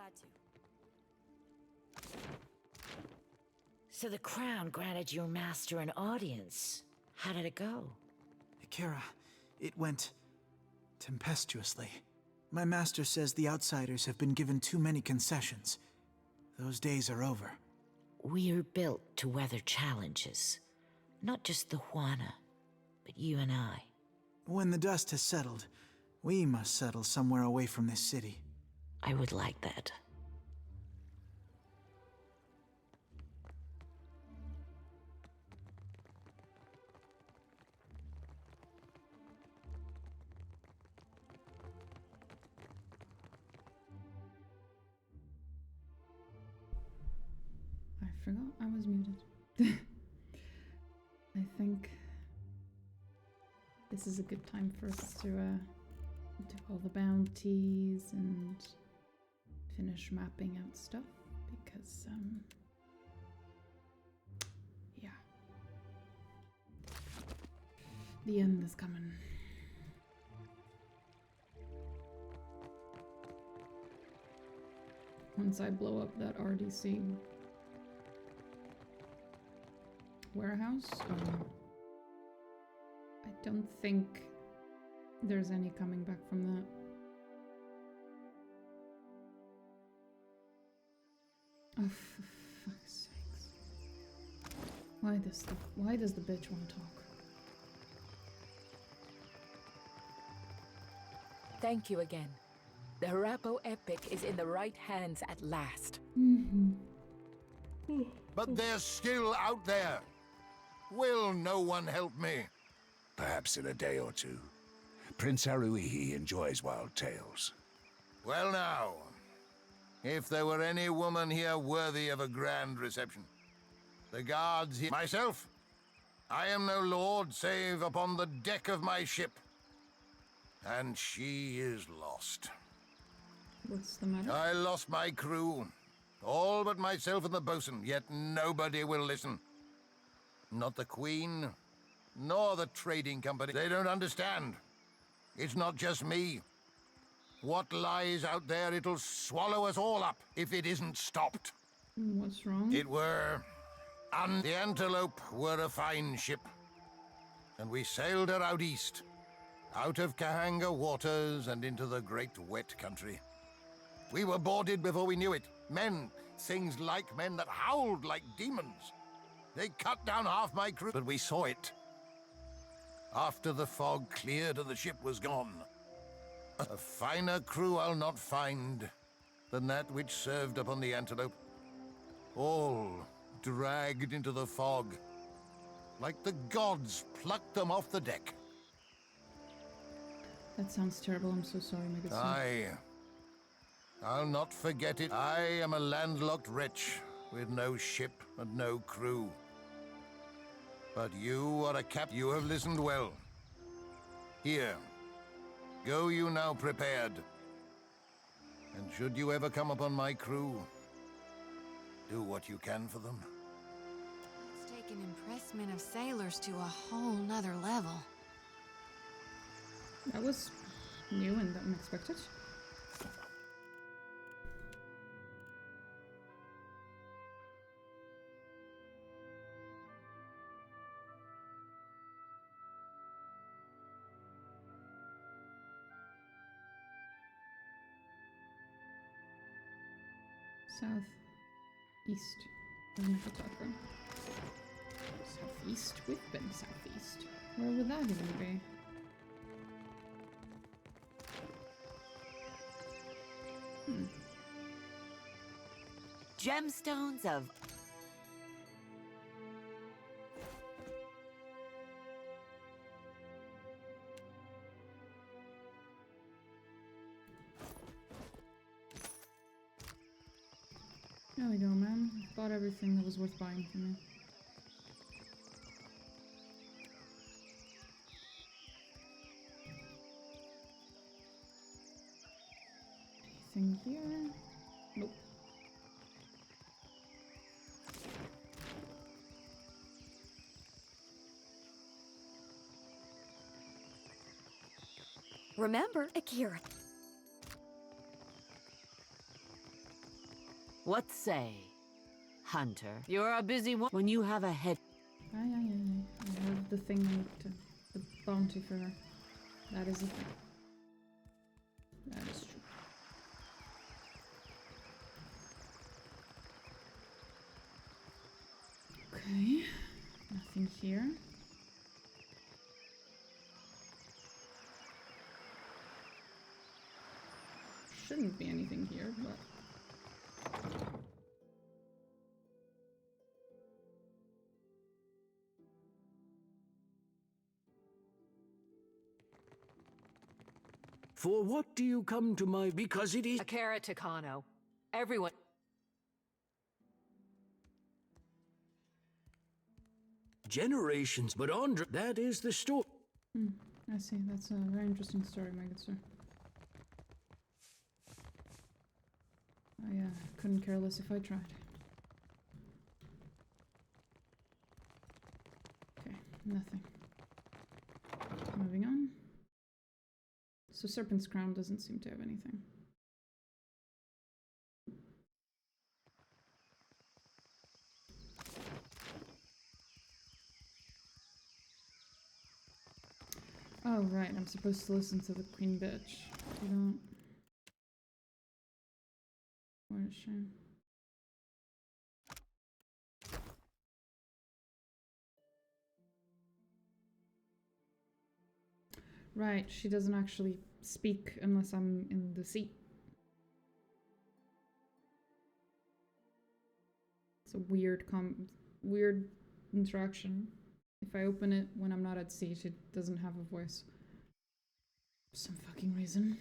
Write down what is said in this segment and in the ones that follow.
glad to. So the crown granted your master an audience. How did it go? Akira, it went tempestuously. My master says the outsiders have been given too many concessions. Those days are over. We're built to weather challenges. Not just the Juana, but you and I. When the dust has settled, we must settle somewhere away from this city. I would like that. I forgot I was muted. I think this is a good time for us to do all the bounties and finish mapping out stuff because, yeah. The end is coming. Once I blow up that RDC warehouse, I don't think there's any coming back from that. Oh, for fuck's sakes. Why does the bitch want to talk? Thank you again. The Harapo epic is in the right hands at last. But they're still out there. Will no one help me? Perhaps in a day or two. Prince Haruhi enjoys wild tales. Well now, if there were any woman here worthy of a grand reception, the guards here... Myself? I am no lord save upon the deck of my ship. And she is lost. What's the matter? I lost my crew. All but myself and the bosun, yet nobody will listen. Not the Queen, nor the trading company. They don't understand. It's not just me. What lies out there, it'll swallow us all up if it isn't stopped. What's wrong? It were... The Antelope were a fine ship. And we sailed her out east. Out of Kahanga waters and into the great wet country. We were boarded before we knew it. Men, things like men that howled like demons. They cut down half my crew, but we saw it. After the fog cleared and the ship was gone. A finer crew I'll not find than that which served upon the Antelope. All dragged into the fog, like the gods plucked them off the deck. That sounds terrible. I'm so sorry, Megason. I'll not forget it. I am a landlocked wretch with no ship and no crew. But you are a you have listened well. Here, go you now prepared. And should you ever come upon my crew, do what you can for them. It's taken impressment of sailors to a whole nother level. That was new and unexpected. Southeast. Southeast? We've been southeast. Where would that even be? Gemstones of... There we go, man. Bought everything that was worth buying for me. Anything here? Nope. Remember, Akira. What say? Hunter, you're a busy one when you have a head. Aye. I have the thing I need to. The bounty for her. That is a thing. That is true. Okay. Nothing here. Shouldn't be anything here, but. For what do you come to my... Because it is... A carrot to Kano. Everyone. Generations, but Andre... That is the story. I see. That's a very interesting story, my good sir. I couldn't care less if I tried. Okay, nothing. Moving on. So Serpent's Crown doesn't seem to have anything. Oh, right, I'm supposed to listen to the Queen Bitch. You don't... What a shame. Right, she doesn't actually speak unless I'm in the seat. It's a weird interaction. If I open it when I'm not at seat, it doesn't have a voice. For some fucking reason.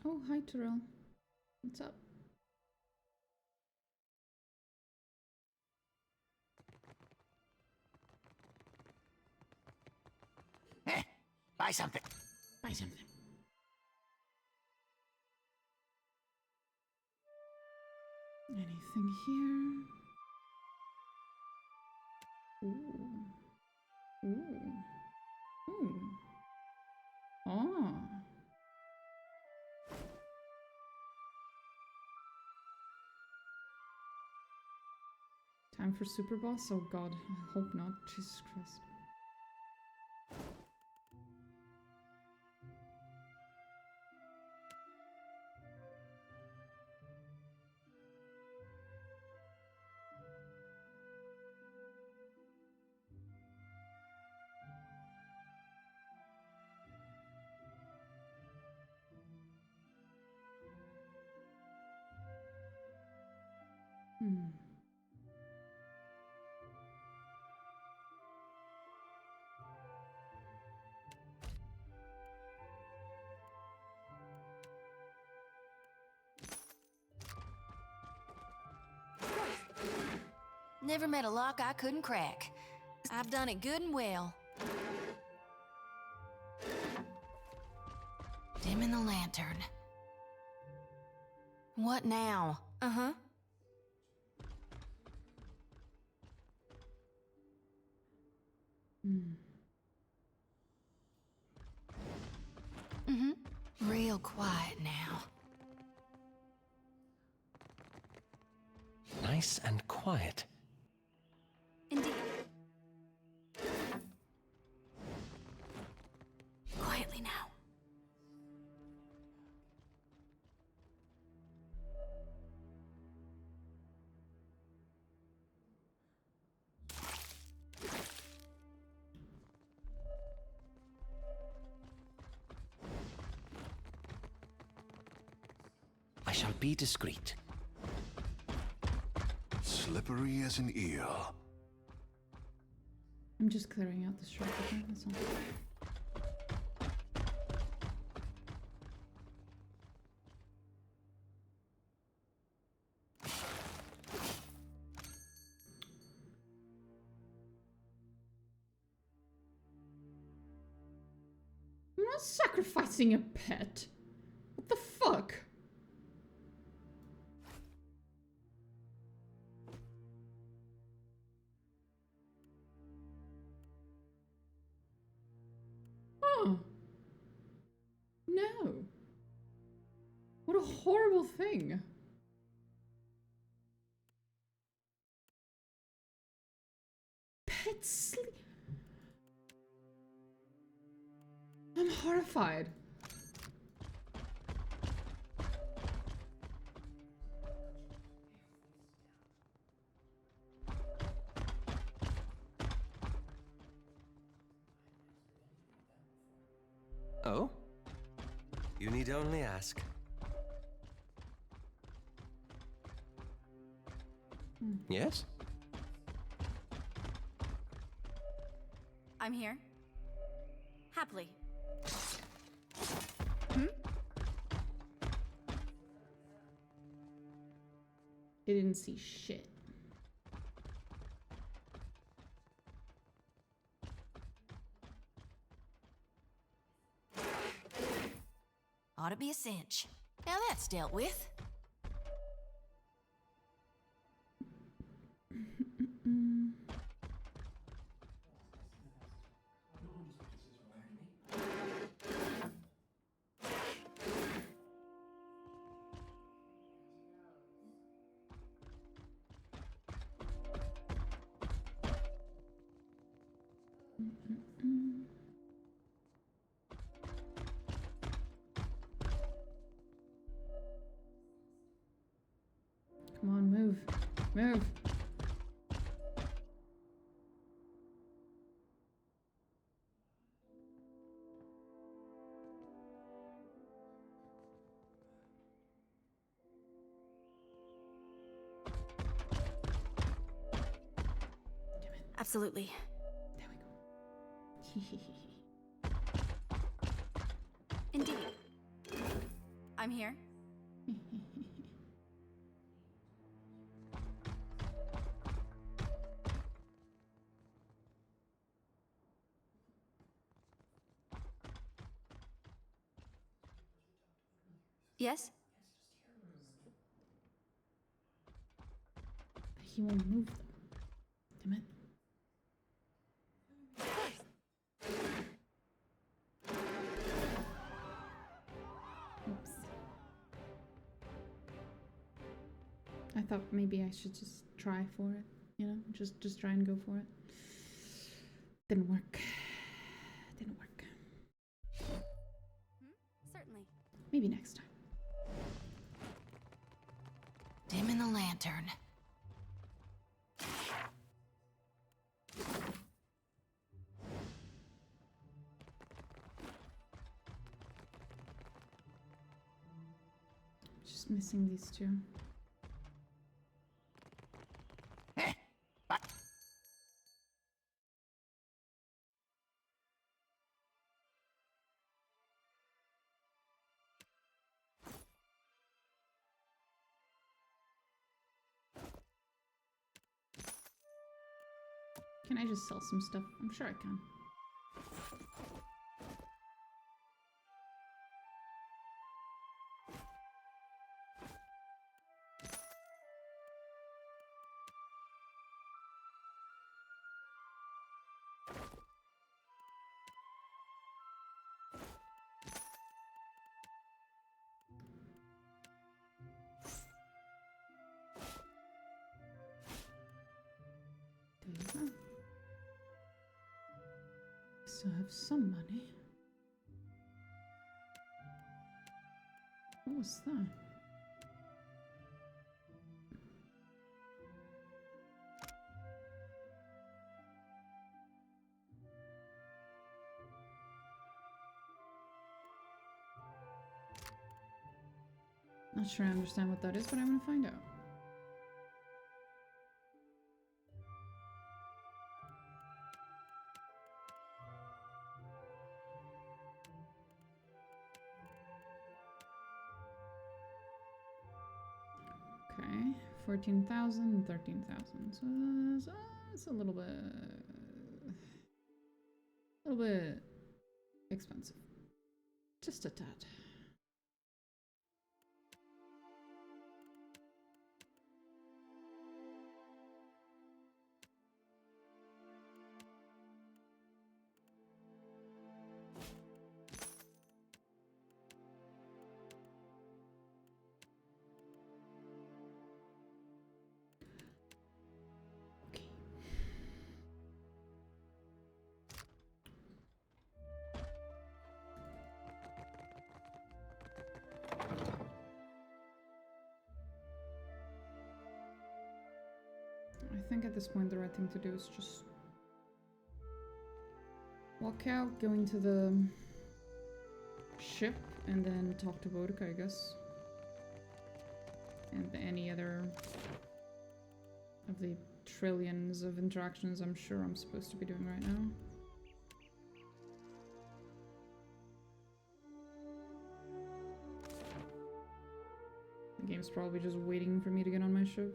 Oh, hi Terrell. What's up? Buy something. Buy something. Anything here? Ooh. Ooh. Oh. Time for Super Boss? Oh god, I hope not. Jesus Christ. Never met a lock I couldn't crack. I've done it good and well. Dimming the lantern. What now? Uh-huh. Real quiet now. Nice and quiet. Indeed. Quietly now. I shall be discreet. Slippery as an eel. I I'm just clearing out the shop again, that's all. I'm not sacrificing a pet. What the fuck? Oh. No. What a horrible thing. Pet sleep. I'm horrified. Oh? You need only ask. Yes? I'm here. Happily. They didn't see shit. Ought to be a cinch. Now that's dealt with. Come on, move. Move. Absolutely. There we go. Indeed. I'm here. Yes? He won't move them. Damn it. Oops. I thought maybe I should just try for it, you know? Just try and go for it. Didn't work. Didn't work. Certainly. Maybe next time. Dimming the lantern. Just missing these two. Can I just sell some stuff? I'm sure I can. There you go. Still have some money. What was that? Not sure I understand what that is, but I'm gonna find out. Okay, 14,000 and 13,000. So it's a little bit expensive. Just a tad. I think at this point the right thing to do is just walk out, go into the ship, and then talk to Boudica, I guess. And any other of the trillions of interactions I'm sure I'm supposed to be doing right now. The game's probably just waiting for me to get on my ship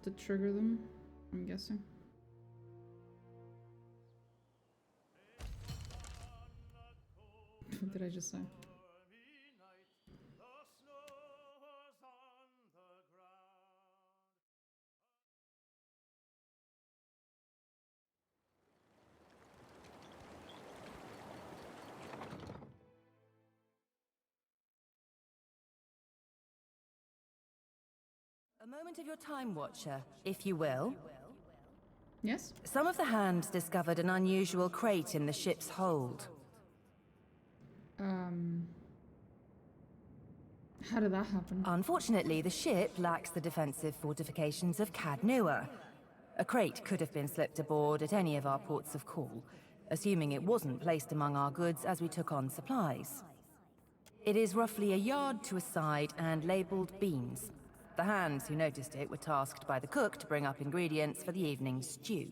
to trigger them, I'm guessing. What did I just say? A moment of your time, Watcher, if you will. Yes? Some of the hands discovered an unusual crate in the ship's hold. How did that happen? Unfortunately, the ship lacks the defensive fortifications of Cadnua. A crate could have been slipped aboard at any of our ports of call, assuming it wasn't placed among our goods as we took on supplies. It is roughly a yard to a side and labelled beans. The hands who noticed it were tasked by the cook to bring up ingredients for the evening's stew.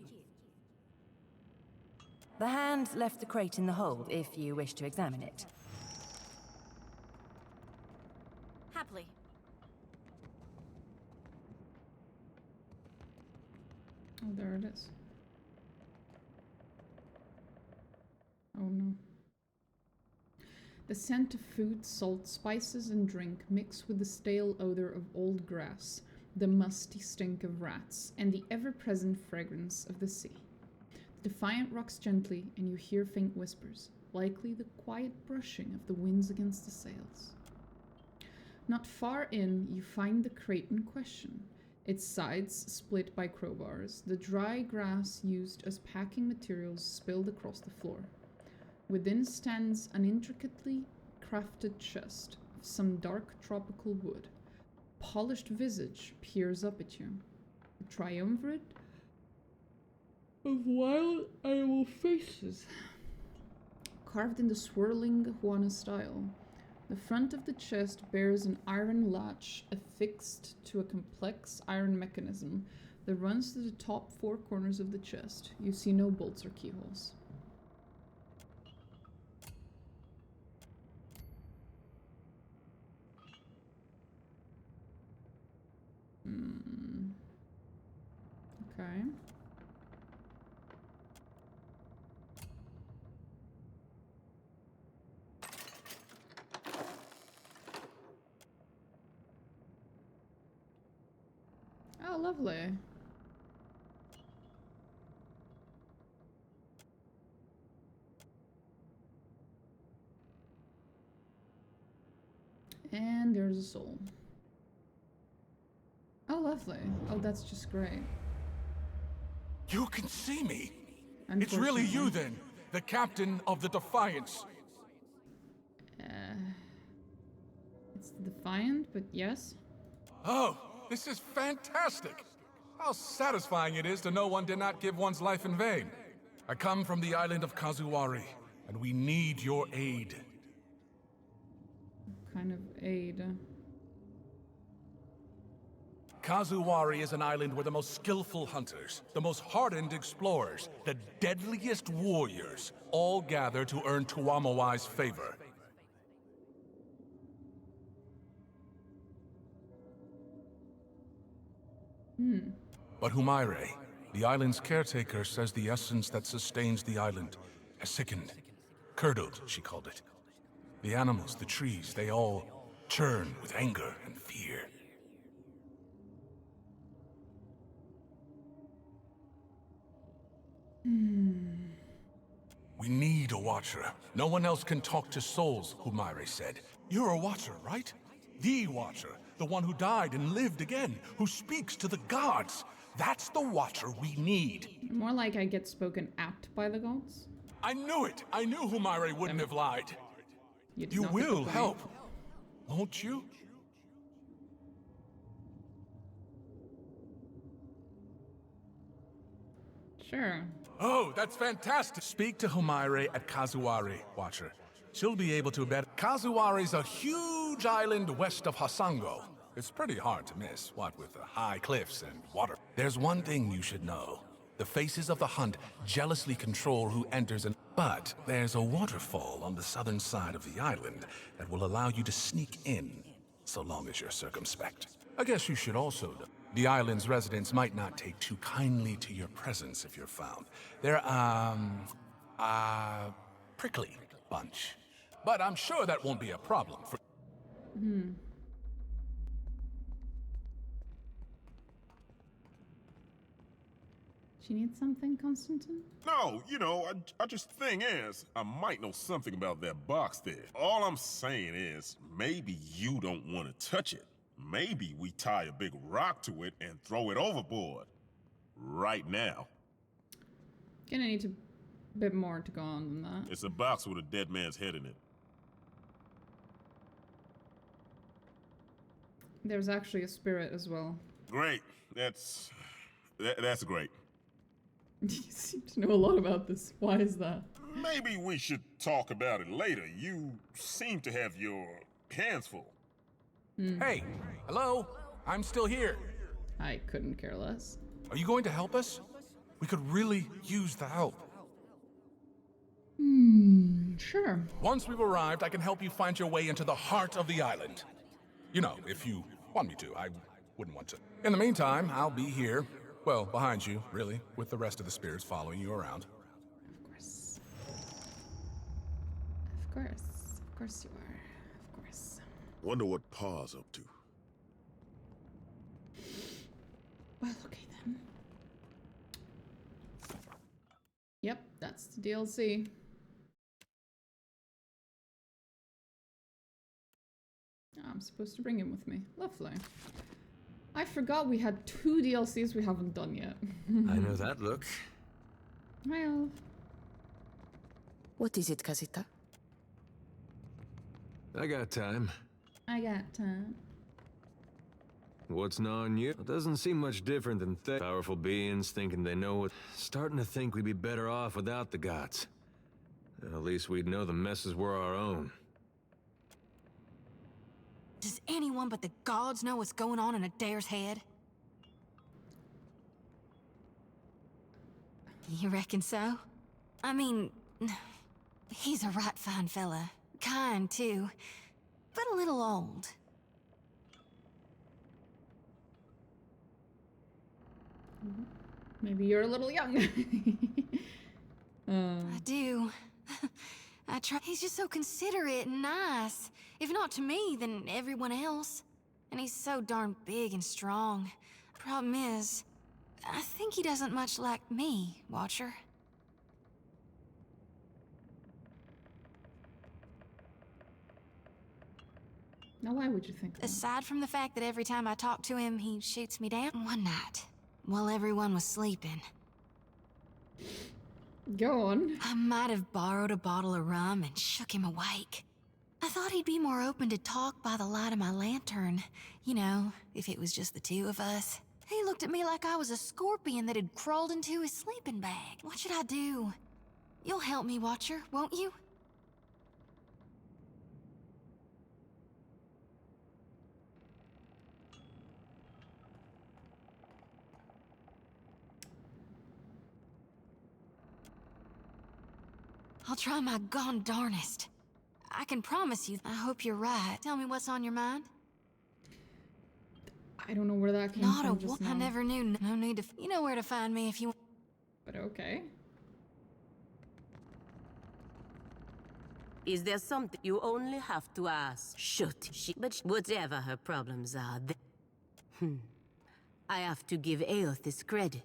The hand left the crate in the hold if you wish to examine it. Happily. Oh, there it is. Oh no. The scent of food, salt, spices, and drink mix with the stale odor of old grass, the musty stink of rats, and the ever-present fragrance of the sea. The Defiant rocks gently, and you hear faint whispers, likely the quiet brushing of the winds against the sails. Not far in, you find the crate in question, its sides split by crowbars, the dry grass used as packing materials spilled across the floor. Within stands an intricately crafted chest of some dark tropical wood. A polished visage peers up at you. A triumvirate of wild animal faces, carved in the swirling Juana style. The front of the chest bears an iron latch affixed to a complex iron mechanism that runs to the top four corners of the chest. You see no bolts or keyholes. Okay. Oh, lovely. And there's a soul. Oh, lovely. Oh, that's just great. You can see me. It's really you then, the captain of the Defiance. It's Defiant, but yes. Oh, this is fantastic. How satisfying it is to know one did not give one's life in vain. I come from the island of Kazuwari, and we need your aid. What kind of aid? Kazuwari is an island where the most skillful hunters, the most hardened explorers, the deadliest warriors all gather to earn Tuamawai's favor. But Humaire, the island's caretaker, says the essence that sustains the island has sickened. Curdled, she called it. The animals, the trees, they all churn with anger and fear. We need a watcher. No one else can talk to souls, Humaire said. You're a watcher, right? The watcher. The one who died and lived again. Who speaks to the gods. That's the watcher we need. More like I get spoken at by the gods. I knew it! I knew Humaire wouldn't have lied. You will help, won't you? Sure. Oh, that's fantastic! Speak to Humaire at Kazuari, Watcher. She'll be able to bet. Kazuari's a huge island west of Hasango. It's pretty hard to miss, what with the high cliffs and water. There's one thing you should know. The faces of the hunt jealously control who enters and... But there's a waterfall on the southern side of the island that will allow you to sneak in, so long as you're circumspect. I guess you should also know. The island's residents might not take too kindly to your presence if you're found. They're, prickly bunch. But I'm sure that won't be a problem for... She needs something, Constantine? No, you know, I just, thing is, I might know something about that box there. All I'm saying is, maybe you don't want to touch it. Maybe we tie a big rock to it and throw it overboard. Right now. Gonna need a bit more to go on than that. It's a box with a dead man's head in it. There's actually a spirit as well. Great. That's great. You seem to know a lot about this. Why is that? Maybe we should talk about it later. You seem to have your hands full. Hey, hello? I'm still here. I couldn't care less. Are you going to help us? We could really use the help. Sure. Once we've arrived, I can help you find your way into the heart of the island. You know, if you want me to, I wouldn't want to. In the meantime, I'll be here. Well, behind you, really, with the rest of the spirits following you around. Of course. Of course. Of course you are. Of course. Wonder what Pa's up to. Well, okay then. Yep, that's the DLC. I'm supposed to bring him with me. Lovely. I forgot we had 2 DLCs we haven't done yet. I know that look. Hi, Elf. What is it, Casita? I got time. I got time. What's gnawing you? It doesn't seem much different than powerful beings thinking they know what... Starting to think we'd be better off without the gods. At least we'd know the messes were our own. Does anyone but the gods know what's going on in Adair's head? You reckon so? I mean, he's a right fine fella. Kind, too. But a little old. Maybe you're a little young. I do. I try. He's just so considerate and nice. If not to me, then everyone else. And he's so darn big and strong. Problem is, I think he doesn't much like me, Watcher. Now, why would you think that? Aside from the fact that every time I talk to him, he shoots me down. One night, while everyone was sleeping. Go on. I might have borrowed a bottle of rum and shook him awake. I thought he'd be more open to talk by the light of my lantern. You know, if it was just the 2 of us. He looked at me like I was a scorpion that had crawled into his sleeping bag. What should I do? You'll help me, Watcher, won't you? I'll try my gone darnest. I can promise you, I hope you're right. Tell me what's on your mind. I don't know where that came Not a from just I now. never knew. No need to. You know where to find me if you. But okay. Is there something you only have to ask? But whatever her problems are, I have to give Aoth his credit.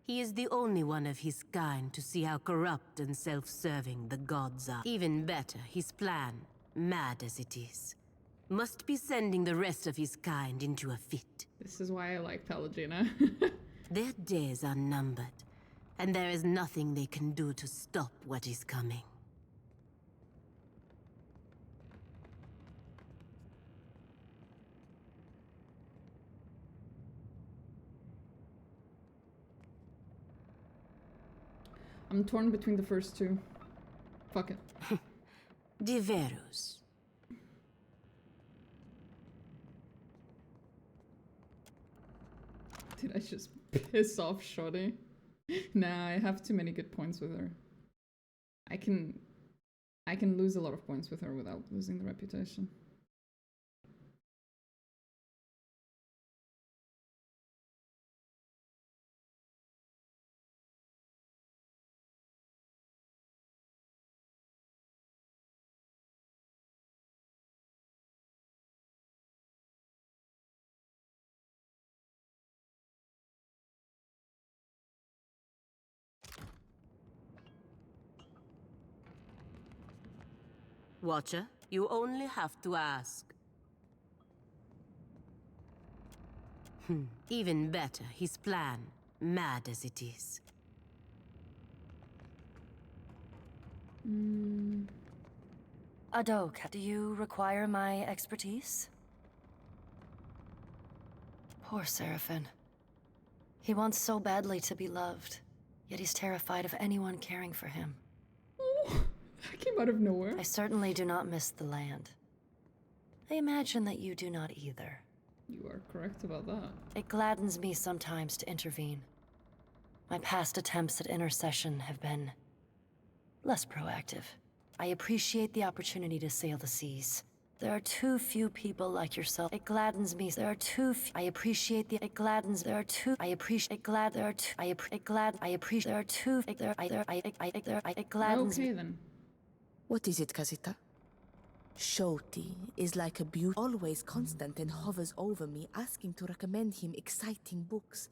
He is the only one of his kind to see how corrupt and self-serving the gods are. Even better, his plan, mad as it is, must be sending the rest of his kind into a fit. This is why I like Pelagina. Their days are numbered, and there is nothing they can do to stop what is coming. I'm torn between the first two. Fuck it. Diverus. Did I just piss off Shoddy? Nah, I have too many good points with her. I can lose a lot of points with her without losing the reputation. Watcher, you only have to ask. Even better, his plan, mad as it is. Adok, do you require my expertise? Poor Seraphim. He wants so badly to be loved, yet he's terrified of anyone caring for him. That came out of nowhere. I certainly do not miss the land. I imagine that you do not either. You are correct about that. It gladdens me sometimes to intervene. My past attempts at intercession have been less proactive. I appreciate the opportunity to sail the seas. There are too few people like yourself. It gladdens me. There are too few. I appreciate the. It gladdens. There are too. I appreciate. It glad. There are too. I appreciate. There are too. There. It gladdens. Okay then. What is it, Kazita? Shoti is like a beauty, always constant and hovers over me, asking to recommend him exciting books.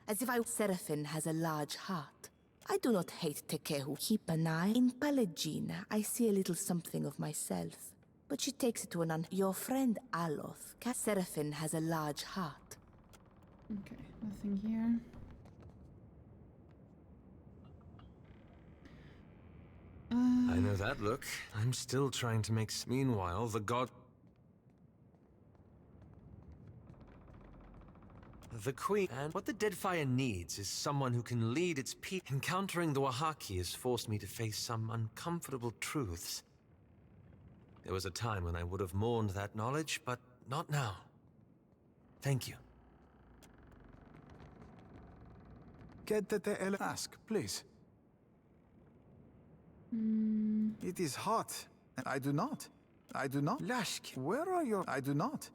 As if Seraphim has a large heart. I do not hate Tekehu. Keep an eye. In Pelagina, I see a little something of myself. But she takes it to Your friend Aloth. Seraphim has a large heart. Okay, nothing here. I know that look. I'm still trying to make... Meanwhile, the god... The Queen, and what the Deadfire needs is someone who can lead its people. Encountering the Wahaki has forced me to face some uncomfortable truths. There was a time when I would have mourned that knowledge, but not now. Thank you. Ask, please. It is hot. I do not. Lashk, where are your... I do not.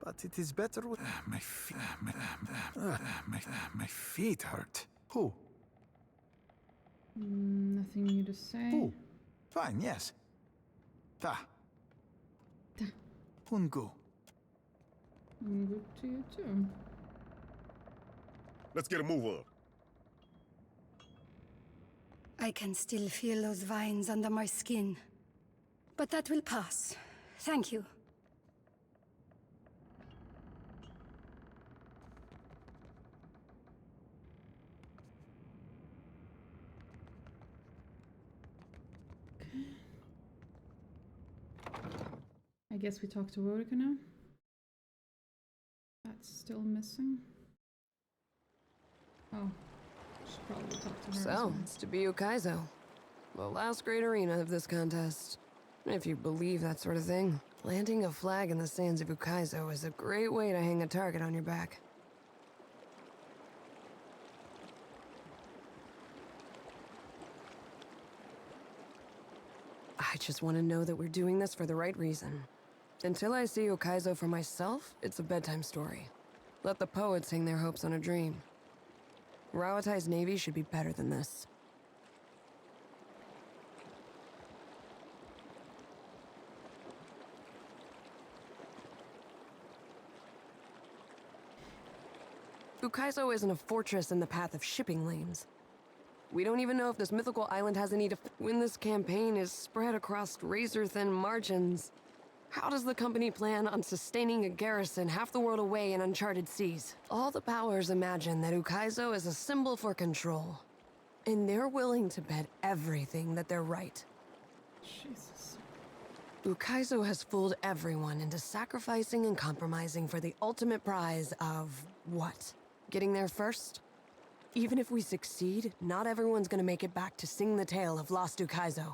But it is better with... My feet hurt. Who? Nothing new to say. Who? Fine, yes. Ta. Ungu. Ungu to you too. Let's get a move on. I can still feel those vines under my skin. But that will pass. Thank you. I guess we talked to Rodica now. That's still missing. Oh. Should probably talk to her as well. So, it's to be Ukaizo. The last great arena of this contest. If you believe that sort of thing. Planting a flag in the sands of Ukaizo is a great way to hang a target on your back. I just want to know that we're doing this for the right reason. Until I see Ukaizo for myself, it's a bedtime story. Let the poets hang their hopes on a dream. Rawatai's navy should be better than this. Ukaizo isn't a fortress in the path of shipping lanes. We don't even know if this mythical island has any when this campaign is spread across razor-thin margins. How does the company plan on sustaining a garrison half the world away in uncharted seas? All the powers imagine that Ukaizo is a symbol for control. And they're willing to bet everything that they're right. Jesus. Ukaizo has fooled everyone into sacrificing and compromising for the ultimate prize of what? Getting there first? Even if we succeed, not everyone's gonna make it back to sing the tale of lost Ukaizo.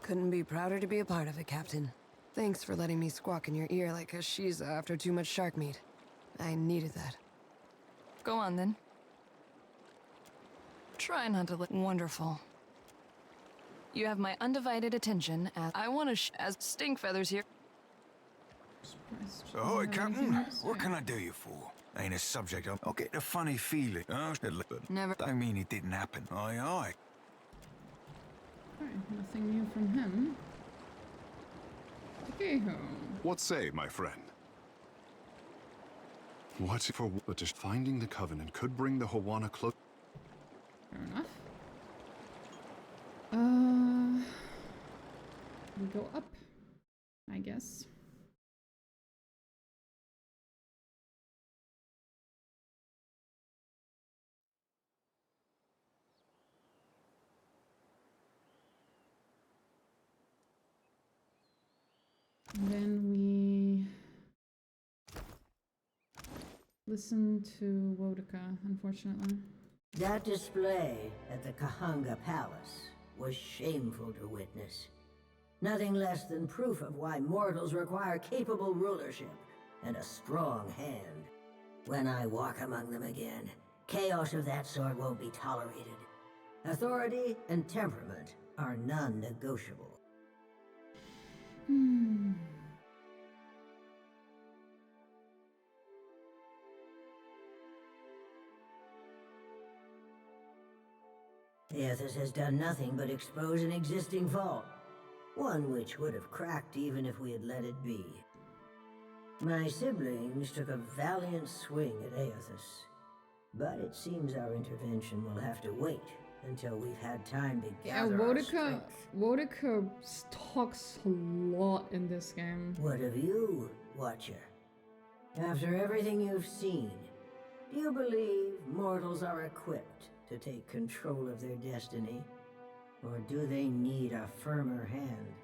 Couldn't be prouder to be a part of it, Captain. Thanks for letting me squawk in your ear like a Shiza after too much shark meat. I needed that. Go on, then. Try not to look wonderful. You have my undivided attention as I want to as stink feathers here. Ahoy, Captain. What can I do you for? Ain't a subject I'll get a funny feeling. Never. Don't mean it didn't happen. Aye, aye. Alright, nothing new from him. Okay, home. What say, my friend? What for? But just finding the Covenant could bring the Hawana close. Fair enough. We go up, I guess. And then we listen to Wodika, unfortunately. That display at the Kahanga Palace was shameful to witness. Nothing less than proof of why mortals require capable rulership and a strong hand. When I walk among them again, chaos of that sort won't be tolerated. Authority and temperament are non-negotiable. Aethys has done nothing but expose an existing fault. One which would have cracked even if we had let it be. My siblings took a valiant swing at Aethys, but it seems our intervention will have to wait until we've had time to gather our strength. Wodika talks a lot in this game. What of you, Watcher? After everything you've seen, do you believe mortals are equipped to take control of their destiny? Or do they need a firmer hand?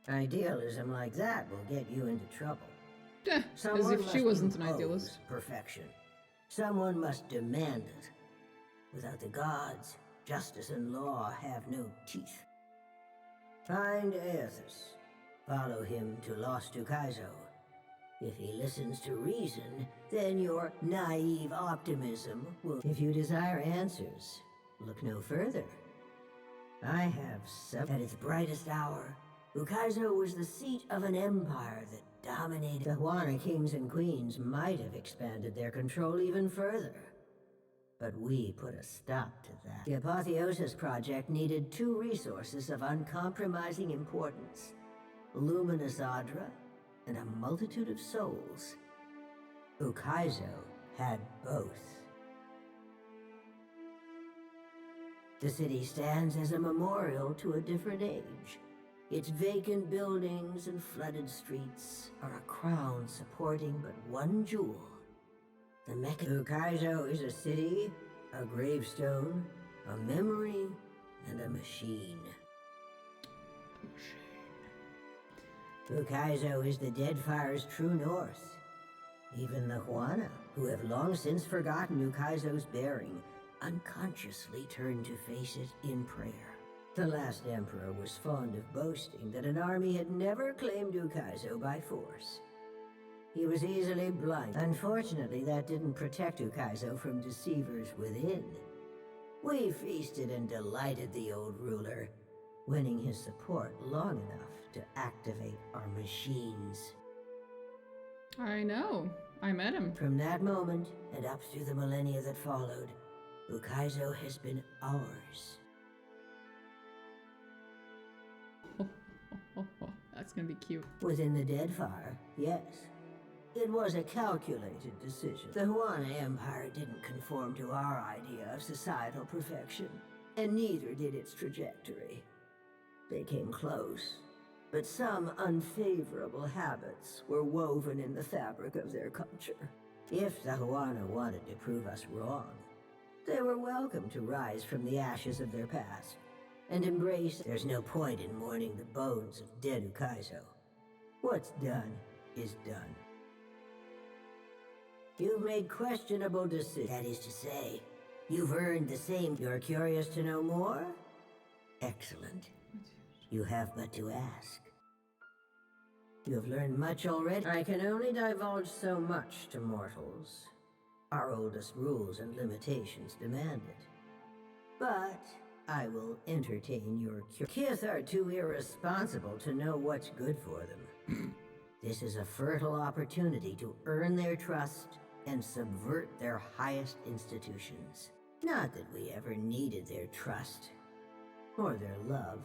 Idealism like that will get you into trouble. As if she wasn't an idealist. Perfection. Someone must demand it. Without the gods, justice and law have no teeth. Find Aethys. Follow him to Lost Ukaizo. If he listens to reason, then your naive optimism will... If you desire answers, look no further. I have some... At its brightest hour, Ukaizo was the seat of an empire that dominated. The Hawana kings and queens might have expanded their control even further. But we put a stop to that. The Apotheosis Project needed two resources of uncompromising importance. Luminous Adra and a multitude of souls. Ukaizo had both. The city stands as a memorial to a different age. Its vacant buildings and flooded streets are a crown supporting but one jewel. The Mecca. Ukaizo is a city, a gravestone, a memory, and a machine. Ukaizo is the Deadfire's true north. Even the Huana, who have long since forgotten Ukaizo's bearing, unconsciously turn to face it in prayer. The last emperor was fond of boasting that an army had never claimed Ukaizo by force. He was easily blinded. Unfortunately, that didn't protect Ukaizo from deceivers within. We feasted and delighted the old ruler, winning his support long enough to activate our machines. I know. I met him. From that moment, and up through the millennia that followed, Ukaizo has been ours. That's gonna be cute. Within the Deadfire, yes. It was a calculated decision. The Huana Empire didn't conform to our idea of societal perfection, and neither did its trajectory. They came close, but some unfavorable habits were woven in the fabric of their culture. If the Huana wanted to prove us wrong, they were welcome to rise from the ashes of their past and embrace. There's no point in mourning the bones of dead Ukaizo. What's done is done. You've made questionable decisions. That is to say, you've earned the same. You're curious to know more? Excellent. You have but to ask. You have learned much already. I can only divulge so much to mortals. Our oldest rules and limitations demand it. But I will entertain your Kith are too irresponsible to know what's good for them. This is a fertile opportunity to earn their trust and subvert their highest institutions. Not that we ever needed their trust, or their love.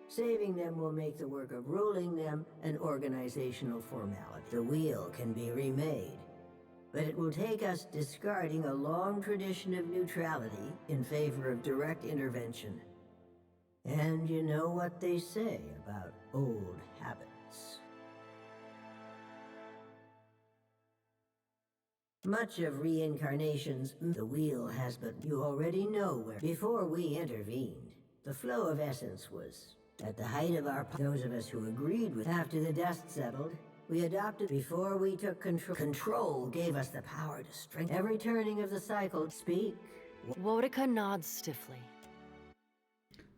Saving them will make the work of ruling them an organizational formality. The wheel can be remade, but it will take us discarding a long tradition of neutrality in favor of direct intervention. And you know what they say about old habits. Much of reincarnations, the wheel has, but you already know where. Before we intervened, the flow of essence was at the height of our. Those of us who agreed with. After the dust settled, we adopted. Before we took control. Control gave us the power to strengthen. Every turning of the cycle. Speak. Wodika nods stiffly.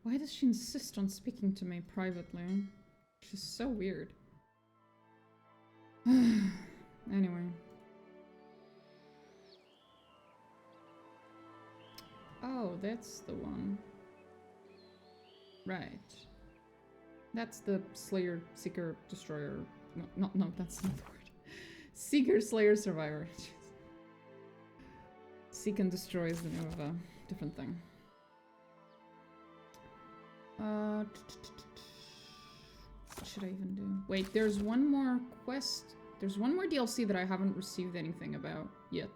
Why does she insist on speaking to me privately? She's so weird. Anyway. Oh, that's the one. Right. That's the Slayer, Seeker, Destroyer. No, that's not the word. Seeker, Slayer, Survivor. Jeez. Seek and Destroy is the name of a different thing. What should I even do? Wait, there's one more quest. There's one more DLC that I haven't received anything about yet.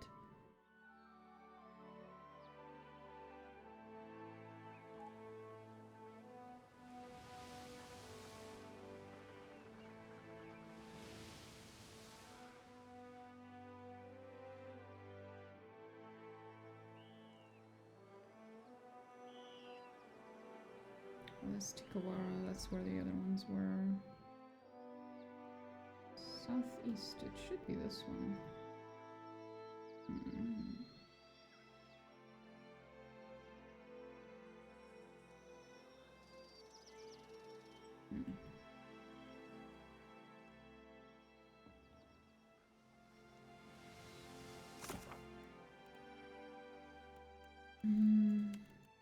That's Tikawara, that's where the other ones were. Southeast, it should be this one.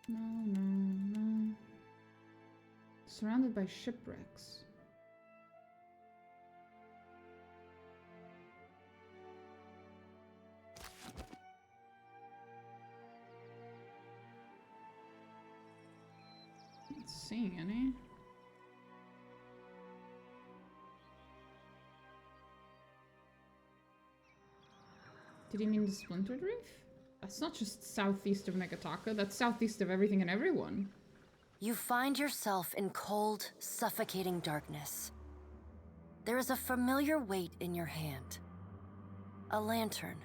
No. Surrounded by shipwrecks. Not seeing any. Did he mean the Splintered Reef? That's not just southeast of Negataka, that's southeast of everything and everyone. You find yourself in cold, suffocating darkness. There is a familiar weight in your hand. A lantern.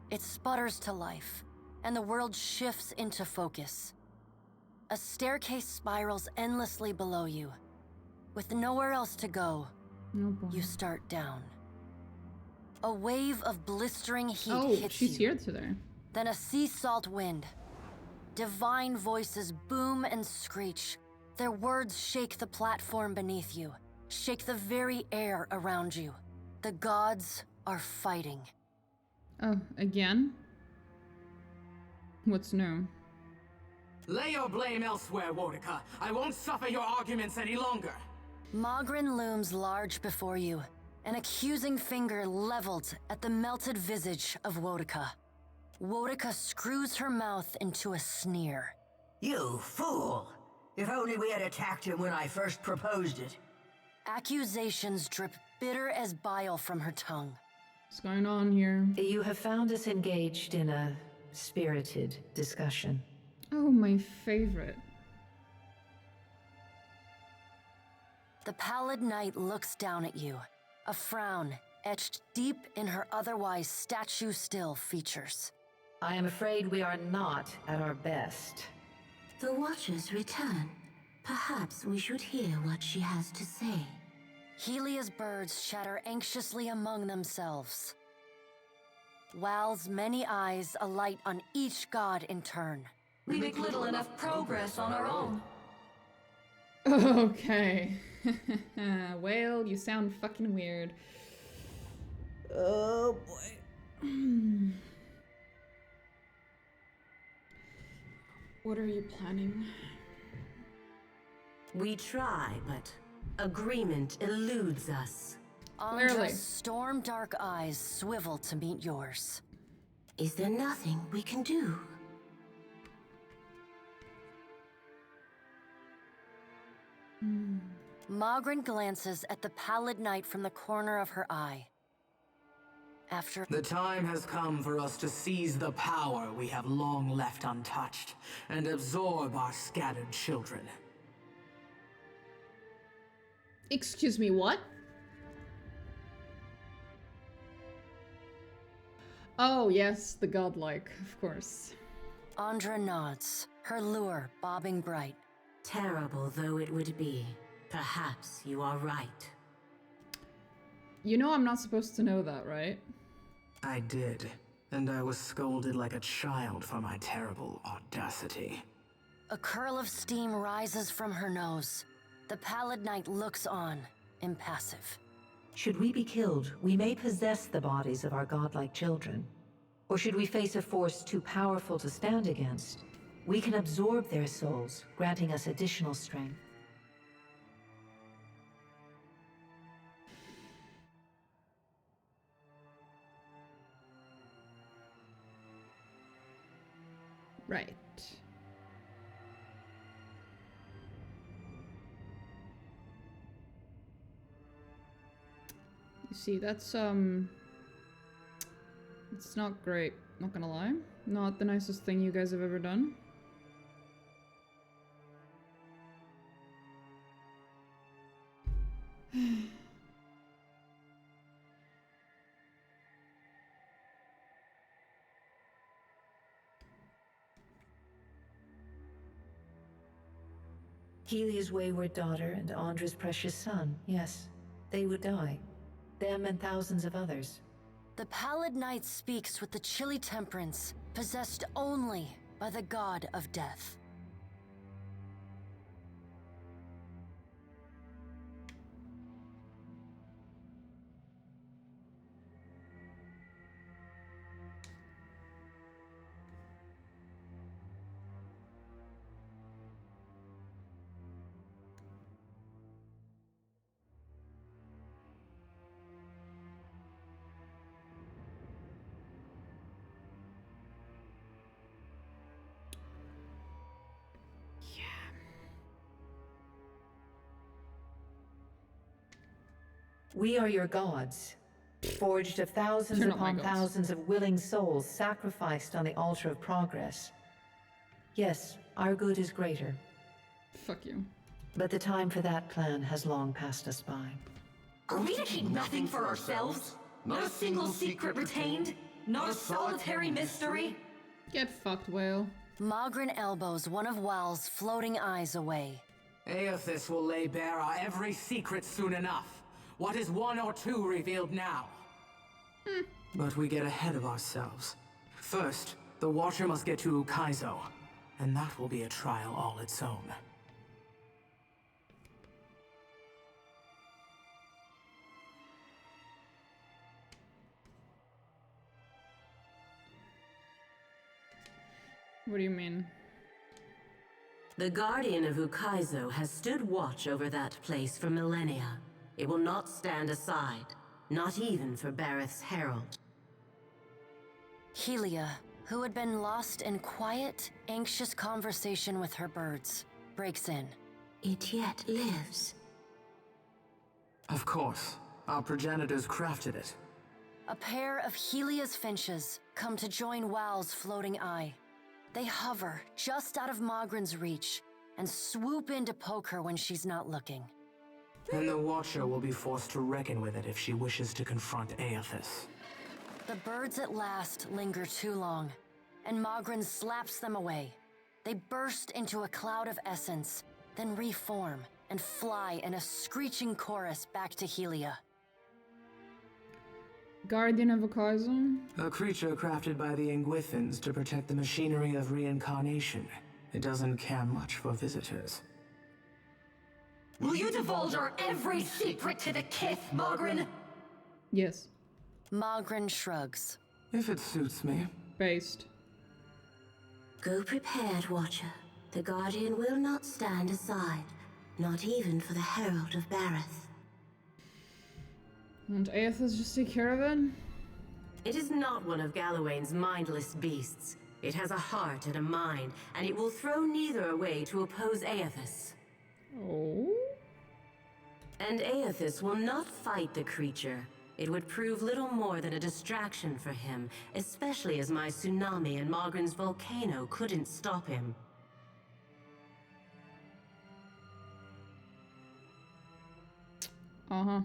It sputters to life, and the world shifts into focus. A staircase spirals endlessly below you. With nowhere else to go, you start down. A wave of blistering heat hits you. She's here today. Then a sea salt wind. Divine voices boom and screech. Their words shake the platform beneath you, shake the very air around you. The gods are fighting. Oh, again? What's new? Lay your blame elsewhere, Wodica. I won't suffer your arguments any longer. Mogren looms large before you, an accusing finger leveled at the melted visage of Wodica. Wodica screws her mouth into a sneer. You fool! If only we had attacked him when I first proposed it. Accusations drip bitter as bile from her tongue. What's going on here? You have found us engaged in a spirited discussion. Oh, my favorite. The pallid knight looks down at you, a frown etched deep in her otherwise statue-still features. I am afraid we are not at our best. The Watchers return. Perhaps we should hear what she has to say. Helia's birds chatter anxiously among themselves. Wal's many eyes alight on each god in turn. We make little enough progress on our own. Okay. Whale, you sound fucking weird. Oh boy. What are you planning? We try, but agreement eludes us. Andra's storm-dark eyes swivel to meet yours. Is there nothing we can do? Mogren glances at the pallid knight from the corner of her eye. After The time has come for us to seize the power we have long left untouched and absorb our scattered children. Excuse me, what? Oh, yes, the godlike, of course. Andra nods, her lure bobbing bright. Terrible though it would be, perhaps you are right. You know I'm not supposed to know that, right? I did, and I was scolded like a child for my terrible audacity. A curl of steam rises from her nose. The pallid knight looks on, impassive. Should we be killed, we may possess the bodies of our godlike children. Or should we face a force too powerful to stand against, we can absorb their souls, granting us additional strength. Right. You see, that's it's not great, not gonna lie. Not the nicest thing you guys have ever done. Helia's wayward daughter and Andra's precious son, yes, they would die. Them and thousands of others. The pallid knight speaks with the chilly temperance, possessed only by the god of death. We are your gods, forged of thousands You're not my upon gods. thousands of willing souls sacrificed on the altar of progress. Yes, our good is greater. Fuck you. But the time for that plan has long passed us by. Are we to keep nothing for ourselves? Not a single secret retained? Not a solitary mystery? Get fucked, Whale. Mogren elbows one of Wal's floating eyes away. Aethys will lay bare our every secret soon enough. What is one or two revealed now? But we get ahead of ourselves. First, the Watcher must get to Ukaizo, and that will be a trial all its own. What do you mean? The Guardian of Ukaizo has stood watch over that place for millennia. It will not stand aside, not even for Bareth's Herald. Helia, who had been lost in quiet, anxious conversation with her birds, breaks in. It yet lives. Of course. Our progenitors crafted it. A pair of Helia's finches come to join WoW's floating eye. They hover just out of Mogren's reach and swoop in to poke her when she's not looking. And the Watcher will be forced to reckon with it if she wishes to confront Aethys. The birds at last linger too long, and Mogren slaps them away. They burst into a cloud of essence, then reform and fly in a screeching chorus back to Helia. Guardian of Ukaizo? A creature crafted by the Ingwithans to protect the machinery of reincarnation. It doesn't care much for visitors. Will you divulge our every secret to the Kith, Mogren? Yes. Mogren shrugs. If it suits me. Based. Go prepared, Watcher. The Guardian will not stand aside, not even for the Herald of Bareth. Won't Aethys just take care of it? It is not one of Gallowayne's mindless beasts. It has a heart and a mind, and it will throw neither away to oppose Aethys. Oh? And Aethys will not fight the creature. It would prove little more than a distraction for him, especially as my tsunami and Mogren's volcano couldn't stop him. Uh-huh.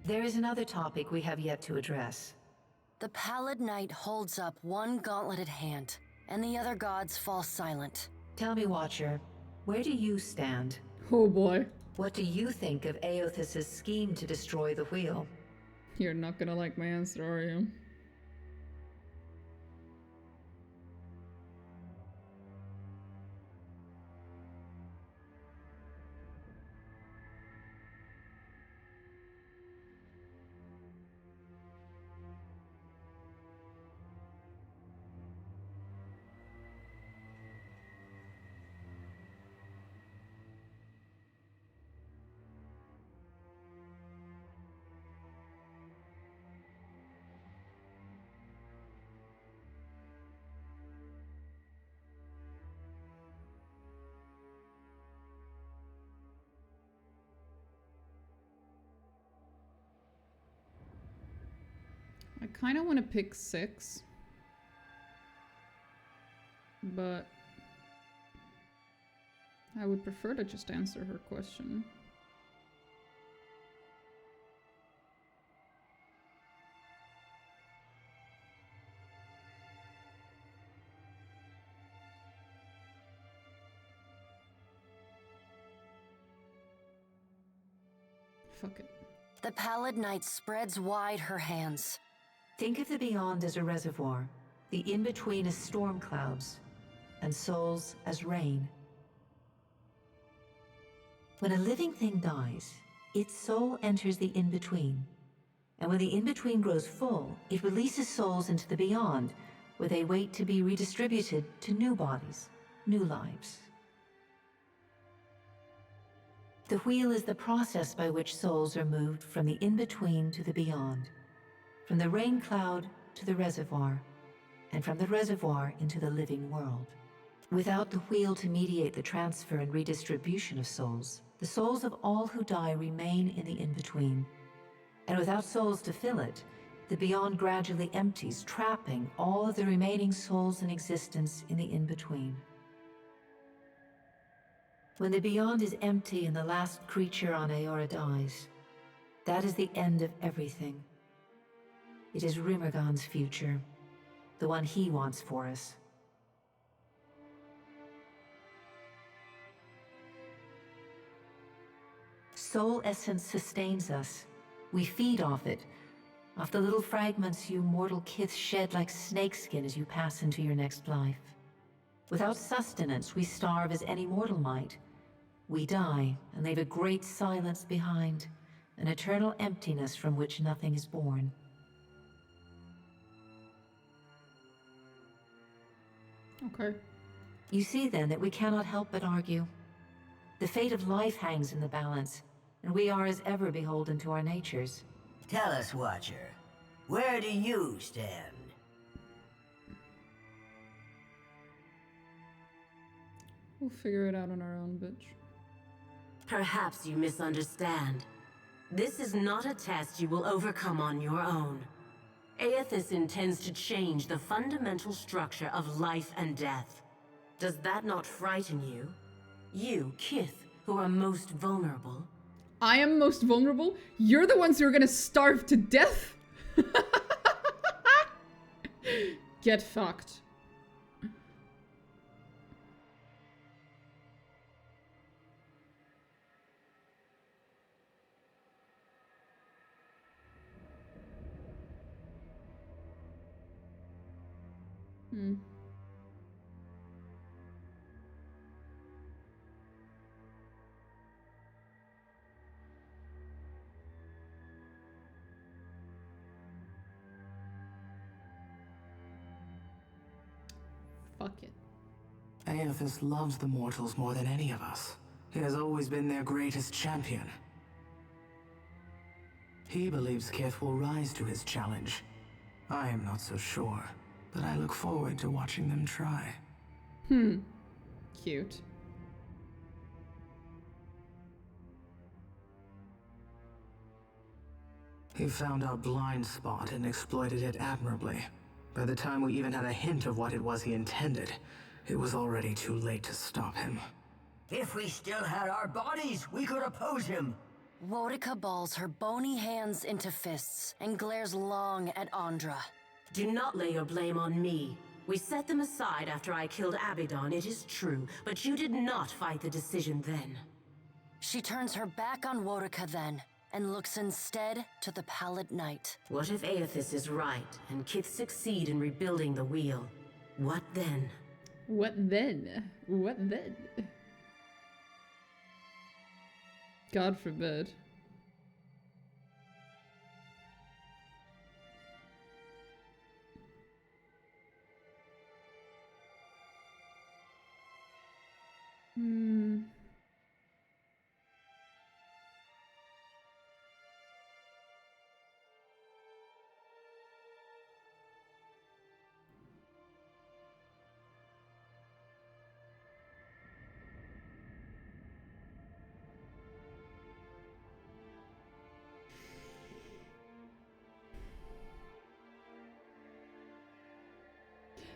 There is another topic we have yet to address. The Pallid Knight holds up one gauntleted hand, and the other gods fall silent. Tell me, Watcher, where do you stand? Oh boy. What do you think of Aethys' scheme to destroy the wheel? You're not gonna like my answer, are you? I kind of want to pick 6. But I would prefer to just answer her question. Fuck it. The Pallid Knight spreads wide her hands. Think of the beyond as a reservoir, the in-between as storm clouds, and souls as rain. When a living thing dies, its soul enters the in-between. And when the in-between grows full, it releases souls into the beyond, where they wait to be redistributed to new bodies, new lives. The wheel is the process by which souls are moved from the in-between to the beyond, from the rain cloud to the reservoir, and from the reservoir into the living world. Without the wheel to mediate the transfer and redistribution of souls, the souls of all who die remain in the in-between. And without souls to fill it, the beyond gradually empties, trapping all of the remaining souls in existence in the in-between. When the beyond is empty and the last creature on Aeora dies, That is the end of everything. It is Rimergon's future, the one he wants for us. Soul essence sustains us. We feed off it, off the little fragments you mortal kith shed like snakeskin as you pass into your next life. Without sustenance, we starve as any mortal might. We die and leave a great silence behind, an eternal emptiness from which nothing is born. Okay. You see then that we cannot help but argue. The fate of life hangs in the balance, and we are as ever beholden to our natures. Tell us, Watcher, where do you stand? We'll figure it out on our own, bitch. Perhaps you misunderstand. This is not a test you will overcome on your own. Aethys intends to change the fundamental structure of life and death. Does that not frighten you? You, Kith, who are most vulnerable. I am most vulnerable? You're the ones who are gonna starve to death? Get fucked. Fuck it. Aethys loves the mortals more than any of us. He has always been their greatest champion. He believes Kith will rise to his challenge. I am not so sure, but I look forward to watching them try. Cute. He found our blind spot and exploited it admirably. By the time we even had a hint of what it was he intended, it was already too late to stop him. If we still had our bodies, we could oppose him. Wodica balls her bony hands into fists and glares long at Andra. Do not lay your blame on me. We set them aside after I killed Abaddon, it is true, but you did not fight the decision then. She turns her back on Wodica then, and looks instead to the pallid night. What if Aethys is right, and Kith succeed in rebuilding the wheel? What then? What then? What then? God forbid.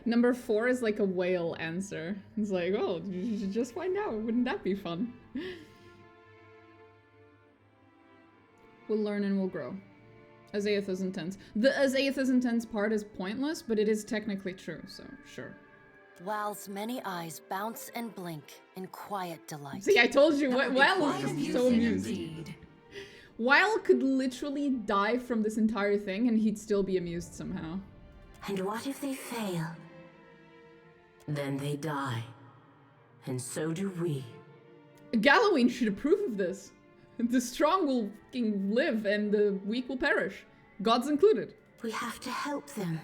Number 4 is like a whale answer. It's like, oh, you should just find out. Wouldn't that be fun? We'll learn and we'll grow. As Aethys intends. The as Aethys intends part is pointless, but it is technically true, so sure. Wild's many eyes bounce and blink in quiet delight. See, I told you, Wild is just so amused. Wild could literally die from this entire thing and he'd still be amused somehow. And what if they fail? Then they die. And so do we. Galloween should approve of this. The strong will fucking live and the weak will perish. Gods included. We have to help them.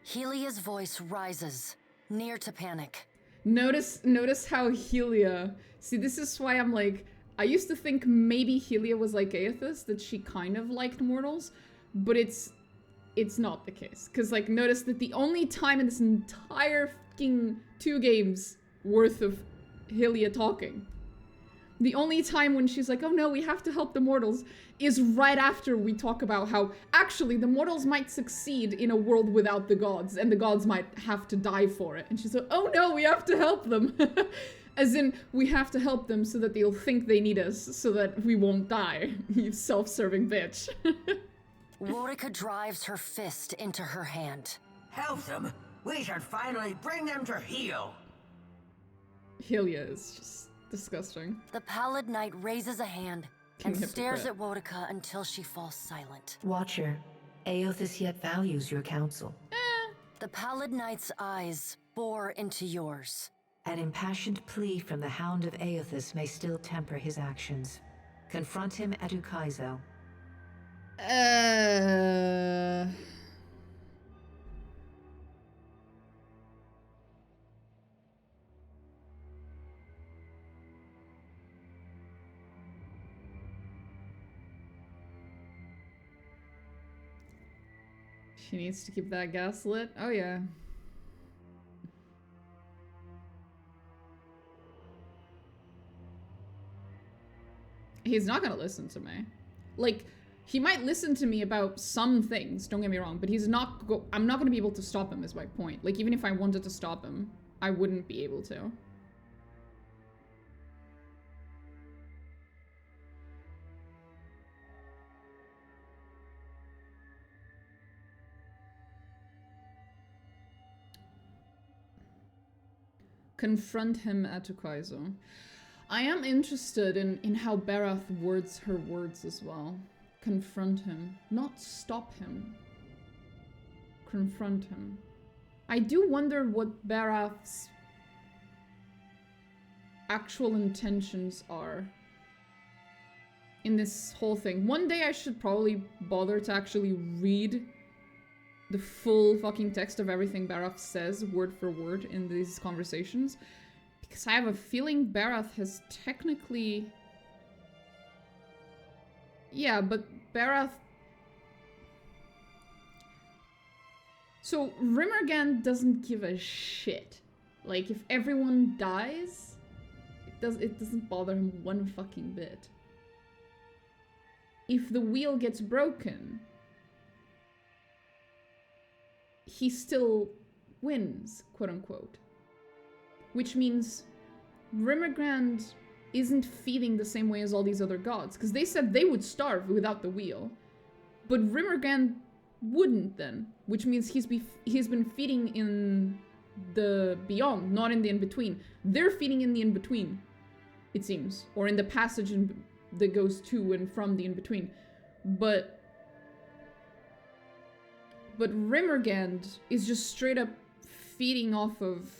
Helia's voice rises, near to panic. Notice how Helia... See, this is why I'm like... I used to think maybe Helia was like Aethys, that she kind of liked mortals, but it's not the case. Because, like, notice that the only time in this entire fucking 2 games worth of Helia talking, the only time when she's like, oh no, we have to help the mortals, is right after we talk about how, actually, the mortals might succeed in a world without the gods, and the gods might have to die for it. And she's like, oh no, we have to help them. As in, we have to help them so that they'll think they need us, so that we won't die. You self-serving bitch. Wodica drives her fist into her hand. Help them! We should finally bring them to heel! Helia is just disgusting. The Pallid Knight raises a hand and King stares hypocrite. at Wodica until she falls silent. Watcher, Aothis yet values your counsel. The Pallid Knight's eyes bore into yours. An impassioned plea from the Hound of Aothis may still temper his actions. Confront him at Ukaizo. She needs to keep that gas lit. Oh yeah. He's not gonna listen to me. Like, he might listen to me about some things, don't get me wrong, but he's not I'm not gonna be able to stop him is my point. Like, even if I wanted to stop him, I wouldn't be able to. Confront him at Ukaizo. I am interested in how Barath words her words as well. Confront him, not stop him. Confront him. I do wonder what Barath's actual intentions are in this whole thing. One day I should probably bother to actually read the full fucking text of everything Barath says, word for word, in these conversations. Because I have a feeling Barath has technically... Yeah, but Barath... So, Rimmergan doesn't give a shit. Like, if everyone dies, it doesn't bother him one fucking bit. If the wheel gets broken, he still wins, quote-unquote. Which means Rimmergrand isn't feeding the same way as all these other gods, because they said they would starve without the wheel. But Rimmergrand wouldn't then, which means he's been feeding in the beyond, not in the in-between. They're feeding in the in-between, it seems, or in the passage that goes to and from the in-between. But Rimmergand is just straight up feeding off of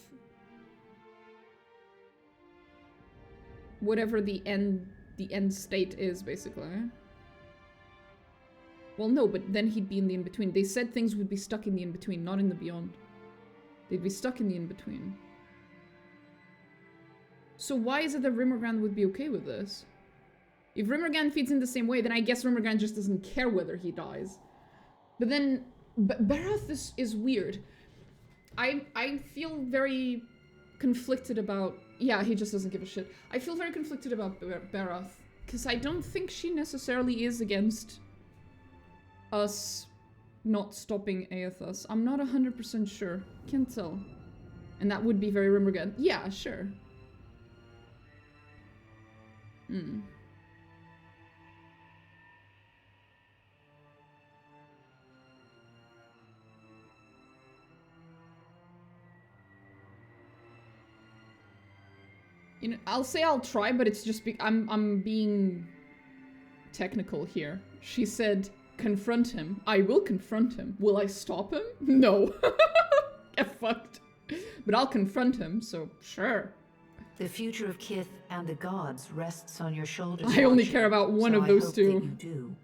whatever the end state is, basically. Well, no, but then he'd be in the in-between. They said things would be stuck in the in-between, not in the beyond. They'd be stuck in the in-between. So why is it that Rimmergand would be okay with this? If Rimmergand feeds in the same way, then I guess Rimmergand just doesn't care whether he dies. But then Barath is weird. I feel very conflicted about... Yeah, he just doesn't give a shit. I feel very conflicted about Barath, because I don't think she necessarily is against us not stopping Aothis. I'm not 100% sure. Can't tell. And that would be very Rimmergand. Yeah, sure. Hmm. You know, I'll say I'll try, but it's just I'm being technical here. She said, confront him. I will confront him. Will I stop him? No. Get fucked. But I'll confront him, so sure. The future of Kith and the gods rests on your shoulders. I only care about one of those two. I hope that you do.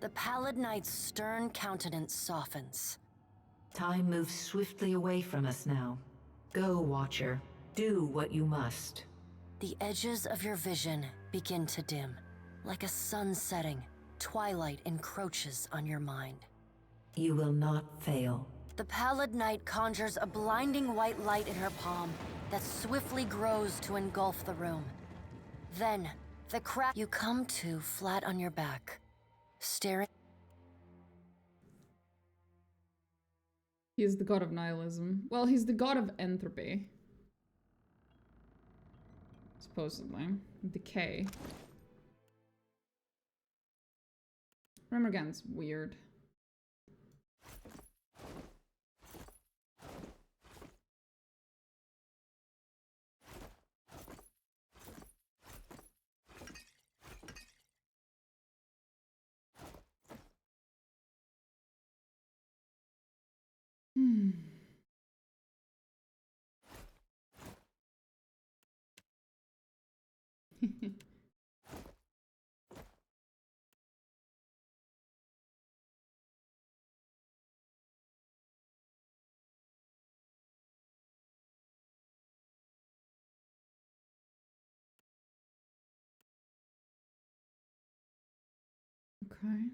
The Pallid Knight's stern countenance softens. Time moves swiftly away from us now. Go, Watcher. Do what you must. The edges of your vision begin to dim. Like a sun setting, twilight encroaches on your mind. You will not fail. The Pallid Knight conjures a blinding white light in her palm that swiftly grows to engulf the room. Then, the crack you come to flat on your back, staring. He is the god of nihilism. Well, he's the god of entropy. supposedly. Decay. Remergan's weird. Okay.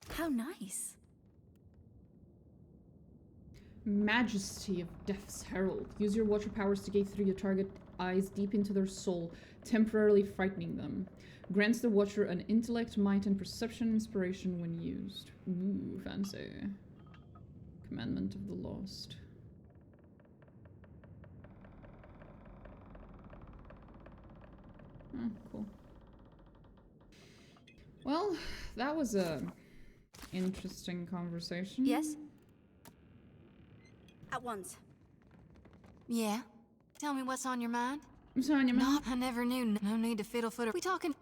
How nice. Majesty of Death's Herald. Use your watcher powers to gaze through your target eyes deep into their soul, temporarily frightening them. Grants the watcher an intellect, might, and perception inspiration when used. Ooh, fancy. Commandment of the Lost. Oh, cool. Well, that was a interesting conversation. Yes? At once. Yeah? Tell me what's on your mind? What's on your mind? No, I never knew. No need to fiddle footer. We talking?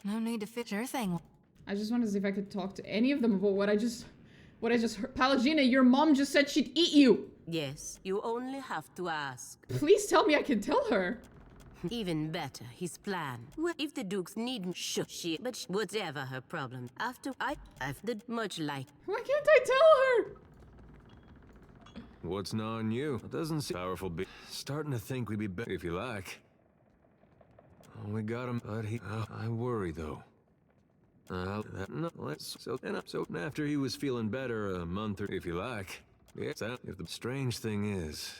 No need to fit your thing. I just wanted to see if I could talk to any of them about what I just heard. Palagina, your mom just said she'd eat you. Yes, you only have to ask. Please tell me I can tell her. Even better, his plan. Well, if the Dukes needn't she, but whatever her problem, after I've did much like. Why can't I tell her? What's gnawing you? It doesn't seem powerful. Starting to think we'd be better if you like. Oh, we got him, but he. I worry though. No, let's so after he was feeling better a month or if you like. Yes, if the strange thing is,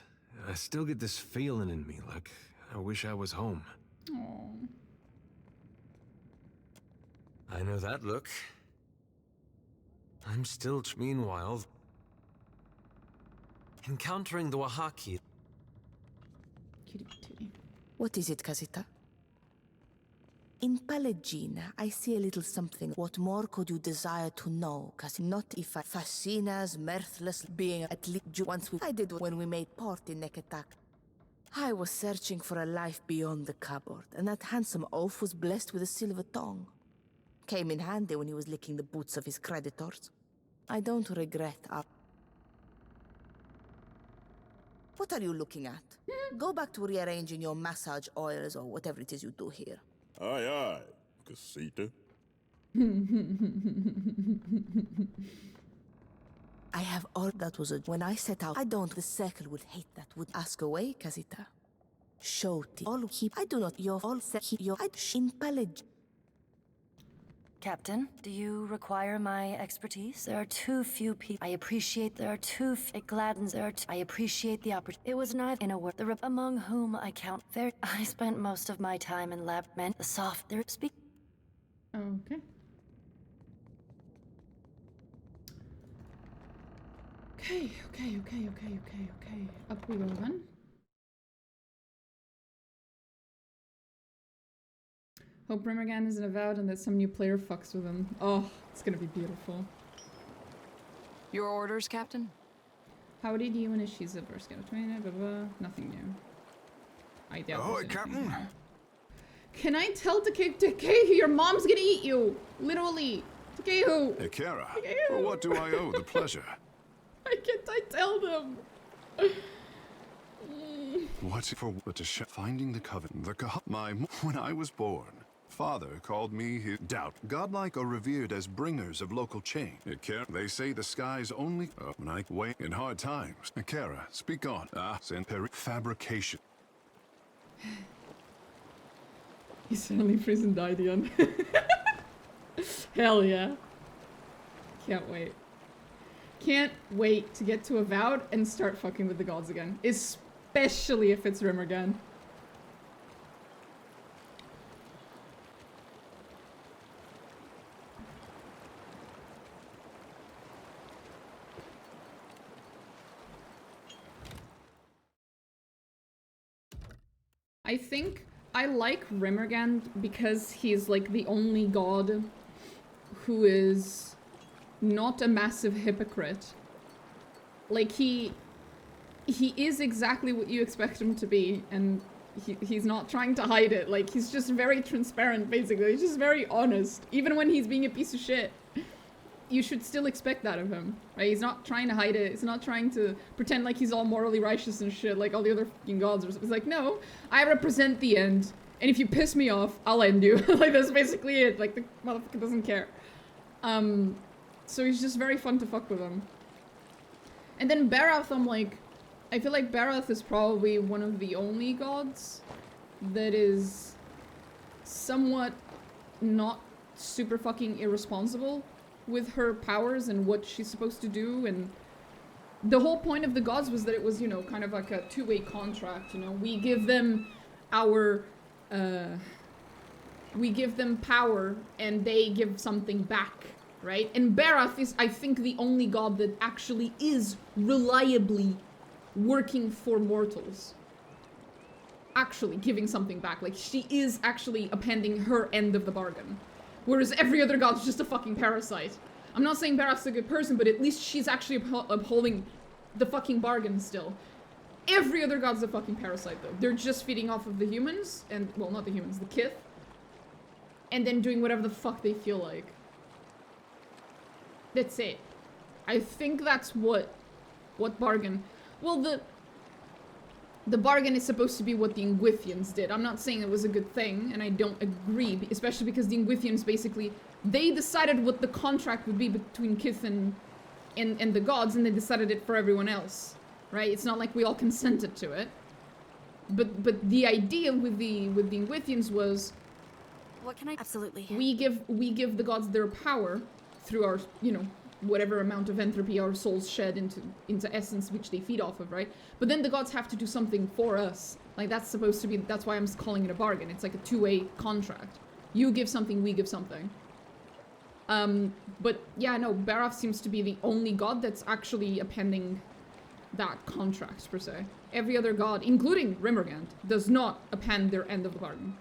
I still get this feeling in me like I wish I was home. Oh. I know that look. I'm still. Meanwhile, encountering the Wahaki. What is it, Casita? In Pallegina, I see a little something. What more could you desire to know? Cause not if I fascinas, mirthless being at least once I did when we made port in Neketak. I was searching for a life beyond the cupboard, and that handsome oaf was blessed with a silver tongue. Came in handy when he was licking the boots of his creditors. I don't regret up. What are you looking at? Go back to rearranging your massage oils or whatever it is you do here. Aye, aye, Casita. I have all that was when I set out. I don't. The circle would hate that. Would ask away, Casita. Shoti. All keep. I do not. Your all set. Keep your. I in Palleg. Captain, do you require my expertise? There are too few people. I appreciate there are too it gladdens there are I appreciate the opportunity. It was neither in a word. Among whom I count fair. I spent most of my time in lab men. The soft there speak. Okay. Okay. Up we go then. Hope Remergan isn't avowed and that some new player fucks with him. Oh, it's gonna be beautiful. Your orders, Captain? Howdy to you and Ishiza first get blah blah. Nothing new. I doubt. Ahoy, Captain! Can I tell Takehu your mom's gonna eat you? Literally. Takehu! Ikera, for what do I owe the pleasure? Why can't I tell them? What's for but to finding the coven, when I was born, father called me his doubt. Godlike are revered as bringers of local change. They say the sky's only when I wait in hard times. Ikera, speak on. Send fabrication. He's suddenly prison Didion. Hell yeah. Can't wait. Can't wait to get to Avowed and start fucking with the gods again. Especially if it's Remergan. I think I like Rimmergand because he's like the only god who is not a massive hypocrite. Like he is exactly what you expect him to be, and he's not trying to hide it. Like, he's just very transparent, basically. He's just very honest. Even when he's being a piece of shit, you should still expect that of him, right? He's not trying to hide it. He's not trying to pretend like he's all morally righteous and shit like all the other fucking gods. It's like, no, I represent the end, and if you piss me off, I'll end you. Like, that's basically it. Like, the motherfucker doesn't care. So he's just very fun to fuck with him. And then Barath, I'm like, I feel like Barath is probably one of the only gods that is somewhat not super fucking irresponsible with her powers and what she's supposed to do. And the whole point of the gods was that it was, you know, kind of like a two-way contract, you know. We give them our, we give them power and they give something back, right? And Barath is, I think, the only god that actually is reliably working for mortals. Actually giving something back. Like, she is actually appending her end of the bargain. Whereas every other god's just a fucking parasite. I'm not saying Barath's a good person, but at least she's actually upholding the fucking bargain still. Every other god's a fucking parasite, though. They're just feeding off of the humans, and, well, not the humans, the Kith. And then doing whatever the fuck they feel like. That's it. I think that's what bargain... Well, the bargain is supposed to be what the Ingwithians did. I'm not saying it was a good thing, and I don't agree, especially because the Ingwithians basically, they decided what the contract would be between Kith and the gods, and they decided it for everyone else, right? It's not like we all consented to it. But the idea with the Ingwithians was, what can I absolutely we give the gods their power through our, you know, whatever amount of entropy our souls shed into essence, which they feed off of, right? But then the gods have to do something for us. Like, that's supposed to be, that's why I'm calling it a bargain. It's like a two-way contract. You give something, we give something. But yeah, no, Barath seems to be the only god that's actually appending that contract, per se. Every other god, including Rimmergand, does not append their end of the bargain.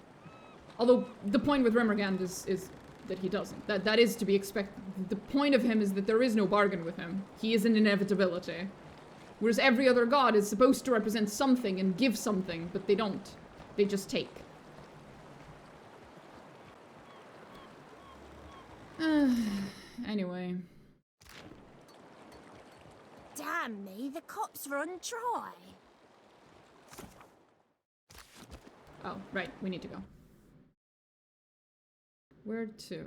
Although, the point with Rimmergand is that he doesn't. That is to be expected. The point of him is that there is no bargain with him. He is an inevitability. Whereas every other god is supposed to represent something and give something, but they don't. They just take. Anyway. Damn me, the cops run dry. Oh, right, we need to go. Where to?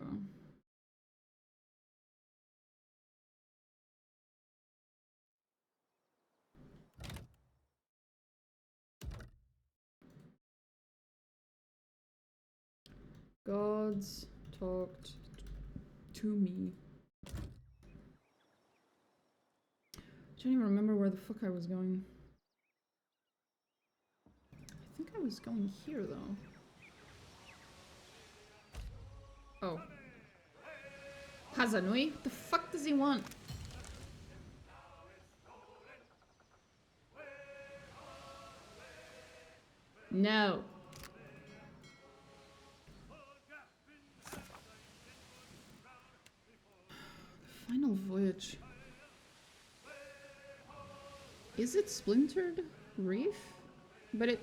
Gods talked to me. I don't even remember where the fuck I was going. I think I was going here, though. Oh. Hazanui? What the fuck does he want? No. Final voyage. Is it Splintered Reef? But it...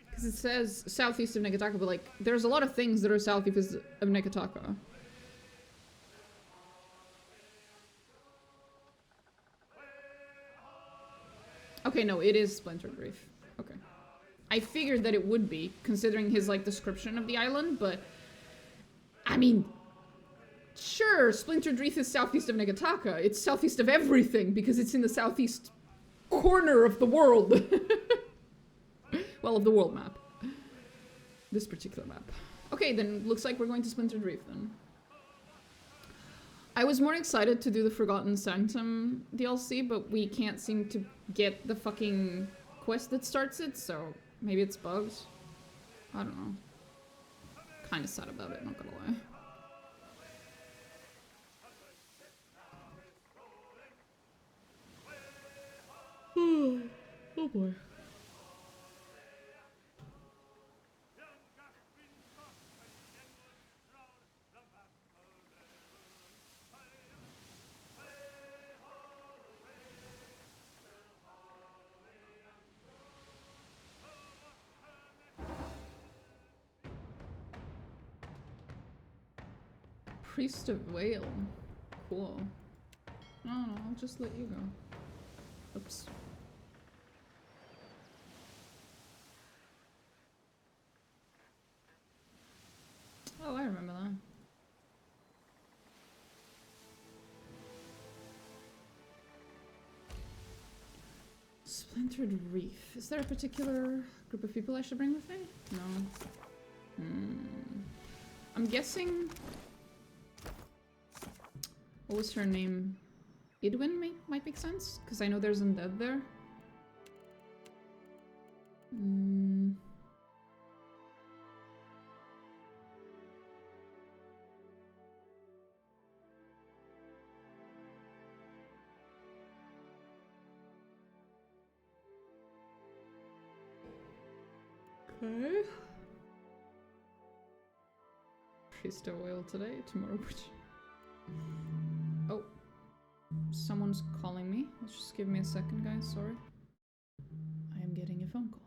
Because it says southeast of Neketaka, but like, there's a lot of things that are southeast of Neketaka. Okay, no, it is Splintered Reef. Okay. I figured that it would be, considering his, like, description of the island, but... I mean... Sure, Splintered Reef is southeast of Neketaka. It's southeast of everything, because it's in the southeast corner of the world. Well, of the world map. This particular map. Okay, then looks like we're going to Splintered Reef, then. I was more excited to do the Forgotten Sanctum DLC, but we can't seem to get the fucking quest that starts it, so maybe it's bugs. I don't know. Kinda sad about it, not gonna lie. boy. Priest of Whale. Cool. No, I'll just let you go. Oops. Oh, I remember that. Splintered Reef. Is there a particular group of people I should bring with me? No. I'm guessing... What was her name? Idwin might make sense, because I know there's undead there. Okay. Priest of Oil today, tomorrow. Oh. Someone's calling me. Just give me a second, guys. Sorry. I am getting a phone call.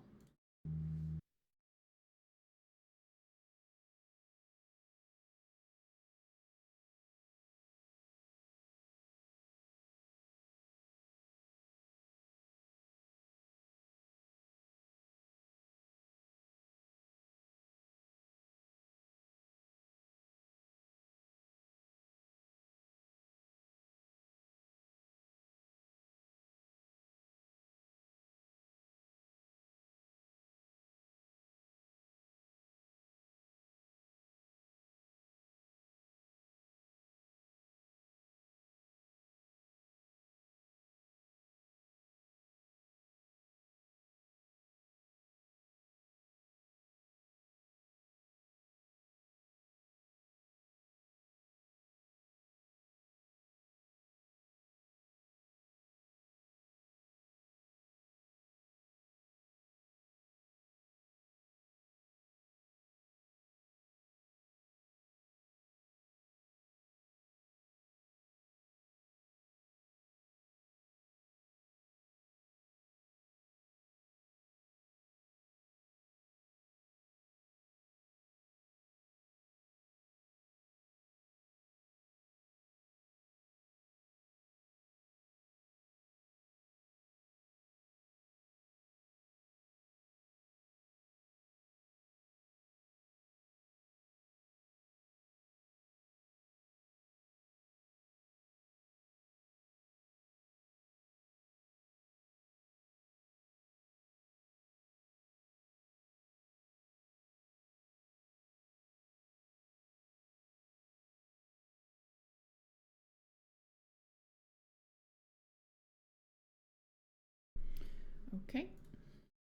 Okay,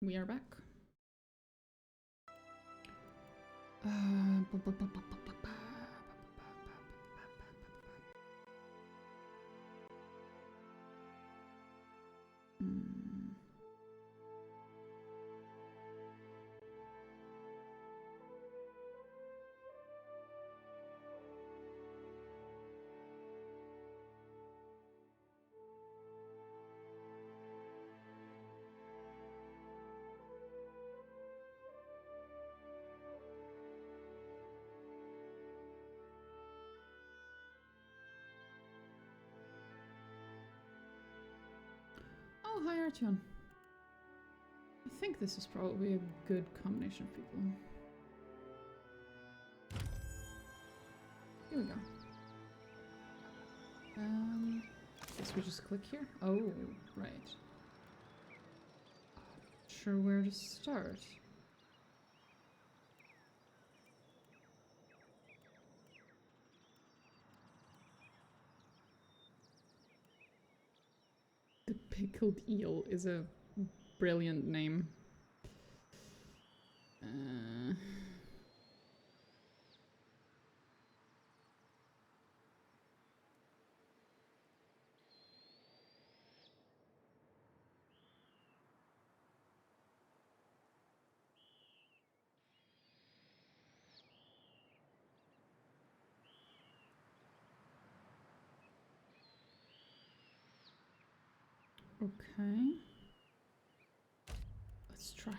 we are back. Oh, hi Artyom. I think this is probably a good combination of people. Here we go. Guess we just click here. Oh, right. Not sure where to start. The pickled eel is a brilliant name. Okay. Let's try.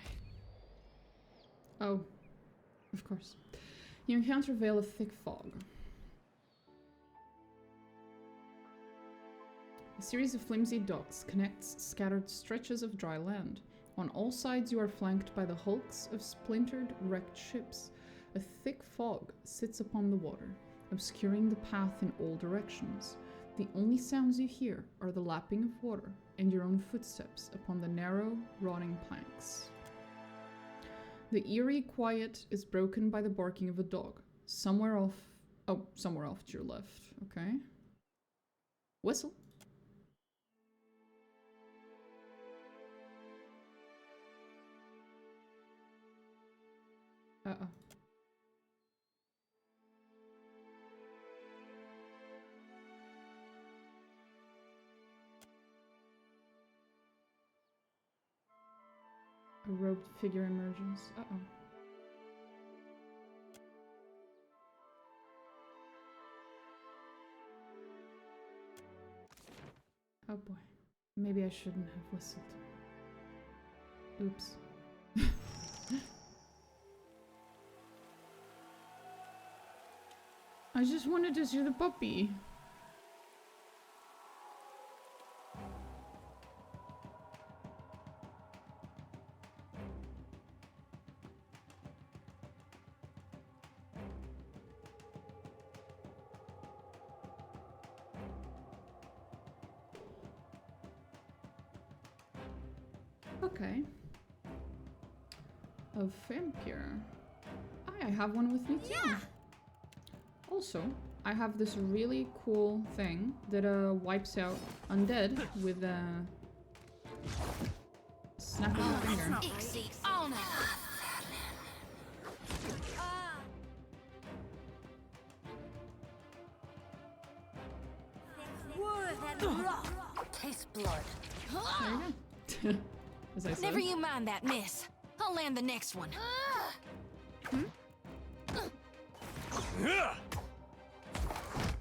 Oh, of course. You encounter a veil of thick fog. A series of flimsy docks connects scattered stretches of dry land. On all sides you are flanked by the hulks of splintered, wrecked ships. A thick fog sits upon the water, obscuring the path in all directions. The only sounds you hear are the lapping of water and your own footsteps upon the narrow, rotting planks. The eerie quiet is broken by the barking of a dog. Somewhere off to your left. Okay. Whistle. Uh-oh. A robed figure emerges. Uh-oh. Oh boy. Maybe I shouldn't have whistled. Oops. I just wanted to see the puppy. Okay. A vampire. I have one with me too. Yeah. Also, I have this really cool thing that wipes out undead with a snap of a finger. Taste blood. There you go. As I said. Never you mind that, miss. I'll land the next one.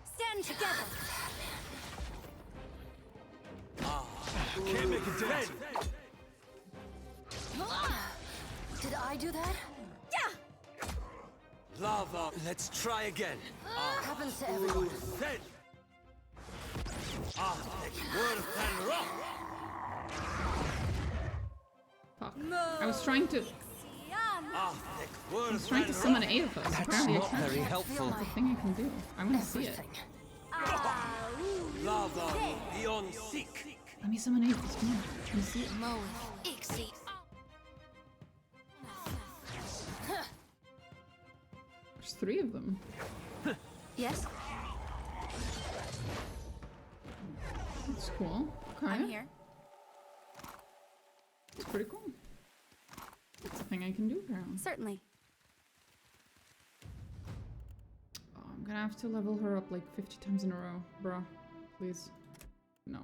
Stand together. Can't make it dead. Did I do that? Yeah. Lava. Let's try again. Happens to everyone. Dead. Word and rock. Fuck. I was trying to summon Aethos. Apparently I can't. Very helpful. That's the thing I can do. I want to see it. Lava beyond seek. Let me summon Aethos. Come on. Let me see it. There's 3 of them. Yes. That's cool. Okay. I'm here. It's pretty cool. It's a thing I can do apparently. Certainly. Oh, I'm gonna have to level her up like 50 times in a row. Bruh. Please. No.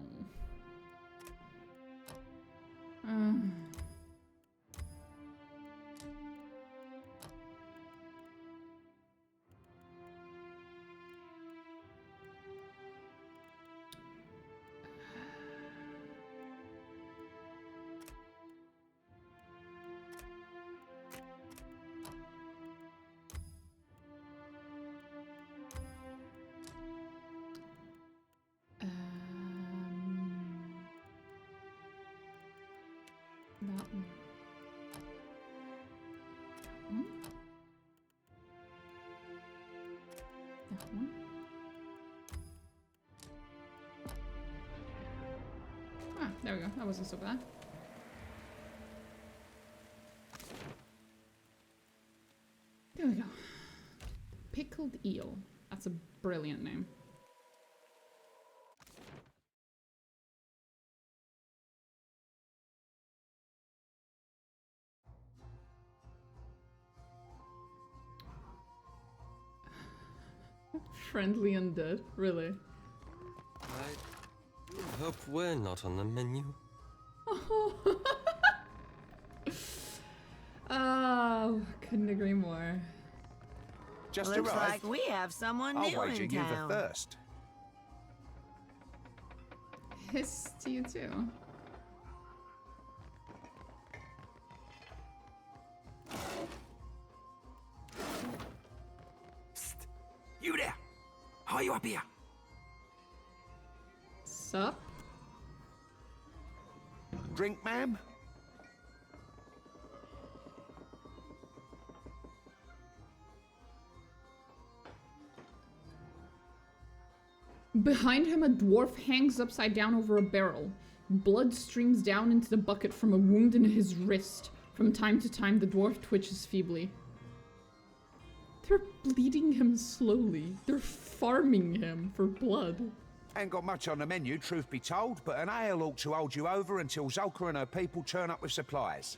That one. That one. Ah, there we go. That wasn't so bad. There we go. Pickled eel. That's a brilliant name. Friendly undead, really? I hope we're not on the menu. Oh, couldn't agree more. Just Looks arrived. like we have someone I'll new wager in you the town. first. Hiss to you too. Psst. You there! How are you up here? Sup? Drink, ma'am? Behind him, a dwarf hangs upside down over a barrel. Blood streams down into the bucket from a wound in his wrist. From time to time, the dwarf twitches feebly. They're bleeding him slowly. They're farming him for blood. Ain't got much on the menu, truth be told, but an ale ought to hold you over until Zolka and her people turn up with supplies.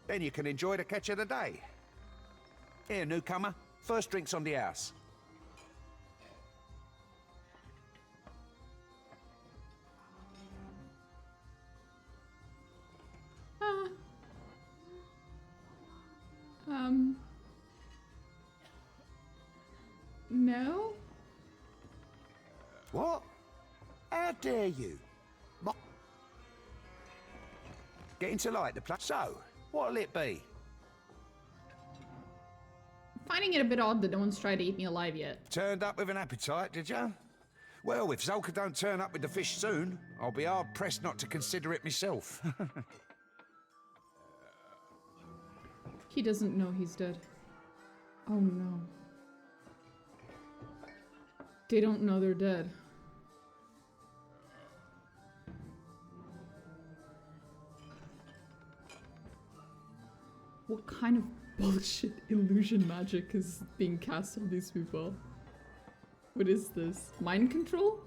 Then you can enjoy the catch of the day. Here, newcomer. First drinks on the house. No? What? How dare you? Getting to light the place. So, what'll it be? Finding it a bit odd that no one's tried to eat me alive yet. Turned up with an appetite, did ya? Well, if Zolka don't turn up with the fish soon, I'll be hard-pressed not to consider it myself. He doesn't know he's dead. Oh no. They don't know they're dead. What kind of bullshit illusion magic is being cast on these people? What is this? Mind control?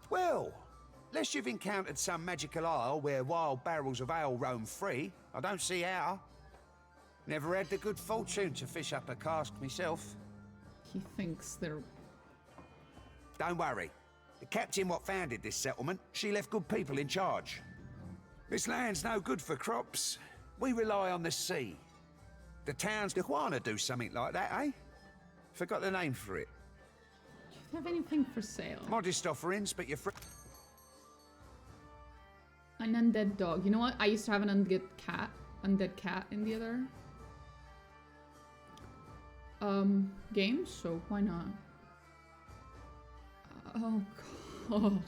Well, unless you've encountered some magical isle where wild barrels of ale roam free, I don't see how. Never had the good fortune to fish up a cask myself. He thinks they're... Don't worry. The captain what founded this settlement, she left good people in charge. This land's no good for crops. We rely on the sea. The towns wanna do something like that, eh? Forgot the name for it. Do you have anything for sale? Modest offerings, but you're An undead dog. You know what? I used to have an undead cat in the other game, so why not? Oh god.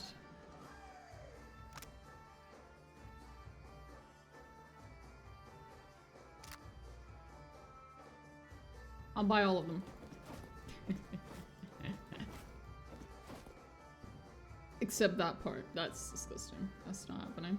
I'll buy all of them. Except that part. That's disgusting. That's not happening.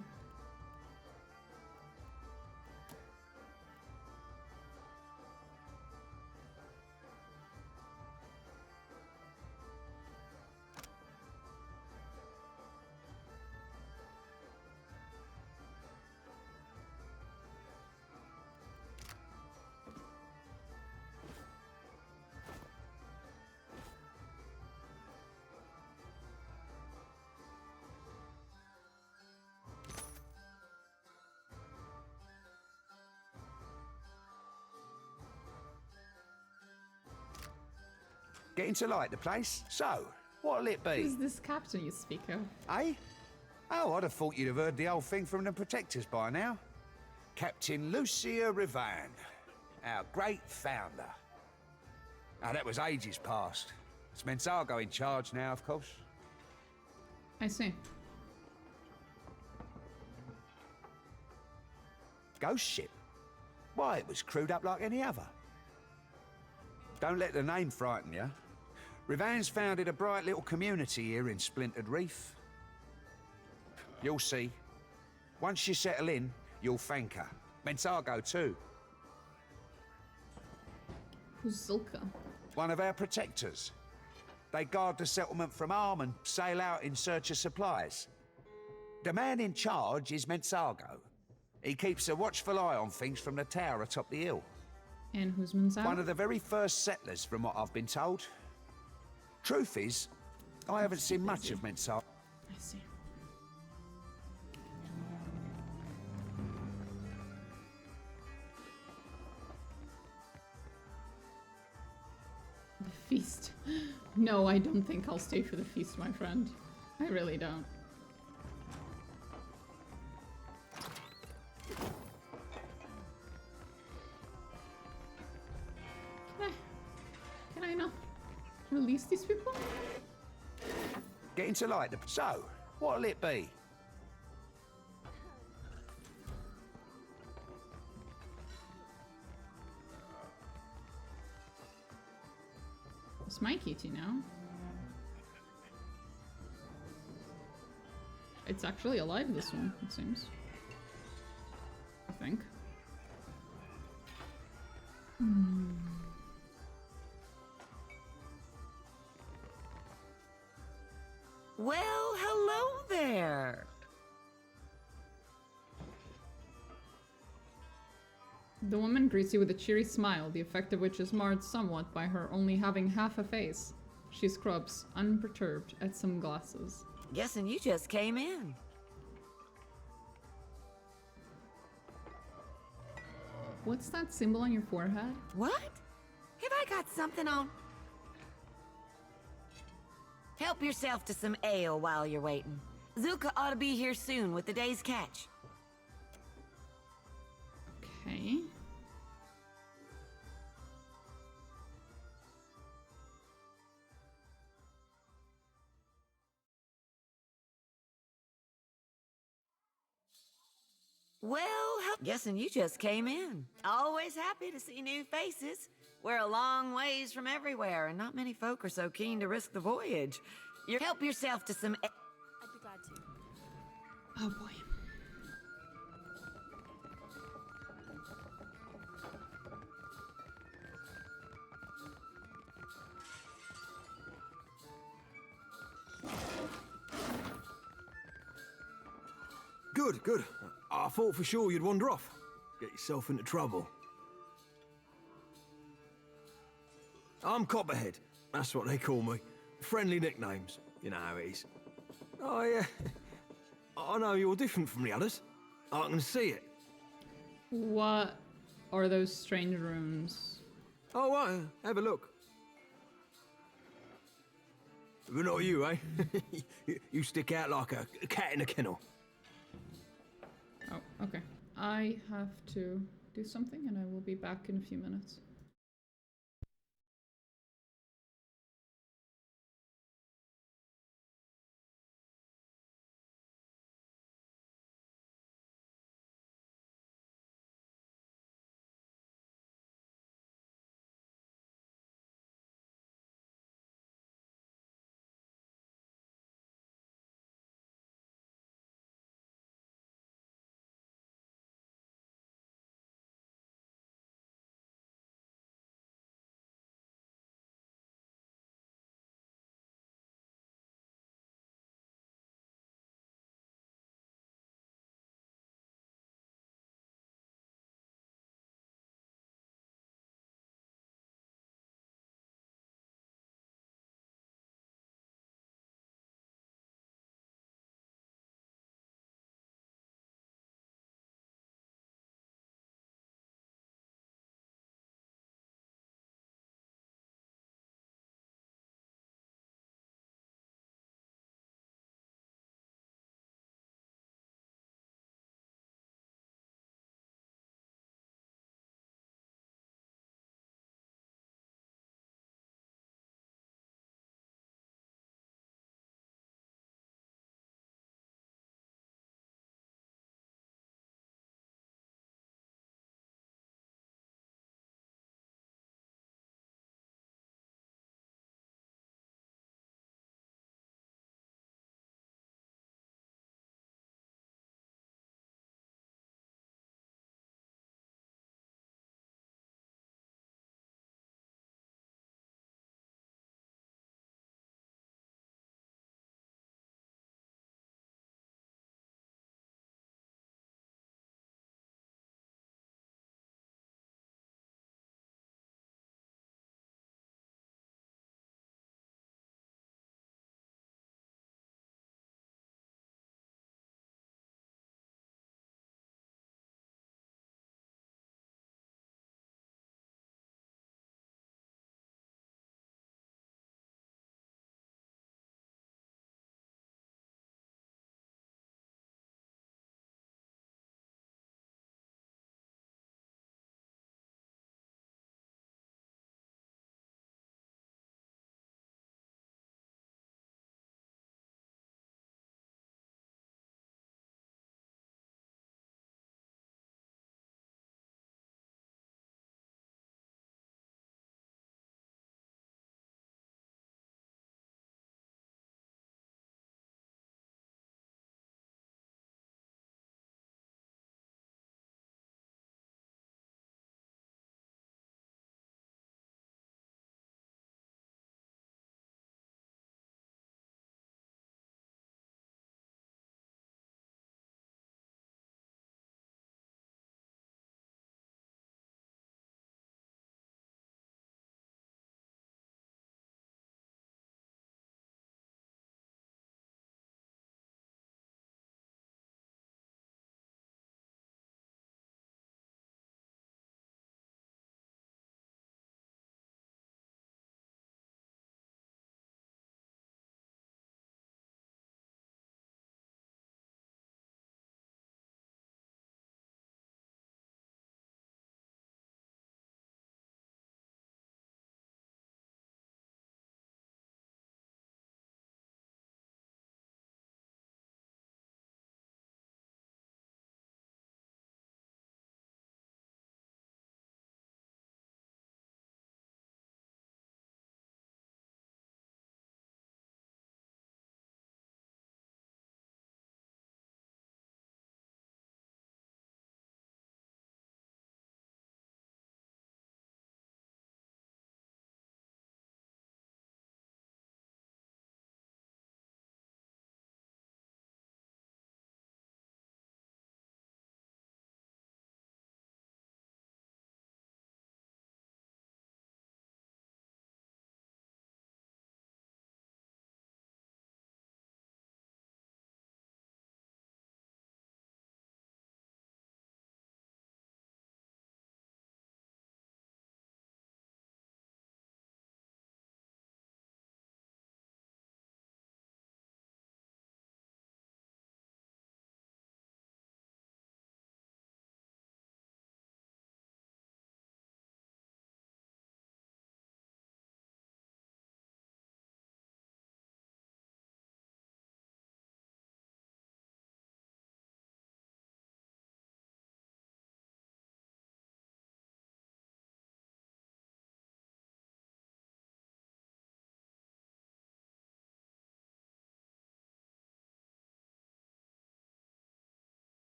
getting to like the place. So, what'll it be? Who's this captain you speak of? Eh? Oh, I'd have thought you'd have heard the old thing from the Protectors by now. Captain Lucia Rivan, our great founder. Now, that was ages past. It's Mensago in charge now, of course. I see. Ghost ship? Why, it was crewed up like any other. Don't let the name frighten you. Rivan's founded a bright little community here in Splintered Reef. You'll see. Once you settle in, you'll thank her. Mensago too. Who's Zolka? One of our protectors. They guard the settlement from harm and sail out in search of supplies. The man in charge is Mensago. He keeps a watchful eye on things from the tower atop the hill. And who's Mensago? One of the very first settlers, from what I've been told. Truth is, I haven't seen much of Mensago. I see. The feast. No, I don't think I'll stay for the feast, my friend. I really don't. not release these people? Getting to light the... So, what'll it be? It's my kitty now. It's actually alive, this one, it seems. I think. Well, hello there. The woman greets you with a cheery smile, the effect of which is marred somewhat by her only having half a face. She scrubs, unperturbed, at some glasses. Guessing you just came in. What's that symbol on your forehead? What? Have I got something on? Help yourself to some ale while you're waiting. Zuka ought to be here soon with the day's catch. Okay. Well, guessing you just came in. Always happy to see new faces. We're a long ways from everywhere, and not many folk are so keen to risk the voyage. You help yourself to some... I'd be glad to. Oh boy. Good, good. I thought for sure you'd wander off. Get yourself into trouble. I'm Copperhead. That's what they call me. Friendly nicknames. You know how it is. Oh, yeah. I know you're different from the others. I can see it. What are those strange rooms? Oh, right. Have a look. But not you, eh? You stick out like a cat in a kennel. Oh, okay. I have to do something and I will be back in a few minutes.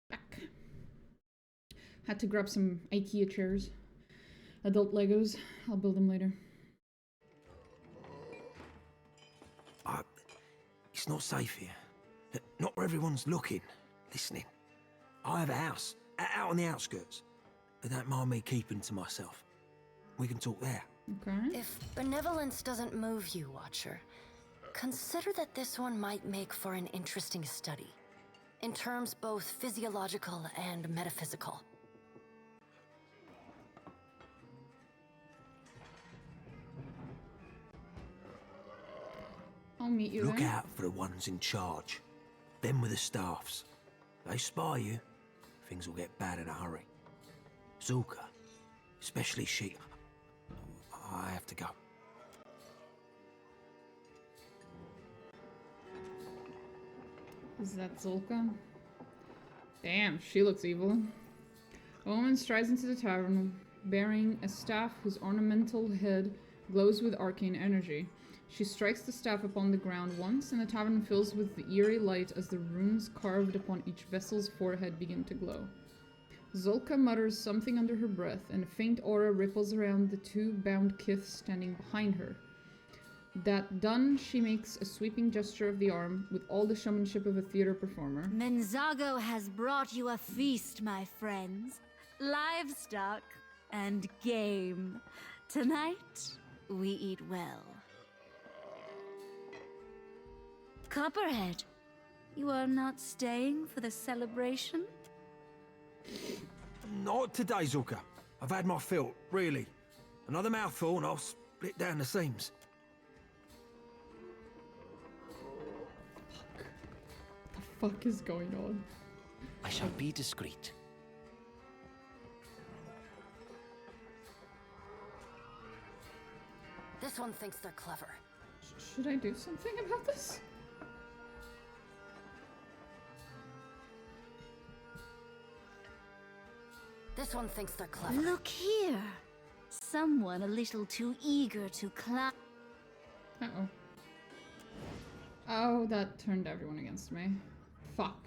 Back. Had to grab some IKEA chairs. Adult Legos. I'll build them later. It's not safe here. Not where everyone's looking, listening. I have a house, out on the outskirts. They don't mind me keeping to myself. We can talk there. Okay. If benevolence doesn't move you, Watcher, consider that this one might make for an interesting study. In terms both physiological and metaphysical. I'll meet you Look there. out for the ones in charge. Them with the staffs. They spy you, things will get bad in a hurry. Zulka, especially she. I have to go. Is that Zulka? Damn, she looks evil. A woman strides into the tavern bearing a staff whose ornamental head glows with arcane energy. She strikes the staff upon the ground once, and the tavern fills with the eerie light as the runes carved upon each vessel's forehead begin to glow. Zulka mutters something under her breath, and a faint aura ripples around the two bound kiths standing behind her. That done, she makes a sweeping gesture of the arm with all the showmanship of a theater performer. Menzago has brought you a feast, my friends. Livestock and game. Tonight, we eat well. Copperhead, you are not staying for the celebration? Not today, Zulka. I've had my fill, really. Another mouthful and I'll split down the seams. What the fuck is going on? I shall be discreet. This one thinks they're clever. Should I do something about this? This one thinks they're clever. Look here. Someone a little too eager to climb. Uh-oh. Oh, that turned everyone against me. Fuck.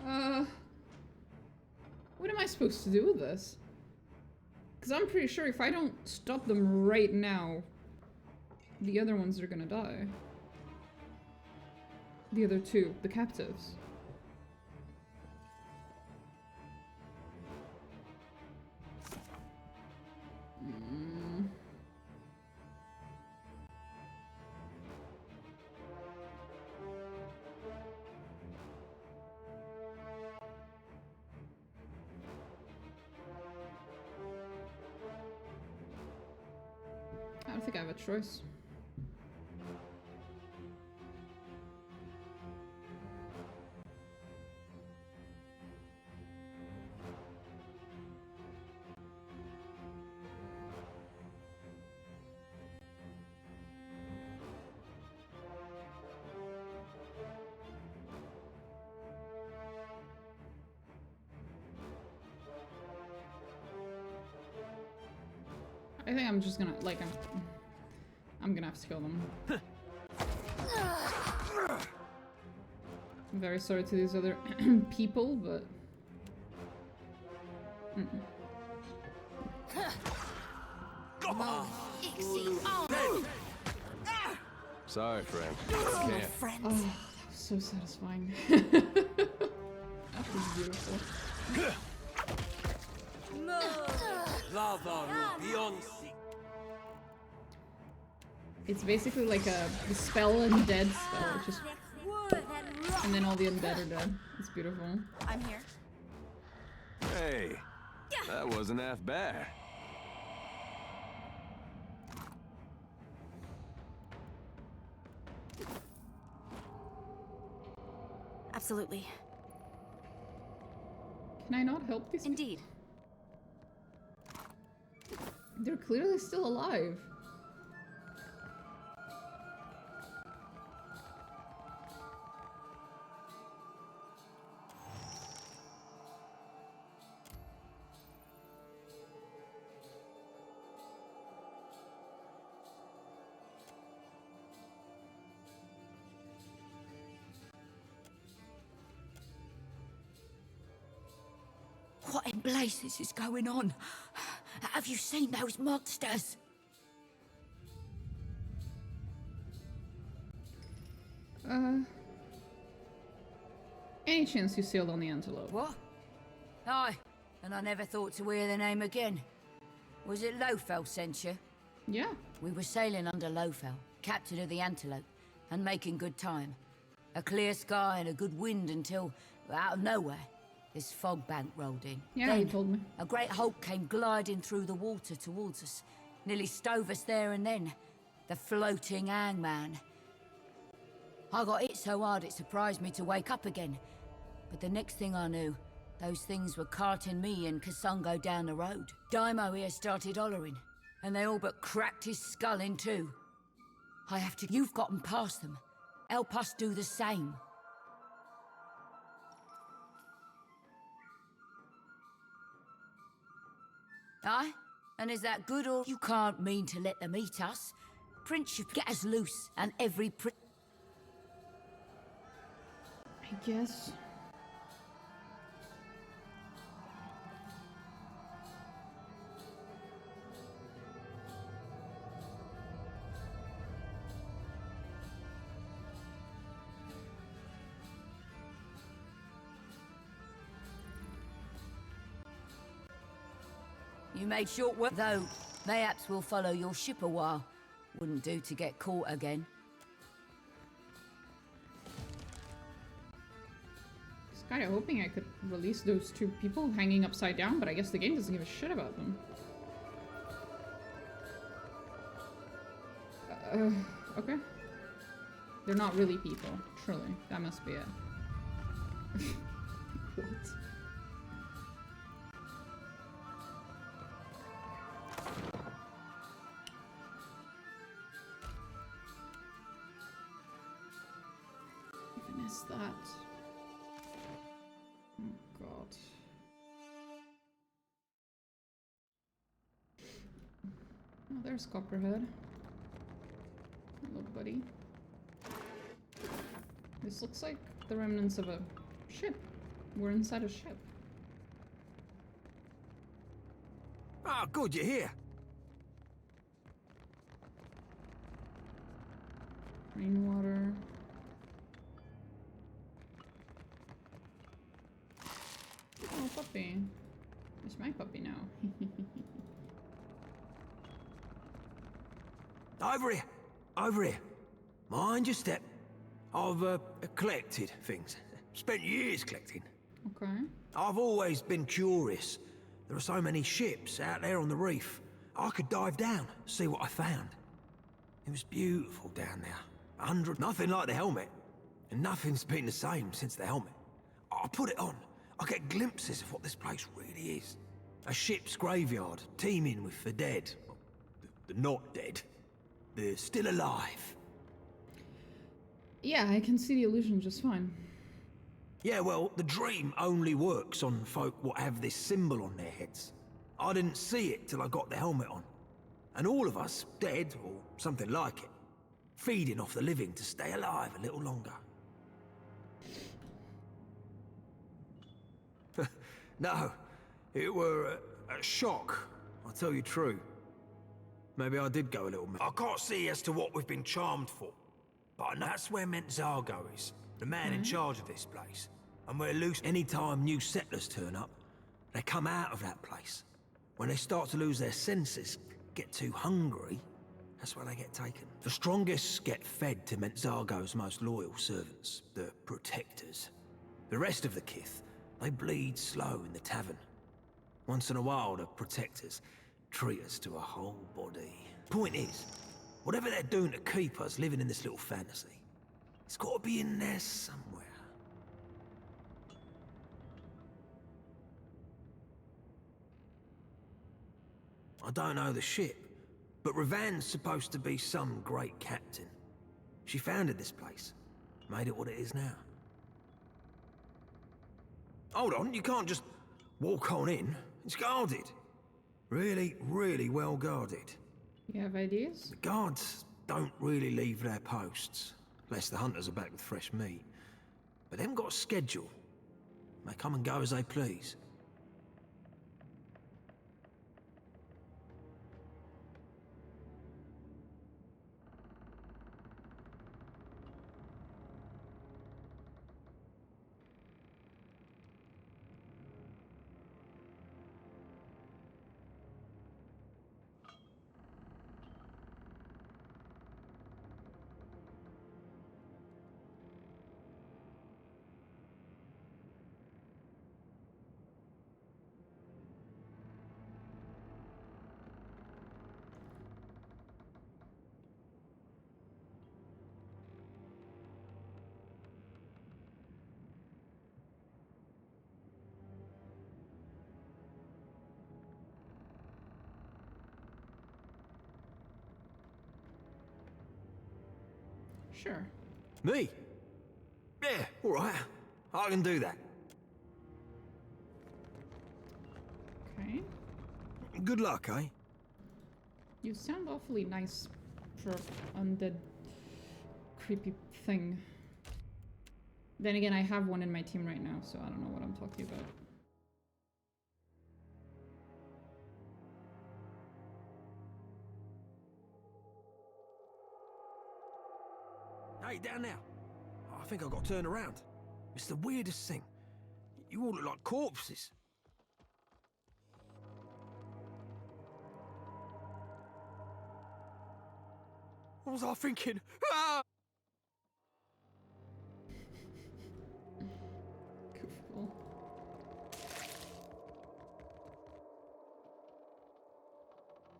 What am I supposed to do with this? Because I'm pretty sure if I don't stop them right now, the other ones are gonna die. The other two, the captives. I don't think I have a choice. I think I'm just gonna, like, I'm gonna have to kill them. I'm very sorry to these other people, but... Sorry, friend. Oh, Can't. that was so satisfying. That was beautiful. It's basically like the spell and dead spell. It's just... And then all the undead are dead. It's beautiful. I'm here. Hey, that wasn't half bad. Absolutely. Can I not help these people? Indeed. They're clearly still alive. What in blazes is going on? Have you seen those monsters? Any chance you sailed on the Antelope? What? Aye, and I never thought to hear the name again. Was it Lofel sent you? Yeah. We were sailing under Lofel, captain of the Antelope, and making good time. A clear sky and a good wind until, out of nowhere, this fog bank rolled in. Yeah, then, you told me. A great hulk came gliding through the water towards us. Nearly stove us there and then. The floating hangman. I got hit so hard it surprised me to wake up again. But the next thing I knew, those things were carting me and Kasungo down the road. Daimo here started hollering, and they all but cracked his skull in two. You've gotten past them. Help us do the same. Aye? And is that good, or you can't mean to let them eat us? Prince should get us loose, and every I guess. You made short work, though. Mayhaps we'll follow your ship a while. Wouldn't do to get caught again. I was kind of hoping I could release those two people hanging upside down, but I guess the game doesn't give a shit about them. Okay. They're not really people, surely. That must be it. What? Even is that? Oh god. Oh, there's Copperhead. Hello, buddy. This looks like the remnants of a ship. We're inside a ship. Oh, good, you're here. Rainwater. Oh, puppy. It's my puppy now. Over here. Over here. Mind your step. I've collected things. Spent years collecting. Okay. I've always been curious. There are so many ships out there on the reef. I could dive down, see what I found. It was beautiful down there. Nothing like the helmet. And nothing's been the same since the helmet. I put it on. I get glimpses of what this place really is. A ship's graveyard, teeming with the dead. The not dead. They're still alive. Yeah, I can see the illusion just fine. Yeah, well, the dream only works on folk what have this symbol on their heads. I didn't see it till I got the helmet on. And all of us, dead, or something like it, feeding off the living to stay alive a little longer. No, it were a shock, I'll tell you true. Maybe I did go a little mad. I can't see as to what we've been charmed for, but I know that's where Mentzago is, the man in charge of this place. And we're loose any time new settlers turn up. They come out of that place. When they start to lose their senses, get too hungry, that's when they get taken. The strongest get fed to Mentzago's most loyal servants, the protectors. The rest of the kith, they bleed slow in the tavern. Once in a while, the protectors treat us to a whole body. Point is, whatever they're doing to keep us living in this little fantasy, it's got to be in there somewhere. I don't know the ship, but Ravan's supposed to be some great captain. She founded this place, made it what it is now. Hold on, you can't just walk on in. It's guarded. Really, really well guarded. You have ideas? The guards don't really leave their posts, unless the hunters are back with fresh meat. But them got a schedule. They come and go as they please. Sure. Me? Yeah, alright. I can do that. Okay. Good luck, eh? You sound awfully nice for undead creepy thing. Then again, I have one in my team right now, so I don't know what I'm talking about. Hey, down now. I think I got turned around. It's the weirdest thing. You all look like corpses. What was I thinking? Ah! Goofball.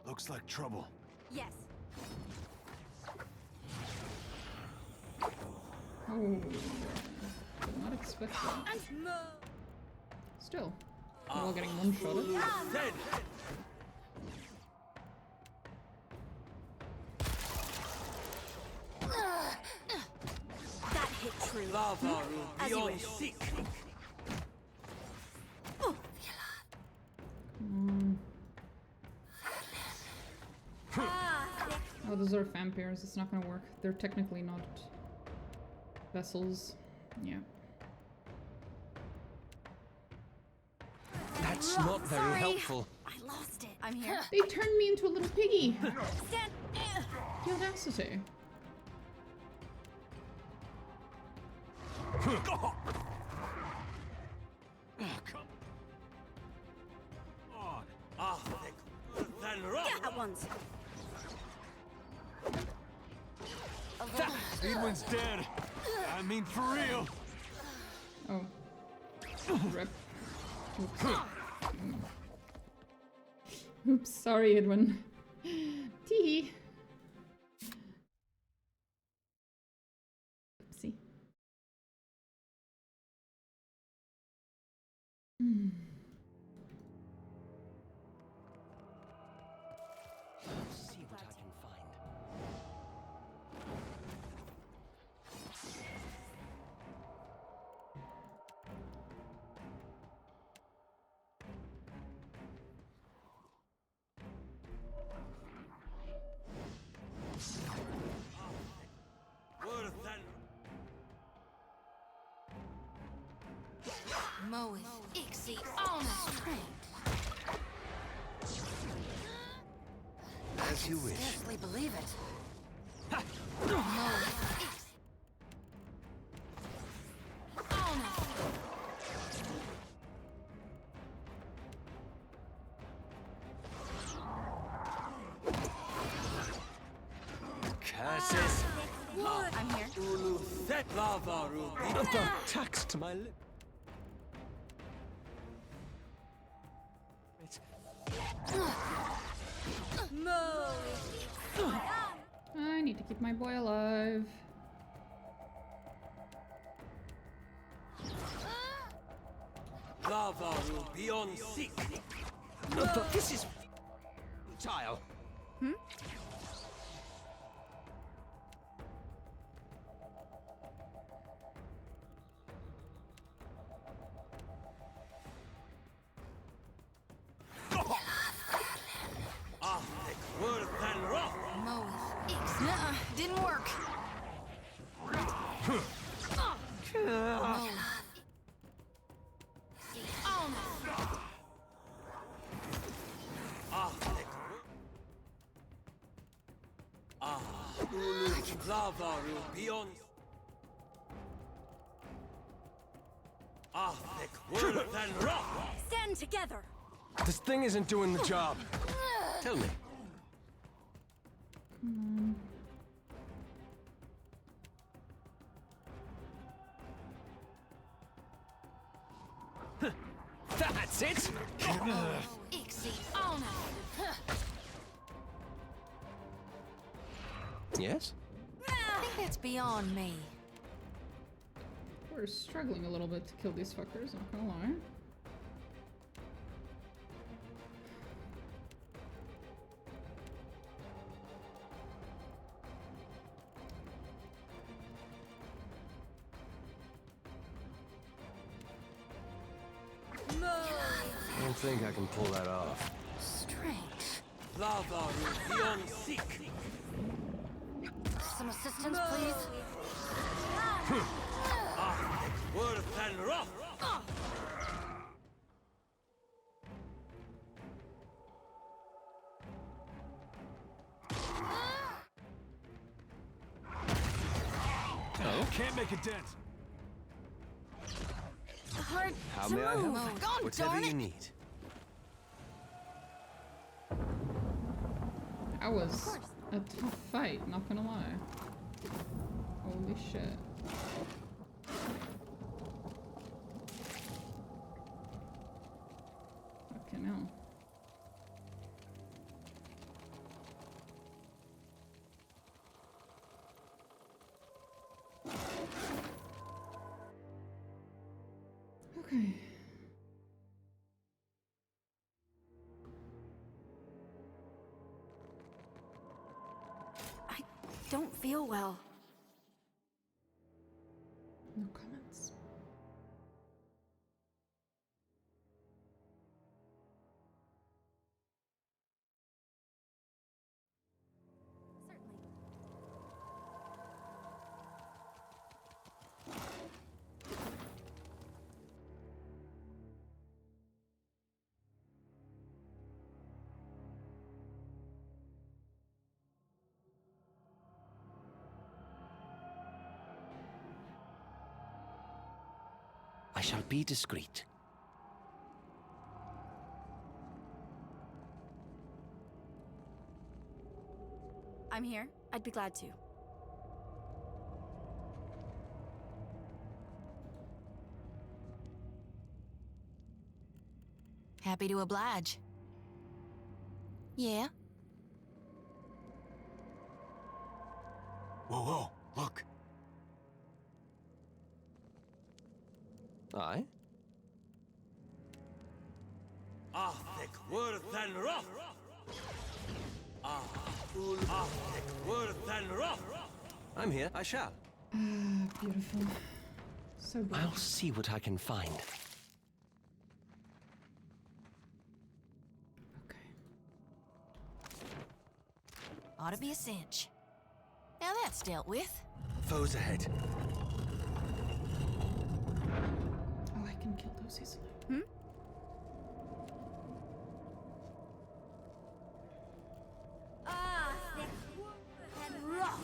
Looks like trouble. Yes. Oh, did not expect that. Still, we're all getting one-shotted. That hit true. Lava As you beyond wish. sick. Oh, those are vampires. It's not gonna work. They're technically not vessels. Yeah. That's not very helpful. I lost it. I'm here. They turned me into a little piggy. Stand. The audacity. At once. Edwin's dead. I mean, for real. Oh. Rip. Oops. Oops, sorry, Edwin. Teehee. Oopsie. See what I can find. Moweth, Ixie, on As you wish. Scarcely believe it. Curses! I'm here. Ulu set lava ruby. Tax to my lip. I need to keep my boy alive. Lava ruby on sick. This is... Tile. Moweth, Ixie. Didn't work. Lava ruby on. Thick worse than rock. Stand together. This thing isn't doing the job. Tell me. That's it. Ixie, on Yes? I think that's beyond me. We're struggling a little bit to kill these fuckers, not gonna lie. think I can pull that off. Strange. Lava beyond seek. Some assistance, please? Worth and rough. Oh, can't make a dent. Hard How to may I move. help? God Whatever darn you it. need. That was a tough fight, not gonna lie. Holy shit. Okay, now. Okay. I don't feel well. No comments. I shall be discreet. I'm here. I'd be glad to. Happy to oblige. Yeah? Whoa, whoa, look. Aye? Thick worth and rough. Thick worth and rough. I'm here. I shall. Beautiful. So beautiful. I'll see what I can find. Ought to be a cinch. Now that's dealt with. Foes ahead. Oh, I can kill those easily. Hmm? And rough.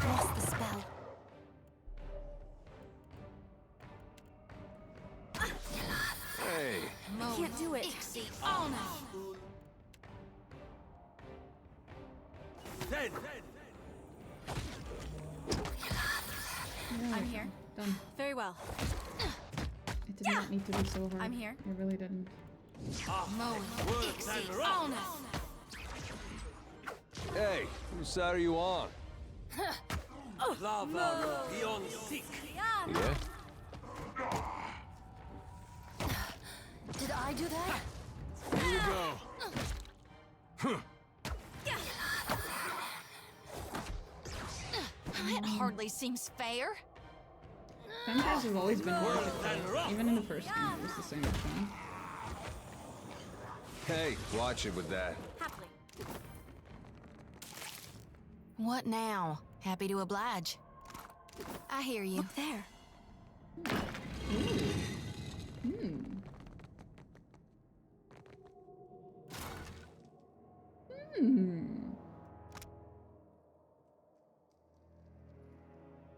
Lost the spell. Hey. I can't do it. Oh no. Then. I'm here. Done. Very well. It did not need to be so hard. I'm here. It really didn't. Mowing. Worth and Oh rough. no. Hey, whose side are you on? Lava beyond seek. Yeah? Did I do that? Here we go. That hardly seems fair. Vampires have always been hard to kill. Even in the first game, it was the same thing. Hey, watch it with that. Happily. What now? Happy to oblige. I hear you. Look there.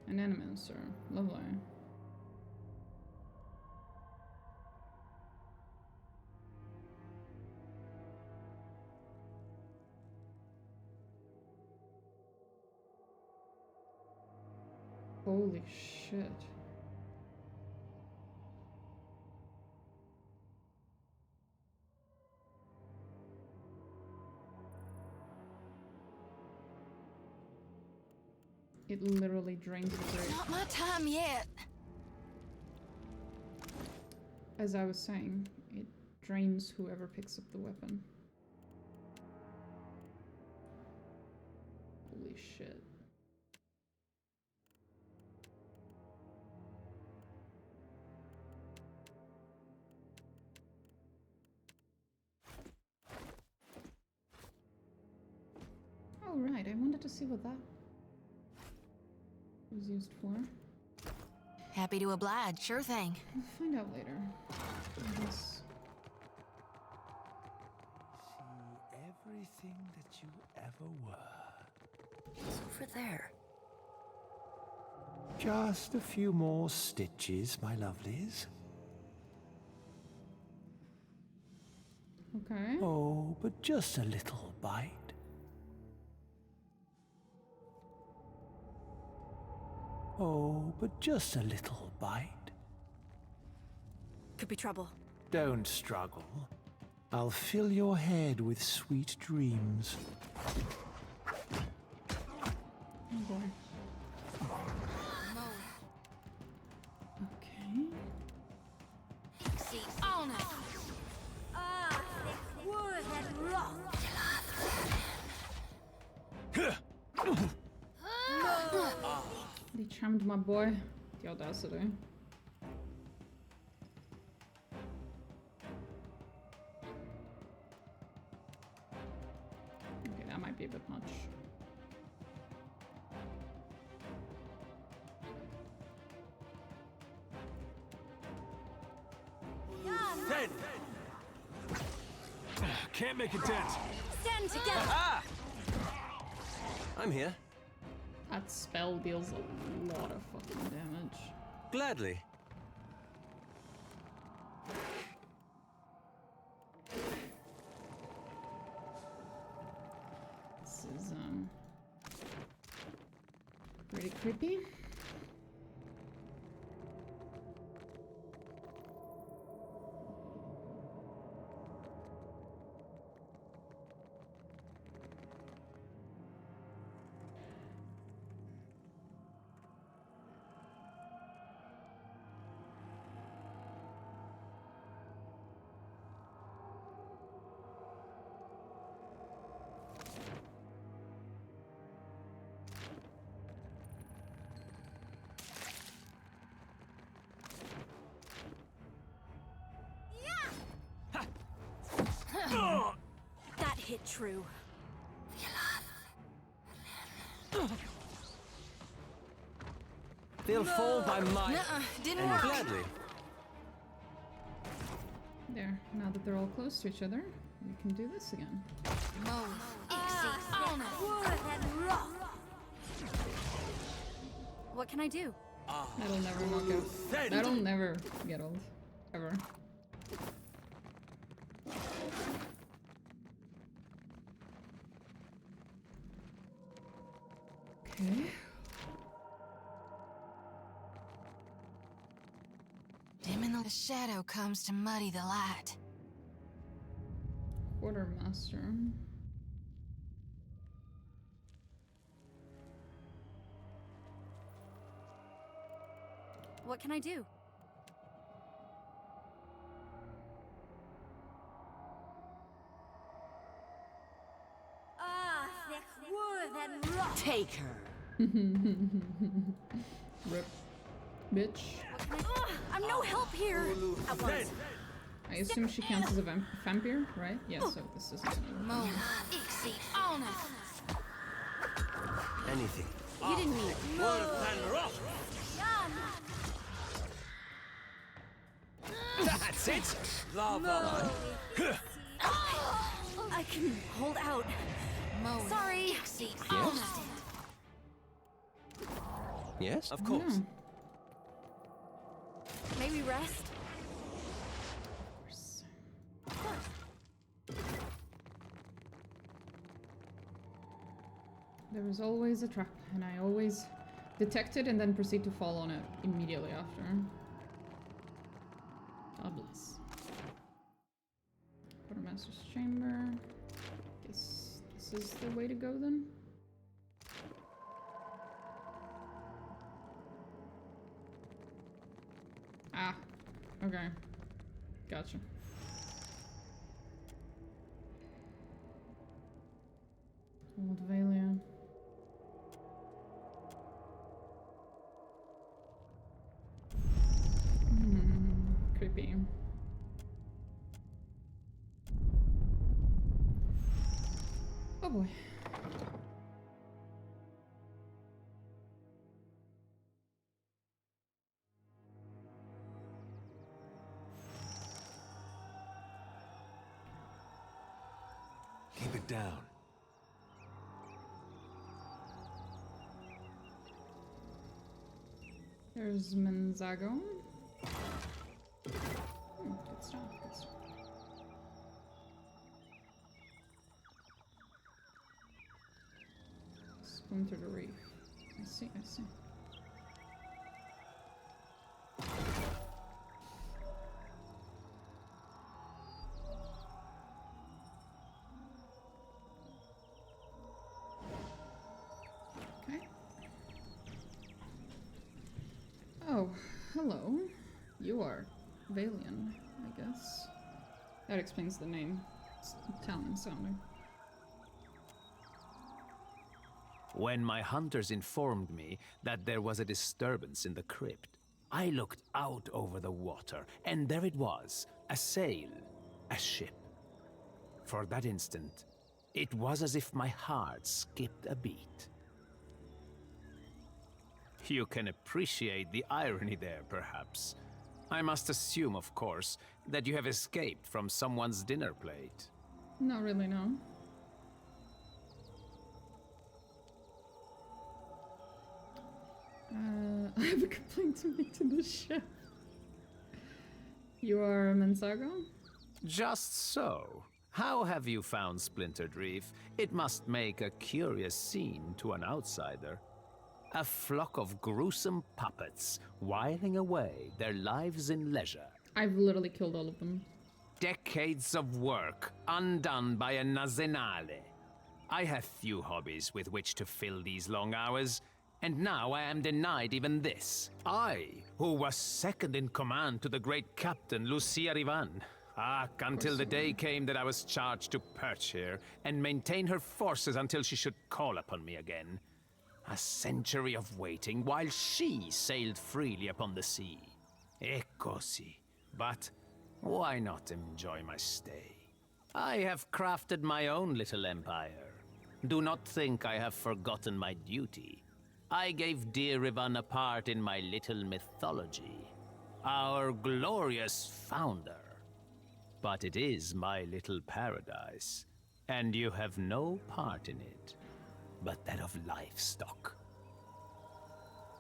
An animancer. Lovely. Holy shit. It literally drains the grave. Not my time yet. As I was saying, it drains whoever picks up the weapon. Holy shit. wanted to see what that was used for. Happy to oblige, sure thing. We'll find out later. I guess. See everything that you ever were. It's over there. Just a few more stitches, my lovelies. Okay. Oh, but just a little bite. Oh, but just a little bite. Could be trouble. Don't struggle. I'll fill your head with sweet dreams. Oh boy. Okay. See on it. Ah, thick wood and rock. They charmed my boy. The audacity. Okay, that might be a bit much. Then! Can't make a dent. Stand together. Ah! I'm here. That spell deals a lot of fucking damage. Gladly. This is pretty creepy. That hit true. They'll fall by my... Didn't and work. gladly. There, now that they're all close to each other, we can do this again. What can I do? That'll never knock out. That'll never get old. Ever. Okay. Dim in the shadow comes to muddy the light. Quartermaster. What can I do? Ah, thick wood and rock. Take her. Rip. Bitch. I'm no help here. At once. I assume she counts as a vampire, right? Yeah, so this isn't gonna work. Anything. You didn't mean it. That's it! Lava. I can hold out. Sorry. Yes? Yes, of course. Maybe rest. There is always a trap, and I always detect it and then proceed to fall on it immediately after. God bless. Quartermaster's chamber. Guess this is the way to go then. Ah, okay. Gotcha. Old Valia. Creepy. Oh boy. Keep it down. There's Menzago. Good stuff, good stuff. Splintered Reef. I see, I see. Okay. Oh, hello. You are Valian, I guess. That explains the name. It's Italian sounding. When my hunters informed me that there was a disturbance in the crypt, I looked out over the water, and there it was, a sail, a ship. For that instant, it was as if my heart skipped a beat. You can appreciate the irony there, perhaps. I must assume, of course, that you have escaped from someone's dinner plate. Not really, no. I have a complaint to make to the chef. You are Menzago? Just so. How have you found Splintered Reef? It must make a curious scene to an outsider. A flock of gruesome puppets, whiling away their lives in leisure. I've literally killed all of them. Decades of work, undone by a nazenale. I have few hobbies with which to fill these long hours, and now I am denied even this. I, who was second in command to the great captain Lucia Rivan. Until the day came that I was charged to perch here and maintain her forces until she should call upon me again. A century of waiting while she sailed freely upon the sea. E così. But why not enjoy my stay? I have crafted my own little empire. Do not think I have forgotten my duty. I gave dear Rivan a part in my little mythology. Our glorious founder. But it is my little paradise, and you have no part in it, but that of livestock.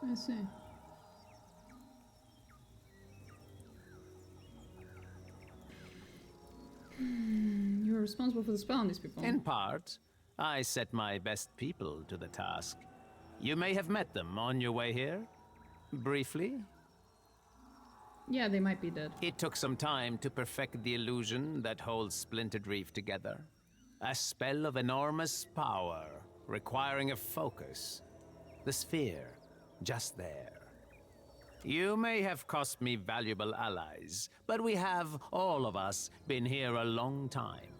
I see. You're responsible for the spell on these people. In part, I set my best people to the task. You may have met them on your way here, briefly. Yeah, they might be dead. It took some time to perfect the illusion that holds Splintered Reef together. A spell of enormous power, requiring a focus. The sphere, just there. You may have cost me valuable allies, but we have, all of us, been here a long time.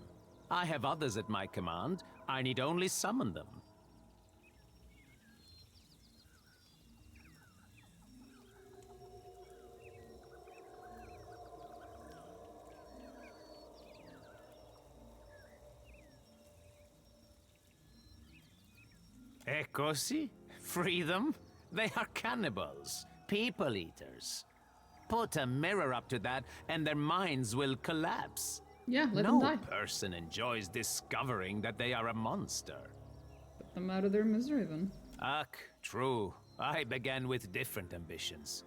I have others at my command. I need only summon them. E così? Free them? They are cannibals, people eaters. Put a mirror up to that and their minds will collapse. Yeah, let them die. No person enjoys discovering that they are a monster. Put them out of their misery then. True. I began with different ambitions.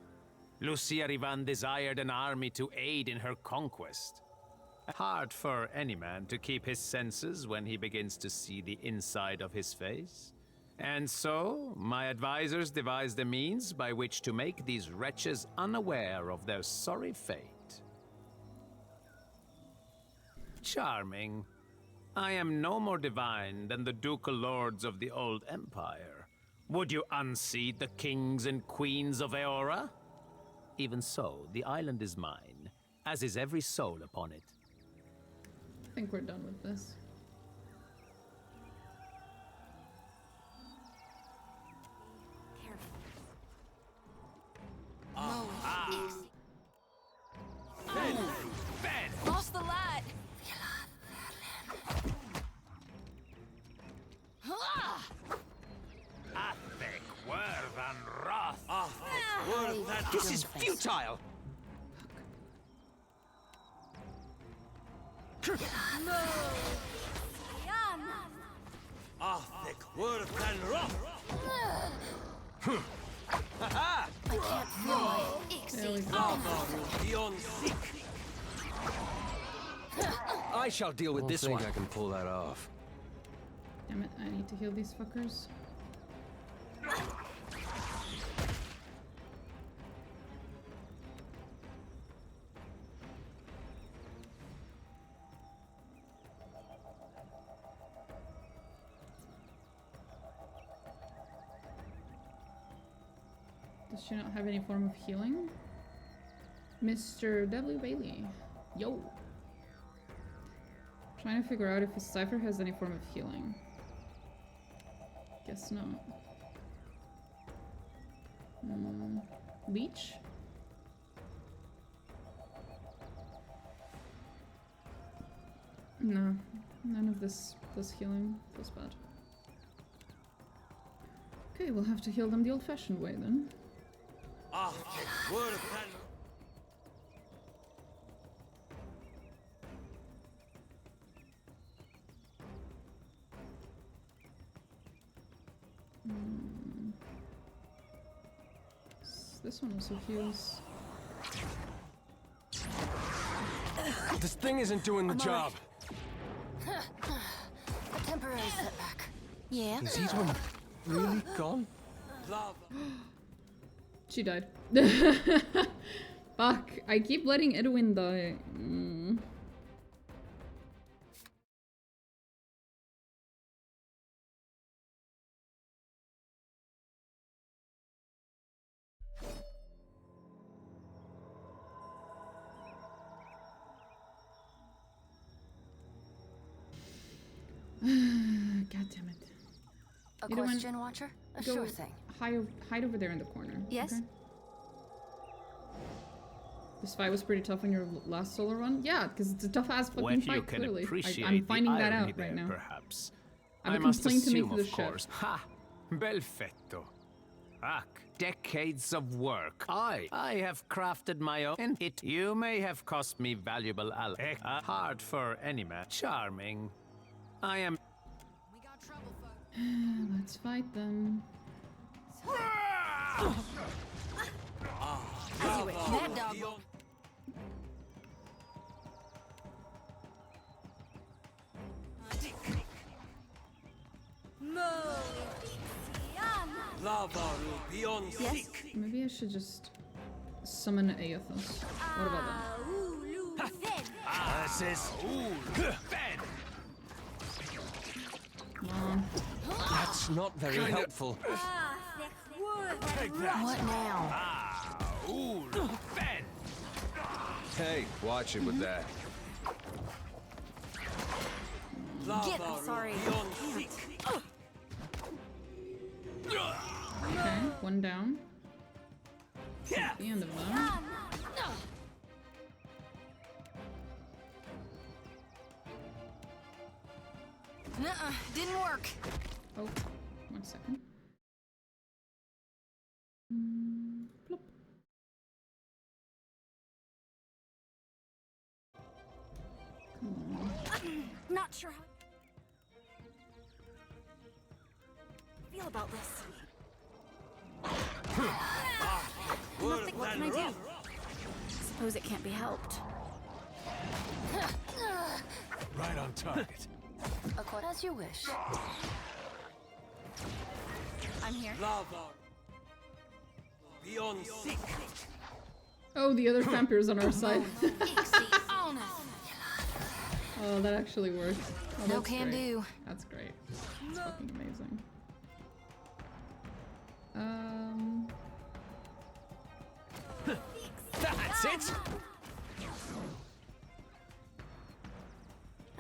Lucia Rivan desired an army to aid in her conquest. Hard for any man to keep his senses when he begins to see the inside of his face. And so, my advisors devised a means by which to make these wretches unaware of their sorry fate. Charming. I am no more divine than the ducal lords of the old empire. Would you unseat the kings and queens of Eora? Even so, the island is mine, as is every soul upon it. I think we're done with this. Ben! Lost the light! This is futile! No! Arthik, word of Tanroth. I can't feel my Lava beyond seek. I shall deal with this one. I can pull that off. Damn it, I need to heal these fuckers. Does she not have any form of healing? Mr. W. Bailey. Yo. Trying to figure out if his cipher has any form of healing. Guess not. Leech? No, none of this does healing. Feels bad. Okay, we'll have to heal them the old-fashioned way then. Arthik, word of Tanroth. This one also heals. This thing isn't doing the job. A temporary setback. Yeah. Is each one really gone? Lava. She died. Fuck, I keep letting Edwin die. God damn it. A question, Watcher? A sure thing. Hide over there in the corner. Yes? Okay? This fight was pretty tough on your last solo run? Yeah, because it's a tough-ass fucking fight, clearly. I'm finding that out right now. Perhaps. I have a must complaint to make assume, to the of course. Ha! Belfetto. Decades of work. I have crafted my own, and you may have cost me valuable hard for any man. Charming. I am. We got trouble, folks. Let's fight them. Mad dog. Lava beyond seek. Maybe I should just summon Aethos. What about that? This is Come on. That's not very helpful. Take that. What now? Hey, watch it with that. Get, I'm sorry. Okay, one down. At the end of them. Nuh-uh, didn't work. Oh, 1 second. Plop. Come on. Not sure how I feel about this. Nothing. What can I do? Suppose it can't be helped. Right on target. As you wish. I'm here. Lava beyond seek. Oh, the other vampires on our side. Oh, that actually worked. Oh, No that's can great. do. That's great. That's fucking amazing. That's it.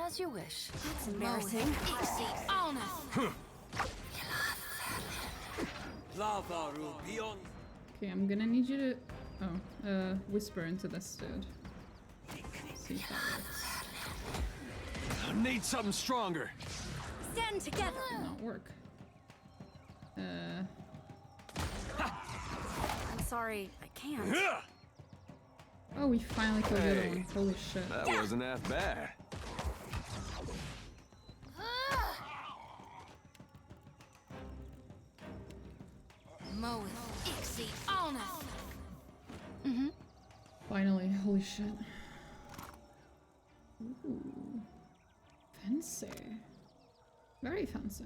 As you wish. That's embarrassing. Lava beyond. Okay, I'm gonna need you to whisper into this dude. See if that works. I need something stronger. Stand together. Did not work. I'm sorry, I can't. Oh, we finally killed the other one. Holy shit. That wasn't half bad. Mm-hmm. Finally, holy shit. Ooh. Fancy. Very fancy.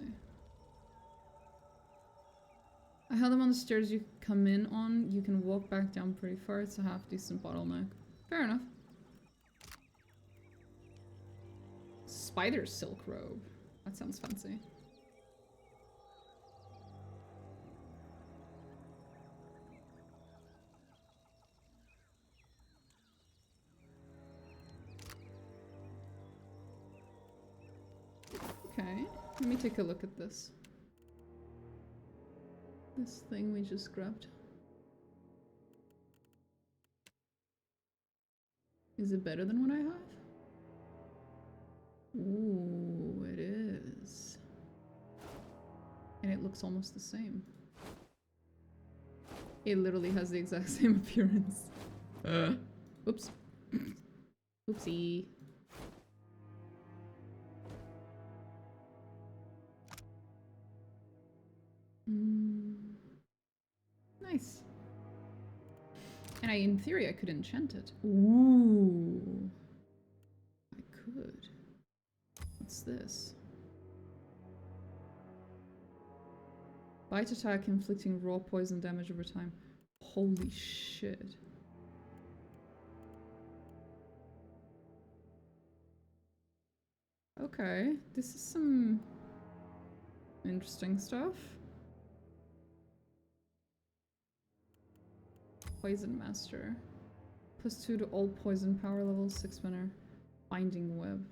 I held them on the stairs you come in on. You can walk back down pretty far. It's a half-decent bottleneck. Fair enough. Spider silk robe. That sounds fancy. Okay, let me take a look at this. This thing we just grabbed. Is it better than what I have? Ooh, it is. And it looks almost the same. It literally has the exact same appearance. Oops. Oopsie. Nice. And in theory, I could enchant it. Ooh. I could. What's this? Bite attack inflicting raw poison damage over time. Holy shit. Okay, this is some interesting stuff. Poison Master. +2 to all poison power levels, 6 winner. Binding Web.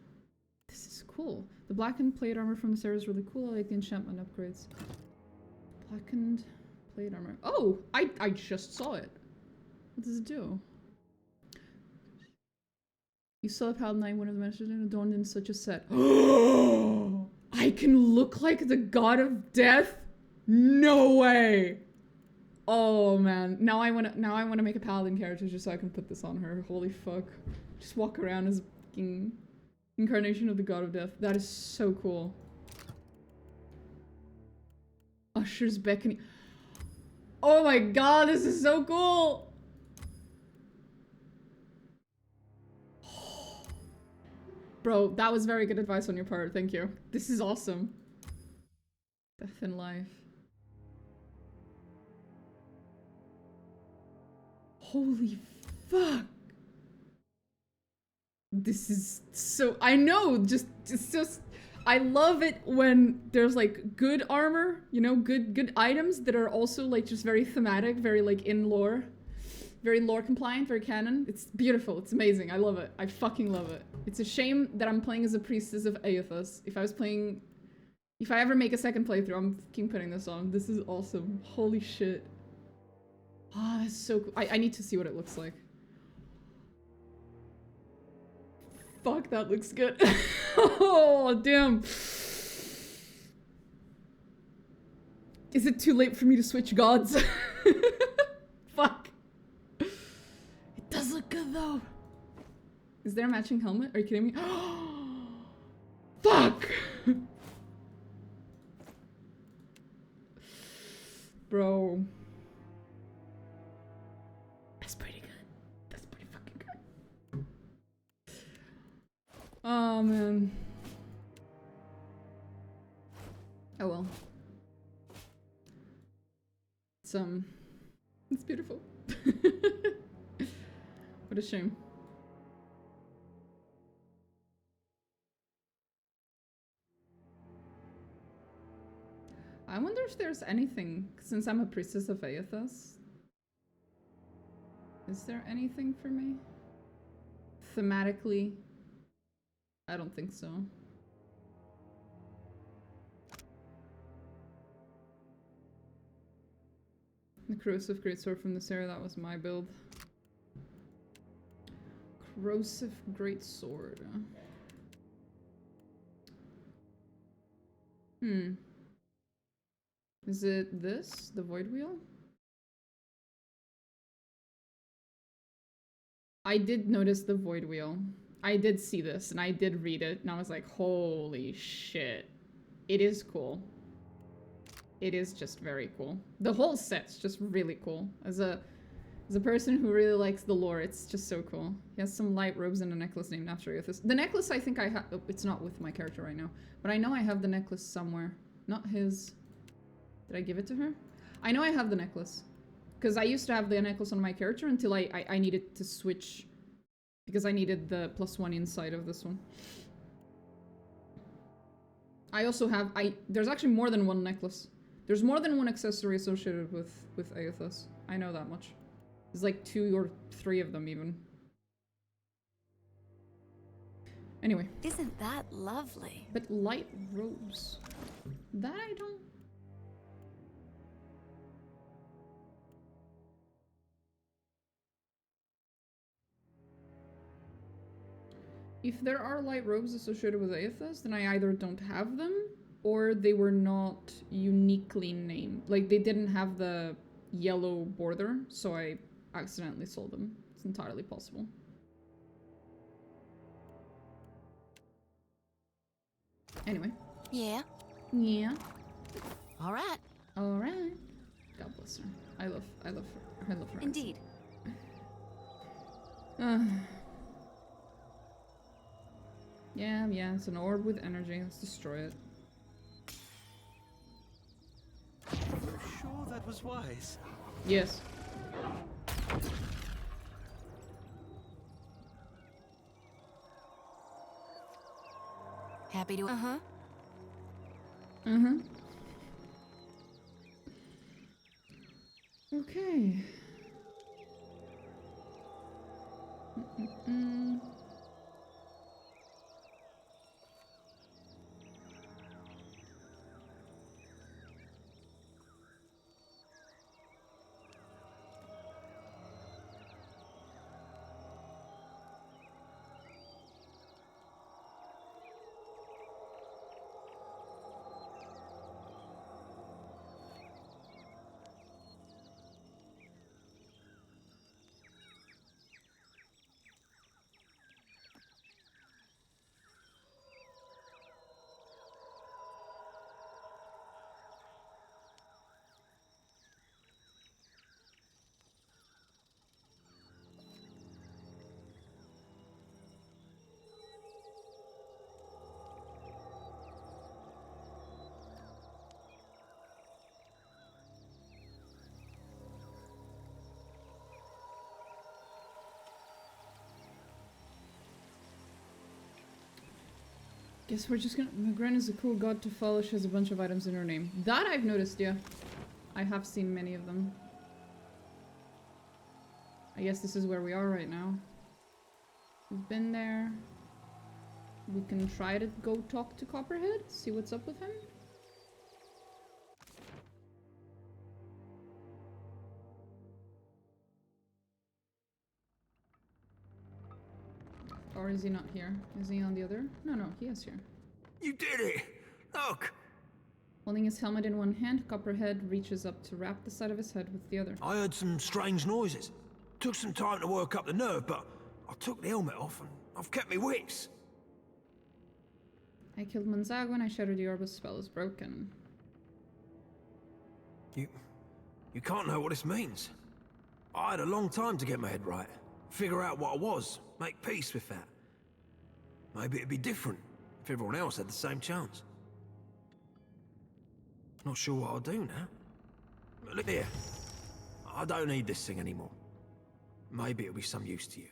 This is cool. The blackened plate armor from this area is really cool. I like the enchantment upgrades. Blackened plate armor. Oh! I just saw it. What does it do? You still have Paladin Knight, one of the masters adorned in such a set. I can look like the god of death? No way! Oh man, now I wanna make a paladin character just so I can put this on her. Holy fuck. Just walk around as a fucking incarnation of the god of death. That is so cool. Usher's beckoning. Oh my god, this is so cool! Bro, that was very good advice on your part, thank you. This is awesome. Death in life. Holy fuck. This is so, I know, just I love it when there's like good armor, you know, good items that are also like just very thematic, very like in lore. Very lore compliant, very canon. It's beautiful, it's amazing, I love it. I fucking love it. It's a shame that I'm playing as a priestess of Aethys. If I ever make a second playthrough, I'm fucking putting this on. This is awesome. Holy shit. Ah, oh, that's so cool. I need to see what it looks like. Fuck, that looks good. Oh, damn. Is it too late for me to switch gods? Fuck. It does look good though. Is there a matching helmet? Are you kidding me? Fuck! Bro. That's pretty good. That's pretty fucking good. Oh man. Oh well. It's beautiful. What a shame. I wonder if there's anything, since I'm a priestess of Aethys. Is there anything for me? Thematically? I don't think so. The Corrosive Greatsword from this area, that was my build. Corrosive Greatsword. Is it this? The Void Wheel? I did notice the Void Wheel. I did see this and I did read it and I was like, holy shit. It is cool. it is just very cool. The whole set's just really cool. As a person who really likes the lore, it's just so cool. He has some light robes and a necklace named after Aethys. The necklace I think I have... Oh, it's not with my character right now. But I know I have the necklace somewhere. Not his... Did I give it to her? I know I have the necklace. Because I used to have the necklace on my character until I needed to switch. Because I needed the +1 inside of this one. I also have... There's actually more than one necklace. There's more than one accessory associated with Aethys. I know that much. There's like 2 or 3 of them even. Anyway. Isn't that lovely? But light robes. That I don't... If there are light robes associated with Aethys, then I either don't have them, or they were not uniquely named. Like, they didn't have the yellow border, so I accidentally sold them. It's entirely possible. Anyway. Yeah. Yeah. All right. All right. God bless her. I love her. Indeed. Yeah, it's an orb with energy. Let's destroy it. Sure that was wise? Yes. Happy to... Uh-huh. Okay. Guess we're just gonna... Magren is a cool god to follow. She has a bunch of items in her name. That I've noticed, yeah. I have seen many of them. I guess this is where we are right now. We've been there. We can try to go talk to Copperhead, see what's up with him. Or is he not here? Is he on the other? No, he is here. You did it! Look! Holding his helmet in one hand, Copperhead reaches up to wrap the side of his head with the other. I heard some strange noises. Took some time to work up the nerve, but I took the helmet off and I've kept me wits. I killed Monzago and I shattered the orb. Spell is broken. You can't know what this means. I had a long time to get my head right. Figure out what I was. Make peace with that. Maybe it'd be different if everyone else had the same chance. Not sure what I'll do now. But look here. I don't need this thing anymore. Maybe it'll be some use to you.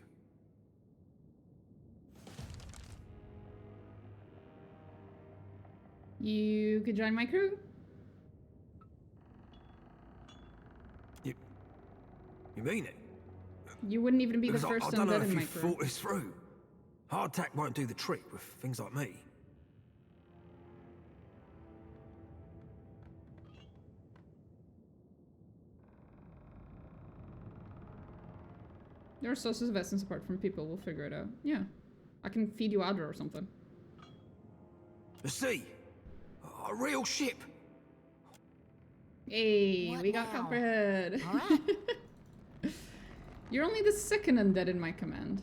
You could join my crew. You mean it? You wouldn't even be the Because first I don't know undead if in my you crew. thought this through. Hardtack won't do the trick with things like me. There are sources of essence apart from people. We'll figure it out. Yeah. I can feed you Adra or something. The sea! A real ship! Hey, What we got now? Copperhead. Alright. You're only the second undead in my command.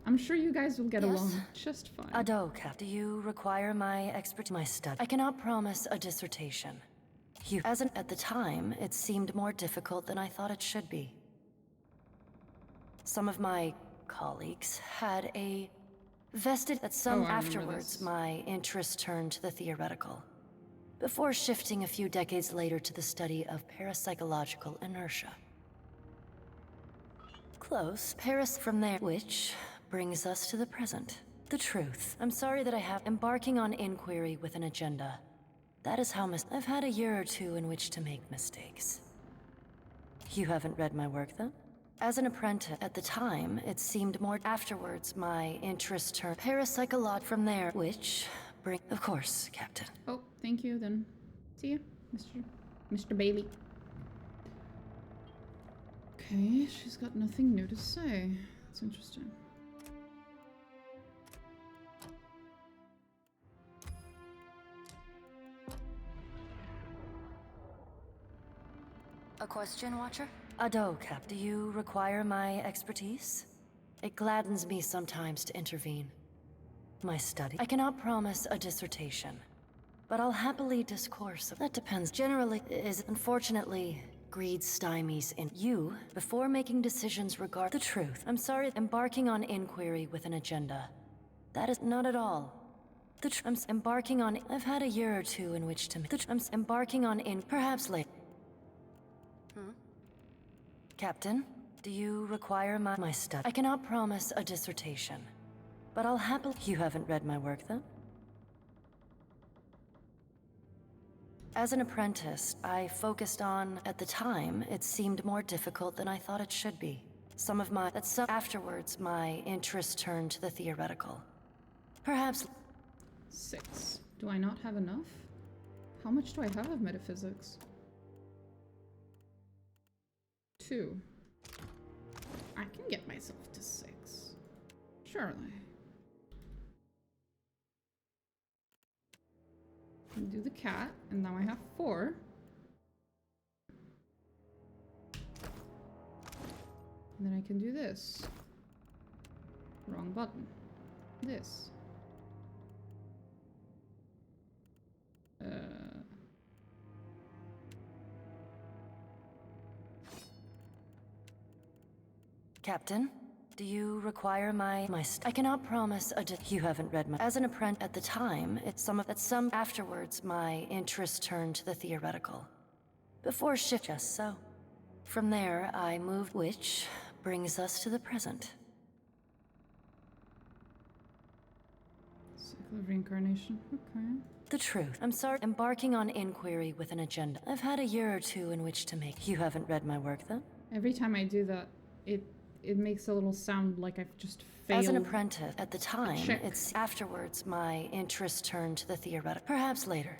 I'm sure you guys will get Yes? along just fine. Adok, do you require my expertise? My study. I cannot promise a dissertation. At the time, it seemed more difficult than I thought it should be. Some of my colleagues had a vested that some afterwards my interest turned to the theoretical, before shifting a few decades later to the study of parapsychological inertia. Close, from there, which brings us to the present. The truth. I'm sorry that I have embarking on inquiry with an agenda. That is how I've had a year or two in which to make mistakes. You haven't read my work, then? As an apprentice, at the time, it seemed more afterwards my interest turned parapsycholog from there, which of course, Captain. Oh, thank you, then. See ya, Mr. Bailey. Okay, she's got nothing new to say. That's interesting. A question, Watcher? Ado, Cap. Do you require my expertise? It gladdens me sometimes to intervene. My study. I cannot promise a dissertation, but I'll happily discourse. That depends. Generally, unfortunately, greed stymies in you before making decisions regarding the truth. I'm sorry, embarking on inquiry with an agenda. That is not at all. I'm embarking on. I've had a year or two in which to. I'm embarking on perhaps late. Captain, do you require my study? I cannot promise a dissertation, but I'll happily. You haven't read my work, then? As an apprentice, I focused on. At the time, it seemed more difficult than I thought it should be. Afterwards, my interest turned to the theoretical. Perhaps. 6. Do I not have enough? How much do I have of metaphysics? 2. I can get myself to 6. Surely. And do the cat, and now I have 4. And then I can do this. Wrong button. This. Captain, do you require my I cannot promise a you haven't read my. As an apprentice at the time, afterwards my interest turned to the theoretical. Before shift just so. From there I moved, which brings us to the present. Cycle of reincarnation. Okay. The truth. I'm sorry. Embarking on inquiry with an agenda. I've had a year or two in which to make. You haven't read my work, then? Every time I do that, it makes a little sound like I've just failed. As an apprentice, at the time, it's afterwards my interest turned to the theoretical. Perhaps later.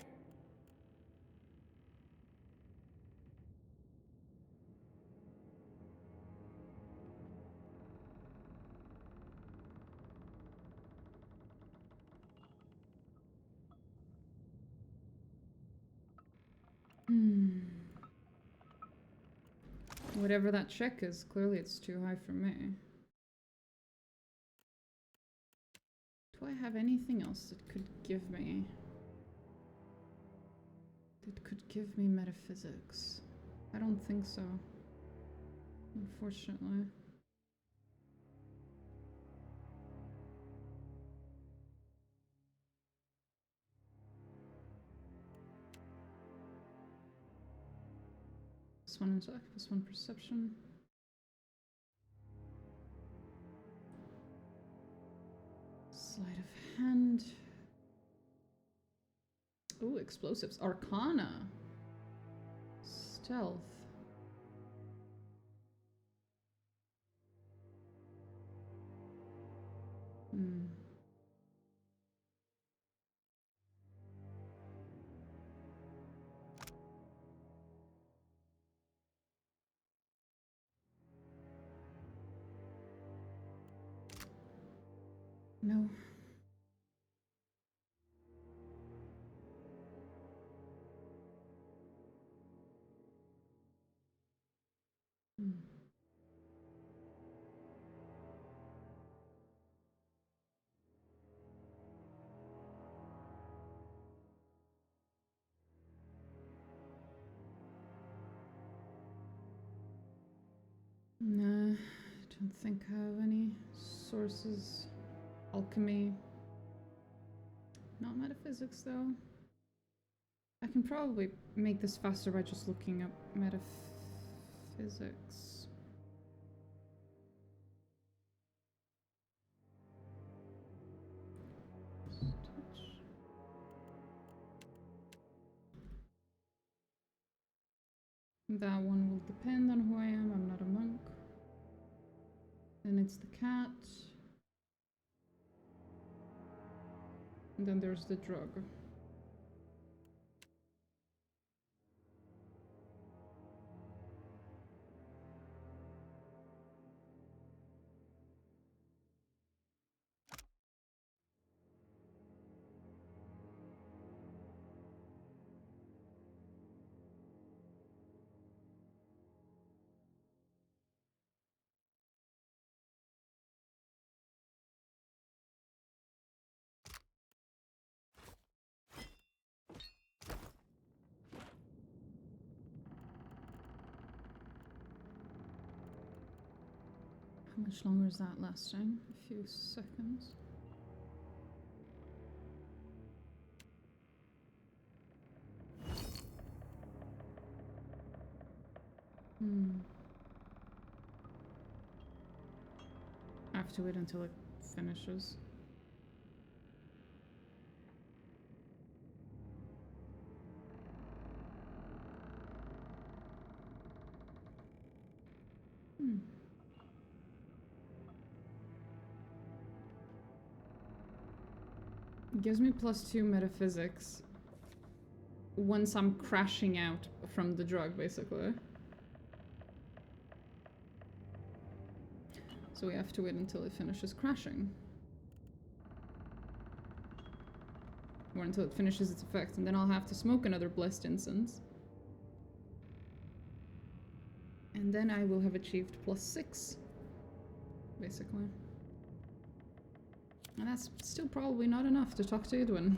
Whatever that check is, clearly it's too high for me. Do I have anything else that could give me... metaphysics? I don't think so. Unfortunately. +1 intellect, +1 perception. Sleight of hand. Ooh, explosives. Arcana. Stealth. No. Don't think I have any sources. Alchemy. Not metaphysics though. I can probably make this faster by just looking up metaphysics. That one will depend on who I am. I'm not a monk. Then it's the cat. And then there's the drug. How much longer is that lasting? A few seconds. I have to wait until it finishes. It gives me +2 metaphysics once I'm crashing out from the drug, basically. So we have to wait until it finishes crashing. Or until it finishes its effect, and then I'll have to smoke another blessed incense. And then I will have achieved +6, basically. And that's still probably not enough to talk to Edwin.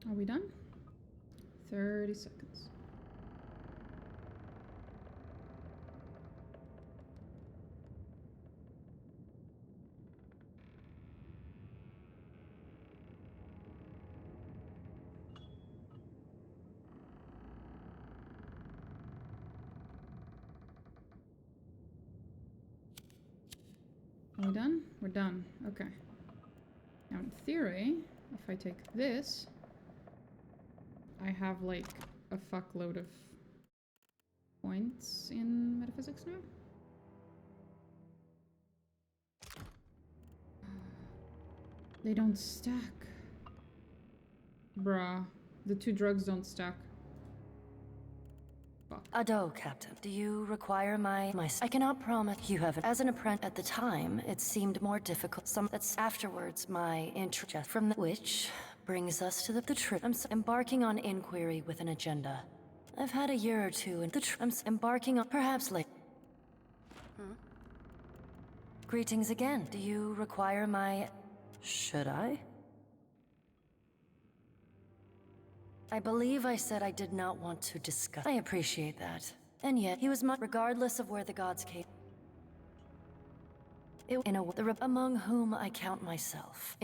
Are we done? 30 seconds. Are we done? We're done. Okay. Now in theory, if I take this, I have like a fuckload of points in metaphysics now. They don't stack. Bruh, the two drugs don't stack. Ado, Captain. Do you require my... I cannot promise you have it. As an apprentice at the time, it seemed more difficult. That's afterwards my interest from the... Which brings us to the truth. I'm embarking on inquiry with an agenda. I've had a year or two and I'm embarking on... Perhaps late. Greetings again. Do you require my... Should I? I believe I said I did not want to discuss. I appreciate that. And yet, he was regardless of where the gods came. Among whom I count myself.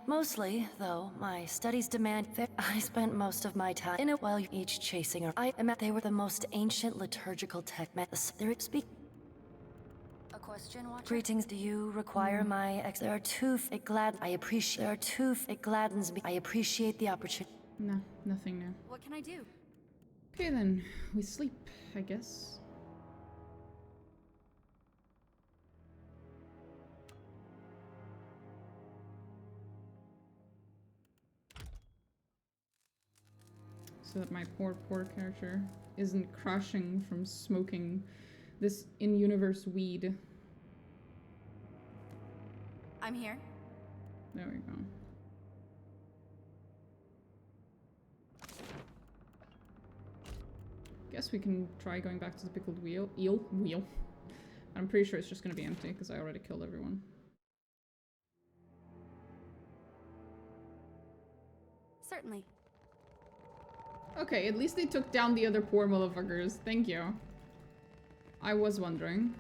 Mostly, though, my studies demand that I spent most of my time in it while each chasing her. They were the most ancient liturgical tech. A question, Watcher? Greetings. Do you require my There are two. It gladdens me. I appreciate the opportunity. Nah, nothing new. What can I do? Okay then, we sleep, I guess. So that my poor character isn't crashing from smoking this in-universe weed. I'm here. There we go. Guess we can try going back to the pickled wheel. Wheel. I'm pretty sure it's just gonna be empty because I already killed everyone. Certainly. Okay, at least they took down the other poor motherfuckers. Thank you. I was wondering.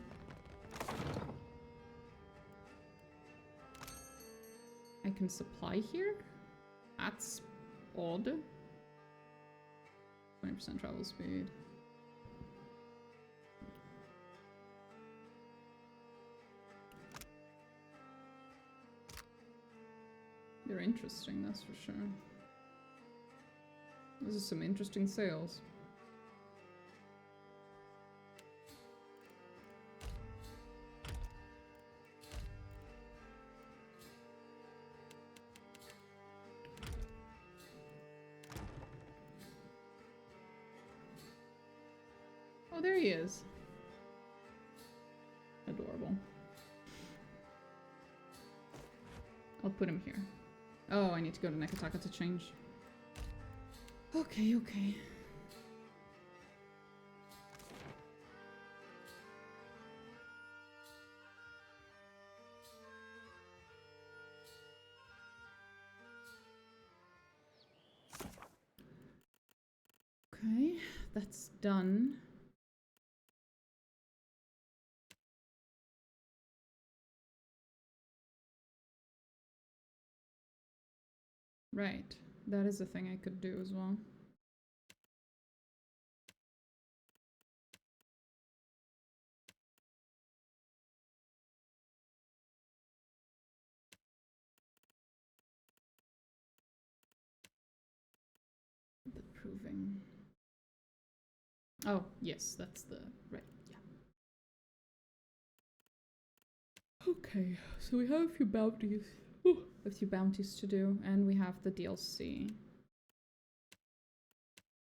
I can supply here? That's odd. 20% travel speed. They're interesting, that's for sure. This is some interesting sales. Oh, there he is. Adorable. I'll put him here. Oh, I need to go to Nekataka to change. Okay, okay. Okay, that's done. Right, that is a thing I could do as well. The proving. Oh, yes, that's the right, yeah. Okay, so we have a few bounties. Ooh, a few bounties to do, and we have the DLC.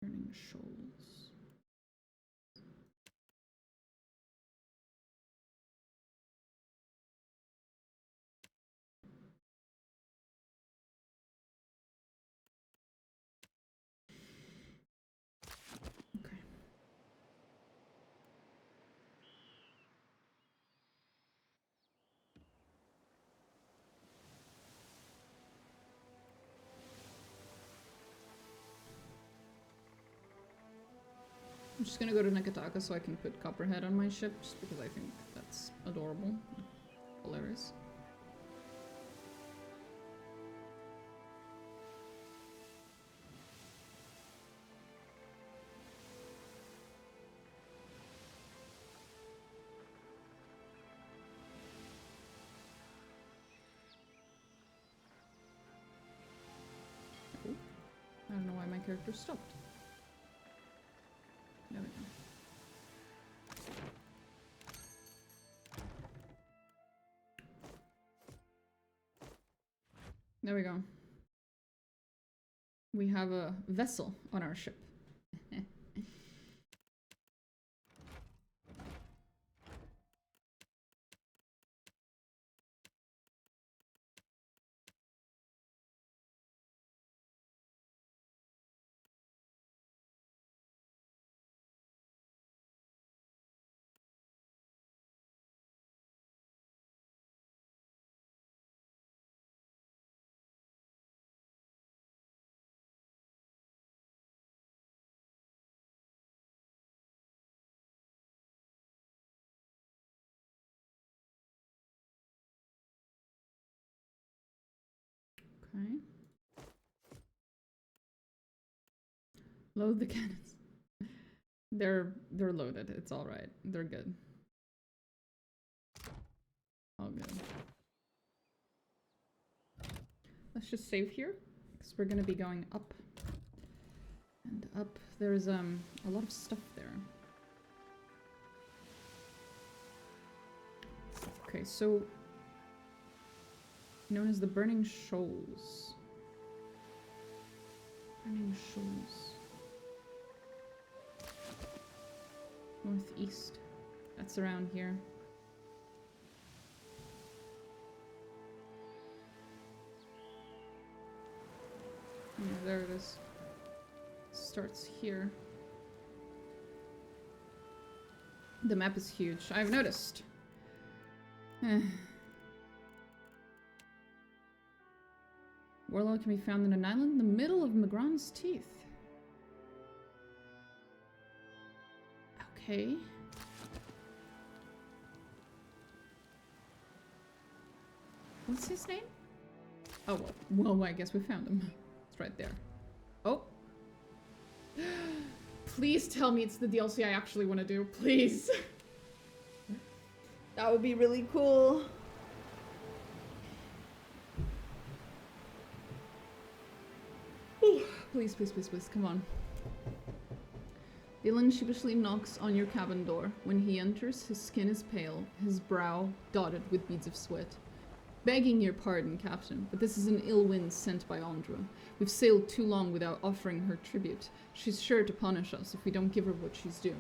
Burning Shoals. Okay. I'm just gonna go to Nekataka so I can put Copperhead on my ship, just because I think that's adorable. Hilarious. Oh, I don't know why my character stopped. There we go. There we go. We have a vessel on our ship. Okay. Load the cannons. They're loaded. It's all right. They're good. All good. Let's just save here because we're gonna be going up And up, there's a lot of stuff there. Okay, so known as the Burning Shoals. Burning Shoals. Northeast. That's around here. Yeah, there it is. Starts here. The map is huge. I've noticed. Warlord can be found in an island in the middle of Magran's Teeth. Okay. What's his name? Oh, well, I guess we found him. It's right there. Oh. Please tell me it's the DLC I actually want to do. Please. That would be really cool. Please, please, please, please, come on. Dylan sheepishly knocks on your cabin door. When he enters, his skin is pale, his brow dotted with beads of sweat. Begging your pardon, Captain, but this is an ill wind sent by Andra. We've sailed too long without offering her tribute. She's sure to punish us if we don't give her what she's due.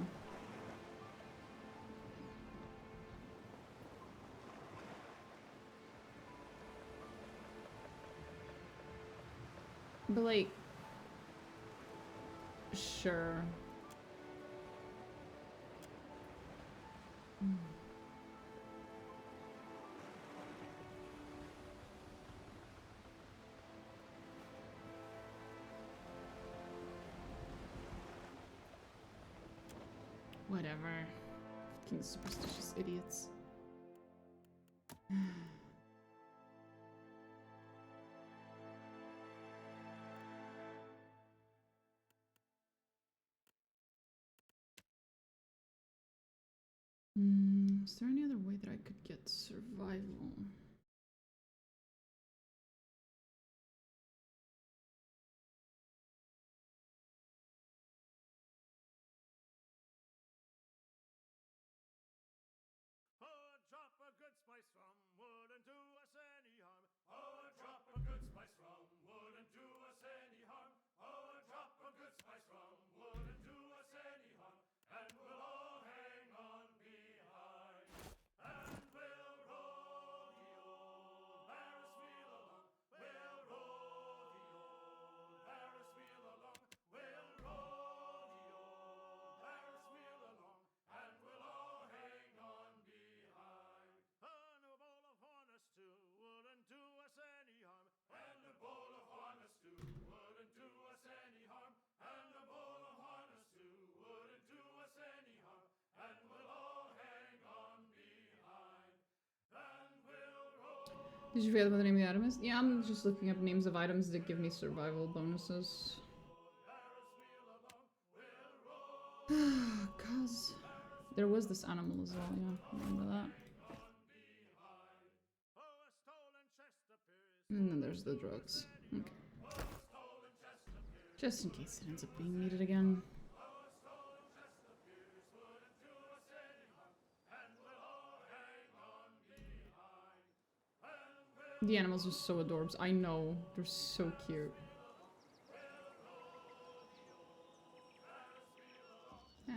But like, sure. Whatever. Fucking superstitious idiots. Is there any other way that I could get survival? Drop a good spice from wouldn't do us any harm. Oh, drop a good spice from wouldn't do us any harm. Oh, drop a good spice from wouldn't do us any harm. And we'll all hang on behind. And we'll roll the old Ferris wheel along. We'll roll the old Ferris wheel along. We'll roll the old Ferris wheel along. And we'll all hang on behind. And a bowl of harness stew wouldn't do us any harm. And a bowl of harness stew wouldn't do us any harm. And a bowl of harness stew wouldn't do us any harm. And we'll all hang on behind. And we'll roll. Did you forget what the name of the item is? Yeah, I'm just looking up names of items that give me survival bonuses. Cause there was this animal as well, yeah, remember that. And then there's the drugs. Okay. Just in case it ends up being needed again. The animals are so adorable. I know, they're so cute.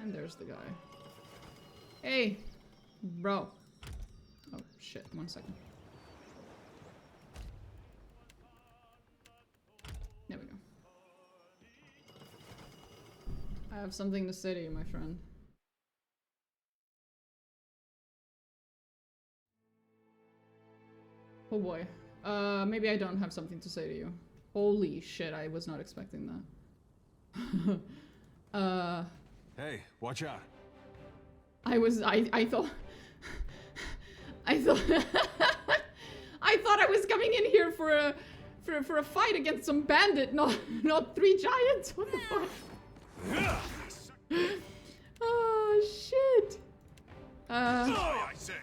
And there's the guy. Hey, bro. Oh shit, 1 second. There we go. I have something to say to you, my friend. Oh boy. Maybe I don't have something to say to you. Holy shit, I was not expecting that. Hey, watch out. I thought I thought I was coming in here for a fight against some bandit, not three giants. What the fuck? Oh shit. I say.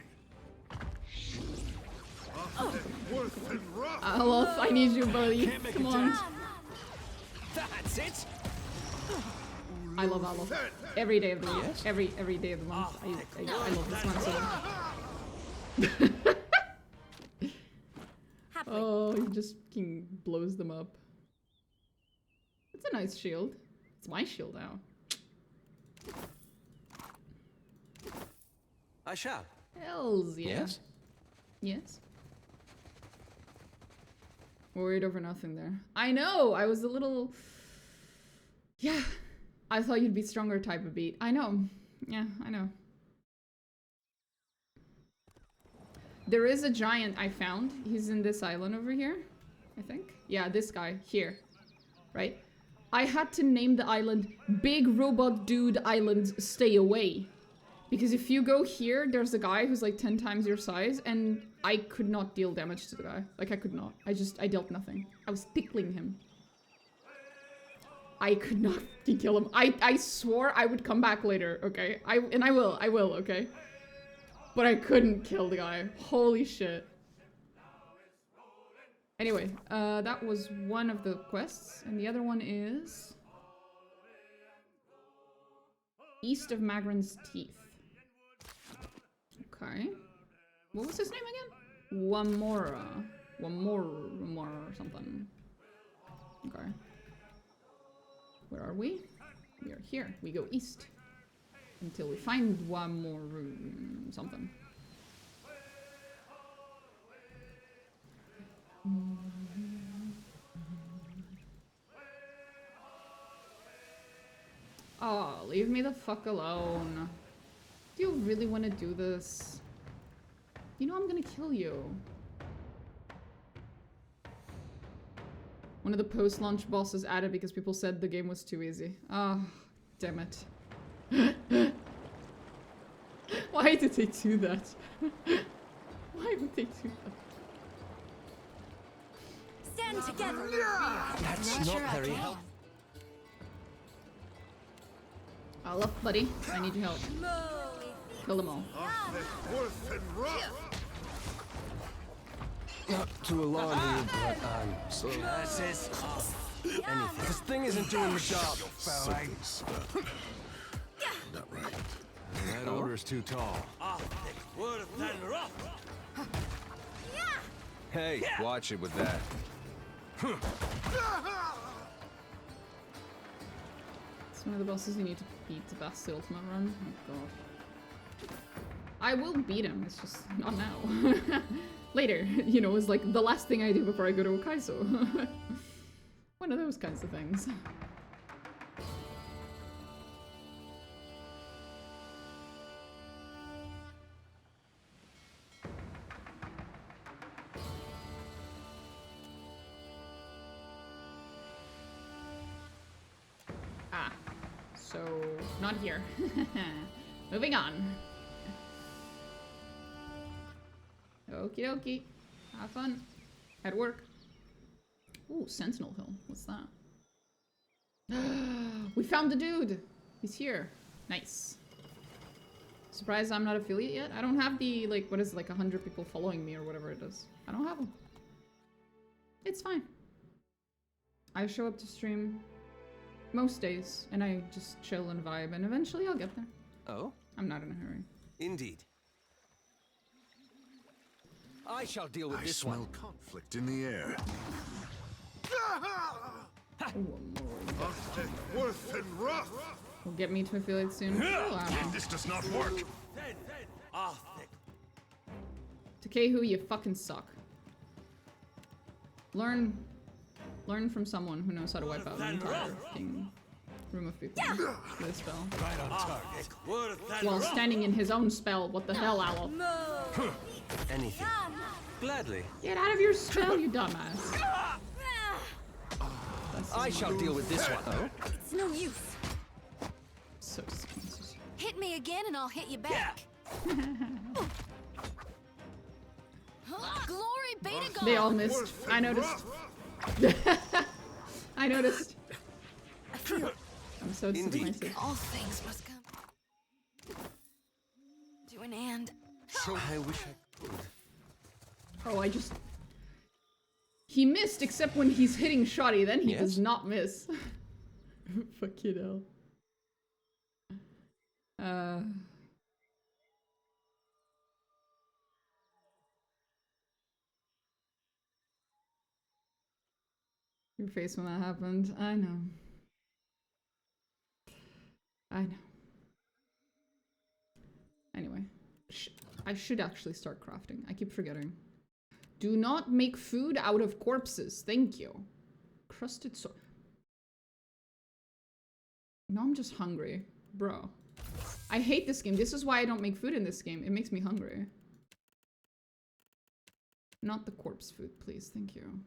Aloth, I need you, buddy. Come on. That's it. I love Aloe. Every day of the week. Yes. Every day of the month. I love this one so much. Oh, he just fucking blows them up. It's a nice shield. It's my shield now. I shall. Hells yeah. Yes? Yes. Worried over nothing there. I know! I was a little... Yeah. I thought you'd be stronger type of beat. I know. Yeah, I know. There is a giant I found. He's in this island over here, I think. Yeah, this guy here, right? I had to name the island Big Robot Dude Island Stay Away. Because if you go here, there's a guy who's like 10 times your size, and I could not deal damage to the guy. Like, I could not. I dealt nothing. I was tickling him. I could not kill him. I swore I would come back later, okay? I will, okay? But I couldn't kill the guy. Holy shit. Anyway, that was one of the quests, and the other one is... East of Magran's Teeth. Okay. What was his name again? Wamora. Wamora or something. Okay. Where are we? We are here. We go east. Until we find one more room. Something. Oh, leave me the fuck alone. Do you really want to do this? You know I'm gonna kill you. One of the post-launch bosses added because people said the game was too easy. Ah, oh, damn it. Why did they do that? Why would they do that? Stand together. That's not very helpful. Look, buddy. I need your help. Kill them all. Not to alarm you, but I'm slow. Anything. This thing isn't doing the job. Not right. That order's too tall. Hey, watch it with that. It's one of the bosses you need to beat to pass the ultimate run. Oh god. I will beat him, it's just not now. Later, you know, it's like the last thing I do before I go to Okaiso. One of those kinds of things. Ah, so not here. Moving on. Okie dokie. Have fun. At work. Ooh, Sentinel Hill. What's that? We found the dude! He's here. Nice. Surprised I'm not affiliate yet? I don't have the, like, what is it, like 100 people following me or whatever it is. I don't have them. It's fine. I show up to stream most days, and I just chill and vibe, and eventually I'll get there. Oh? I'm not in a hurry. Indeed. I shall deal with this smell one. Conflict in the air. Will get me to affiliate soon. This does not work. Takehu, you fucking suck. Learn from someone who knows how to wipe out an entire fucking room of people with a spell. Right on target. While standing in his own spell. What the hell, Owl? Anything. Gladly. Get out of your spell, you dumbass. I shall deal with this one. Oh? It's no use. So disappointed. Hit me again and I'll hit you back. Glory be to God. They all missed. I noticed. I noticed. I'm so disappointed. All things must come to an end. So I wish I could. Oh, he missed except when he's hitting Shoddy, then he does not miss. Fucking hell. Your face when that happened. I know. I know. Anyway. I should actually start crafting. I keep forgetting. Do not make food out of corpses. Thank you. Crusted sword. No, I'm just hungry. Bro. I hate this game. This is why I don't make food in this game. It makes me hungry. Not the corpse food, please. Thank you.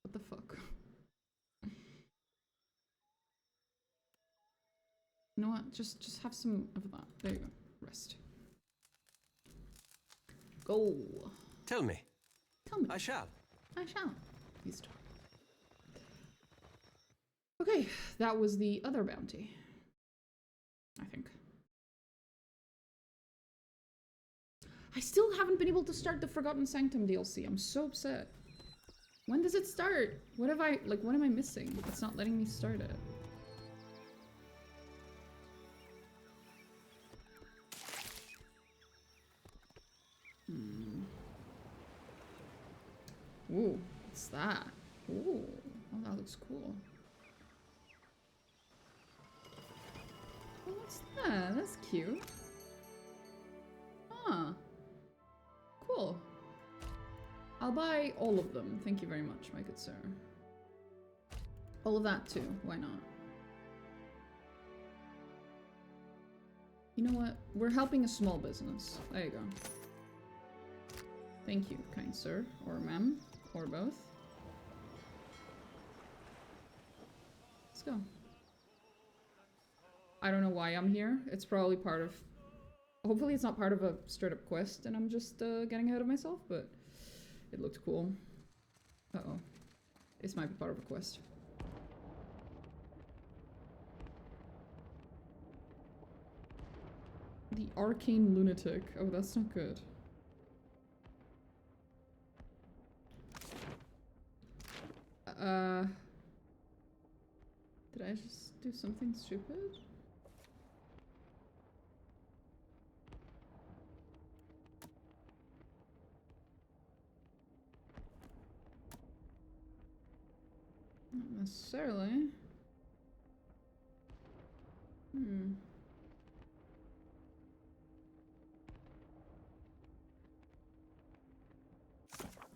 What the fuck? You know what? Just have some of that. There you go. Rest. Go. Tell me. Tell me. I shall. I shall. Please talk. Okay, that was the other bounty. I think. I still haven't been able to start the Forgotten Sanctum DLC. I'm so upset. When does it start? What have I, like, what am I missing? It's not letting me start it. Ooh, what's that? Ooh, oh, that looks cool. Oh, what's that? That's cute. Huh. Cool. I'll buy all of them. Thank you very much, my good sir. All of that too. Why not? You know what? We're helping a small business. There you go. Thank you, kind sir. Or ma'am. Or both. Let's go. I don't know why I'm here. It's probably part of... Hopefully it's not part of a straight up quest and I'm just getting ahead of myself, but it looked cool. Uh-oh. This might be part of a quest. The Arcane Lunatic. Oh, that's not good. Did I just do something stupid? Not necessarily.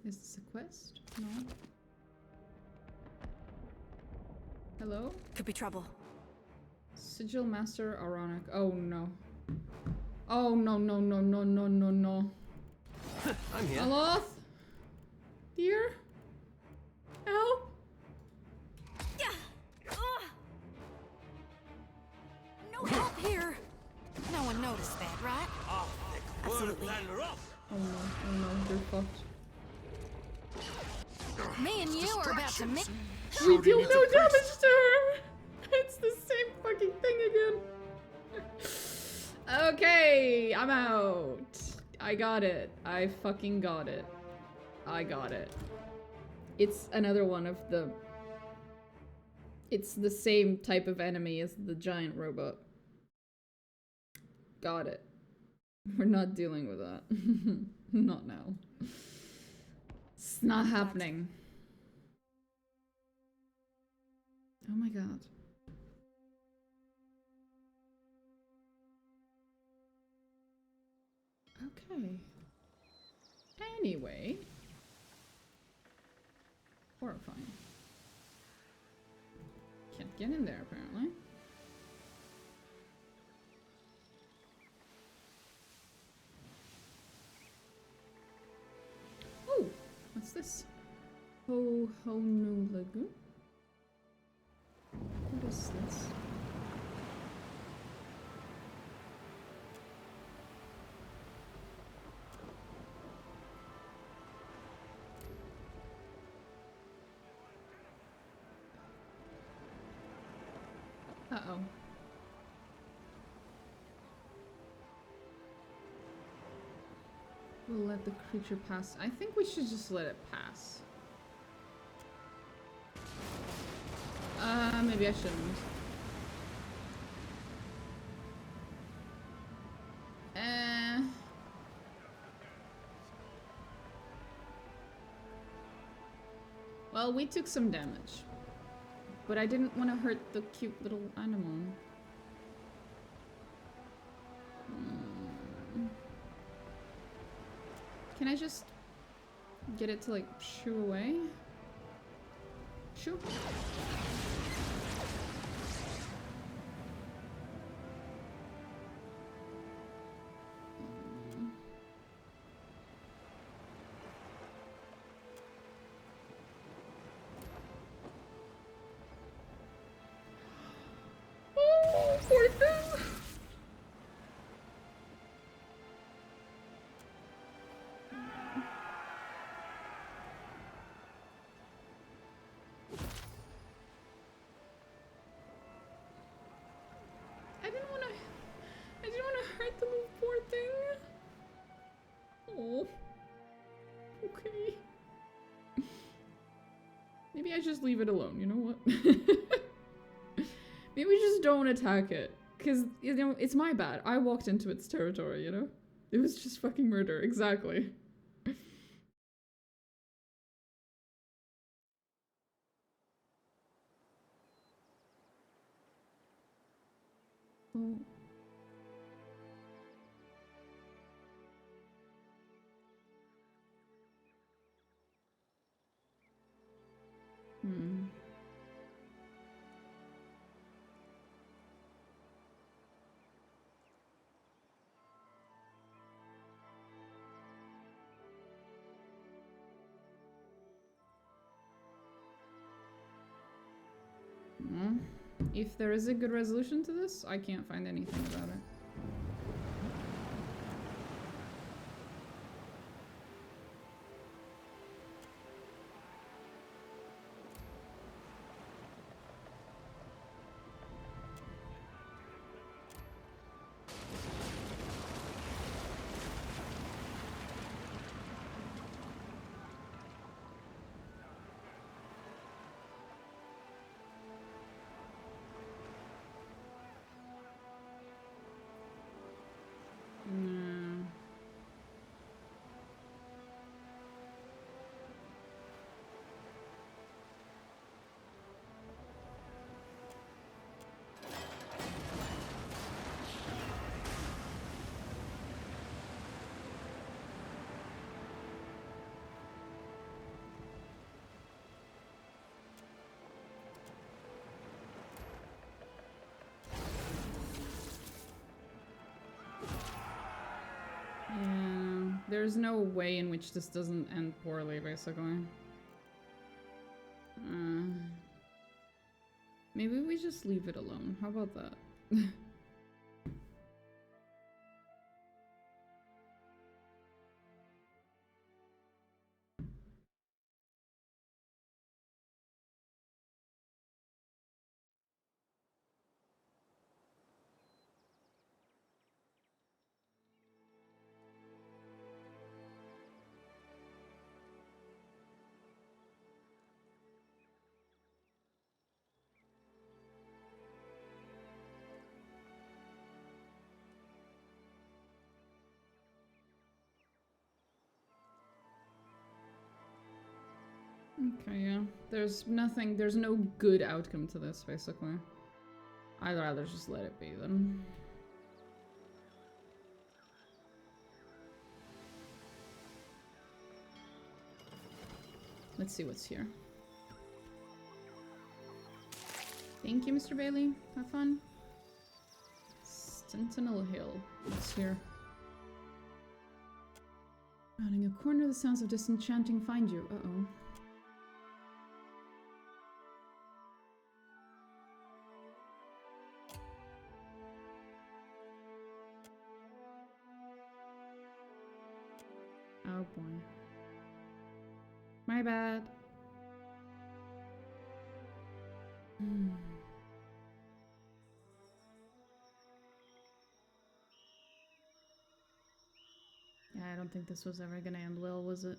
Is this a quest? No. Hello? Could be trouble. Sigil Master Aronic. Oh no. Oh no no no no no no no. I'm here. Aloth? Dear? Help? Yeah. No help here. No one noticed that, right? Absolutely. Oh no, they're fucked. Me and you are about to mix. We deal no damage to her! It's the same fucking thing again. Okay, I'm out. I got it. I fucking got it. I got it. It's another one of the... It's the same type of enemy as the giant robot. Got it. We're not dealing with that. Not now. It's not happening. Oh my god. Okay. Anyway. Horrifying. Can't get in there apparently. Oh! What's this? Ho no Lagoon? What is this? Uh-oh. We'll let the creature pass. I think we should just let it pass. Maybe Maybe I shouldn't. Well, we took some damage. But I didn't want to hurt the cute little animal. Can I just get it to like shoo away? Shoo. Oh, poor thing. I didn't want to hurt the little poor thing. Oh. Okay. Maybe I just leave it alone, you know what? Maybe we just don't attack it. Because, you know, it's my bad. I walked into its territory, you know? It was just fucking murder, exactly. Oh. Hmm. Well, if there is a good resolution to this, I can't find anything about it. No. Yeah, there's no way in which this doesn't end poorly, basically. Maybe we just leave it alone. How about that? Okay, yeah. There's nothing, there's no good outcome to this, basically. I'd rather just let it be, then. Let's see what's here. Thank you, Mr. Bailey. Have fun. Sentinel Hill. What's here? Rounding a corner, the sounds of distant chanting find you. Uh-oh. Oh boy. My bad. Yeah, I don't think this was ever gonna end well, was it?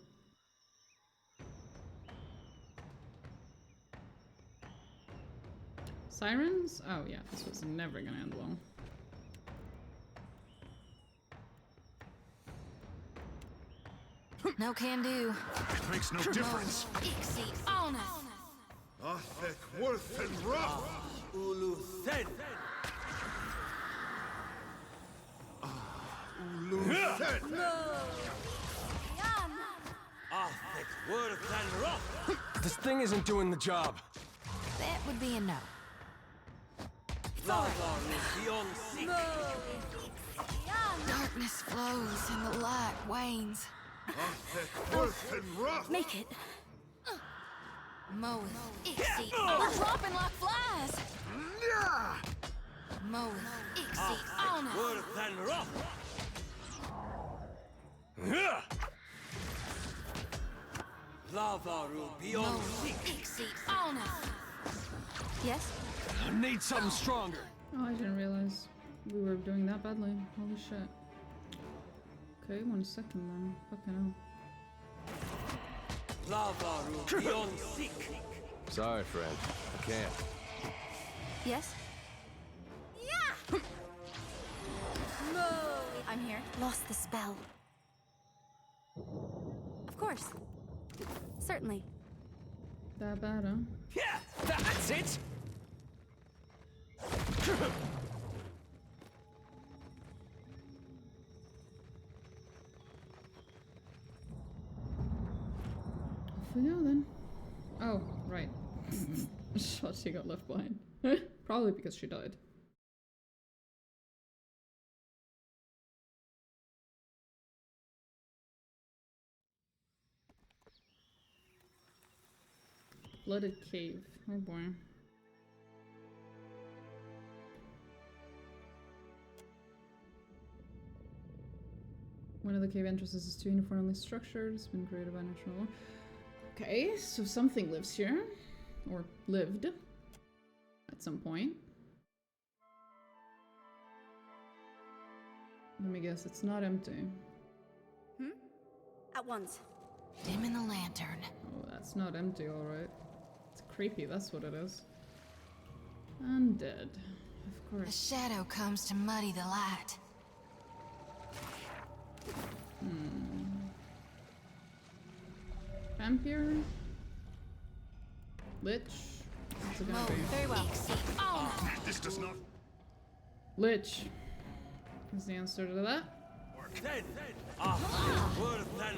Sirens? Oh yeah, this was never gonna end well. No can do. It makes no difference. Exceed on us. Athek, worth and rough. Ulu Thed. Ulu Thed. Athek, worth and rough. This thing isn't doing the job. That would be a no. Lava beyond seek. Darkness flows and the light wanes. Athek, worth and rough. Make it. Moweth, Ixie, we're dropping like flies. Moweth, Ixie, on us. Worth and rough. Lava beyond seek. Ixie, on us. Yes? I need something stronger. Oh, I didn't realize we were doing that badly. Holy shit. Okay, 1 second then. Fucking hell. Lava beyond seek. Sorry, friend. I can't. Yes? Yeah! No! I'm here. Lost the spell. Of course. Certainly. That bad, huh? Yeah, that's it. Off we go then. Oh, right. She got left behind. Probably because she died. Flooded cave. Oh boy. One of the cave entrances is too uniformly structured. It's been created by natural law. Okay, so something lives here. Or lived. At some point. Let me guess, it's not empty. At once. Dim in the lantern. Oh, that's not empty, alright. It's creepy, that's what it is. Undead. Of course. A shadow comes to muddy the light. Vampire? Lich? What's it gonna be? Very well. This does not. Lich. Is the answer to that? I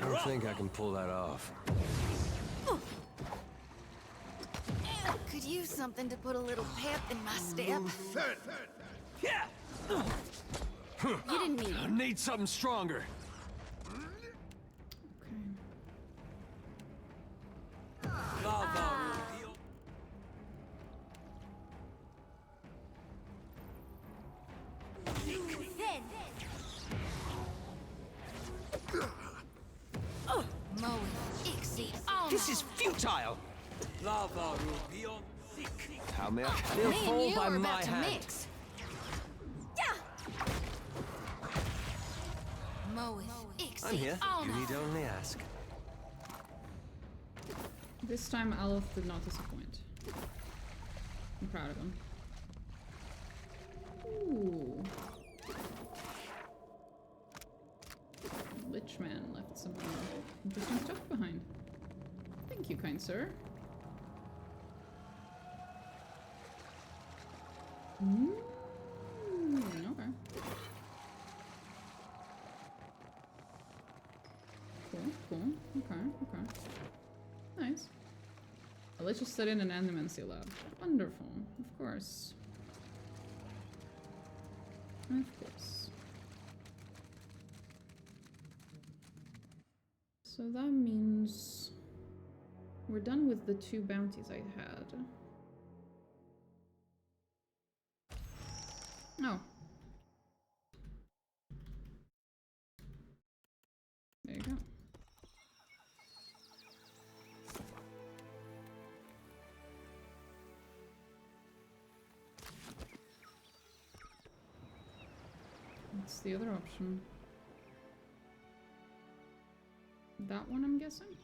don't think I can pull that off. Could use something to put a little pep in my step. You didn't mean I need something stronger. This is futile! Lava beyond seek. How may I? They'll fall by my hand. Mix. I'm here. You need only ask. This time Alof did not disappoint. I'm proud of him. Ooh. Lichman left some interesting stuff behind. Thank you, kind sir. Okay. Cool. Okay. Nice. Let's just set in an animancy lab. Wonderful. Of course. So that means we're done with the 2 bounties I had. Oh. There you go. What's the other option? That one, I'm guessing?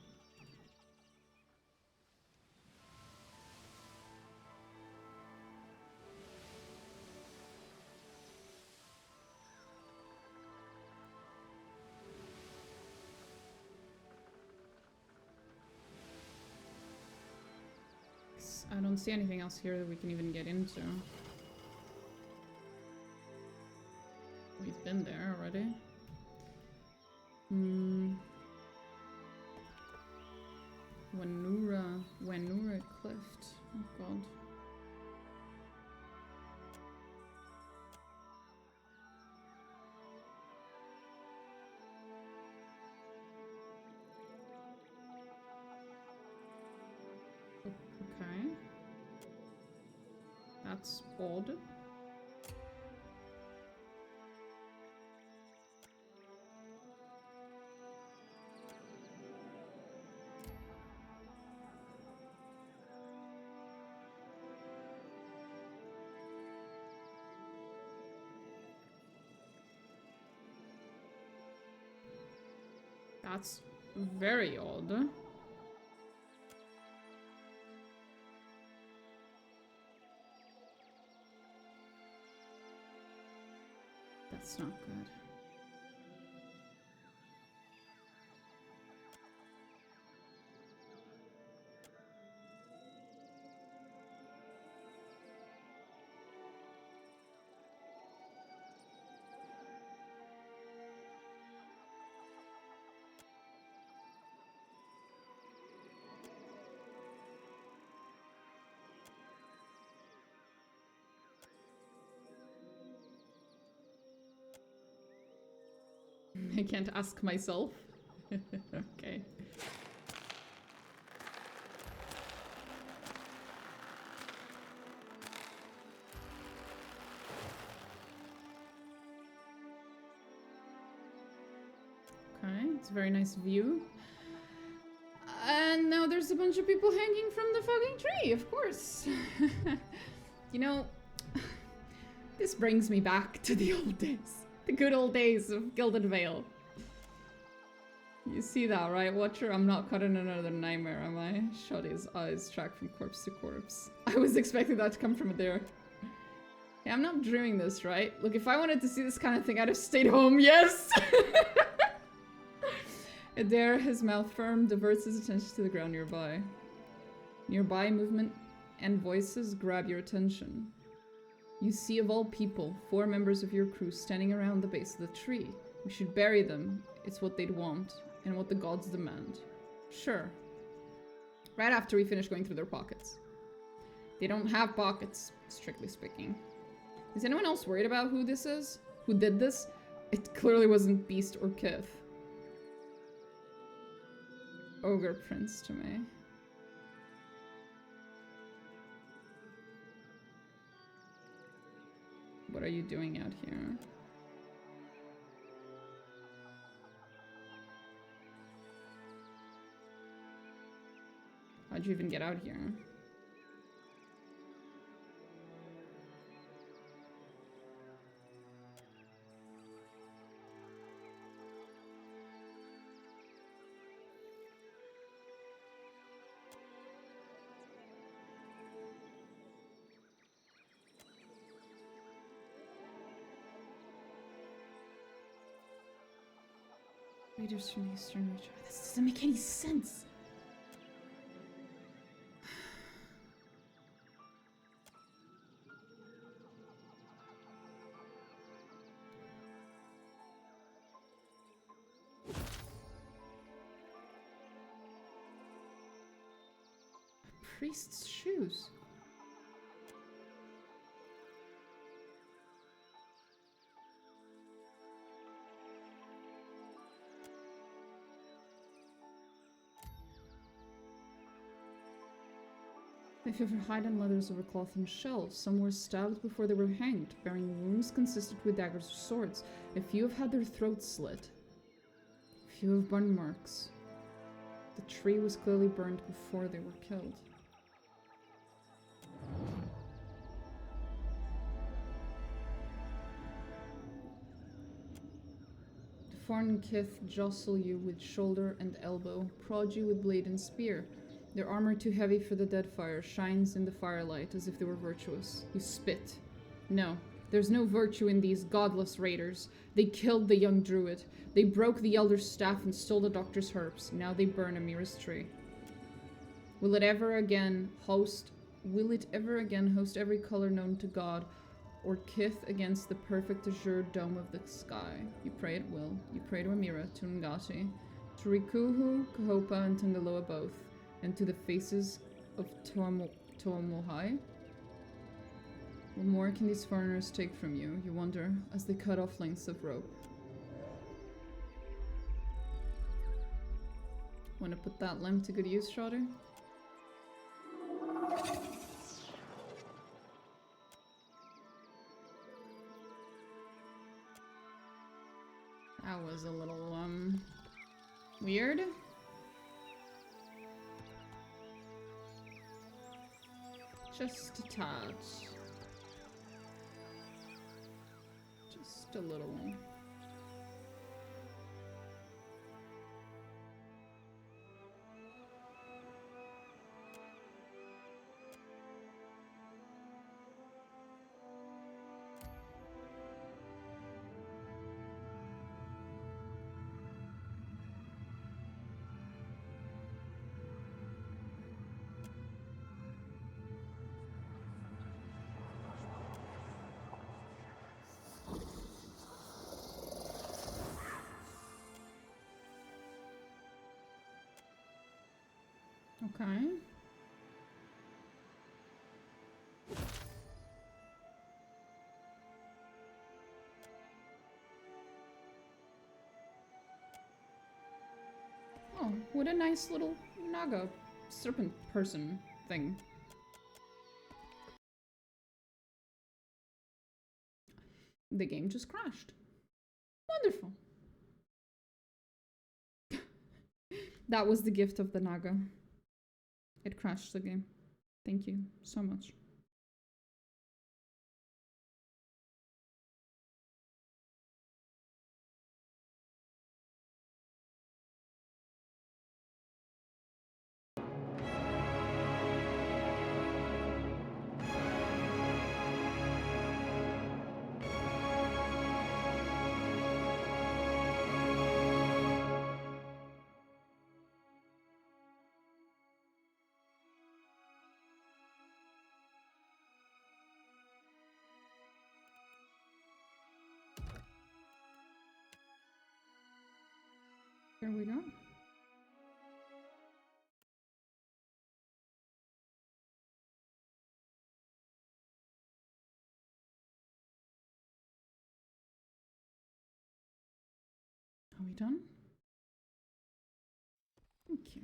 I don't see anything else here that we can even get into. We've been there already. Wenura Clift. Oh god. Okay. That's odd. That's very odd. That's not good. I can't ask myself. Okay. Okay, it's a very nice view. And now there's a bunch of people hanging from the fucking tree, of course. You know, this brings me back to the old days. The good old days of Gilded Vale. You see that, right, Watcher? I'm not caught in another nightmare, am I? Shoddy's eyes track from corpse to corpse. I was expecting that to come from there. Yeah, I'm not dreaming this, right? Look, if I wanted to see this kind of thing, I'd have stayed home, yes! Adair, his mouth firm, diverts his attention to the ground nearby. Nearby movement and voices grab your attention. You see, of all people, 4 members of your crew standing around the base of the tree. We should bury them. It's what they'd want, and what the gods demand. Sure. Right after we finish going through their pockets. They don't have pockets, strictly speaking. Is anyone else worried about who this is? Who did this? It clearly wasn't Beast or Kith. Ogre Prince to me. What are you doing out here? How'd you even get out here? Raiders from the Eastern Reach. This doesn't make any sense. A priest's shoes. They favor hide-and leathers over cloth and shells. Some were stabbed before they were hanged, bearing wounds consistent with daggers or swords. A few have had their throats slit. A few have burn marks. The tree was clearly burned before they were killed. The foreign kith jostle you with shoulder and elbow, prod you with blade and spear. Their armor too heavy for the Deadfire shines in the firelight as if they were virtuous. You spit. No, there's no virtue in these godless raiders. They killed the young druid. They broke the elder's staff and stole the doctor's herbs. Now they burn Amira's tree. Will it ever again host Will it ever again host every color known to God, or kith against the perfect azure dome of the sky? You pray it will. You pray to Amira, to Ngati, to Rikuhu, Kahopa, and Tungaloa both, and to the faces of Tuamohai. What more can these foreigners take from you, you wonder, as they cut off lengths of rope? Want to put that limb to good use, Shrodder? That was a little, weird. Just a touch. Just a little. Okay. Oh, what a nice little Naga serpent person thing. The game just crashed. Wonderful. That was the gift of the Naga. It crashed the game. Thank you so much. There we go. Are we done? Thank you.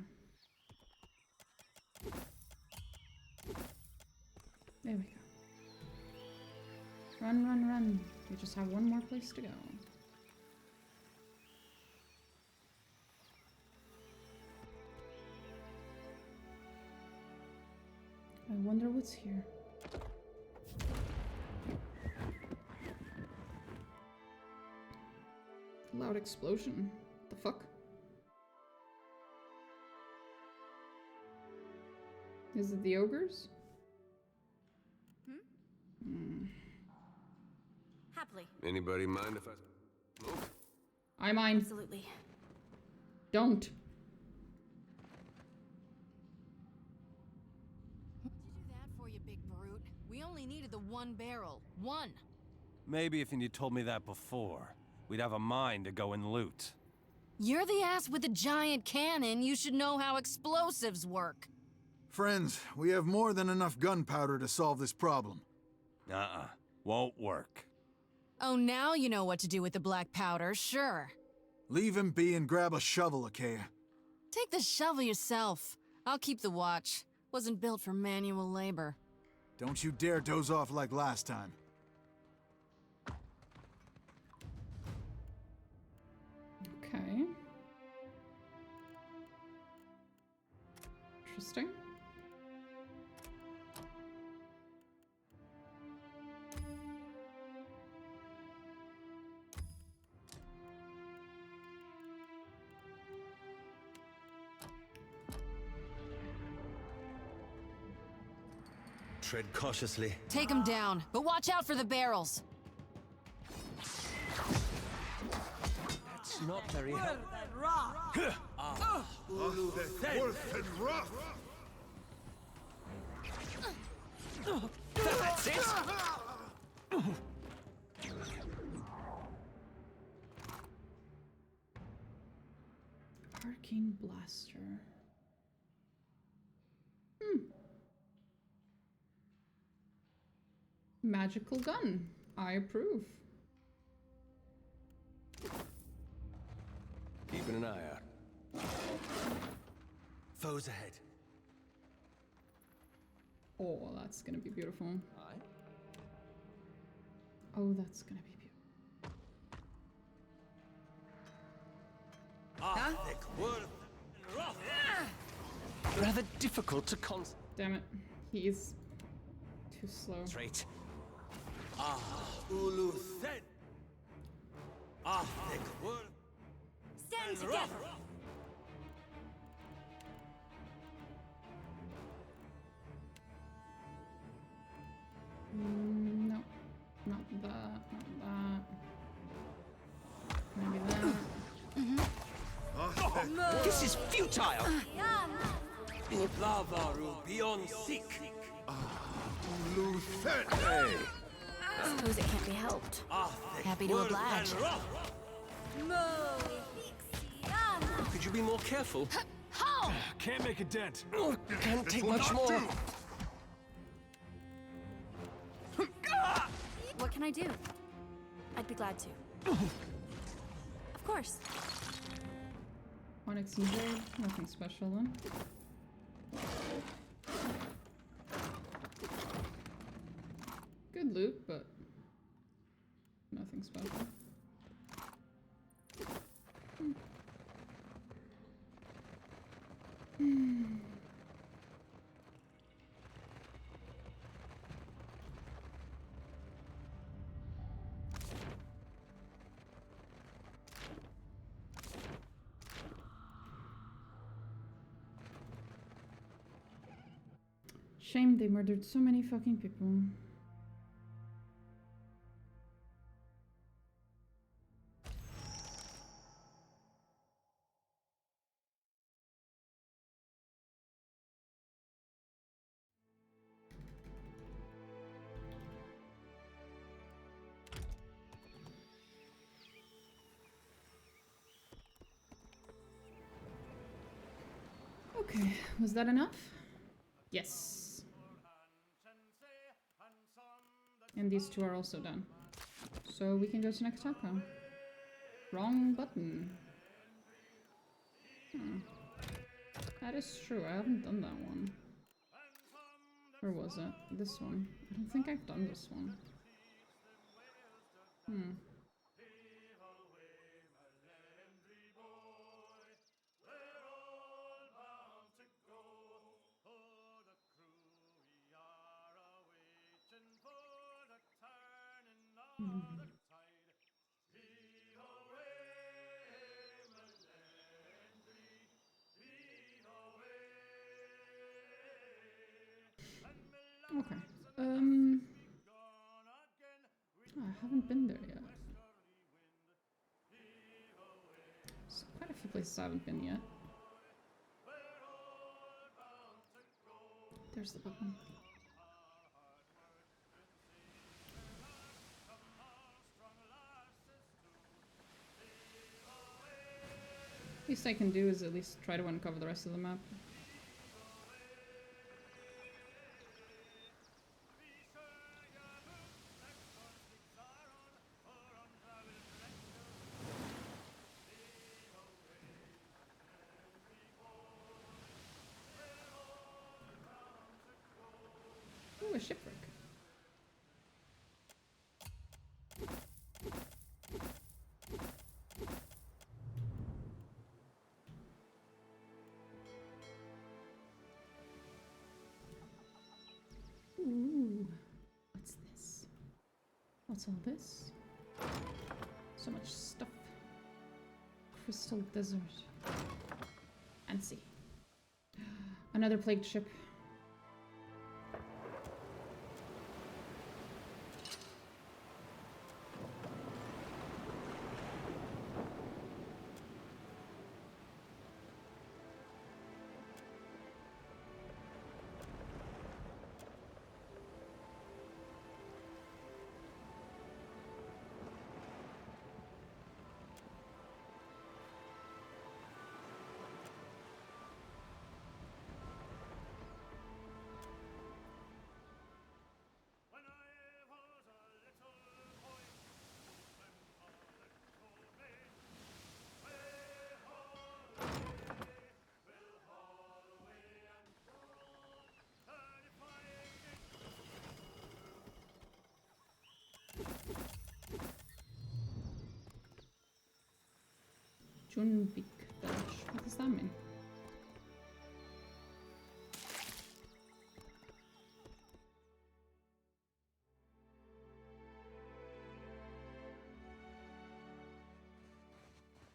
There we go. Run, run, run. We just have one more place to go. I wonder what's here. Loud explosion. The fuck? Is it the ogres? Happily. Anybody mind if I move? I mind. Absolutely. Don't. We only needed the one barrel. One! Maybe if you'd told me that before, we'd have a mind to go and loot. You're the ass with a giant cannon. You should know how explosives work. Friends, we have more than enough gunpowder to solve this problem. Won't work. Oh, now you know what to do with the black powder, sure. Leave him be and grab a shovel, Achaia. Take the shovel yourself. I'll keep the watch. Wasn't built for manual labor. Don't you dare doze off like last time. Okay. Interesting. Tread cautiously. Take them down, but watch out for the barrels. That's not very helpful. That's it! Arcane Blaster. Magical gun. I approve. Keeping an eye out. Foes ahead. Oh, that's gonna be beautiful. Oh, that's gonna be beautiful. Rather difficult to Damn it. He's too slow. Straight. Stand together! No. Not that. Not that. Maybe that. This is futile! beyond sick. I suppose it can't be helped. Happy to oblige. Could you be more careful? How? Can't make a dent. Can't take much more. What can I do? I'd be glad to. Of course. Onyx and Jade, nothing special then. Good loot, but nothing special. Shame they murdered so many fucking people. Okay, was that enough? Yes. And these two are also done. So we can go to next Taka. Wrong button. That is true, I haven't done that one. Or was it? This one. I don't think I've done this one. Okay. I haven't been there yet. There's quite a few places I haven't been yet. There's the button. Least I can do is at least try to uncover the rest of the map. Ooh, a shipwreck. Ooh, what's this? What's all this? So much stuff. Crystal Desert. Fancy. Another plagued ship. Junvik village. What does that mean?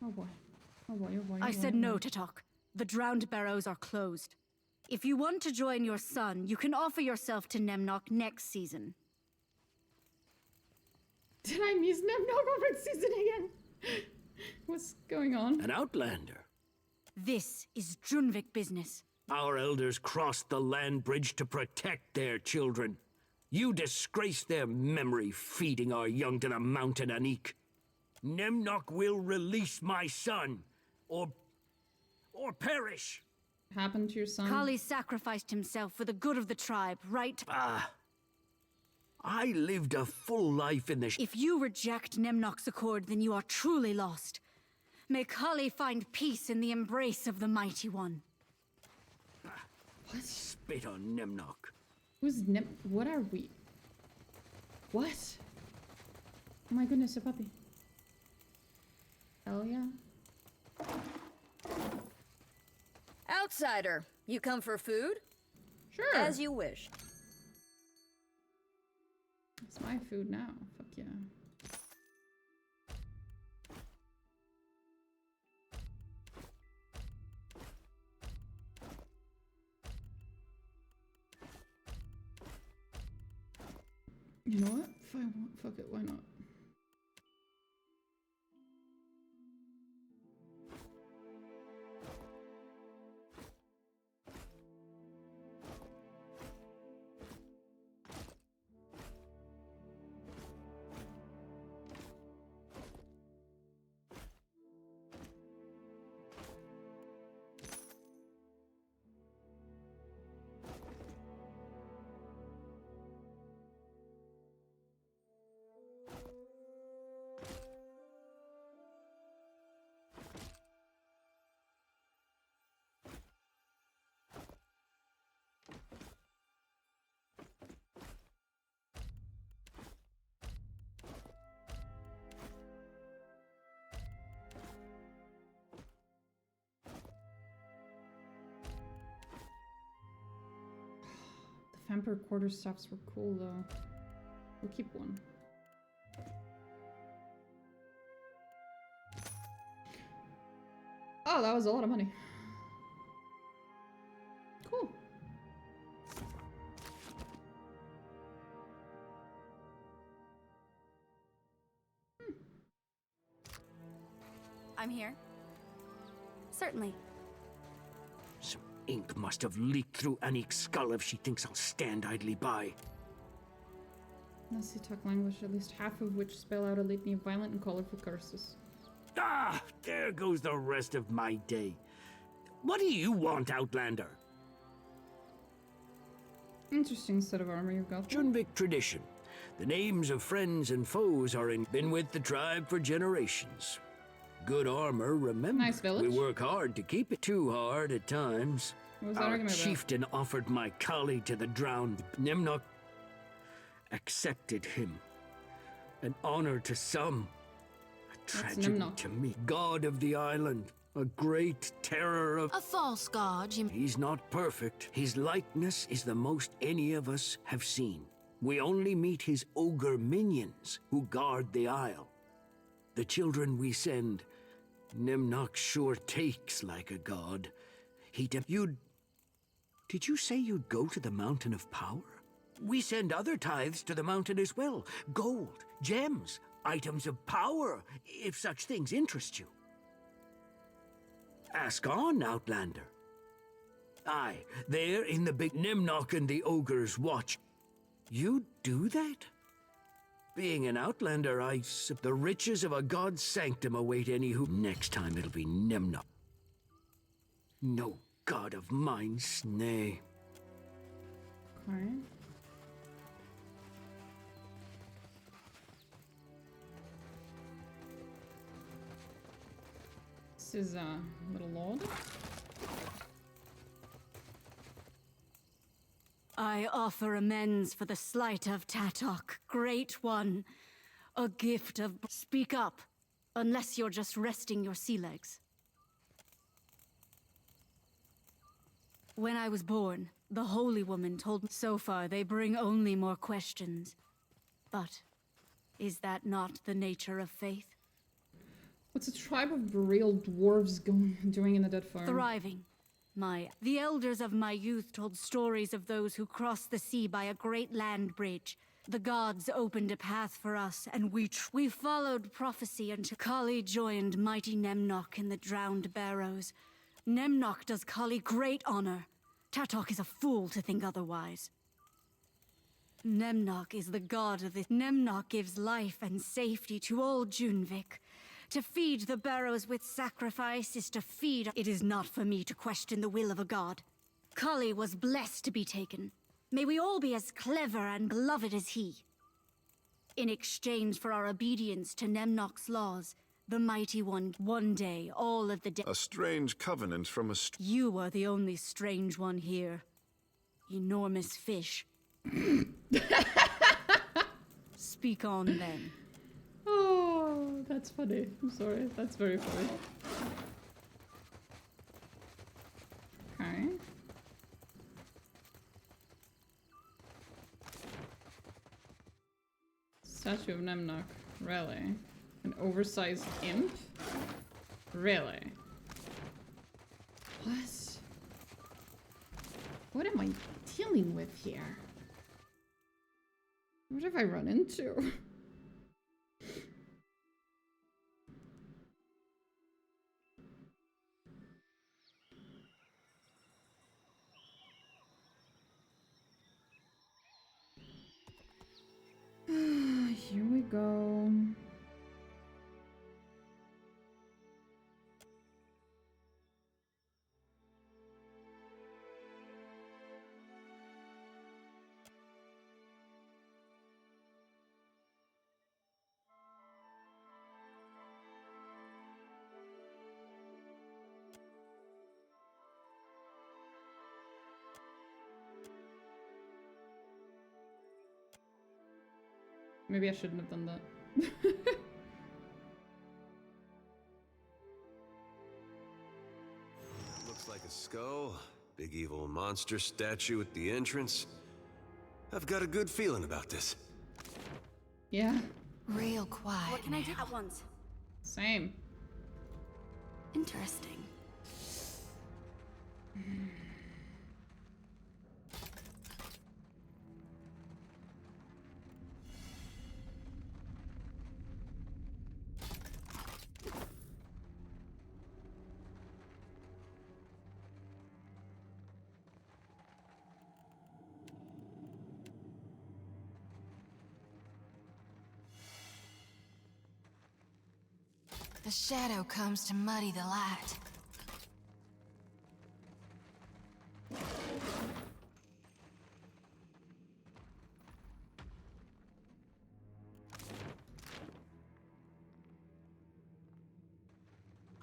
Oh boy. Oh boy, oh boy. I said no to talk. The drowned barrows are closed. If you want to join your son, you can offer yourself to Nemnok next season. Did I miss Nemnok over season again? What's going on? An outlander. This is Junvik business. Our elders crossed the land bridge to protect their children. You disgrace their memory, feeding our young to the mountain Anik. Nemnok will release my son, or perish. Happened to your son? Kali sacrificed himself for the good of the tribe, right? I lived a full life in the If you reject Nemnok's accord, then you are truly lost. May Kali find peace in the embrace of the Mighty One. Spit on Nemnok. Who's What are we? What? Oh my goodness, a puppy. Hell yeah. Outsider, you come for food? Sure. As you wish. It's my food now. Fuck yeah. You know what? If I want, fuck it, why not? Vampire quarterstaffs were cool though. We'll keep one. Oh, that was a lot of money. Cool. I'm here. Certainly. Some ink must have leaked through Anik's skull if she thinks I'll stand idly by. Unless you talk language, at least half of which spell out a litany of violent and colorful curses. Ah, there goes the rest of my day. What do you want, Outlander? Interesting set of armor you've got. Junvik tradition. The names of friends and foes are been with the tribe for generations. Good armor, remember. Nice village. We work hard to keep it too hard at times. What was that Our argument about? chieftain offered my Kali to the drowned. Nemnok accepted him. An honor to some. A tragedy Nemnok? to me. God of the island. A great terror of... A false god, you... He's not perfect. His likeness is the most any of us have seen. We only meet his ogre minions who guard the isle. The children we send, Nemnok sure takes like a god. Did you say you'd go to the Mountain of Power? We send other tithes to the mountain as well. Gold, gems, items of power, if such things interest you. Ask on, Outlander. Aye, there in the big Nemnok and the ogres watch. You do that? Being an Outlander, the riches of a god's sanctum await any who... Next time it'll be Nemnok. No god of mine, Snay. Okay. This is a little lord. I offer amends for the slight of Tatok, Great One. A gift of... Speak up, unless you're just resting your sea legs. When I was born, the Holy Woman told me so far they bring only more questions. But is that not the nature of faith? What's a tribe of burial dwarves doing in the Deadfire? Thriving. The elders of my youth told stories of those who crossed the sea by a great land bridge. The gods opened a path for us, and we followed prophecy until Kali joined mighty Nemnok in the drowned barrows. Nemnok does Kali great honor. Tatok is a fool to think otherwise. Nemnok is the god of this. Nemnok gives life and safety to all Junvik. To feed the barrows with sacrifice is to feed. It is not for me to question the will of a god. Kali was blessed to be taken. May we all be as clever and beloved as he. In exchange for our obedience to Nemnok's laws, the Mighty one day, all of the A strange covenant from a... You are the only strange one here. Enormous fish. Speak on then. Oh, that's funny. I'm sorry. That's very funny. Okay. Statue of Nemnok. Really? An oversized imp? Really? What? What am I dealing with here? What have I run into? Here we go. Maybe I shouldn't have done that. Looks like a skull. Big evil monster statue at the entrance. I've got a good feeling about this. Yeah. Real quiet. What can I do at once? Same. Interesting. The shadow comes to muddy the light.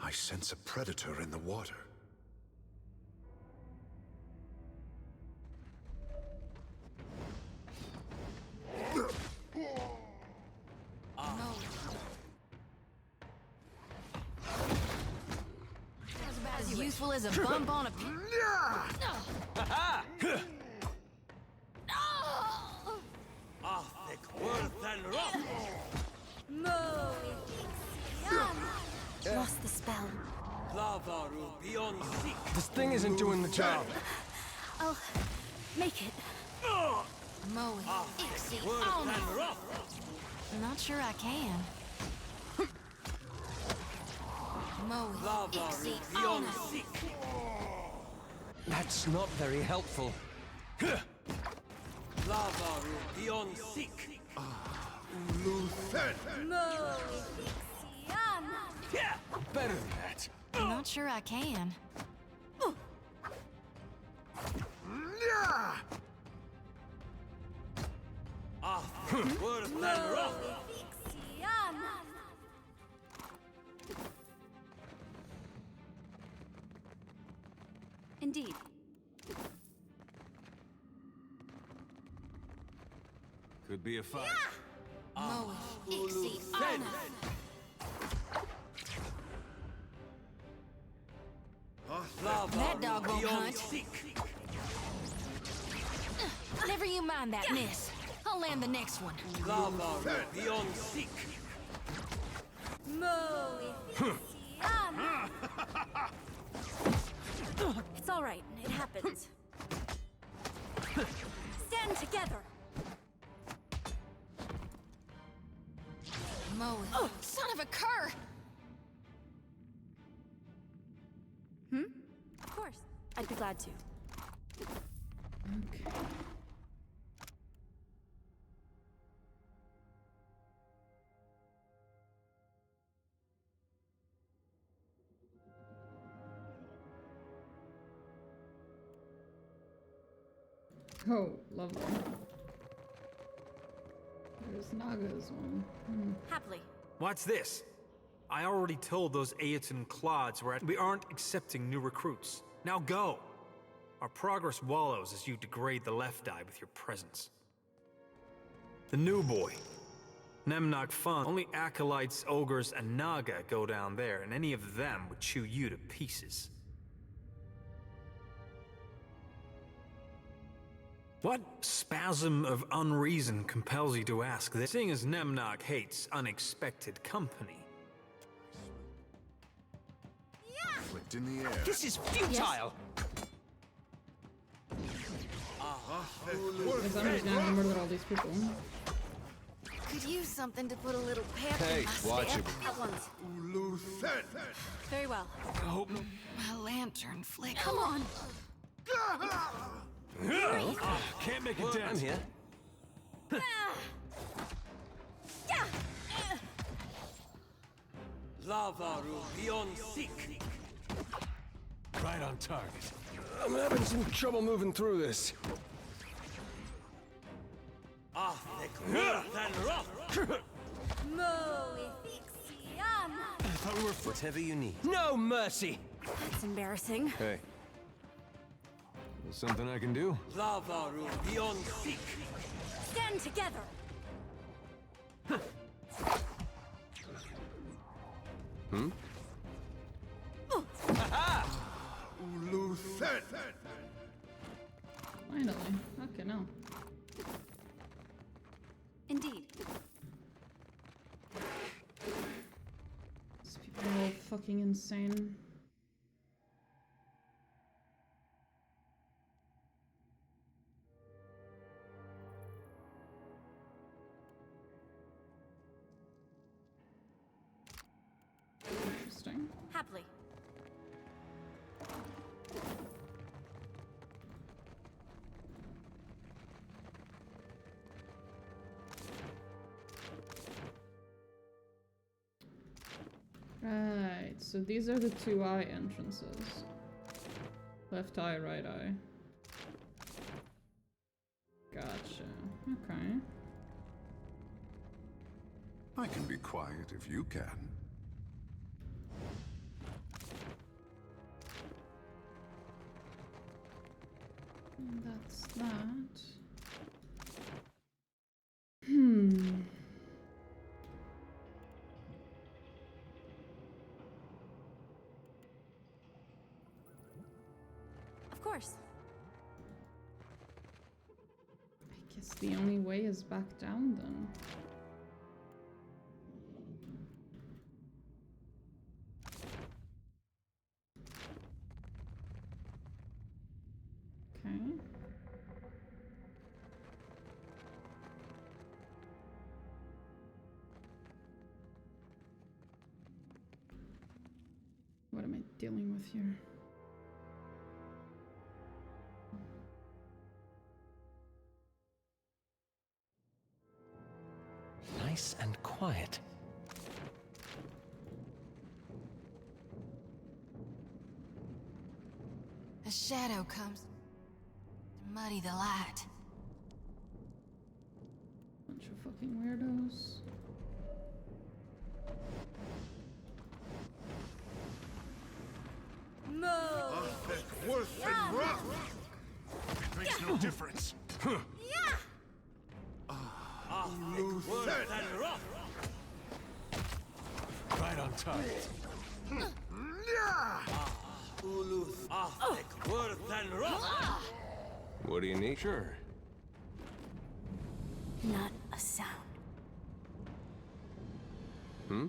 I sense a predator in the water. As useful as a bump on a... Lost the spell. This thing isn't doing the job. I'll make it. Moe, Ixie, on it. Not sure I can. Moe, Ixie, on it. That's not very helpful. Better than that. Not sure I can. Indeed. Could be a fight. Moe, Ixie, on it. That dog won't hunt. Never you mind that miss. I'll land the next one. Beyond seek. It's all right. It happens. Stand together. Moe, son of a cur! Of course. I'd be glad to. Okay. Oh, lovely. There's Naga's one. Happily. What's this? I already told those Aeton clods we aren't accepting new recruits. Now go! Our progress wallows as you degrade the left eye with your presence. The new boy. Nemnok Fun. Only acolytes, ogres, and Naga go down there, and any of them would chew you to pieces. What spasm of unreason compels you to ask this, seeing as Nemnok hates unexpected company? Flicked in the air. This is futile! Because I'm just gonna have to murder all these people. Could use something to put a little pep Hey, in my watch step. it. At once. Very well. My lantern flick. Come on. Can't make a dent. I'm here. Lavaru beyond seek. Right on target. I'm having some trouble moving through this. Thick than rough. I thought we were Whatever you need. No mercy. That's embarrassing. Hey. There's something I can do? Lavaru beyond seek. Stand together. Finally. Okay, no. Indeed. These people are all fucking insane. Interesting. Happily. Right, so these are the two eye entrances. Left eye, right eye. Gotcha. Okay. I can be quiet if you can. And that's that. Of course. I guess the only way is back down then. Okay. What am I dealing with here? Nice and quiet. A shadow comes to muddy the light. Bunch of fucking weirdos. Worth and rough. It makes no difference. Worth and rough. Right on target. What do you need? Sure. Not a sound. Hmm?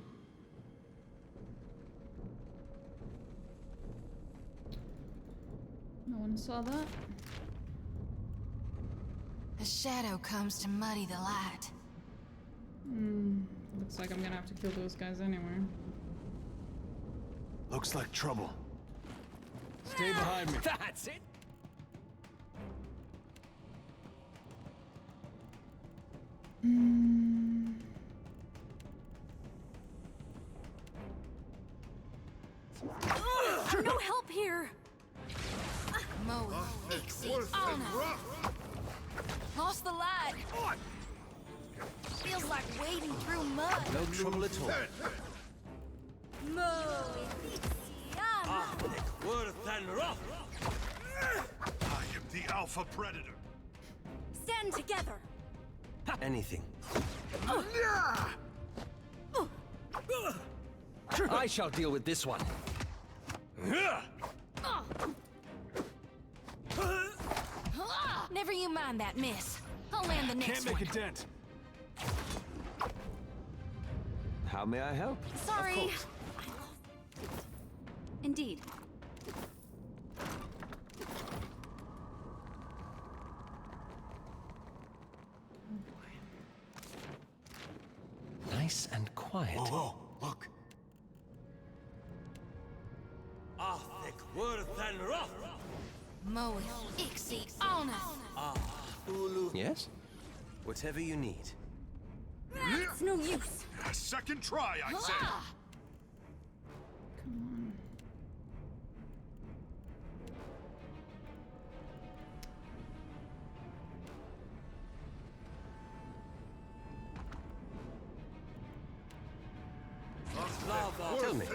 No one saw that. A shadow comes to muddy the light. Looks like I'm gonna have to kill those guys anyway. Looks like trouble. Stay behind me. That's it! No help here! Mo, Ixie, Anna. Lost the light. Feels like wading through mud. No trouble at all. Mo, Anna. I am the Alpha Predator. Stand together. Anything. I shall deal with this one. Never you mind that, miss. I'll land the next Can't make one. a dent. How may I help? Sorry. Of course. Indeed. Nice and quiet. Whoa, look. Mo, Ixie, Anna. Yes? Whatever you need. It's no use. A second try, I say. Come on. Tell me.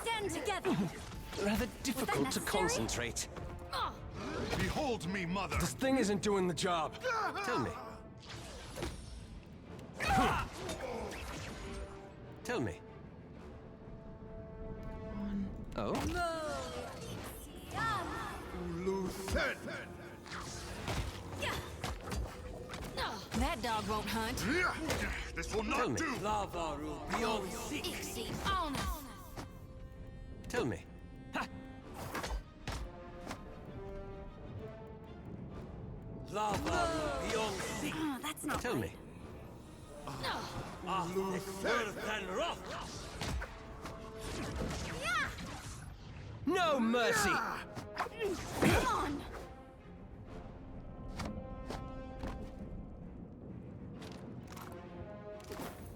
Stand together. Rather difficult to necessary? concentrate. Behold me, mother. This thing isn't doing the job. Tell me. Tell me. Oh? That dog won't hunt. This will Tell not me. do. Ixie, Anna. Tell me. Ha! Oh, that's not Tell me. No mercy! Come on.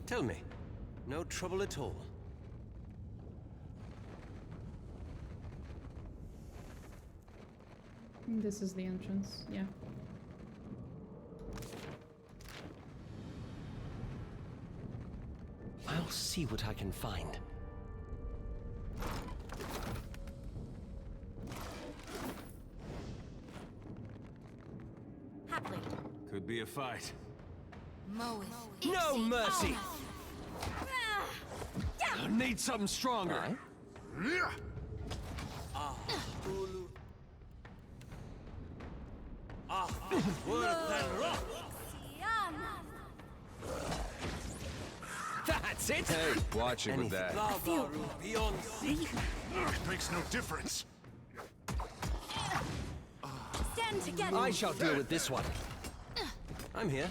Tell me. No trouble at all. This is the entrance, yeah. I'll see what I can find. Happily. Could be a fight. Mo, No Ixie, mercy! I need something stronger. That's it! Hey, watch it with that. I feel Makes no difference. stand together. I shall deal with this one. I'm here.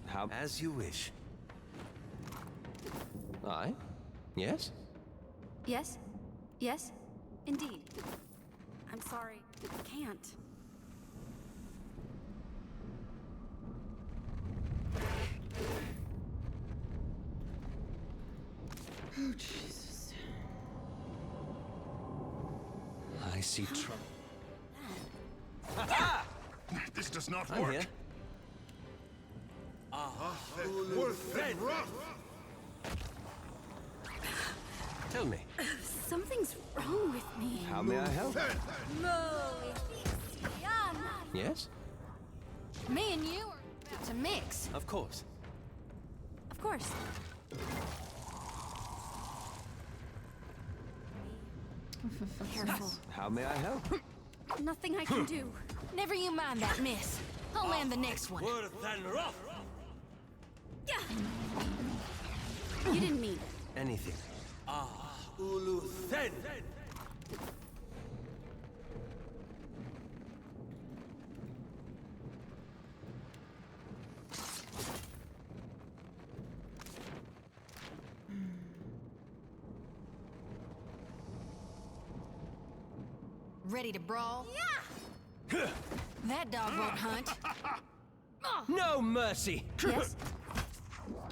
How? As you wish. Aye? Yes? Yes? Yes? Indeed. I'm sorry. I can't. Oh, Jesus. I see trouble. This does not I'm work. here. Worth it. Tell me. Something's wrong with me. How may I help? Yes? Me and you are about to mix. Of course. course. Careful. How may I help? Nothing I can do. Never you mind that, miss. I'll land the next one. You didn't mean it. Anything. Ulu Sen. Ready to brawl? Yeah! That dog won't hunt. No mercy! Yes?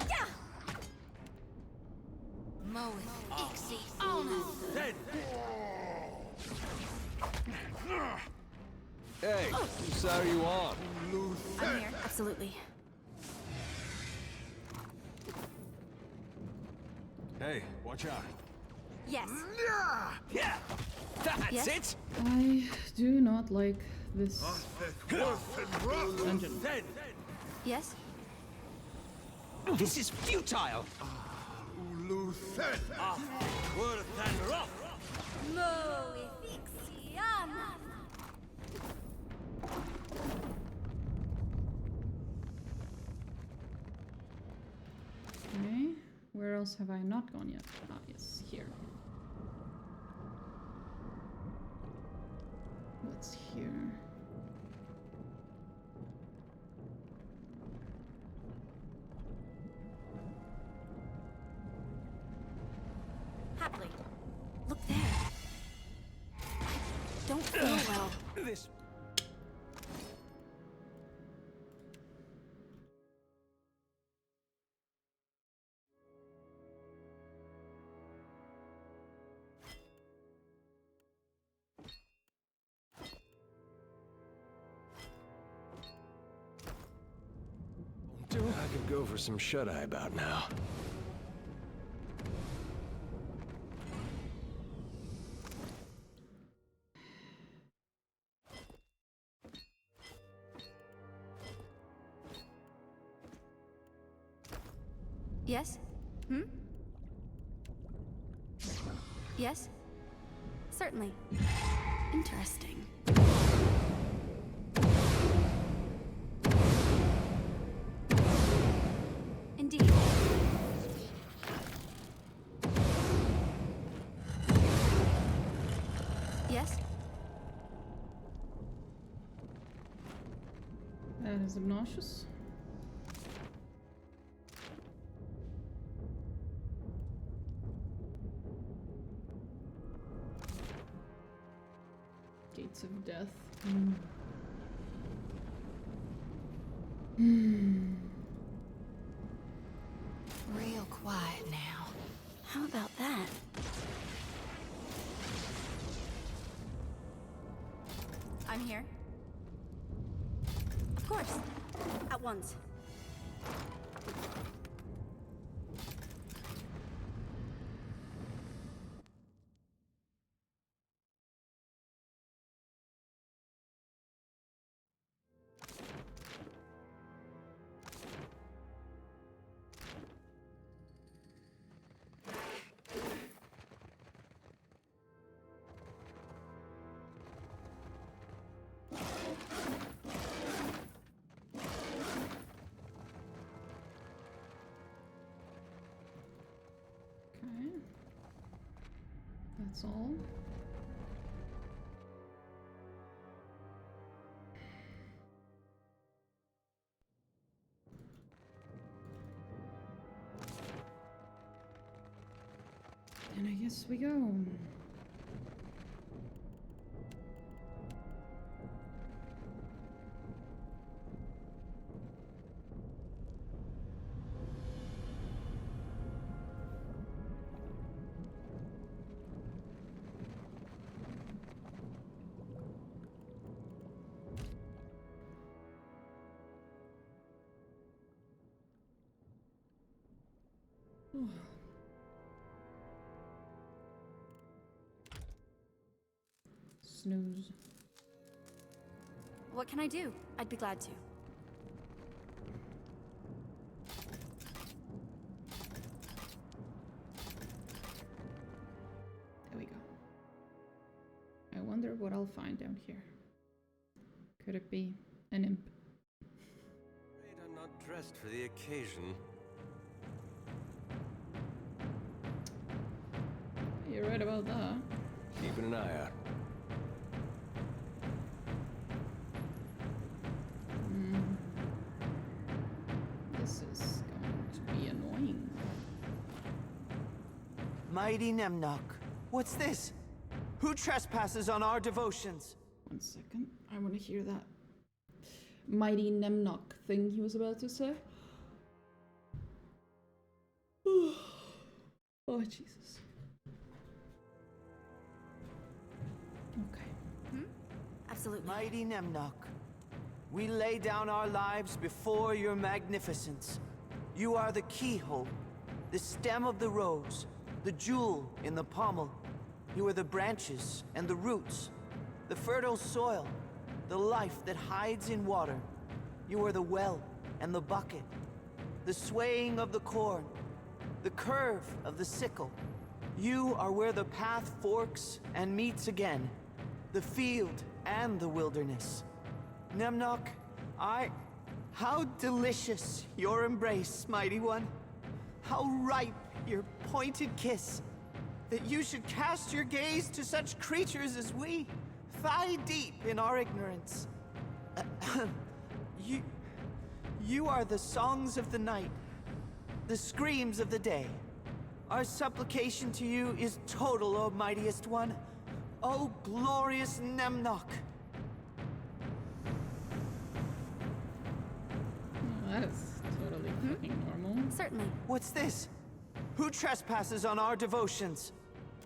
Yeah! Moeth, Ixie, Alna. Hey, whose side are you on? I'm here. Absolutely. Hey, watch out. Yes. Yeah! That's Yes? it! I do not like this dungeon. Yes? This is futile! Okay, where else have I not gone yet? Ah, yes, here. What's here? Happily. Look there. I don't feel well. This... I could go for some shut-eye about now. Yes? Hmm? Yes? Certainly. Interesting. Indeed. Yes? That is obnoxious. Gates of Death. Real quiet now. How about that? I'm here. Of course. At once. Okay. That's all. And I guess we go. Snooze. What can I do? I'd be glad to. find down here? Could it be an imp? I'm not dressed for the occasion. You're right about that. Keeping an eye out. This is going to be annoying. Mighty Nemnok, what's this? Who trespasses on our devotions? 1 second, I want to hear that mighty Nemnok thing he was about to say. Oh, Jesus. Okay. Absolutely. Mighty Nemnok, we lay down our lives before your magnificence. You are the keyhole, the stem of the rose, the jewel in the pommel. You are the branches and the roots, the fertile soil, the life that hides in water. You are the well and the bucket, the swaying of the corn, the curve of the sickle. You are where the path forks and meets again, the field and the wilderness. Nemnok, how delicious your embrace, mighty one. How ripe your pointed kiss, that you should cast your gaze to such creatures as we, thigh deep in our ignorance. You are the songs of the night, the screams of the day. Our supplication to you is total, O mightiest one. O glorious Nemnok. Oh, that is totally fucking normal. Certainly. What's this? Who trespasses on our devotions?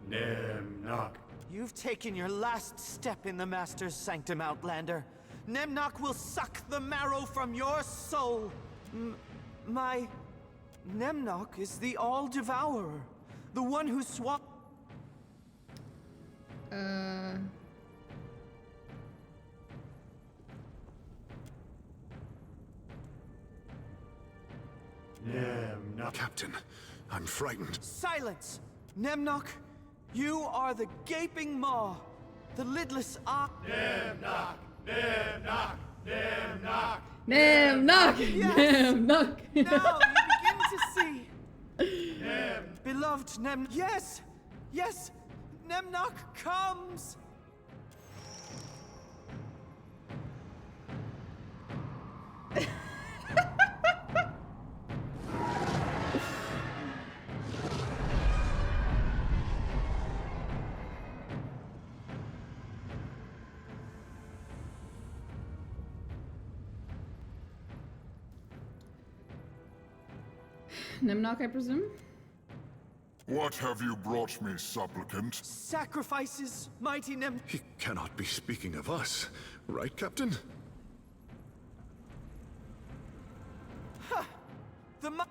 Nemnok. You've taken your last step in the Master's sanctum, Outlander. Nemnok will suck the marrow from your soul. My Nemnok is the All-Devourer, the one who Nemnok. Captain, I'm frightened. Silence! Nemnok, you are the gaping maw, the lidless eye. Nemnok! Nemnok! Nemnok! Nemnok! Yes! Nemnok! Now you begin to see. Beloved Nem. Yes! Yes! Nemnok comes! Nemnok, I presume? What have you brought me, supplicant? Sacrifices, mighty Nem. He cannot be speaking of us, right, Captain?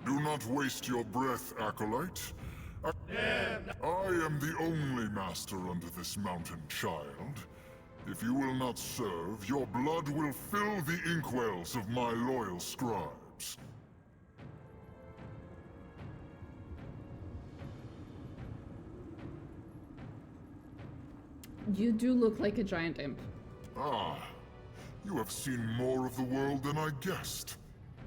Do not waste your breath, acolyte. I am the only master under this mountain, child. If you will not serve, your blood will fill the inkwells of my loyal scribes. You do look like a giant imp. Ah, you have seen more of the world than I guessed.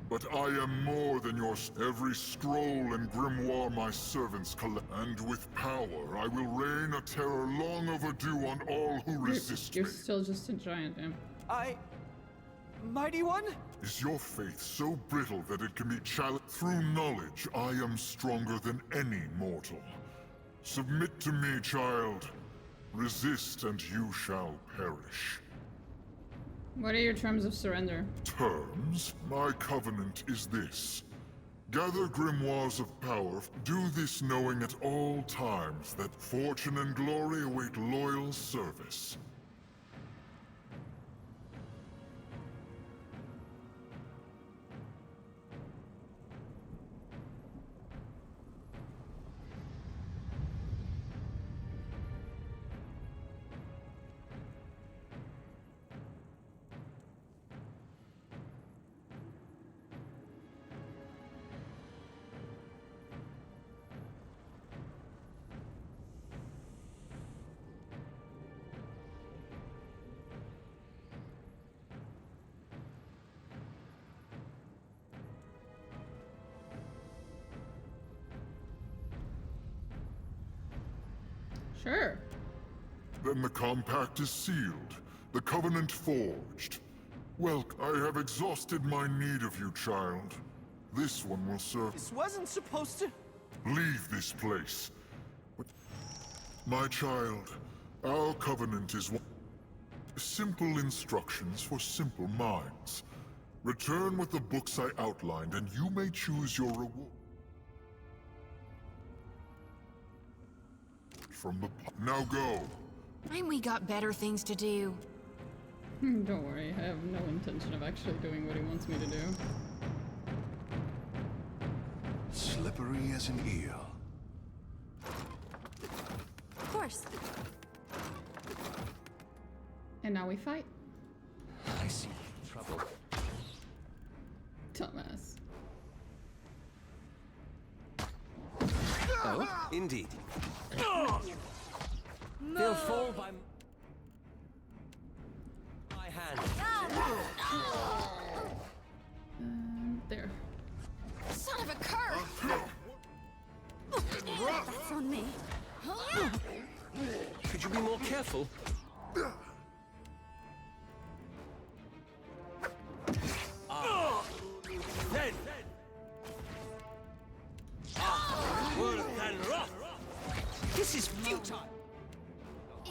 But I am more than your every scroll and grimoire my servants collect. And with power, I will reign a terror long overdue on all who resist You're me. still just a giant imp. Mighty one? Is your faith so brittle that it can be challenged? Through knowledge, I am stronger than any mortal. Submit to me, child. Resist and you shall perish. What are your terms of surrender? Terms? My covenant is this. Gather grimoires of power. Do this knowing at all times that fortune and glory await loyal service. Sure. Then the compact is sealed, the covenant forged. Well, I have exhausted my need of you, child. This one will serve. This wasn't supposed to... Leave this place. My child, our covenant is one. Simple instructions for simple minds. Return with the books I outlined, and you may choose your reward. From the... Now go. And we got better things to do. Don't worry, I have no intention of actually doing what he wants me to do. Slippery as an eel. Of course. And now we fight. I see trouble. Dumbass. Oh, indeed. They'll fall by my hand. There. Son of a cur! That's on me. Could you be more careful? Then. Worse than rough. This is futile.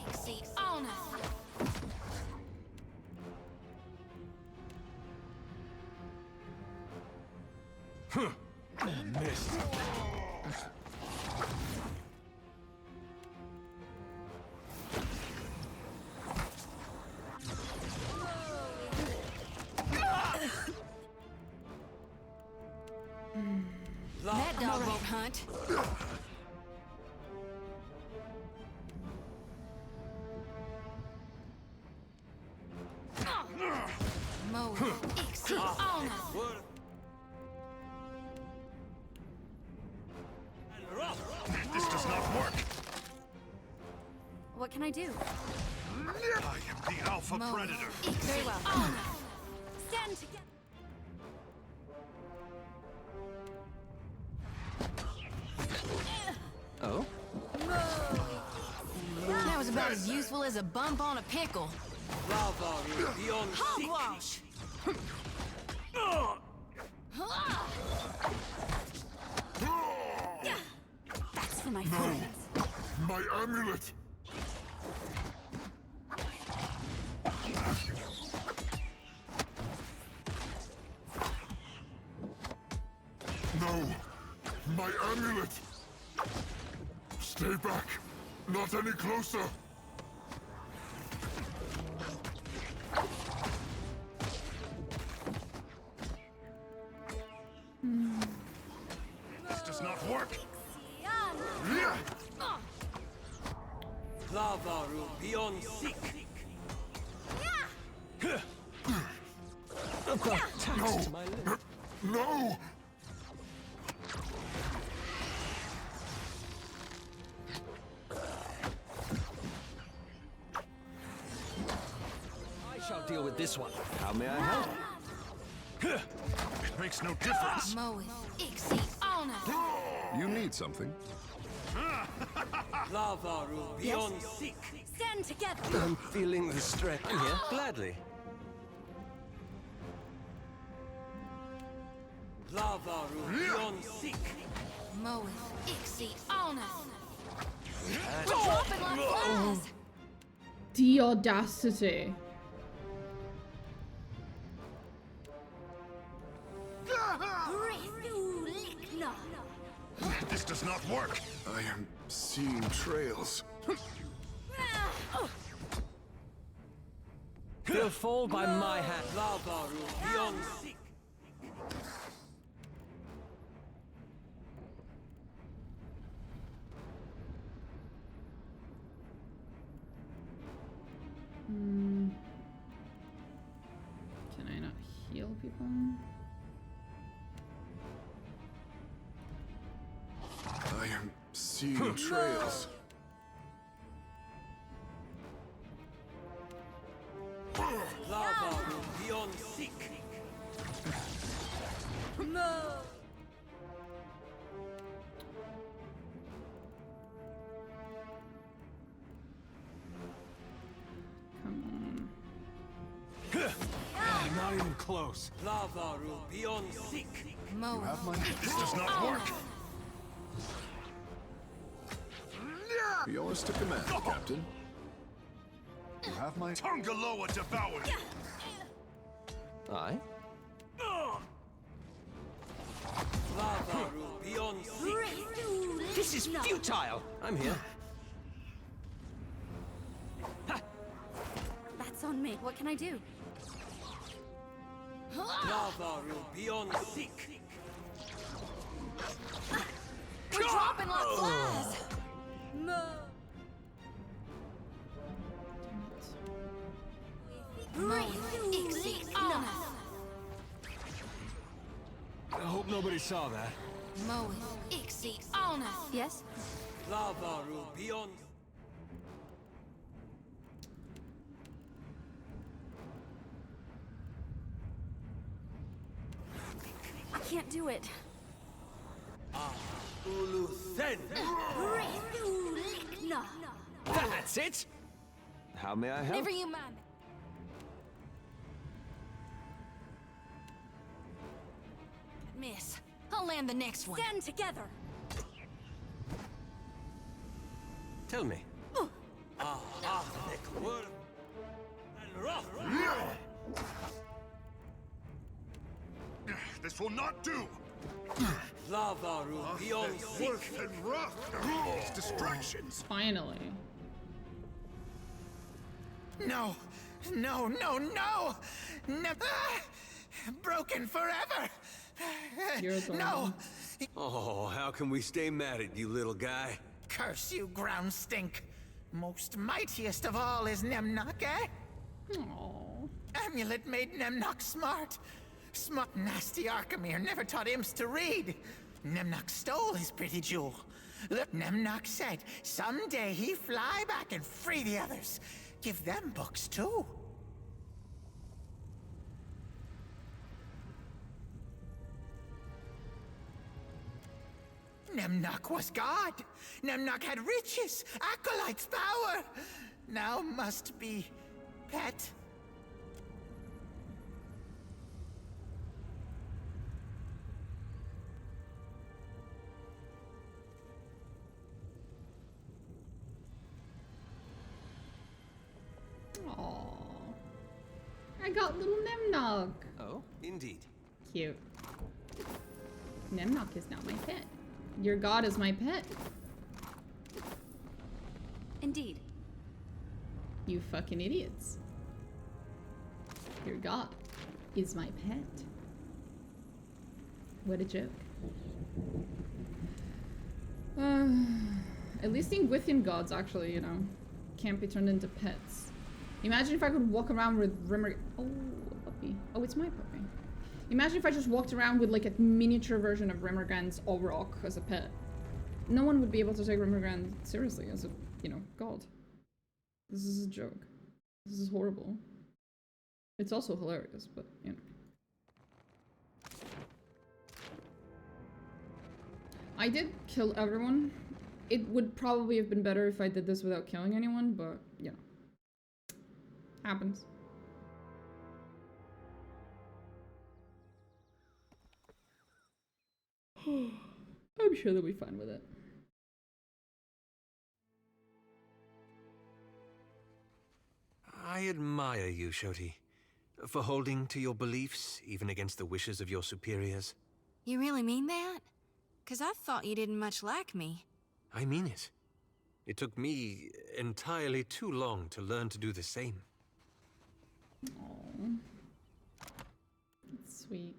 Exceed honor. Missed. That dog won't hunt. Mo, exceed honor. This does not work. What can I do? I am the alpha predator. Very well. Stand together. Oh? That was about as useful as a bump on a pickle. Beyond hogwash. That's for my friends. My amulet! No! My amulet! Stay back! Not any closer! This does not work. Lavaru beyond seek. No! No! I shall deal with this one. How may I help? It makes no difference. Moeth, exceed honor. You need something? Lavaru beyond seek. Stand together. I'm feeling the strength. I'm here. Gladly. Lavaru beyond seek. Moeth, exceed honor. We're dropping like flies. The audacity. This does not work. I am seeing trails. They'll fall by my hand. Lavaru beyond seek. Can I not heal people? I am seeing trails. Lavaru beyond seek. No. Not even close. Lavaru beyond sick. Mo. You have my... This does not work! Yours to command, Captain. You have my... Tungaloa devoured! Aye? Lavaru beyond sick. This is futile! I'm here. That's on me. What can I do? Lavaru beyond sick. We're dropping like flies. Mo. I hope nobody saw that. Mo Ixie on us. Yes? Lavaru beyond. I can't do it. Ulusen. That's it. How may I help? Never you mind. Miss, I'll land the next one. Stand together. Tell me. Word and rough. This will not do! Lavaru beyond sick. Worth and rough! These distractions! Finally. No! No, no, no! Broken forever! You're the no! one. Oh, how can we stay mad at you, little guy? Curse you, ground stink! Most mightiest of all is Nemnok, eh? Aww. Amulet made Nemnok smart. Smut nasty Arkhamir never taught imps to read. Nemnok stole his pretty jewel. Look, Nemnok said someday he'd fly back and free the others. Give them books too. Nemnok was God. Nemnok had riches, acolytes, power. Now must be pet. Aww. I got little Nemnok. Oh, indeed. Cute. Nemnok is now my pet. Your god is my pet. Indeed. You fucking idiots. Your god is my pet. What a joke. At least Ingwithian gods actually, you know, can't be turned into pets. Imagine if I could walk around with Rimmer. Oh, a puppy. Oh, it's my puppy. Imagine if I just walked around with like a miniature version of Rimmergrand's Olrock as a pet. No one would be able to take Rimmergrand seriously as a, you know, god. This is a joke. This is horrible. It's also hilarious, but, you know. I did kill everyone. It would probably have been better if I did this without killing anyone, but, you know. Happens. I'm sure they'll be fine with it. I admire you, Shoti, for holding to your beliefs even against the wishes of your superiors. You really mean that? 'Cause I thought you didn't much like me. I mean it. It took me entirely too long to learn to do the same. Aww. That's sweet.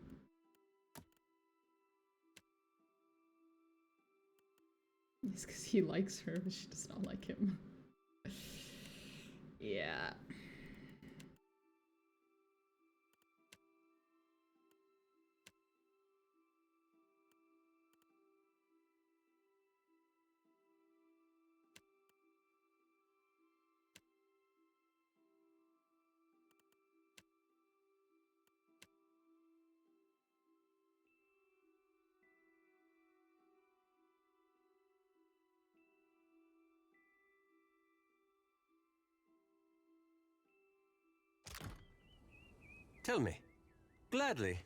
It's because he likes her, but she does not like him. Yeah. Tell me, Gladly.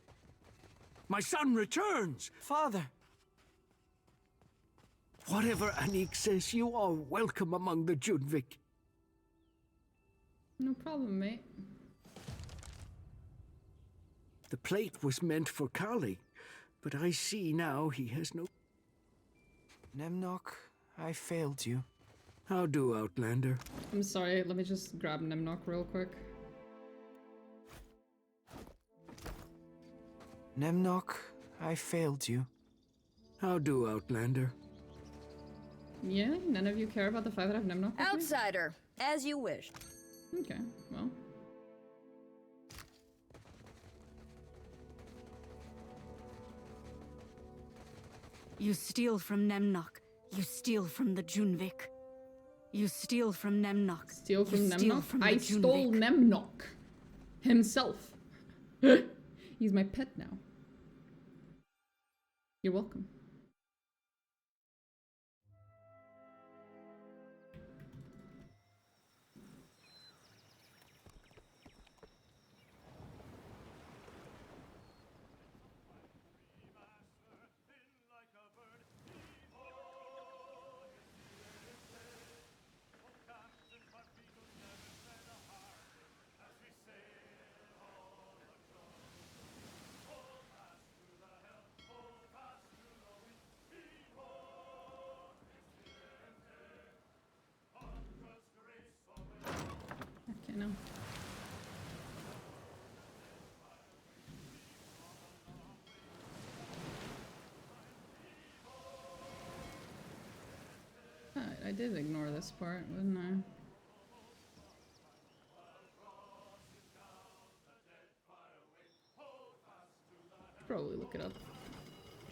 My son returns! Father! Whatever Anik says, you are welcome among the Junvik. No problem, mate. The plate was meant for Kali, but I see now he has no... Nemnok, I failed you. How do, Outlander? I'm sorry, let me just grab Nemnok real quick. Nemnok, I failed you. How do, Outlander? Yeah, none of you care about the fact that I have Nemnok with me? Outsider, as you wish. Okay, well. You steal from Nemnok. You steal from the Junvik. You steal from Nemnok. Steal from Nemnok? From I stole Nemnok. Himself. He's my pet now. You're welcome. Okay, no. I did ignore this part, didn't I? Probably look it up.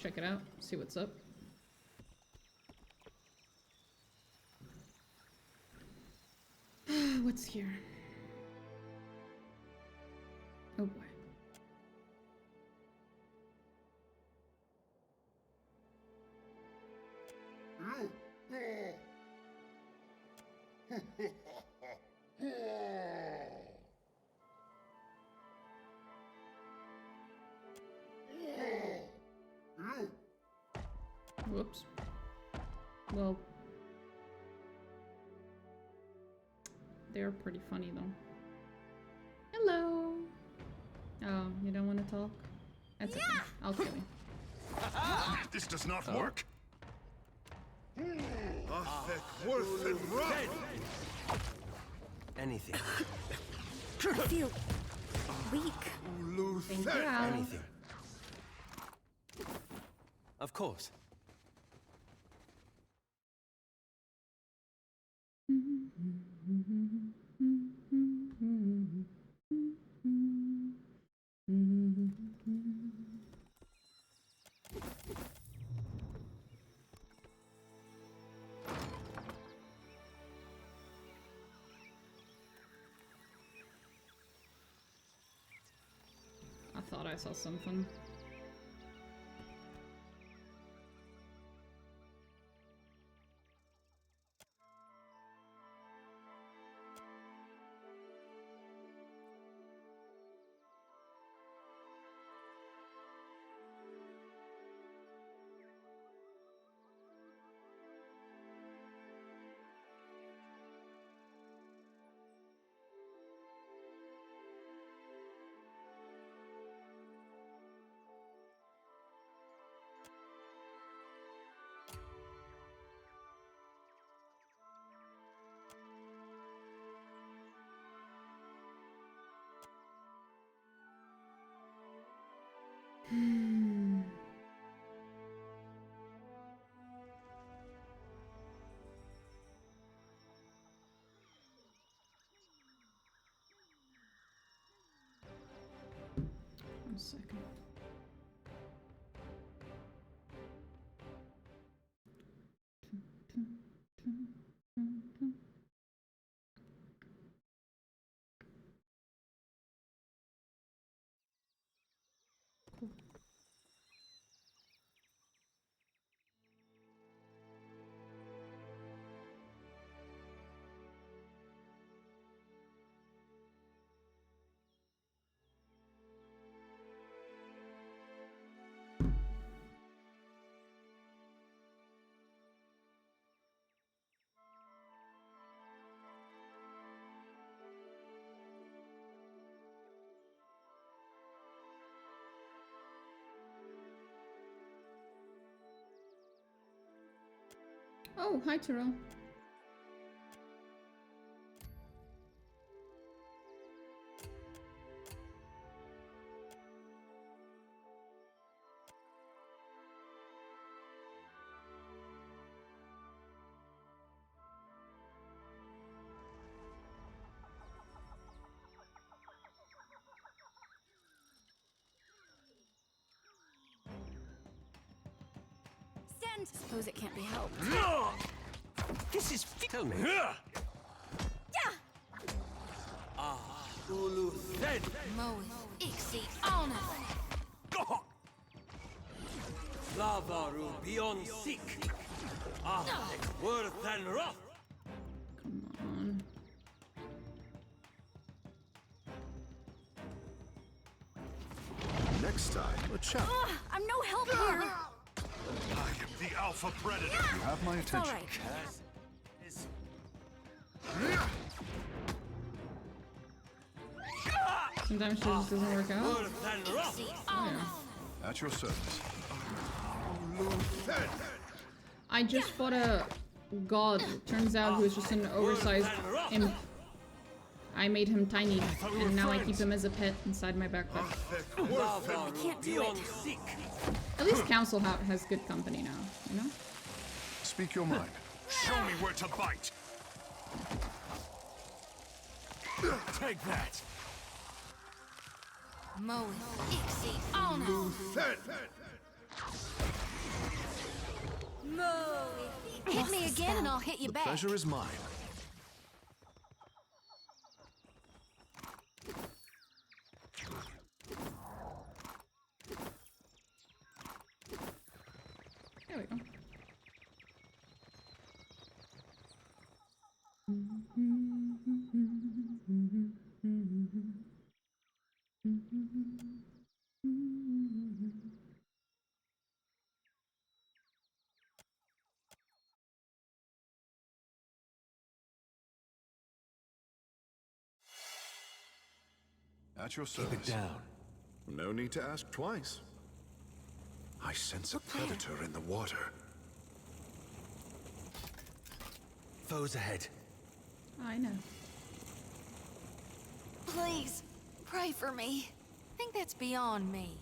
Check it out, see what's up. What's here? Oh boy. Whoops. Well, they're pretty funny though. Hello. Oh, you don't want to talk? That's okay. I'll kill you. This does not work. Worth and run. Anything. I feel weak. Thank you. Anything. Of course. I thought I saw something. One second. Oh, hi, Tyrell. Stand! Suppose it can't be helped. This is. Tell me. Yeah! Ulu said. Moe, Ixi, Honor. Lavaru beyond seek. Worth and rough. Come on. Next time, a chap. I'm no help here! I am the alpha predator. You have my It's all attention. right. Sometimes she just doesn't work out. At your service. I just fought a god. Turns out he was just an oversized imp. I made him tiny, and now I keep him as a pet inside my backpack. I can't do it. At least Concelhaut has good company now, you know? Speak your mind. Show me where to bite. Take that. Moe, Ixi, Honor. Moe. Hit me again and I'll hit you The back. pleasure is mine. There we go. At your service. Keep it down. No need to ask twice. I sense a predator in the water. Foes ahead. I know. Please, pray for me. I think that's beyond me.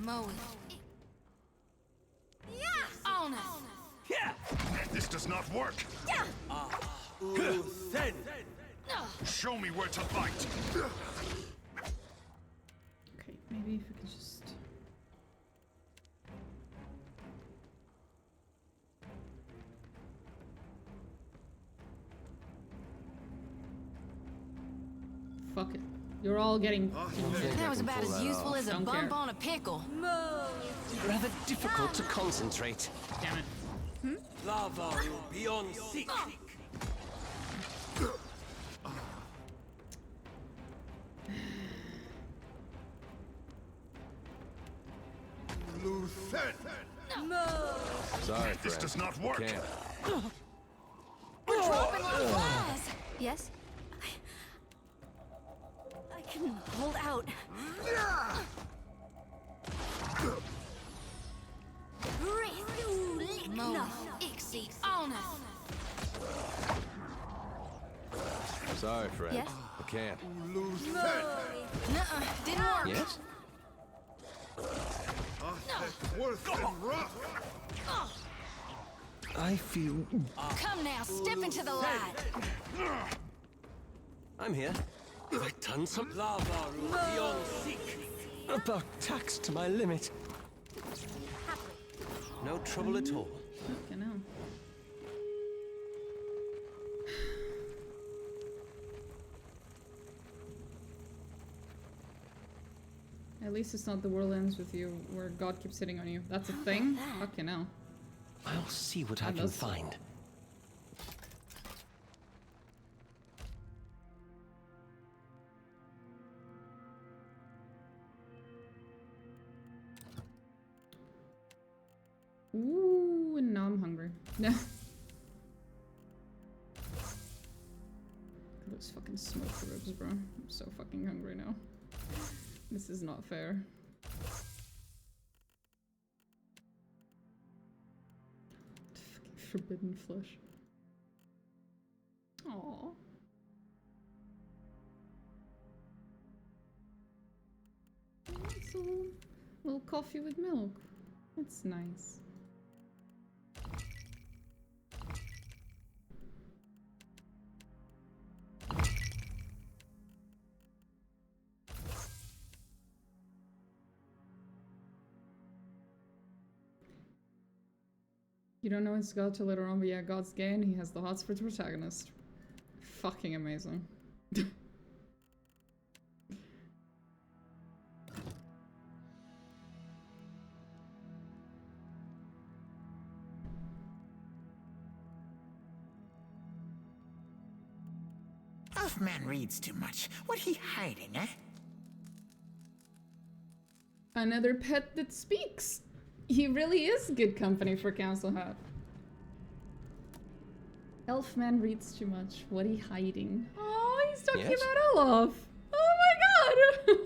Moe. Yeah! Honor. Yeah. This does not work. Yeah! Ulu said. Show me where to bite. Okay, maybe if we could just... Fuck it. You're all getting... That was about as useful as a Don't bump care. on a pickle. Rather difficult to concentrate. Damn it. Lavaru beyond seek. Sorry, this does not work. We're dropping like flies. Yes? I can hold out. Moe, Ixi, Honor. Sorry, friend. Yes? I can't. Nuh-uh, didn't work. Yes? I feel. Come now, step into the light. I'm here. Have I done some Lavaru beyond seek? About taxed to my limit. No trouble at all. Fucking hell. At least it's not the world ends with you, where God keeps hitting on you. That's a thing? Fucking hell. I'll see what I That can does suck. find. Ooh, and now I'm hungry. No. Those fucking smoked ribs, bro. I'm so fucking hungry now. This is not fair. forbidden flesh. Aww. It's a little coffee with milk. That's nice. You don't know it's God till later on, but yeah, God's gay and he has the hots for the protagonist. Fucking amazing. Elfman reads too much. What he hiding, eh? Another pet that speaks. He really is good company for Concelhaut. Elfman reads too much. What he hiding? Oh, he's talking about Olaf. Oh my god!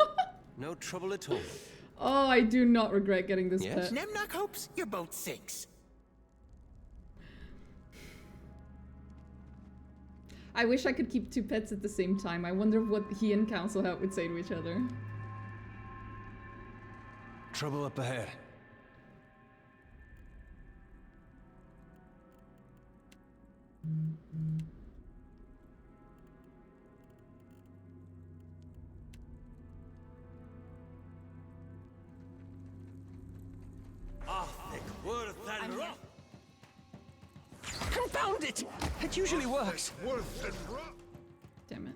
No trouble at all. Oh, I do not regret getting this Yes? pet. Nemnok hopes you're both 6. I wish I could keep 2 pets at the same time. I wonder what he and Concelhaut would say to each other. Trouble up ahead. Confound it! It usually works. Damn it.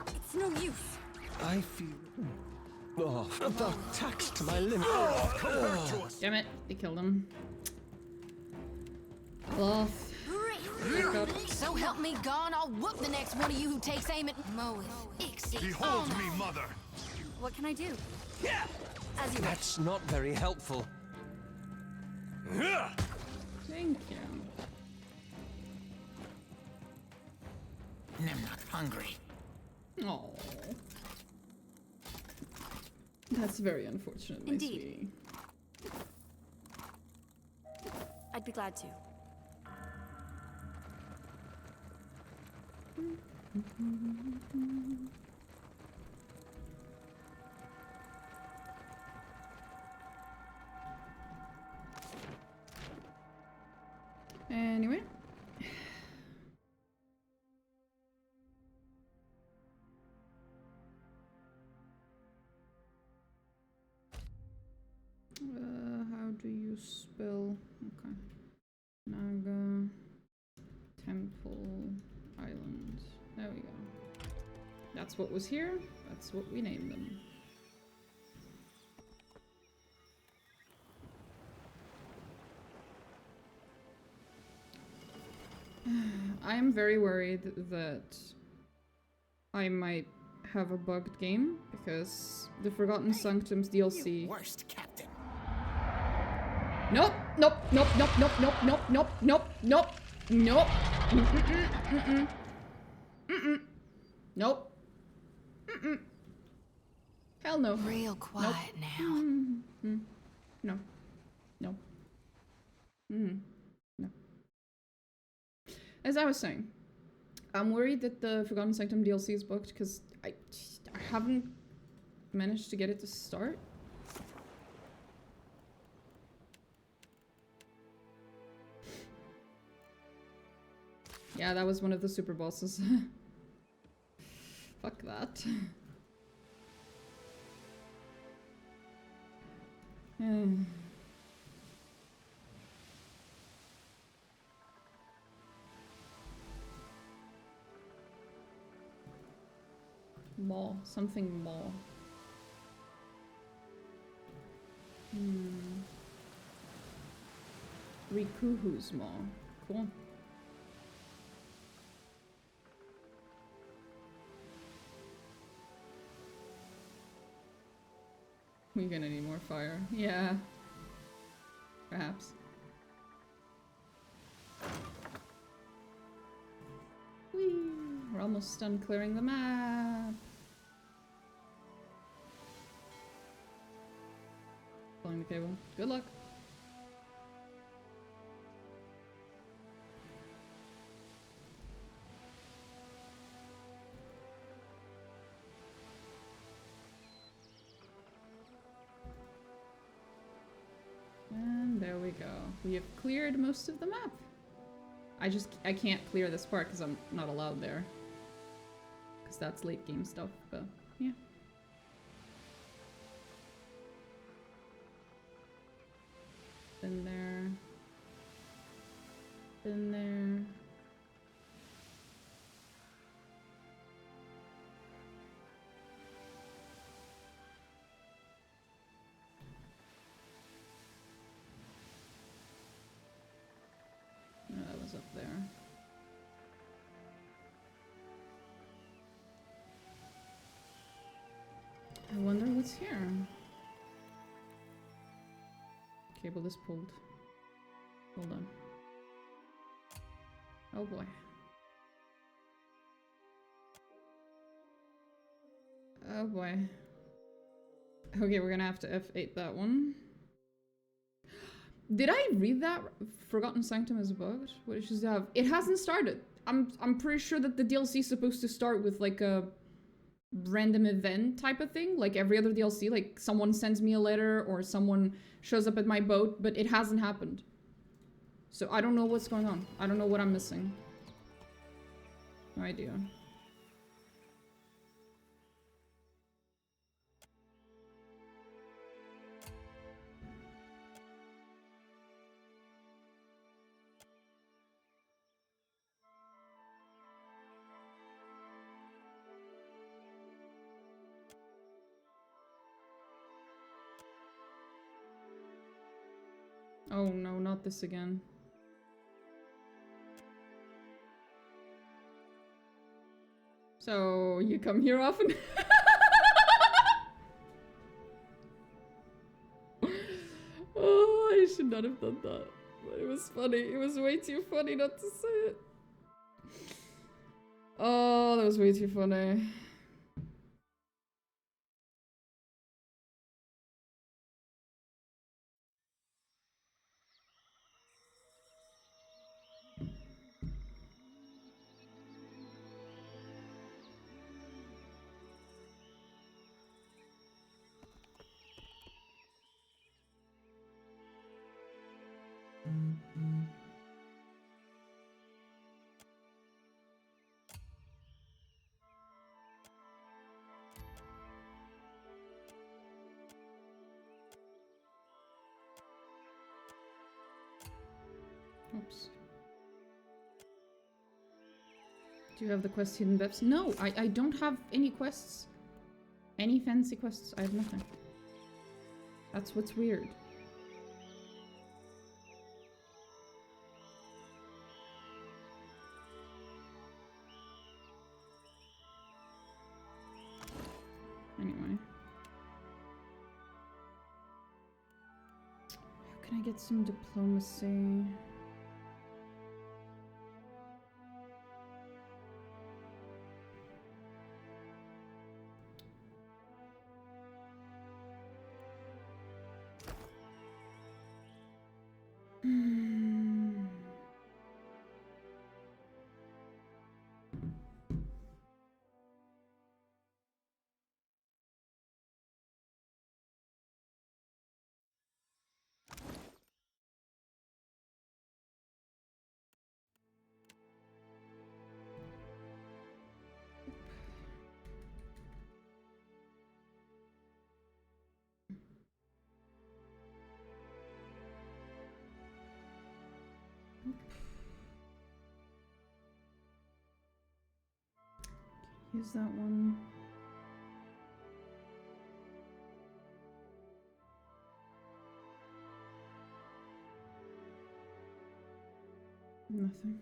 It's no use. I feel about taxed to my limit. Damn it, they killed him. Olaf. So help me God, I'll whoop the next one of you who takes aim at Moe. Behold me, mother. What can I do? As you wish. That's not very helpful. Thank you. Nemnok hungry. Oh. That's very unfortunate, my Indeed. sweetie. I'd be glad to. Anyway. How do you spell? Okay. Naga Temple Island. There we go. That's what was here. That's what we named them. I am very worried that I might have a bugged game because the Forgotten Sanctums DLC. Worst captain. Nope, nope, nope, nope, nope, nope, nope, nope, nope, nope, nope. Nope. Hell no. Real quiet now. No. No. No. As I was saying, I'm worried that the Forgotten Sanctum DLC is booked because I haven't managed to get it to start. Yeah, that was one of the super bosses. Fuck that. Maw. Something maw. Rikuhu's maw. Cool. We're gonna need more fire. Yeah. Perhaps. Whee! We're almost done clearing the map. Pulling the cable. Good luck. go. We have cleared most of the map. I can't clear this part because I'm not allowed there. Because that's late game stuff, but yeah. Been there. Been there. No, that was up there. I wonder what's here. Cable is pulled. Hold on. Oh boy. Oh boy. Okay, we're gonna have to F8 that one. Did I read that? Forgotten Sanctum is bugged? What issues do you have? It hasn't started. I'm pretty sure that the DLC is supposed to start with like a random event type of thing, like every other DLC, like someone sends me a letter or someone shows up at my boat, but it hasn't happened. So I don't know what's going on. I don't know what I'm missing. No idea. Oh no, not this again. So, you come here often? Oh, I should not have done that. But it was funny. It was way too funny not to say it. Oh, that was way too funny. Oops. Do you have the quest hidden depths? No, I don't have any quests. Any fancy quests. I have nothing. That's what's weird. Anyway. How can I get some diplomacy? Use that one. Nothing.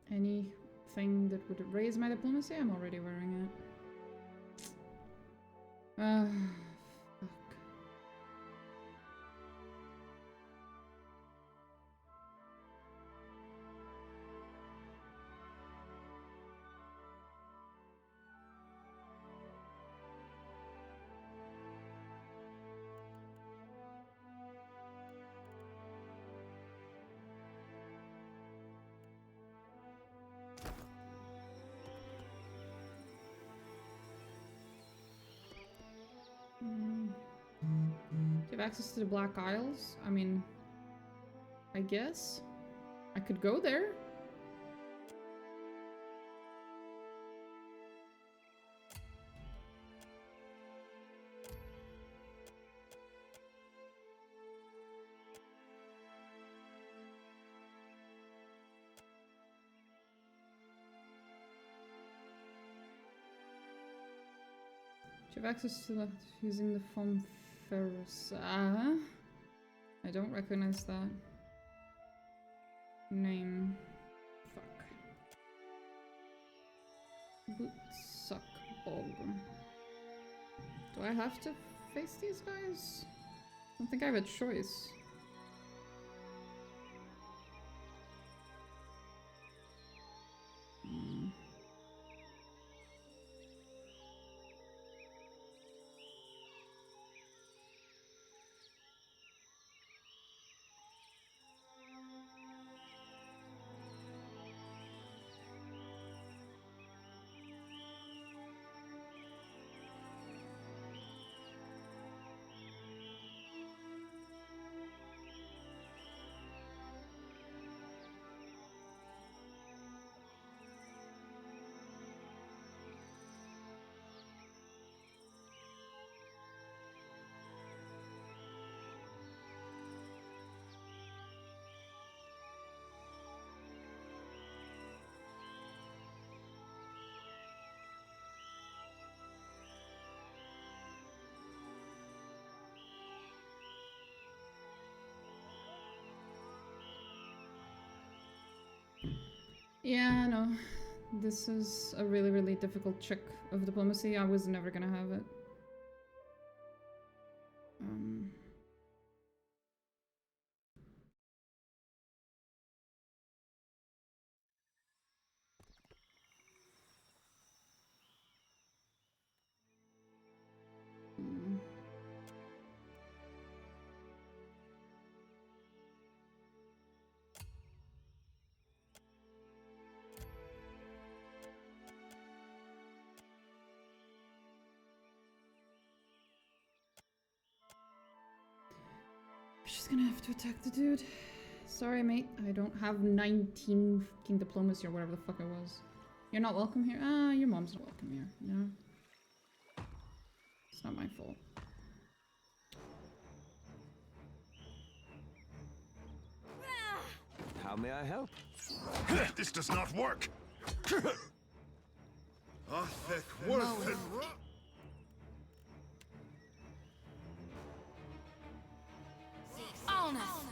Anything that would raise my diplomacy? I'm already wearing it. Fuck. have access to the Black Isles? I mean, I guess I could go there. Do you have access to using the Fom Ferris? I don't recognize that name. Fuck. Bootsuck Bog. Do I have to face these guys? I don't think I have a choice. Yeah, no. This is a really, really difficult check of diplomacy. I was never gonna have it. She's gonna have to attack the dude. Sorry, mate. I don't have 19 fucking diplomacy or whatever the fuck it was. You're not welcome here? Ah, your mom's not welcome here. No. It's not my fault. How may I help? This does not work! On us.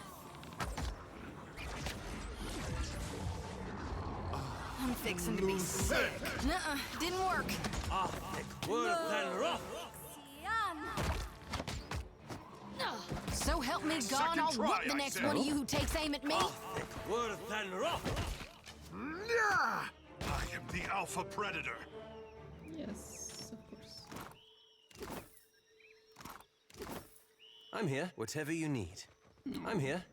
I'm fixing to be sick. Nuh-uh, didn't work. So help me God, I'll whoop the next one of you who takes aim at me. I am the Alpha Predator. Yes, of course. I'm here, whatever you need. I'm here.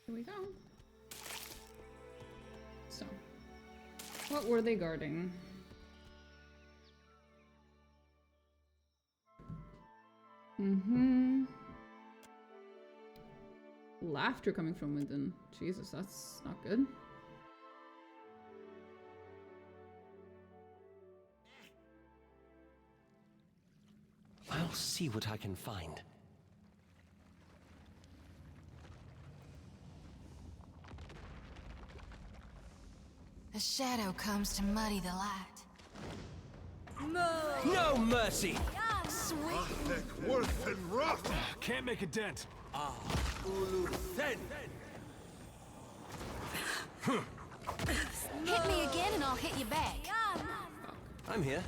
Here we go. So, what were they guarding? Laughter coming from within. Jesus, that's not good. I'll see what I can find. A shadow comes to muddy the light. No mercy! Sweet. Worth and rough! Can't make a dent. Hit me again and I'll hit you back. I'm here.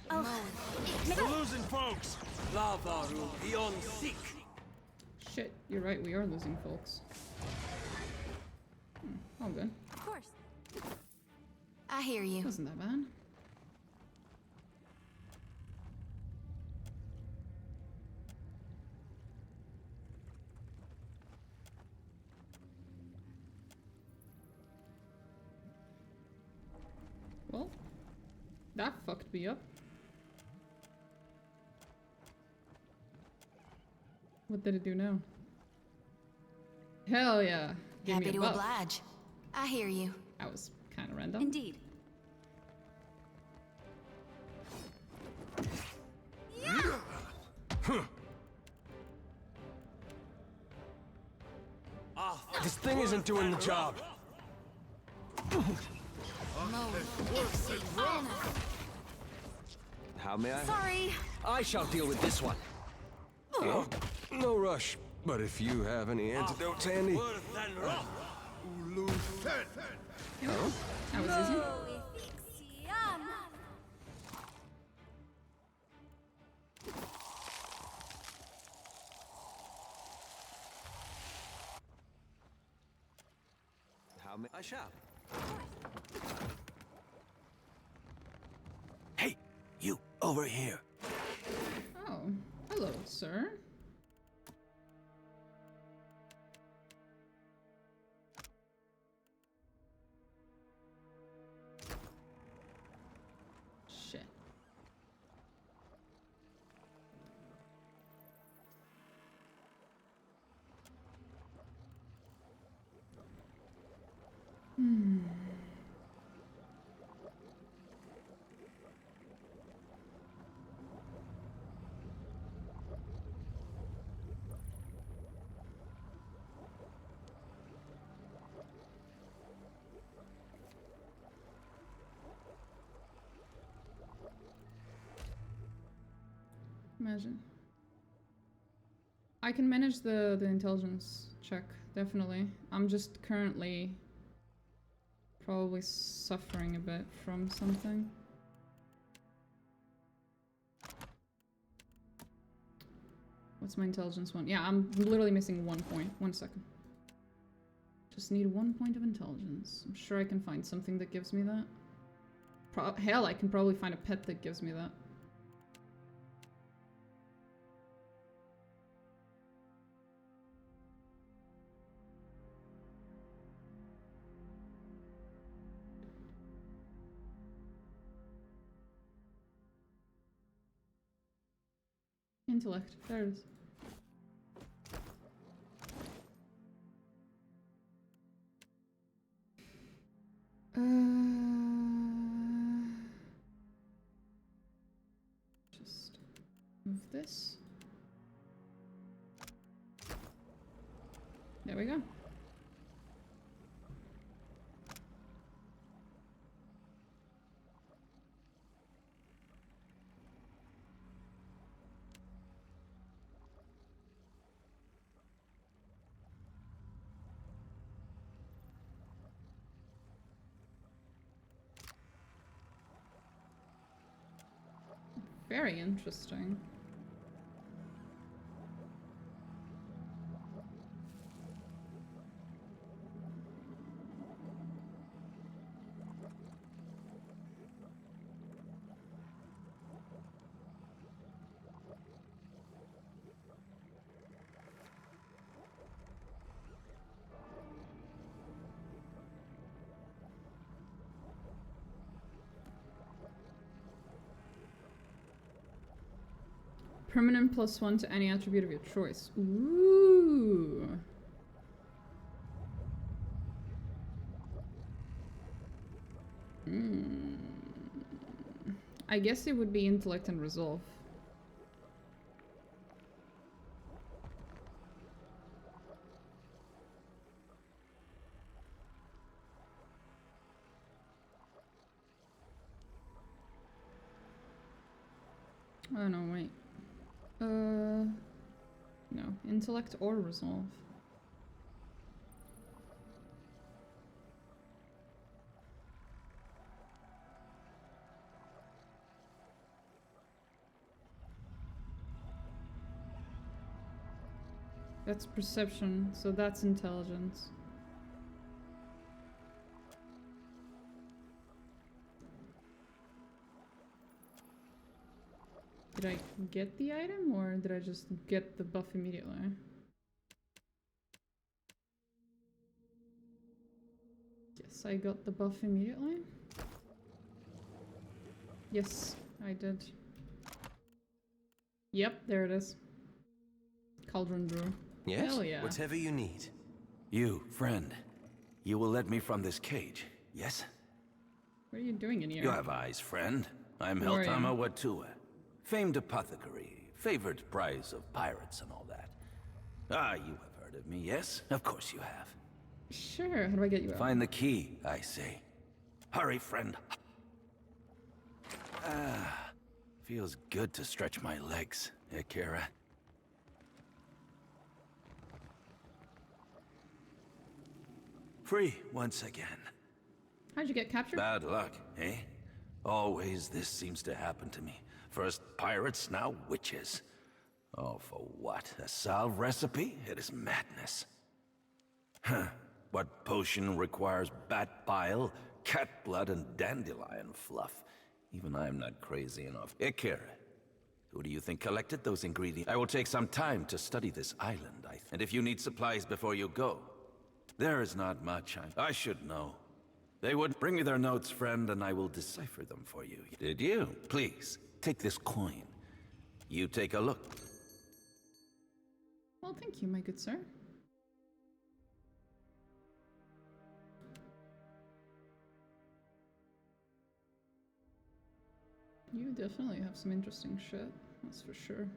We're losing folks. Lavaru beyond seek. shit, you're right, we are losing folks. All good. Of course. I hear you. Wasn't that bad. Well, that fucked me up. What did it do now? Hell yeah. Give Happy me a to buff. oblige. I hear you. That was kind of random. Indeed. This thing isn't doing the job. How may I? Sorry. I shall deal with this one. No rush, but if you have any antidotes handy. Oh, that was easy. How may I shall? Hey, you over here. Oh, hello, sir. Shit. Imagine. I can manage the intelligence check, definitely. I'm just currently probably suffering a bit from something. What's my intelligence one? Yeah, I'm literally missing 1 point. 1 second. Just need 1 point of intelligence. I'm sure I can find something that gives me that. Hell, I can probably find a pet that gives me that. Intellect. There it is. Just move this. There we go. Very interesting. Permanent +1 to any attribute of your choice. Ooh. I guess it would be intellect and resolve. Oh no, wait. No. Intellect or resolve. That's perception, so that's intelligence. Did I get the item, or did I just get the buff immediately? Yes, I got the buff immediately. Yes, I did. Yep, there it is. Cauldron brew. Yes? Hell yeah. Whatever you need. You, friend, you will let me from this cage, yes? What are you doing in here? You have eyes, friend. I'm Who are you? Heltama Watua, famed apothecary, favored prize of pirates and all that. Ah, you have heard of me, yes? Of course you have. Sure, how do I get you out? Find the key, I say. Hurry, friend. Ah, feels good to stretch my legs, Akira. Free once again. How'd you get captured? Bad luck, eh? Always this seems to happen to me. First pirates, now witches. Oh, for what? A salve recipe? It is madness. Huh. What potion requires bat bile, cat blood, and dandelion fluff? Even I'm not crazy enough. Akira, who do you think collected those ingredients? I will take some time to study this island, and if you need supplies before you go, there is not much I should know. They would bring me their notes, friend, and I will decipher them for you. Did you? Please, take this coin. You take a look. Well, thank you, my good sir. You definitely have some interesting shit, that's for sure.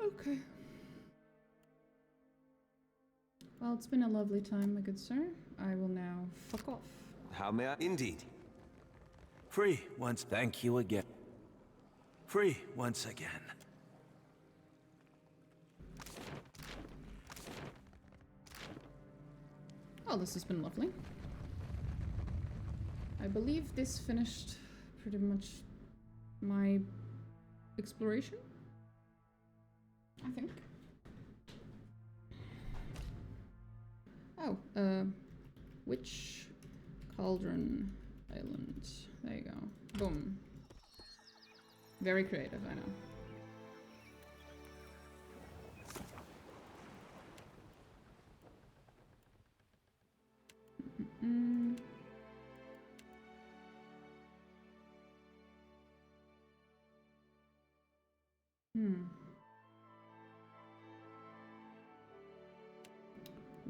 Okay. Well, it's been a lovely time, my good sir. I will now fuck off. How may I? Indeed. Free once. Thank you again. Free once again. Oh, this has been lovely. I believe this finished pretty much my exploration. I think. Oh, which cauldron island? There you go. Boom. Very creative, I know.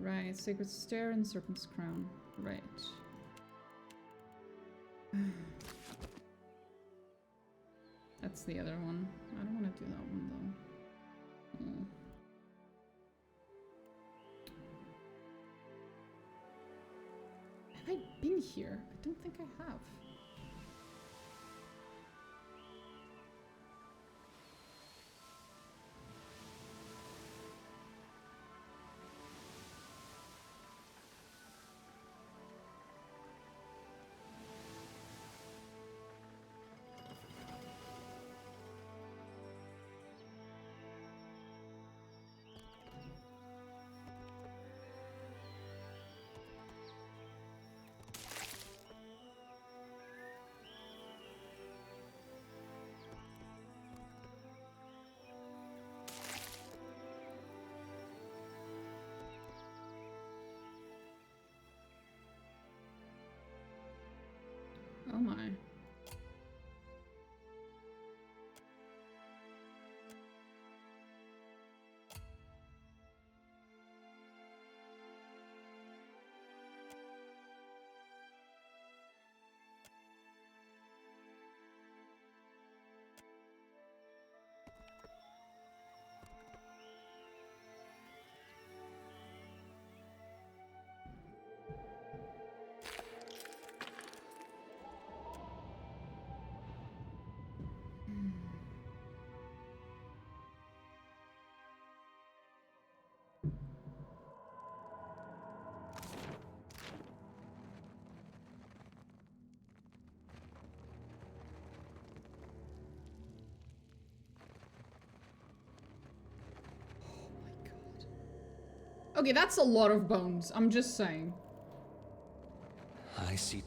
Right, Sacred Stair and Serpent's Crown. Right. That's the other one. I don't want to do that one though. Have I been here? I don't think I have. Okay, that's a lot of bones. I'm just saying. I see.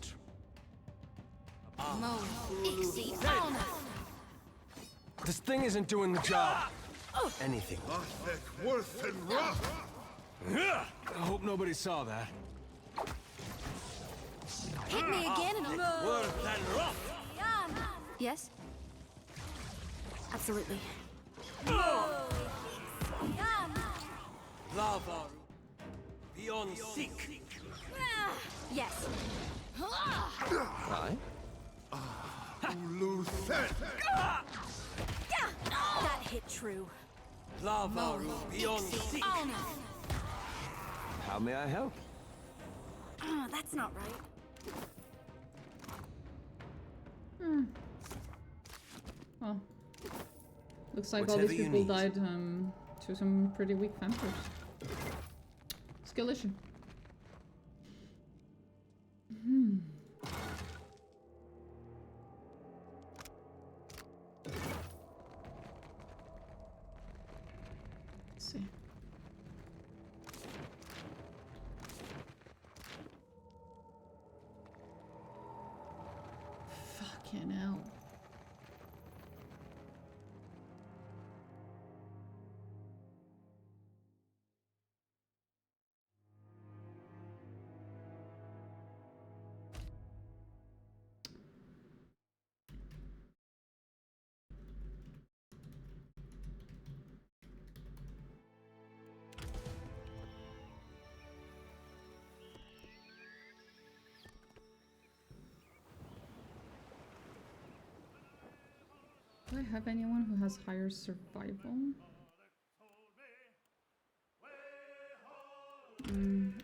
This thing isn't doing the job. Anything. Worth and rough. I hope nobody saw that. Hit me again and Worth and rough. Yes? Absolutely. Lava. Beyond seek. Yes. Aye. That hit true. Lava. Beyond seek. How may I help? That's not right. Well, looks like all these people died to some pretty weak vampires. Skill issue. Let's see. Fucking hell. Do I have anyone who has higher survival?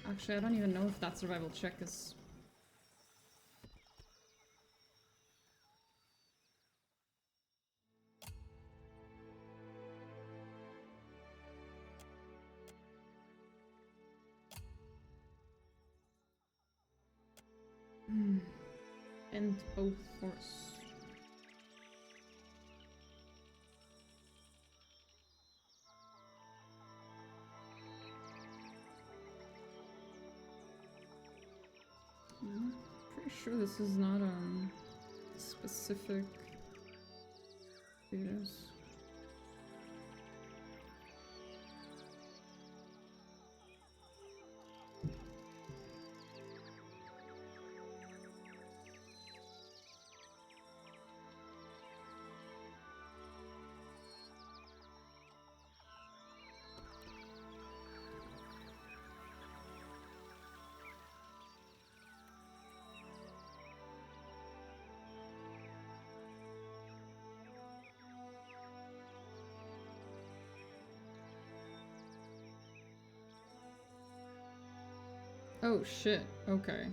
Actually, I don't even know if that survival check is... And both horse. Pretty sure this is not specific videos. Oh shit, okay.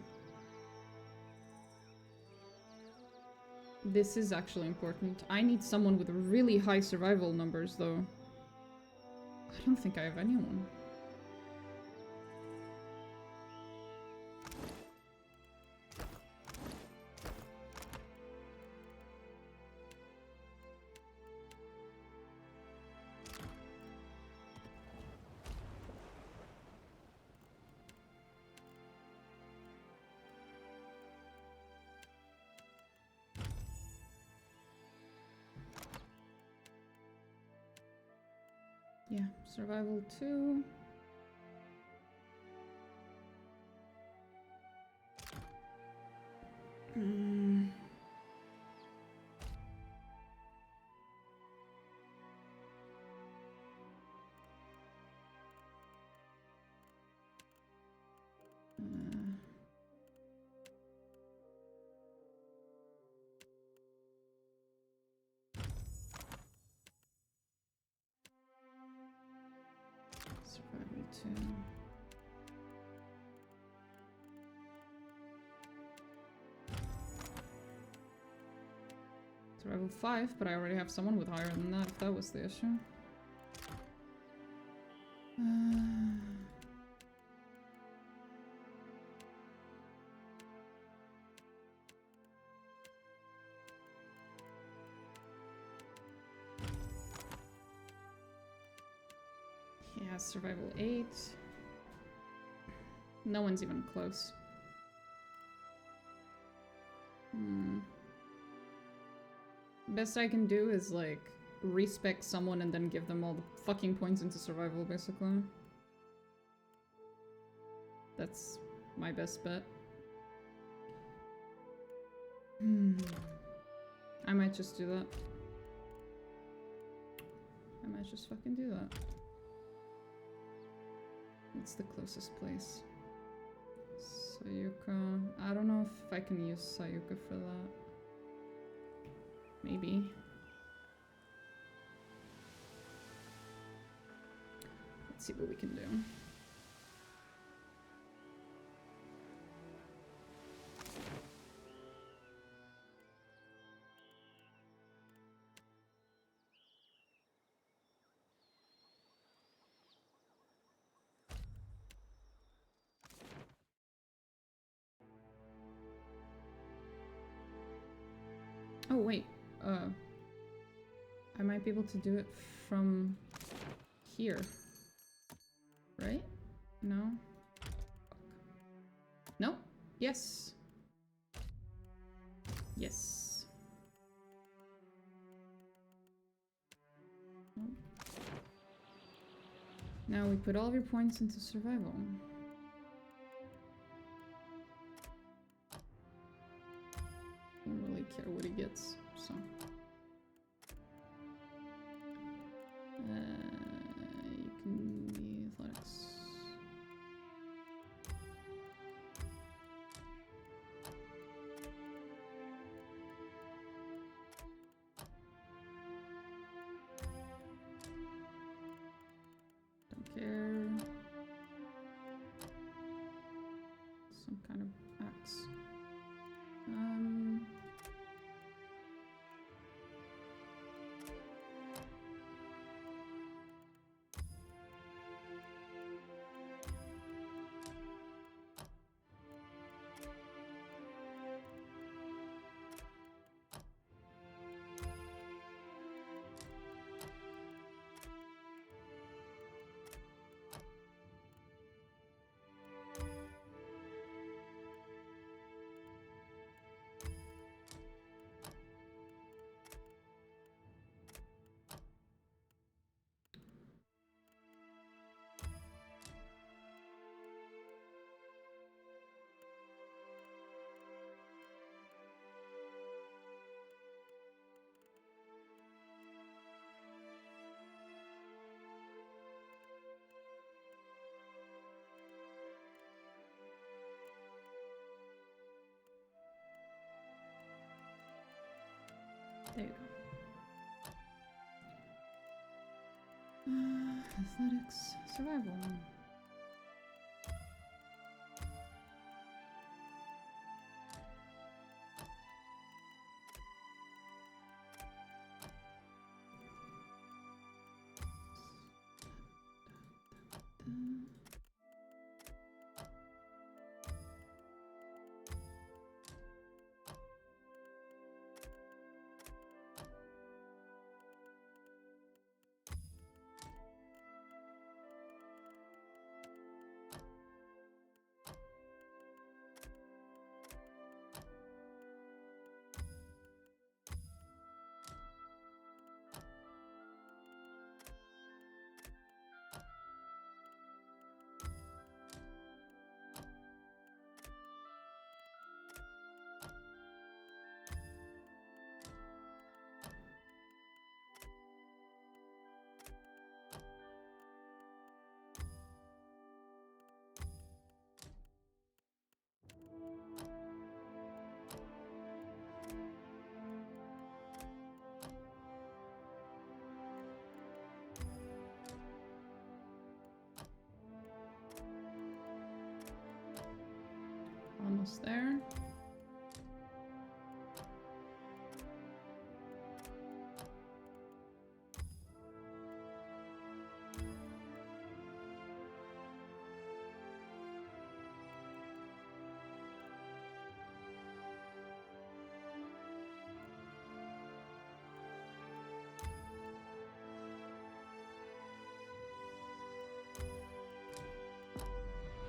This is actually important. I need someone with really high survival numbers though. I don't think I have anyone. Yeah, survival 2. Survival 2. Survival 5, but I already have someone with higher than that if that was the issue. Yeah, survival 8. No one's even close. Best I can do is, like, respec someone and then give them all the fucking points into survival, basically. That's my best bet. I might just do that. I might just fucking do that. It's the closest place. Sayuka. I don't know if I can use Sayuka for that. Maybe. Let's see what we can do. Oh wait, I might be able to do it from here, right? No? No? Yes. Yes. Nope. Now we put all of your points into survival. I don't really care what he gets, so. You can be athletics. Don't care. Some kind of axe. There you go. Athletics, survival. Almost there.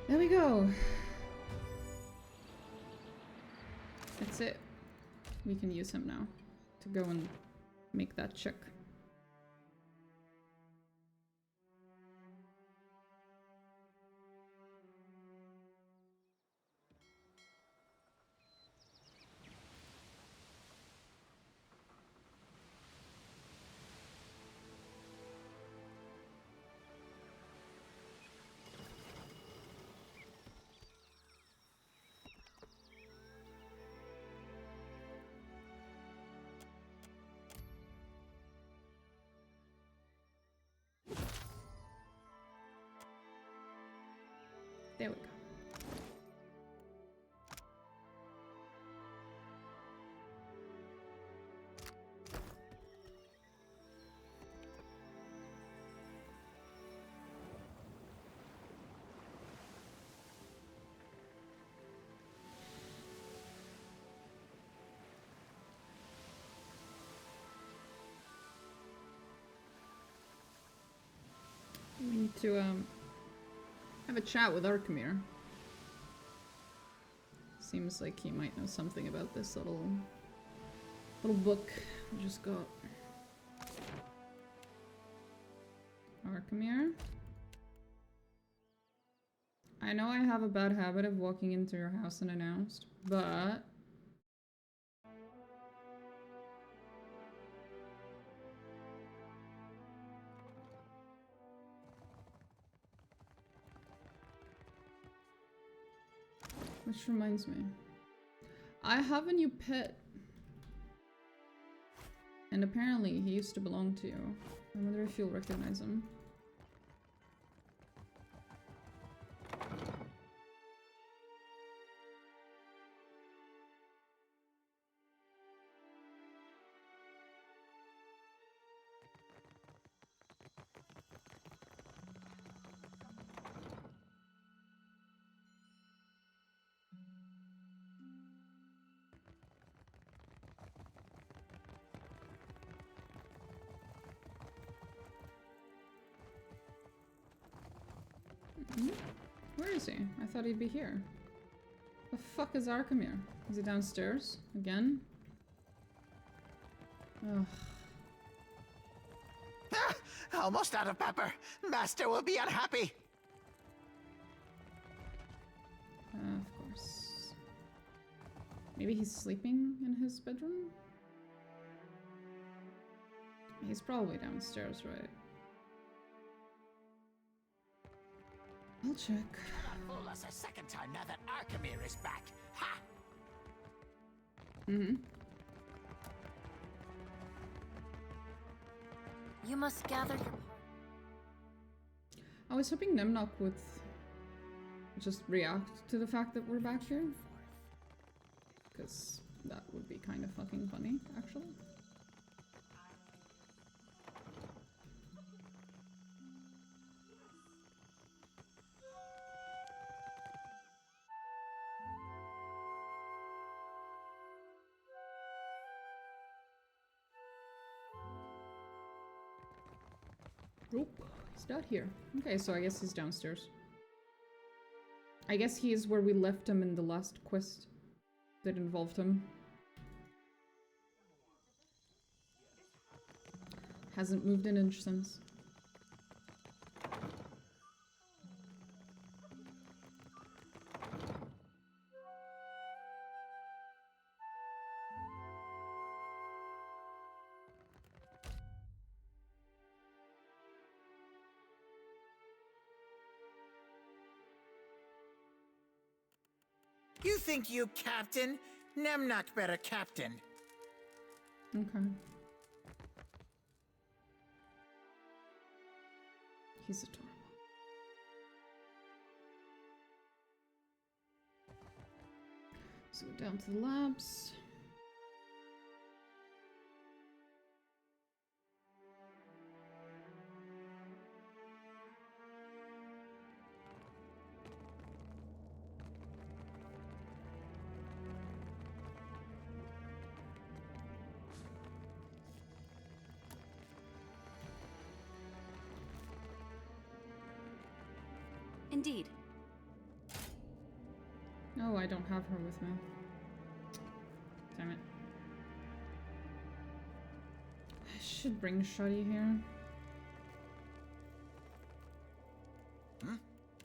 There we go. That's it. We can use him now to go and make that check. There we go. We need to have a chat with Archimir. Seems like he might know something about this little book we just got. Archimir? I know I have a bad habit of walking into your house unannounced, but which reminds me, I have a new pet. And apparently he used to belong to you. I wonder if you'll recognize him. Where is he? I thought he'd be here. The fuck is Archimir? Is he downstairs? Again? Ugh. Ah, almost out of pepper. Master will be unhappy. Of course. Maybe he's sleeping in his bedroom? He's probably downstairs, right? I'll check. Cannot fool us a second time now that Archimir is back. Ha! Mm-hmm. You must gather your... I was hoping Nemnok would just react to the fact that we're back here. Because that would be kind of fucking funny, actually. Nope, he's not here. Okay, so I guess he's downstairs. I guess he is where we left him in the last quest that involved him. Hasn't moved an inch since. You think you captain? Nemnok better captain. Okay. He's adorable. So down to the labs. Indeed. Oh, I don't have her with me. Damn it. I should bring Shoddy here.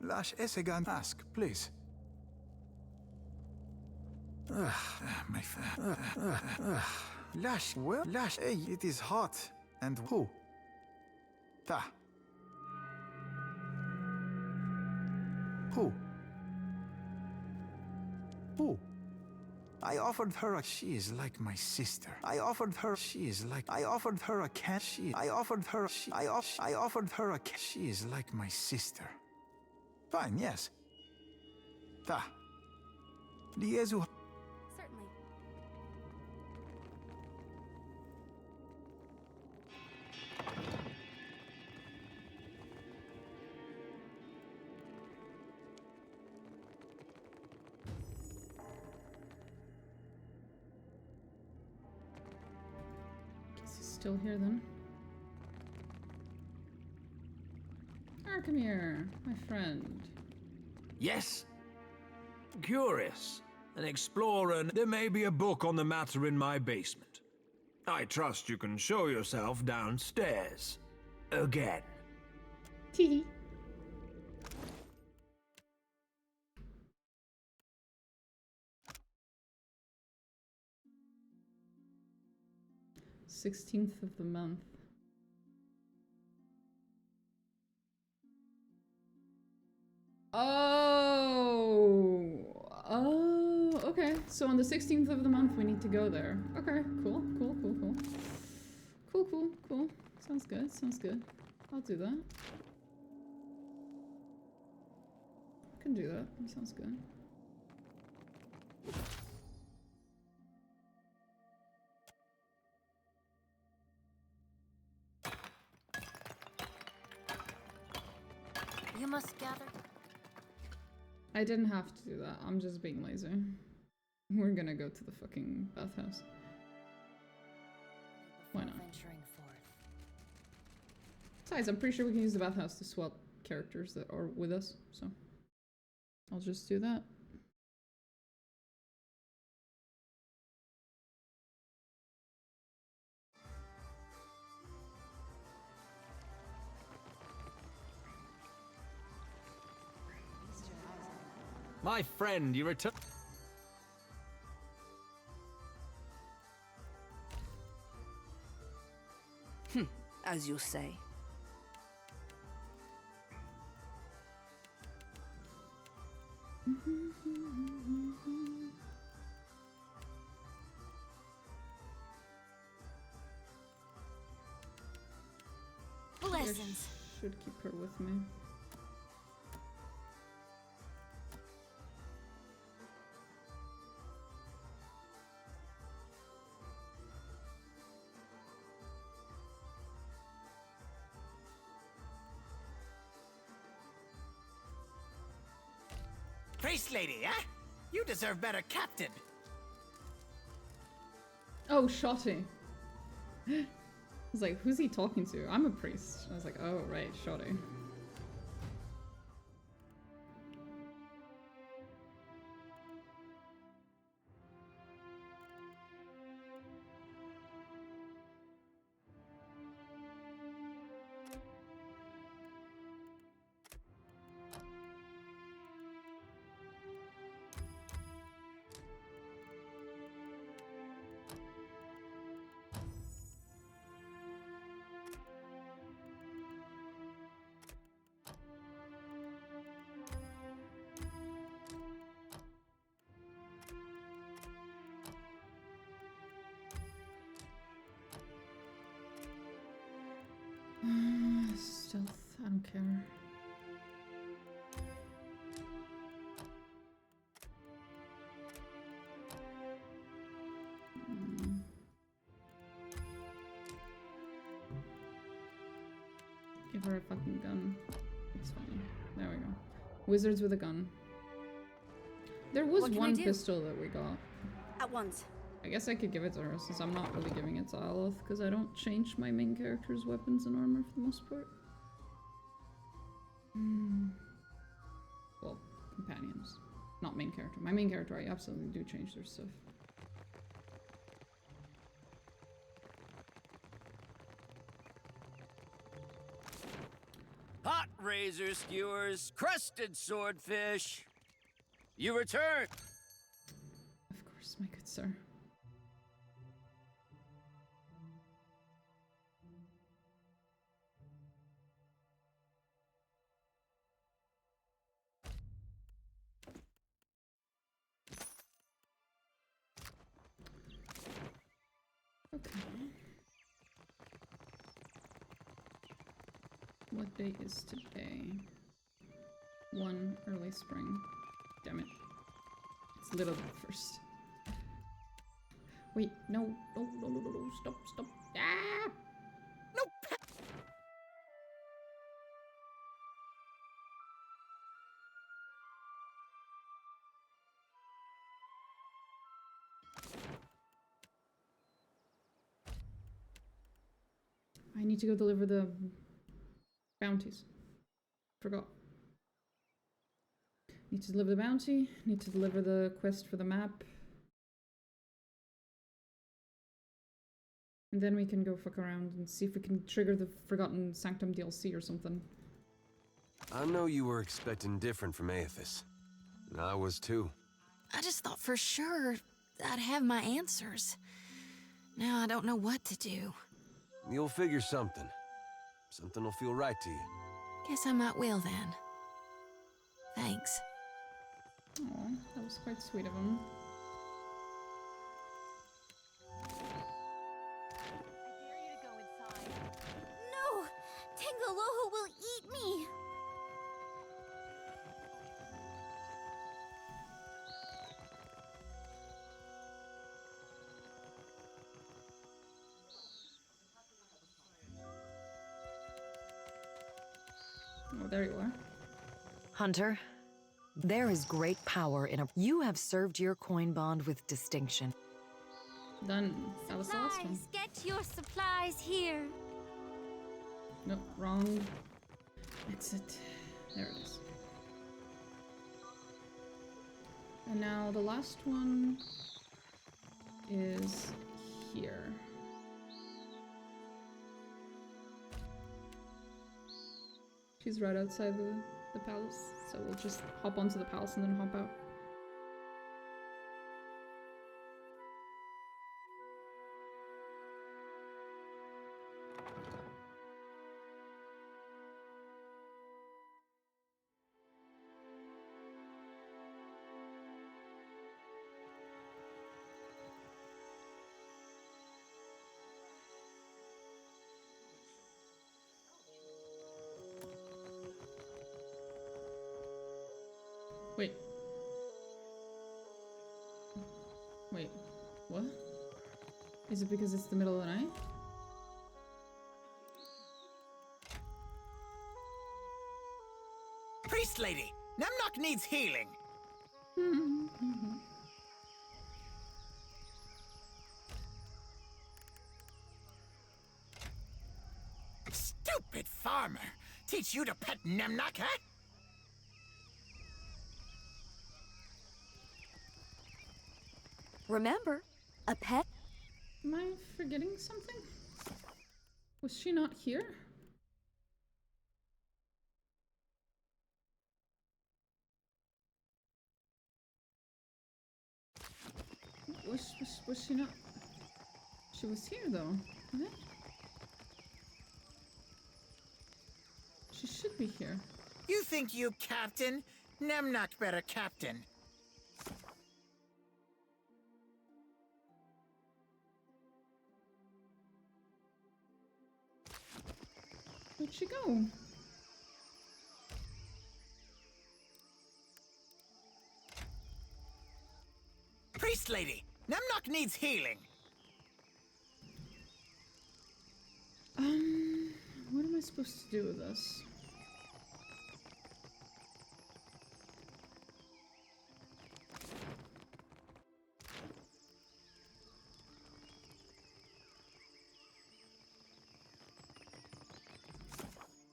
Lash Esegan, ask, please. Lash, well, Lash, hey, it is hot. And who? Ta. Who? Who? I offered her a. She is like my sister. I offered her. She is like. I offered her a can. She. I offered her. She. I offered her a. She is like my sister. Fine. Yes. Ta. Liezu. Certainly. Guess he's still here then. Come here, my friend. Yes? Curious. An explorer, and there may be a book on the matter in my basement. I trust you can show yourself downstairs. Again. Tee. 16th of the month. Oh, okay. So on the 16th of the month, we need to go there. Okay, cool. Cool. Sounds good. I'll do that. Can do that. That sounds good. You must gather. I didn't have to do that. I'm just being lazy. We're gonna go to the fucking bathhouse. Why not? Besides, I'm pretty sure we can use the bathhouse to swap characters that are with us, so I'll just do that. My friend, you return. As you say. Lessons. Should keep her with me. Priest lady, huh? You deserve better, Captain. Oh, Shotty. I was like, who's he talking to? I'm a priest. I was like, oh, right, Shotty. Stealth, I don't care. Give her a fucking gun. It's fine. There we go. Wizards with a gun. There was one pistol that we got. At once. I guess I could give it to her since I'm not really giving it to Aloth because I don't change my main character's weapons and armor for the most part. Well, companions. not main character. My main character, I absolutely do change their stuff. Hot razor skewers, crusted swordfish. You return. Of course, my good sir. Okay. What day is today? 1 early spring. Damn it. It's little first. Wait, no, stop. Ah! No. I need to go deliver the bounties. Forgot. Need to deliver the bounty. Need to deliver the quest for the map. And then we can go fuck around and see if we can trigger the Forgotten Sanctum DLC or something. I know you were expecting different from Aethys. And I was too. I just thought for sure I'd have my answers. Now I don't know what to do. You'll figure something. Something will feel right to you. Guess I might will then. Thanks. Aw, that was quite sweet of him. No! Tengaroho will eat me! Oh, there you are. Hunter, there is great power in a... You have served your coin bond with distinction. Done. That was the last one. Supplies! Get your supplies here! No, wrong. Exit. There it is. And now the last one is here. She's right outside the palace, so we'll just hop onto the palace and then hop out. Wait. Wait. What? Is it because it's the middle of the night? Priest lady, Nemnok needs healing. Stupid farmer! Teach you to pet Nemnok, huh? Remember, a pet... Am I forgetting something? Was she not here? Was she not? She was here though, isn't it? She should be here. You think you captain? Nemnok better captain. Where'd she go? Priest lady, Nemnok needs healing. What am I supposed to do with this?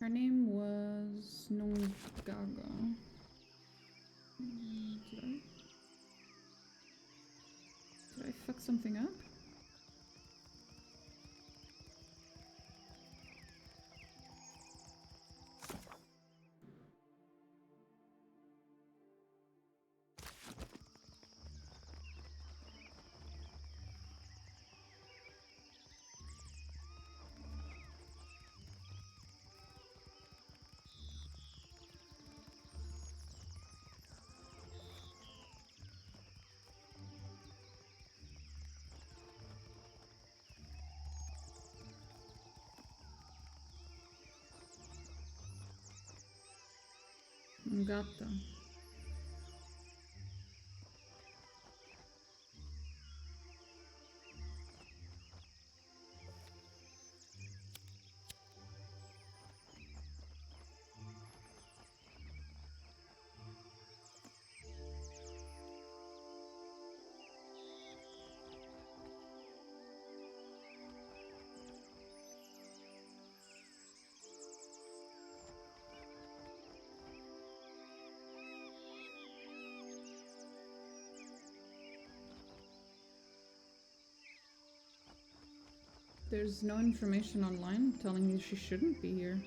Her name was Nungaga. Did I fuck something up? Gatta. There's no information online telling me she shouldn't be here.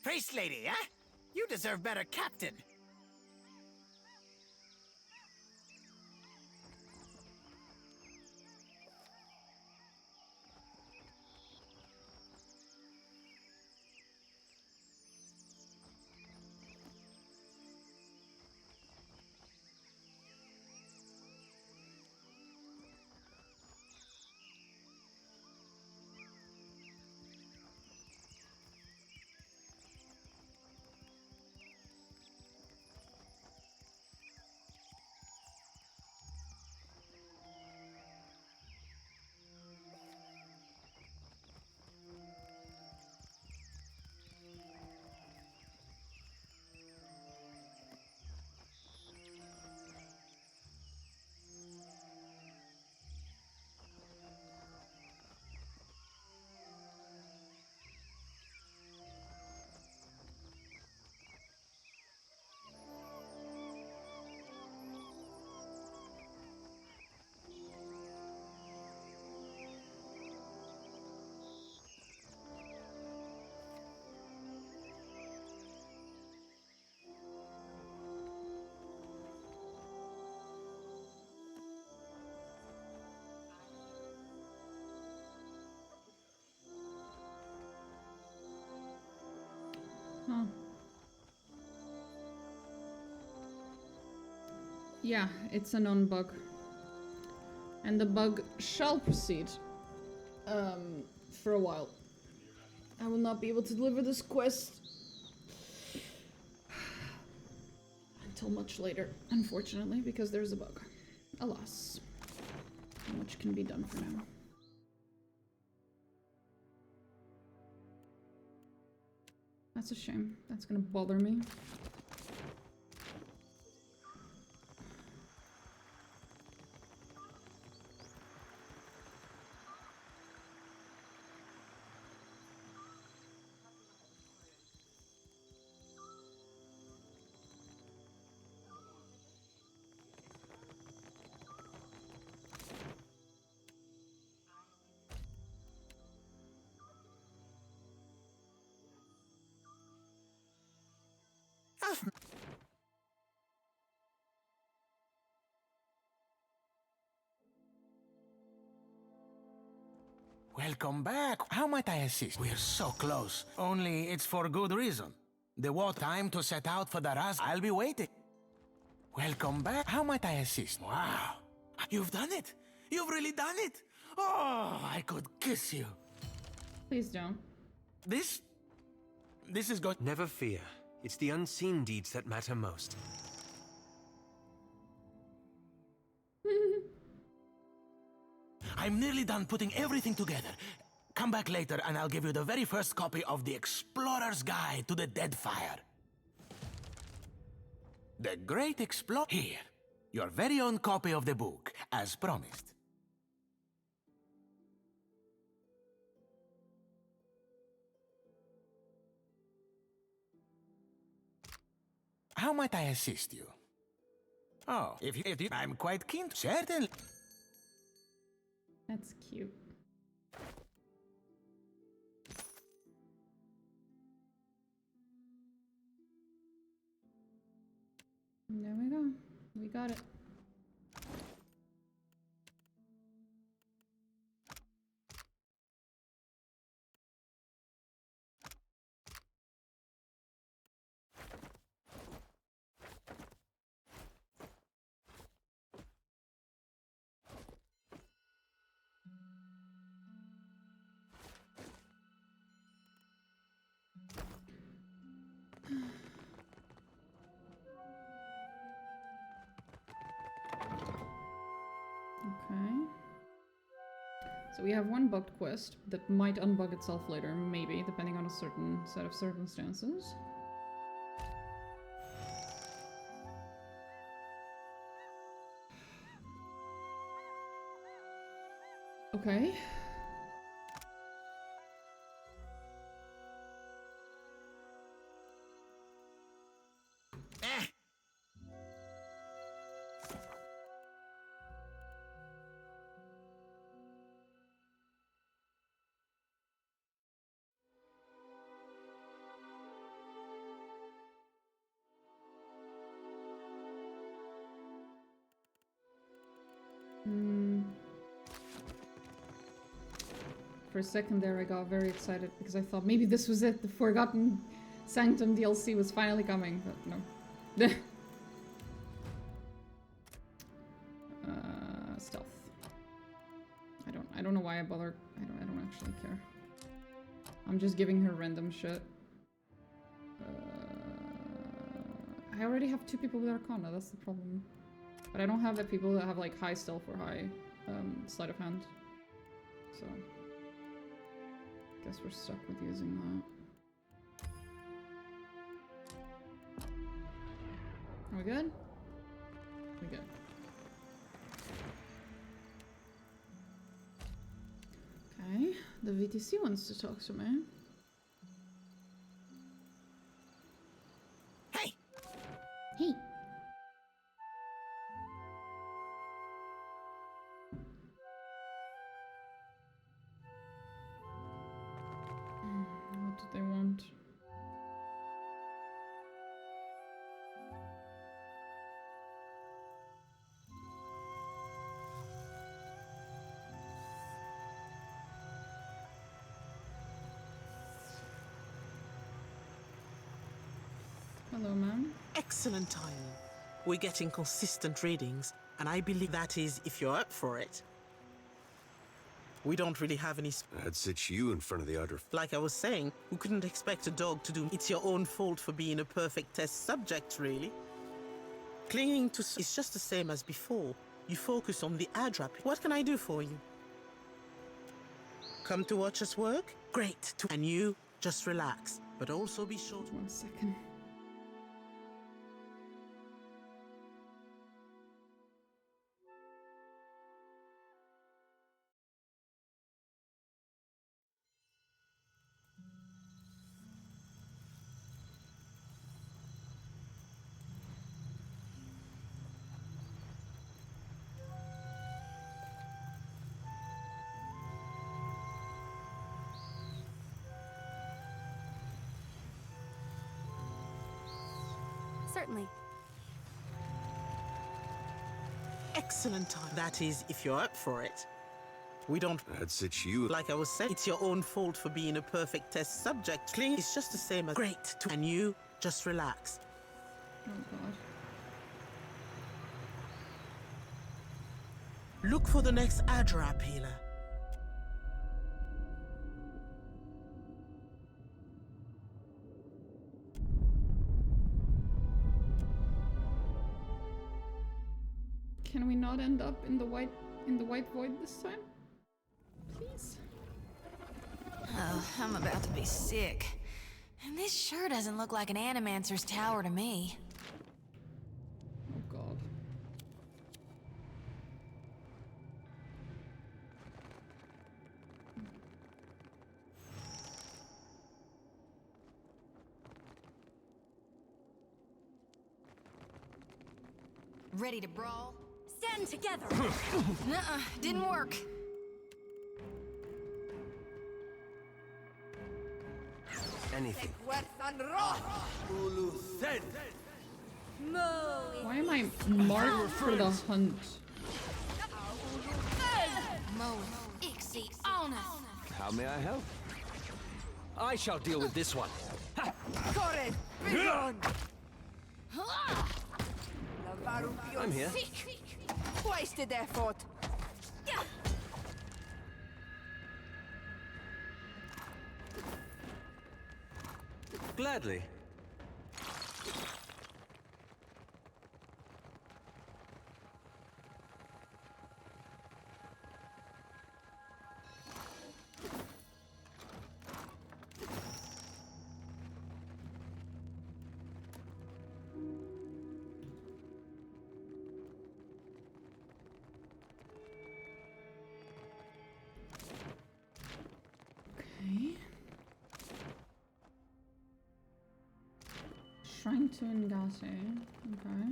Priest lady, huh? You deserve better, Captain. Huh. Yeah, it's a non-bug. And the bug shall proceed. For a while. I will not be able to deliver this quest until much later, unfortunately, because there's a bug. Alas. Not much can be done for now. That's a shame. That's gonna bother me. Welcome back. How might I assist? We're so close. Only it's for good reason. The war time to set out for the Raz. I'll be waiting. Welcome back. How might I assist? Wow. You've done it. You've really done it. Oh, I could kiss you. Please don't. This is good. Never fear. It's the unseen deeds that matter most. I'm nearly done putting everything together. Come back later and I'll give you the very first copy of the Explorer's Guide to the Deadfire. The Great Explorer. Here, your very own copy of the book, as promised. How might I assist you? Oh, if you I'm quite keen to. Certainly. That's cute. There we go. We got it. Okay. So we have one bugged quest that might unbug itself later, maybe, depending on a certain set of circumstances. Okay. For a second there I got very excited because I thought maybe this was it, the Forgotten Sanctum DLC was finally coming, but no. Stealth. I don't know why I bother. I don't actually care. I'm just giving her random shit. I already have 2 people with Arcana, that's the problem. But I don't have the people that have like high stealth or high sleight of hand. So guess we're stuck with using that. Are we good? We good. Okay, the VTC wants to talk to me. Hey! Hey! What do they want? Hello, ma'am. Excellent timing. We're getting consistent readings, and I believe that is if you're up for it. We don't really have any... I'd sit you in front of the other... Like I was saying, we couldn't expect a dog to do... It's your own fault for being a perfect test subject, really. Clinging to... It's just the same as before. You focus on the ADRAP. What can I do for you? Come to watch us work? Great. And you, just relax. But also be sure to... 1 second. Certainly. Excellent time. That is, if you're up for it. We don't... I'd sit you... Like I was saying, it's your own fault for being a perfect test subject. Cling is just the same as... Great. And you, just relax. Oh, God. Look for the next ADRAP healer. Can we not end up in the white void this time? Please? Oh, I'm about to be sick. And this sure doesn't look like an Animancer's tower to me. Oh god. Ready to brawl? Stand together! Nuh-uh, didn't work. Anything. Why am I marked for the hunt? Mo, Ixie, on us. How may I help? I shall deal with this one. Ha! Corre! Begone! I'm here. Wasted effort. Gladly. Okay. Shrine to Ngase. Okay.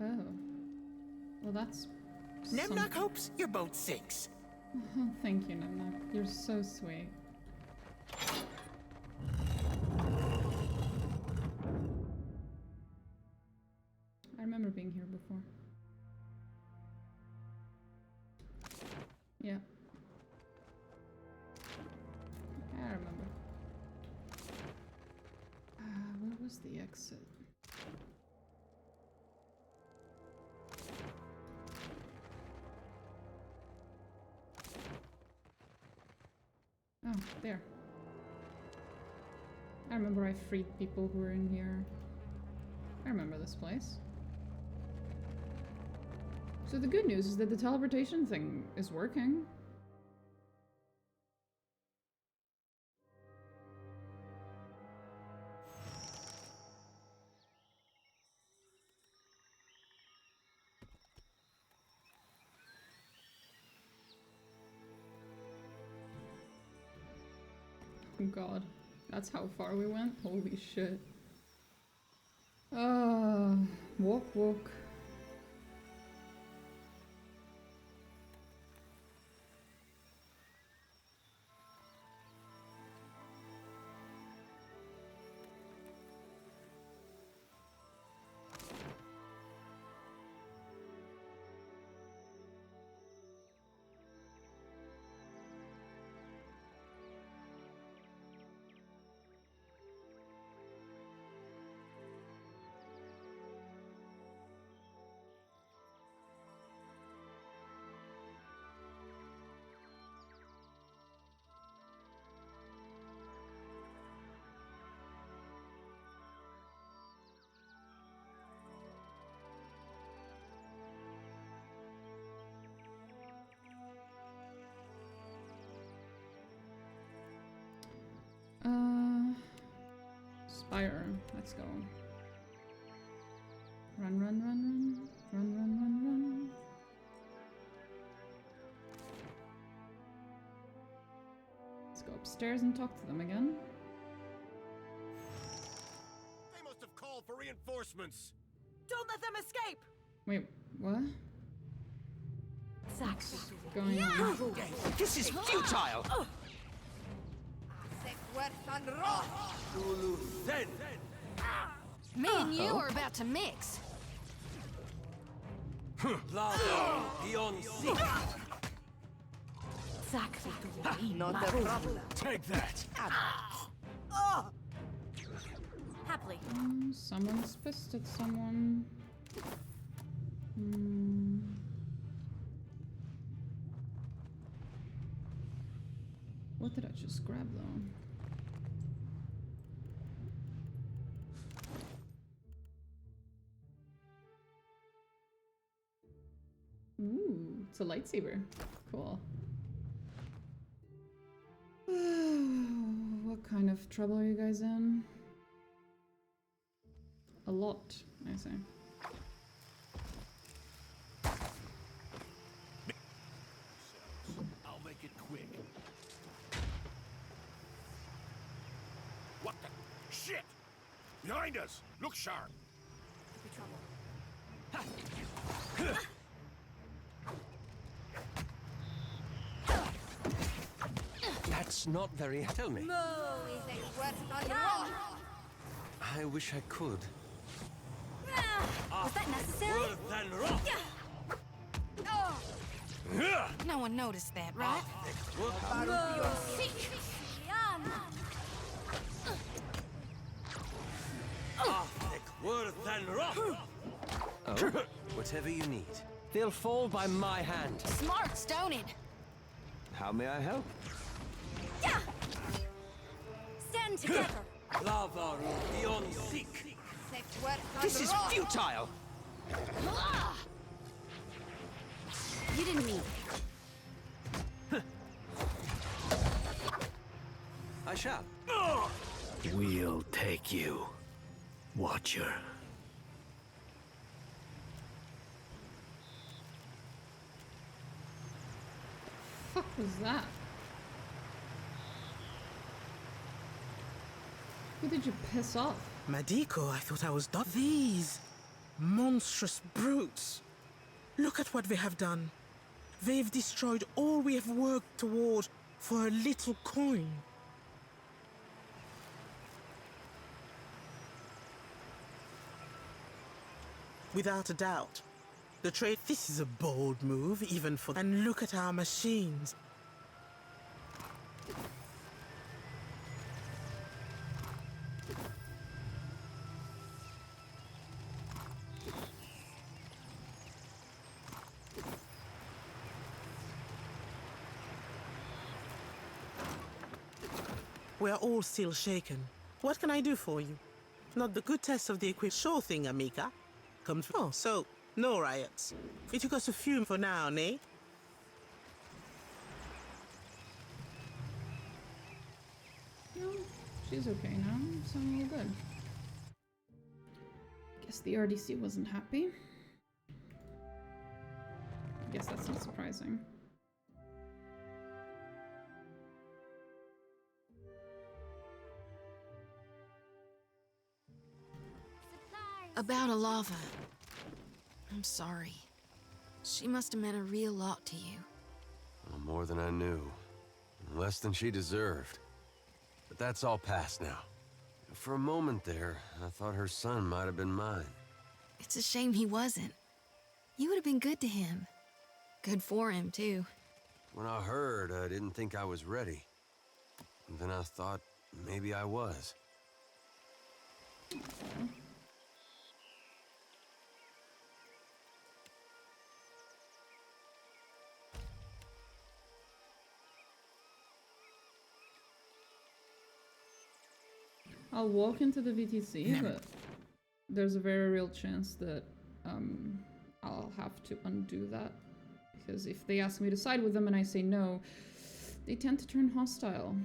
Oh. Well, that's... Nemnok hopes your boat sinks. Oh, thank you, Nemnok. You're so sweet. I remember being here before. Yeah. I remember. Where was the exit? Oh, there. I remember I freed people who were in here. I remember this place. So the good news is that the teleportation thing is working. Oh god, that's how far we went? Holy shit. Walk, walk. Spire, let's go. Run, run, run, run. Run, run, run, run. Let's go upstairs and talk to them again. They must have called for reinforcements. Don't let them escape! Wait, what? What's going on? This is futile! Me and you are about to mix. Not a problem. Take that! Happily. Someone's pissed at someone. What did I just grab though? Ooh, it's a lightsaber. Cool. What kind of trouble are you guys in? A lot, I say. I'll make it quick. What the shit? Behind us! Look sharp! That's not very... Tell me. I wish I could. Was that necessary? No one noticed that, right? Oh, whatever you need. They'll fall by my hand. Smart, stoned. How may I help? Stand together. This is futile! You didn't mean. I shall. We'll take you, Watcher. Fuck was that? Who did you piss off? Madiko, I thought I was done. These monstrous brutes. Look at what they have done. They've destroyed all we have worked toward for a little coin. Without a doubt. The trade. This is a bold move, even for. And look at our machines. We are all still shaken. What can I do for you? Not the good test of the equipment. Sure thing, Amica. Come through. Oh, so, no riots. It took us a few for now, nay? No, she's okay now, so all good. Guess the RDC wasn't happy. I guess that's not surprising. About Alava. I'm sorry. She must have meant a real lot to you. Well, more than I knew. Less than she deserved. But that's all past now. For a moment there, I thought her son might have been mine. It's a shame he wasn't. You would have been good to him. Good for him, too. When I heard, I didn't think I was ready. And then I thought maybe I was. I'll walk into the VTC, but there's a very real chance that I'll have to undo that. Because if they ask me to side with them and I say no, they tend to turn hostile.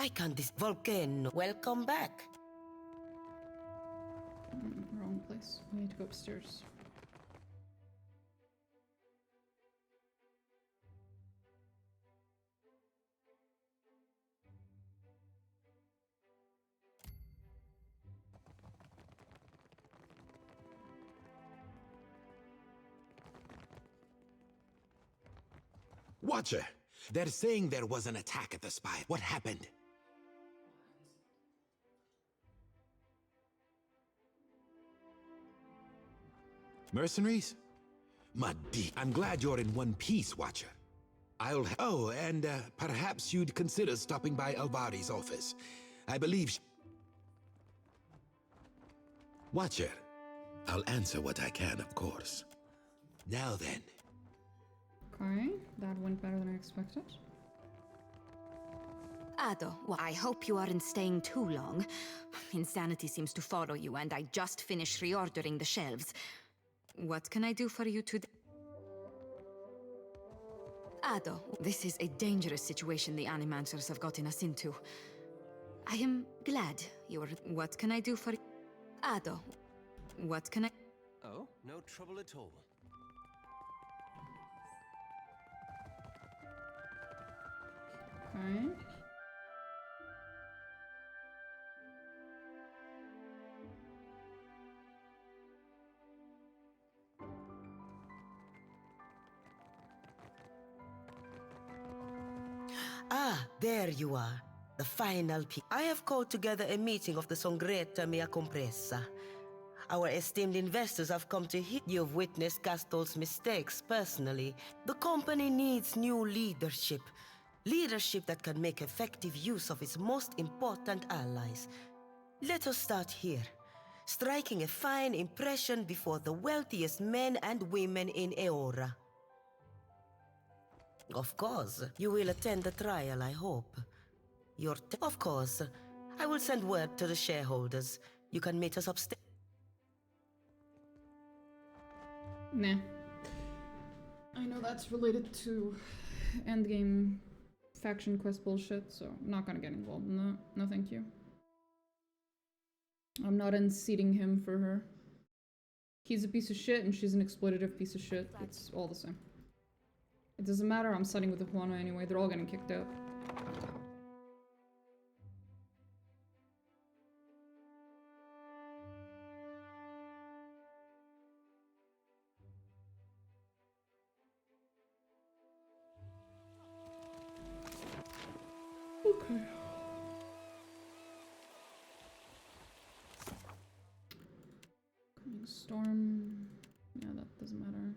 I can't this volcano. Welcome back. Wrong place. We need to go upstairs. Watcher, they're saying there was an attack at the spire. What happened? Mercenaries? Muddy. I'm glad you're in one piece, Watcher. Oh, and perhaps you'd consider stopping by Alvari's office. I believe Watcher, I'll answer what I can, of course. Now then. Okay, that went better than I expected. Ado, well, I hope you aren't staying too long. Insanity seems to follow you, and I just finished reordering the shelves. What can I do for you today? Ado, this is a dangerous situation the Animancers have gotten us into. I am glad you are... What can I do for... Ado, what can I... Oh, no trouble at all. Okay. Ah, there you are. The final piece. I have called together a meeting of the Songreta Mea Compressa. Our esteemed investors have come to hear you've witnessed Castle's mistakes personally. The company needs new leadership. Leadership that can make effective use of its most important allies. Let us start here. Striking a fine impression before the wealthiest men and women in Eora. Of course, you will attend the trial, I hope. Of course, I will send word to the shareholders. You can meet us upstairs. Nah. I know that's related to endgame faction quest bullshit, so I'm not gonna get involved in that. No thank you. I'm not unseating him for her. He's a piece of shit and she's an exploitative piece of shit. It's all the same. It doesn't matter, I'm siding with the Juana anyway. They're all getting kicked out. Okay. Coming storm. Yeah, that doesn't matter.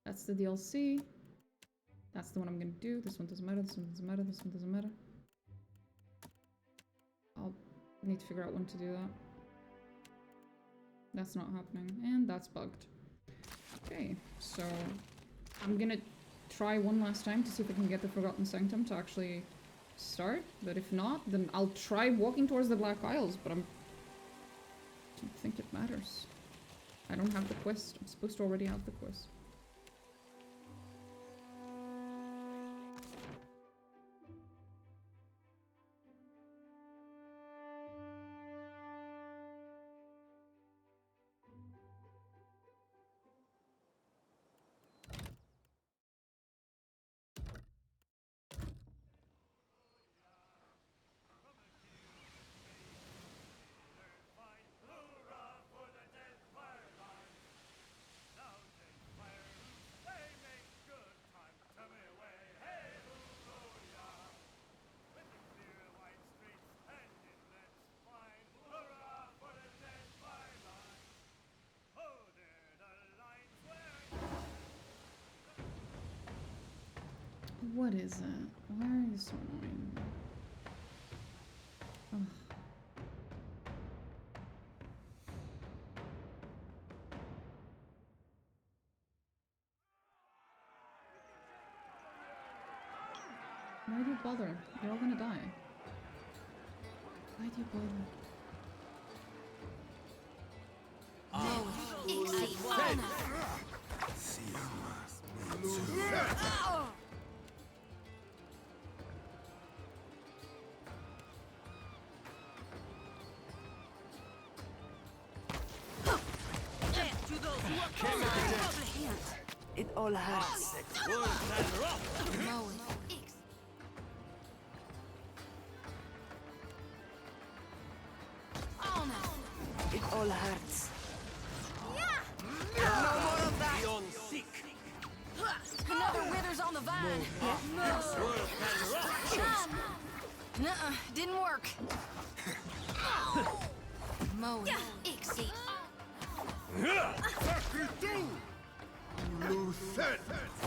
That's the DLC. That's the one I'm gonna do. This one doesn't matter, this one doesn't matter, this one doesn't matter. I'll need to figure out when to do that. That's not happening. And that's bugged. Okay, so I'm gonna try one last time to see if I can get the Forgotten Sanctum to actually start. But if not, then I'll try walking towards the Black Isles, but I don't think it matters. I don't have the quest. I'm supposed to already have the quest. What is it? Why are you so annoying? Ugh. Why do you bother? You're all gonna die. Why do you bother? It all hurts. It all hurts. No more of that! Another withers on the the vine. Nuh-uh, didn't work. Mowing, Ixie.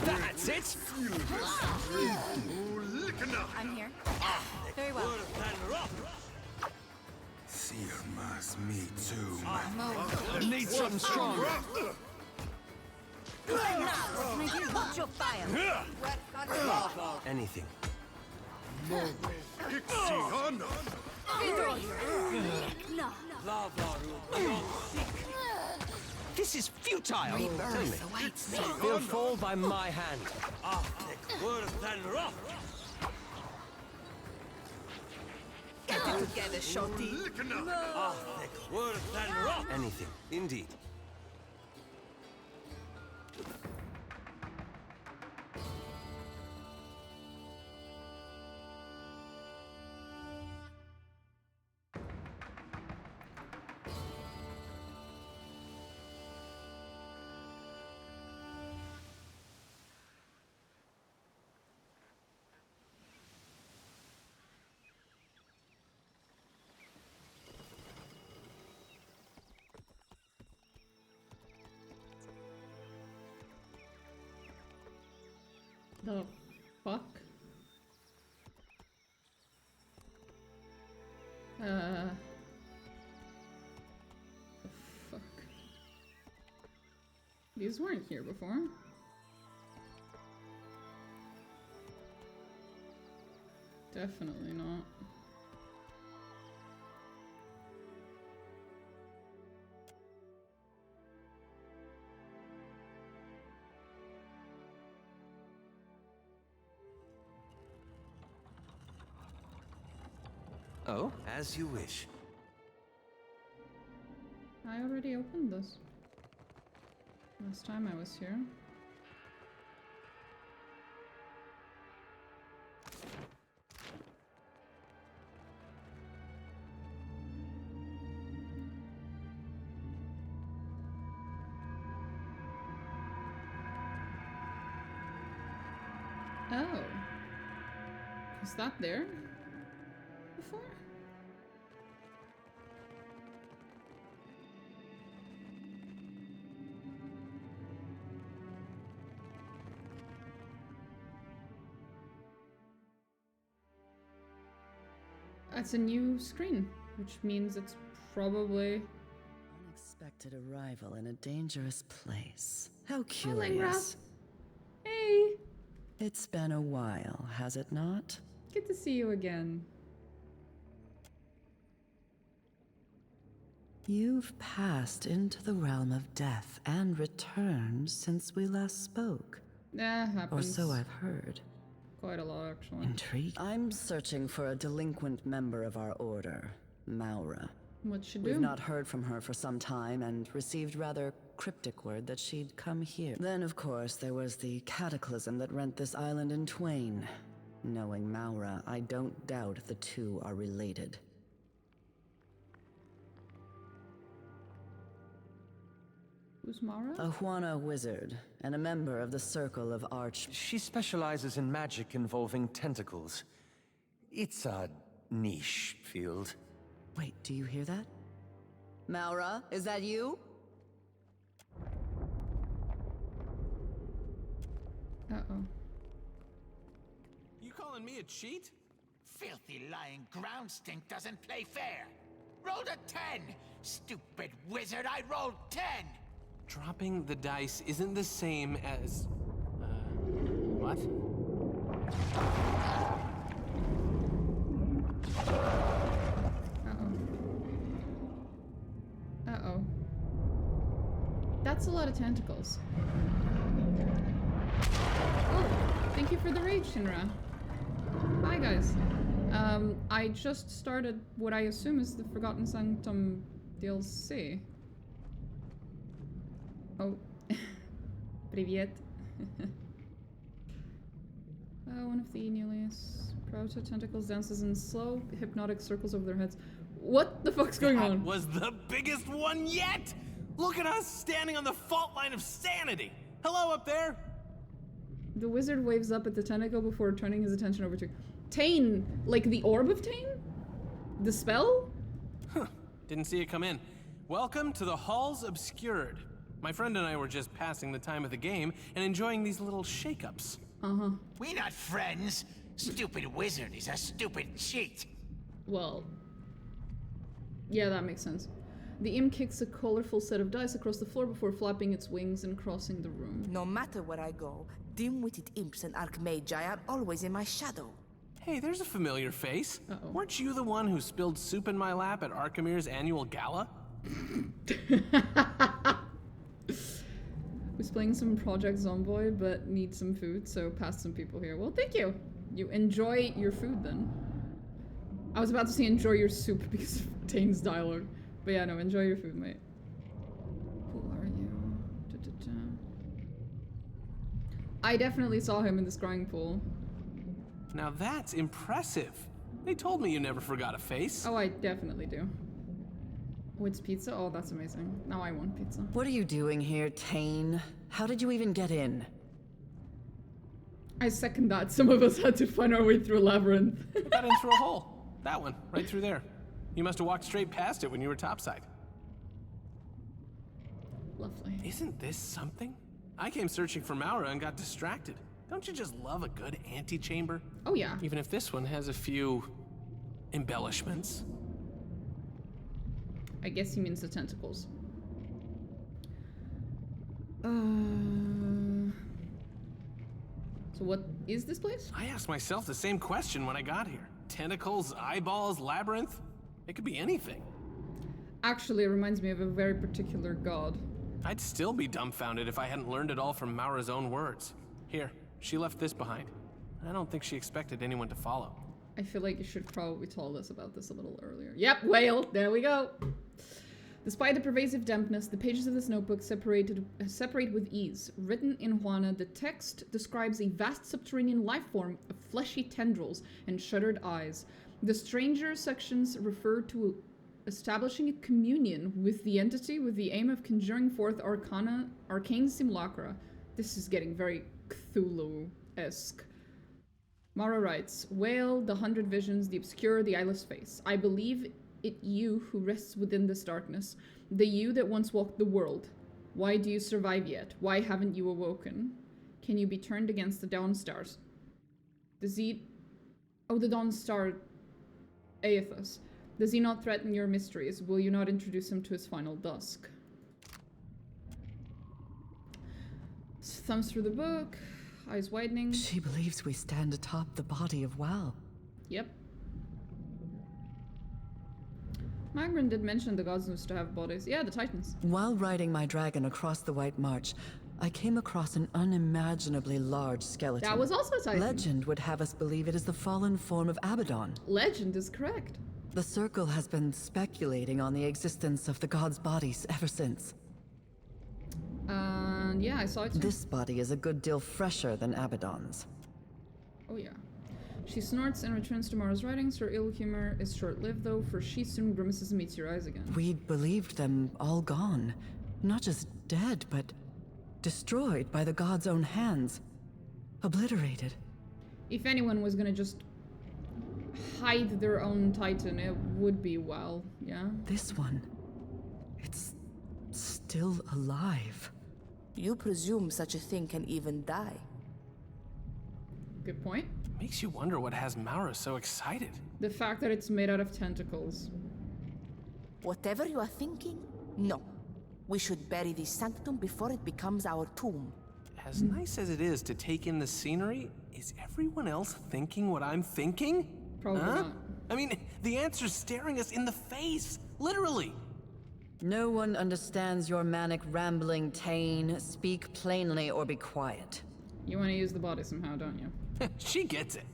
That's it! I'm here. Very well. Sirmas, me too. Need something strong. What can I do? Watch your fire. Anything. This is futile! Rebirth awaits me. They'll fall by my hand. Get it together, Shorty. Anything. Indeed. The fuck? The fuck? These weren't here before. Definitely not. Oh? As you wish. I already opened this. Last time I was here. Oh. Was that there before? That's a new screen, which means it's probably... Unexpected arrival in a dangerous place. How Calling, curious. Hey! It's been a while, has it not? Good to see you again. You've passed into the realm of death and returned since we last spoke. Yeah, happens. Or so I've heard. Quite a lot, actually. Intrigued. I'm searching for a delinquent member of our order, Maura. What'd she do? We've not heard from her for some time and received rather cryptic word that she'd come here. Then, of course, there was the cataclysm that rent this island in twain. Knowing Maura, I don't doubt the two are related. Who's Maura? A Huana wizard, and a member of the Circle of Arch... She specializes in magic involving tentacles. It's a niche field. Wait, do you hear that? Maura, is that you? Uh-oh. You calling me a cheat? Filthy lying ground stink doesn't play fair. Rolled a 10! Stupid wizard, I rolled 10! Dropping the dice isn't the same as... what? Uh-oh. That's a lot of tentacles. Oh, thank you for the rage, Shinra. Hi, guys. I just started what I assume is the Forgotten Sanctum DLC. Oh. Привет. One of the Newlius proto-tentacles dances in slow, hypnotic circles over their heads. What the fuck's going on? That was the biggest one yet! Look at us standing on the fault line of sanity! Hello up there! The wizard waves up at the tentacle before turning his attention over to Tane, like the orb of Tane? The spell? Huh. Didn't see it come in. Welcome to the Halls Obscured. My friend and I were just passing the time of the game and enjoying these little shake-ups. Uh-huh. We not friends. Stupid wizard is a stupid cheat. Well, yeah, that makes sense. The imp kicks a colorful set of dice across the floor before flapping its wings and crossing the room. No matter where I go, dim-witted imps and archmagi are always in my shadow. Hey, there's a familiar face. Weren't you the one who spilled soup in my lap at Archimir's annual gala? Was playing some Project Zomboid, but need some food, so passed some people here. Well, thank you. You enjoy your food, then. I was about to say enjoy your soup because of Tane's dialogue. But yeah, no, enjoy your food, mate. Who are you? I definitely saw him in the scrying pool. Now that's impressive. They told me you never forgot a face. Oh, I definitely do. Oh, it's pizza? Oh, that's amazing. Now I want pizza. What are you doing here, Tane? How did you even get in? I second that. Some of us had to find our way through a labyrinth. I got in through a hole. That one, right through there. You must have walked straight past it when you were topside. Lovely. Isn't this something? I came searching for Maura and got distracted. Don't you just love a good antechamber? Oh yeah. Even if this one has a few embellishments. I guess he means the tentacles. So what is this place? I asked myself the same question when I got here. Tentacles, eyeballs, labyrinth? It could be anything. Actually, it reminds me of a very particular god. I'd still be dumbfounded if I hadn't learned it all from Maura's own words. Here, she left this behind. I don't think she expected anyone to follow. I feel like you should probably told us about this a little earlier. Yep, whale, there we go. Despite the pervasive dampness, the pages of this notebook separate with ease. Written in Juana, the text describes a vast subterranean life form of fleshy tendrils and shuttered eyes. The stranger sections refer to establishing a communion with the entity with the aim of conjuring forth arcane simulacra. This is getting very Cthulhu-esque. Mara writes, Whale, the 100 visions, the obscure, the eyeless face. I believe it you who rests within this darkness, the you that once walked the world. Why do you survive yet? Why haven't you awoken? Can you be turned against the Dawn Stars? The Dawn Star Aethus. Does he not threaten your mysteries? Will you not introduce him to his final dusk? Thumbs through the book, eyes widening. She believes we stand atop the body of Wal. Yep. Magrin did mention the gods used to have bodies. Yeah, the Titans. While riding my dragon across the White March, I came across an unimaginably large skeleton. That was also a Titan. Legend would have us believe it is the fallen form of Abaddon. Legend is correct. The Circle has been speculating on the existence of the gods' bodies ever since. Yeah, I saw it too. This body is a good deal fresher than Abaddon's. Oh yeah. She snorts and returns to Mara's writings. Her ill humor is short-lived though, for she soon grimaces and meets your eyes again. We'd believed them all gone. Not just dead, but destroyed by the gods' own hands. Obliterated. If anyone was gonna just hide their own Titan, it would be Wal, yeah? This one, it's still alive. You presume such a thing can even die. Good point. Makes you wonder what has Maura so excited. The fact that it's made out of tentacles. Whatever you are thinking, no. We should bury this sanctum before it becomes our tomb. As nice as it is to take in the scenery, is everyone else thinking what I'm thinking? Probably not. I mean, the answer's staring us in the face, literally. No one understands your manic rambling, Tane. Speak plainly or be quiet. You want to use the body somehow, don't you? She gets it.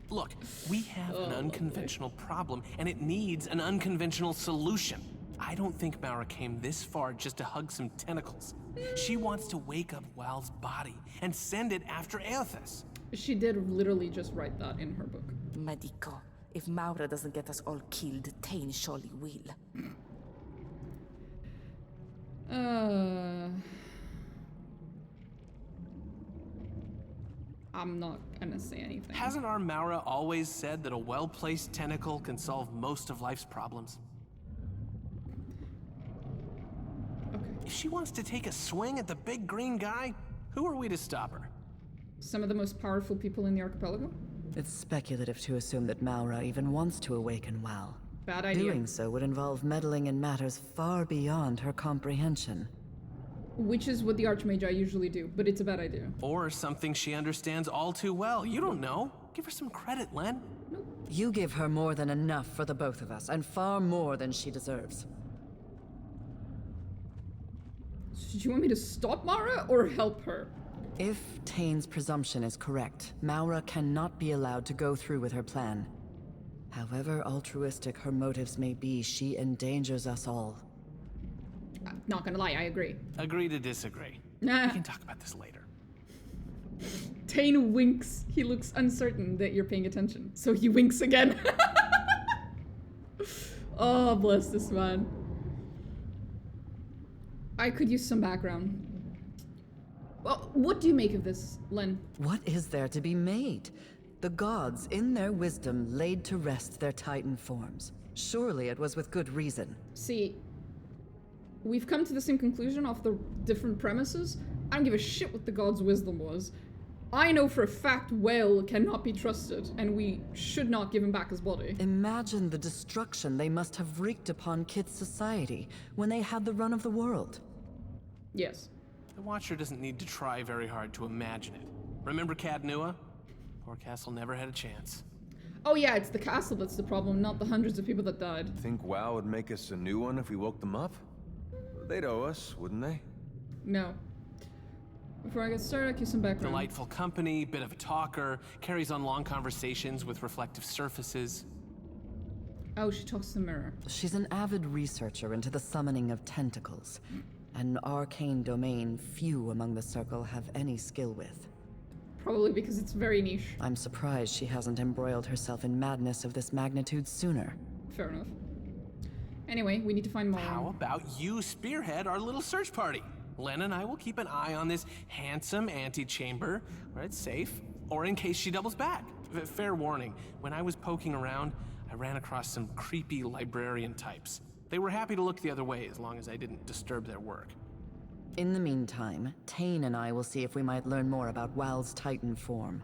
Look, we have an unconventional problem, and it needs an unconventional solution. I don't think Maura came this far just to hug some tentacles. She wants to wake up Wal's body and send it after Aethus. She did literally just write that in her book. Medico, if Maura doesn't get us all killed, Tane surely will. I'm not gonna say anything. Hasn't our Maura always said that a well-placed tentacle can solve most of life's problems? Okay. If she wants to take a swing at the big green guy, who are we to stop her? Some of the most powerful people in the archipelago? It's speculative to assume that Maura even wants to awaken WoW. Bad idea. Doing so would involve meddling in matters far beyond her comprehension. Which is what the Archmagi usually do, but it's a bad idea. Or something she understands all too well. You don't know. Give her some credit, Len. You give her more than enough for the both of us, and far more than she deserves. So do you want me to stop Mara or help her? If Tane's presumption is correct, Maura cannot be allowed to go through with her plan. However altruistic her motives may be, she endangers us all. I'm not gonna lie, I agree. Agree to disagree. Nah. We can talk about this later. Tane winks. He looks uncertain that you're paying attention. So he winks again. Oh, bless this man. I could use some background. Well, what do you make of this, Len? What is there to be made? The gods, in their wisdom, laid to rest their Titan forms. Surely it was with good reason. See, we've come to the same conclusion off the different premises. I don't give a shit what the god's wisdom was. I know for a fact Whale cannot be trusted, and we should not give him back his body. Imagine the destruction they must have wreaked upon Kit's society when they had the run of the world. Yes. The Watcher doesn't need to try very hard to imagine it. Remember Cadnua? Poor castle never had a chance. Oh yeah, it's the castle that's the problem, not the hundreds of people that died. Think WoW would make us a new one if we woke them up? They'd owe us, wouldn't they? No. Before I get started, I'll give some background. Delightful company, bit of a talker, carries on long conversations with reflective surfaces. Oh, she talks to the mirror. She's an avid researcher into the summoning of tentacles, an arcane domain few among the Circle have any skill with. Probably because it's very niche. I'm surprised she hasn't embroiled herself in madness of this magnitude sooner. Fair enough. Anyway, we need to find more. How about you spearhead our little search party? Len and I will keep an eye on this handsome antechamber where it's safe, or in case she doubles back. Fair warning, when I was poking around, I ran across some creepy librarian types. They were happy to look the other way as long as I didn't disturb their work. In the meantime, Tane and I will see if we might learn more about Wal's Titan form.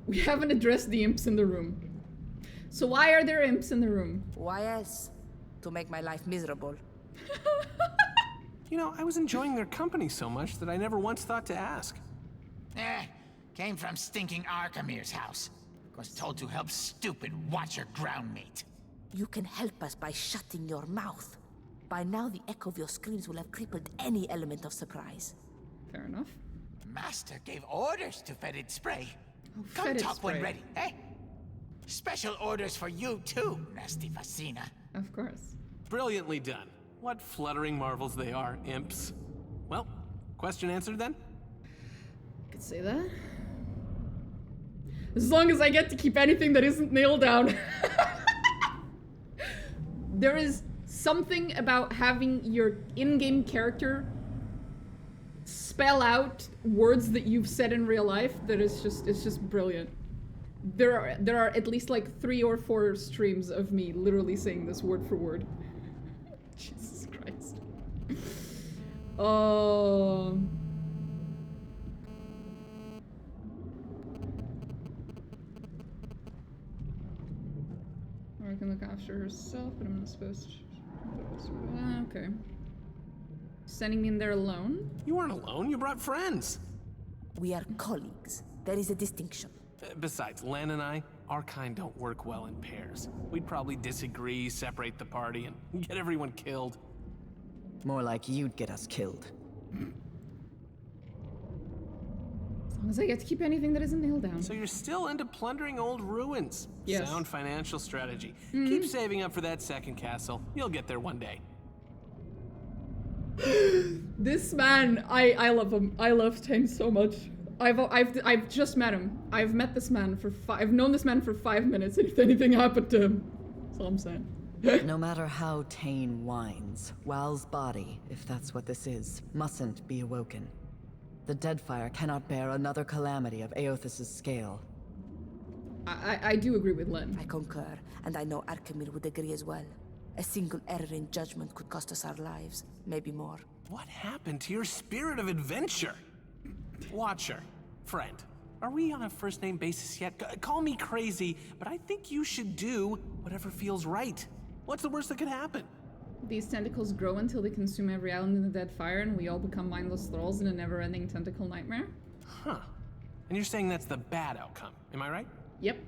We haven't addressed the imps in the room. So why are there imps in the room? Why else? To make my life miserable. You know, I was enjoying their company so much that I never once thought to ask. Came from stinking Arkamir's house. Was told to help stupid Watcher groundmate. You can help us by shutting your mouth. By now, the echo of your screams will have crippled any element of surprise. Fair enough. Master gave orders to fetid spray. Oh, Come fetid talk spray. when ready, eh? Special orders for you too, nasty Facina. Of course. Brilliantly done. What fluttering marvels they are, imps. Well, question answered then? Could say that. As long as I get to keep anything that isn't nailed down. There is something about having your in-game character spell out words that you've said in real life that is just, it's just brilliant. There are at least like 3 or 4 streams of me literally saying this word for word. Jesus Christ. Or I can look after herself, but I'm not supposed to. Okay. Sending me in there alone? You weren't alone, you brought friends. We are colleagues. There is a distinction. Besides, Len and I, our kind don't work well in pairs. We'd probably disagree, separate the party, and get everyone killed. More like you'd get us killed. As long as I get to keep anything that isn't nailed down. So you're still into plundering old ruins? Yes. Sound financial strategy. Keep saving up for that second castle. You'll get there one day. This man, I love him. I love Tane so much. I've just met him. I've met this man I've known this man for 5 minutes, and if anything happened to him, that's all I'm saying. No matter how Tane whines, Wal's body, if that's what this is, mustn't be awoken. The Deadfire cannot bear another calamity of Aothis' scale. I do agree with Len. I concur, and I know Arkemir would agree as well. A single error in judgment could cost us our lives, maybe more. What happened to your spirit of adventure? Watcher, friend, are we on a first-name basis yet? Call me crazy, but I think you should do whatever feels right. What's the worst that could happen? These tentacles grow until they consume every island in the Deadfire, and we all become mindless thralls in a never-ending tentacle nightmare? Huh. And you're saying that's the bad outcome, am I right? Yep.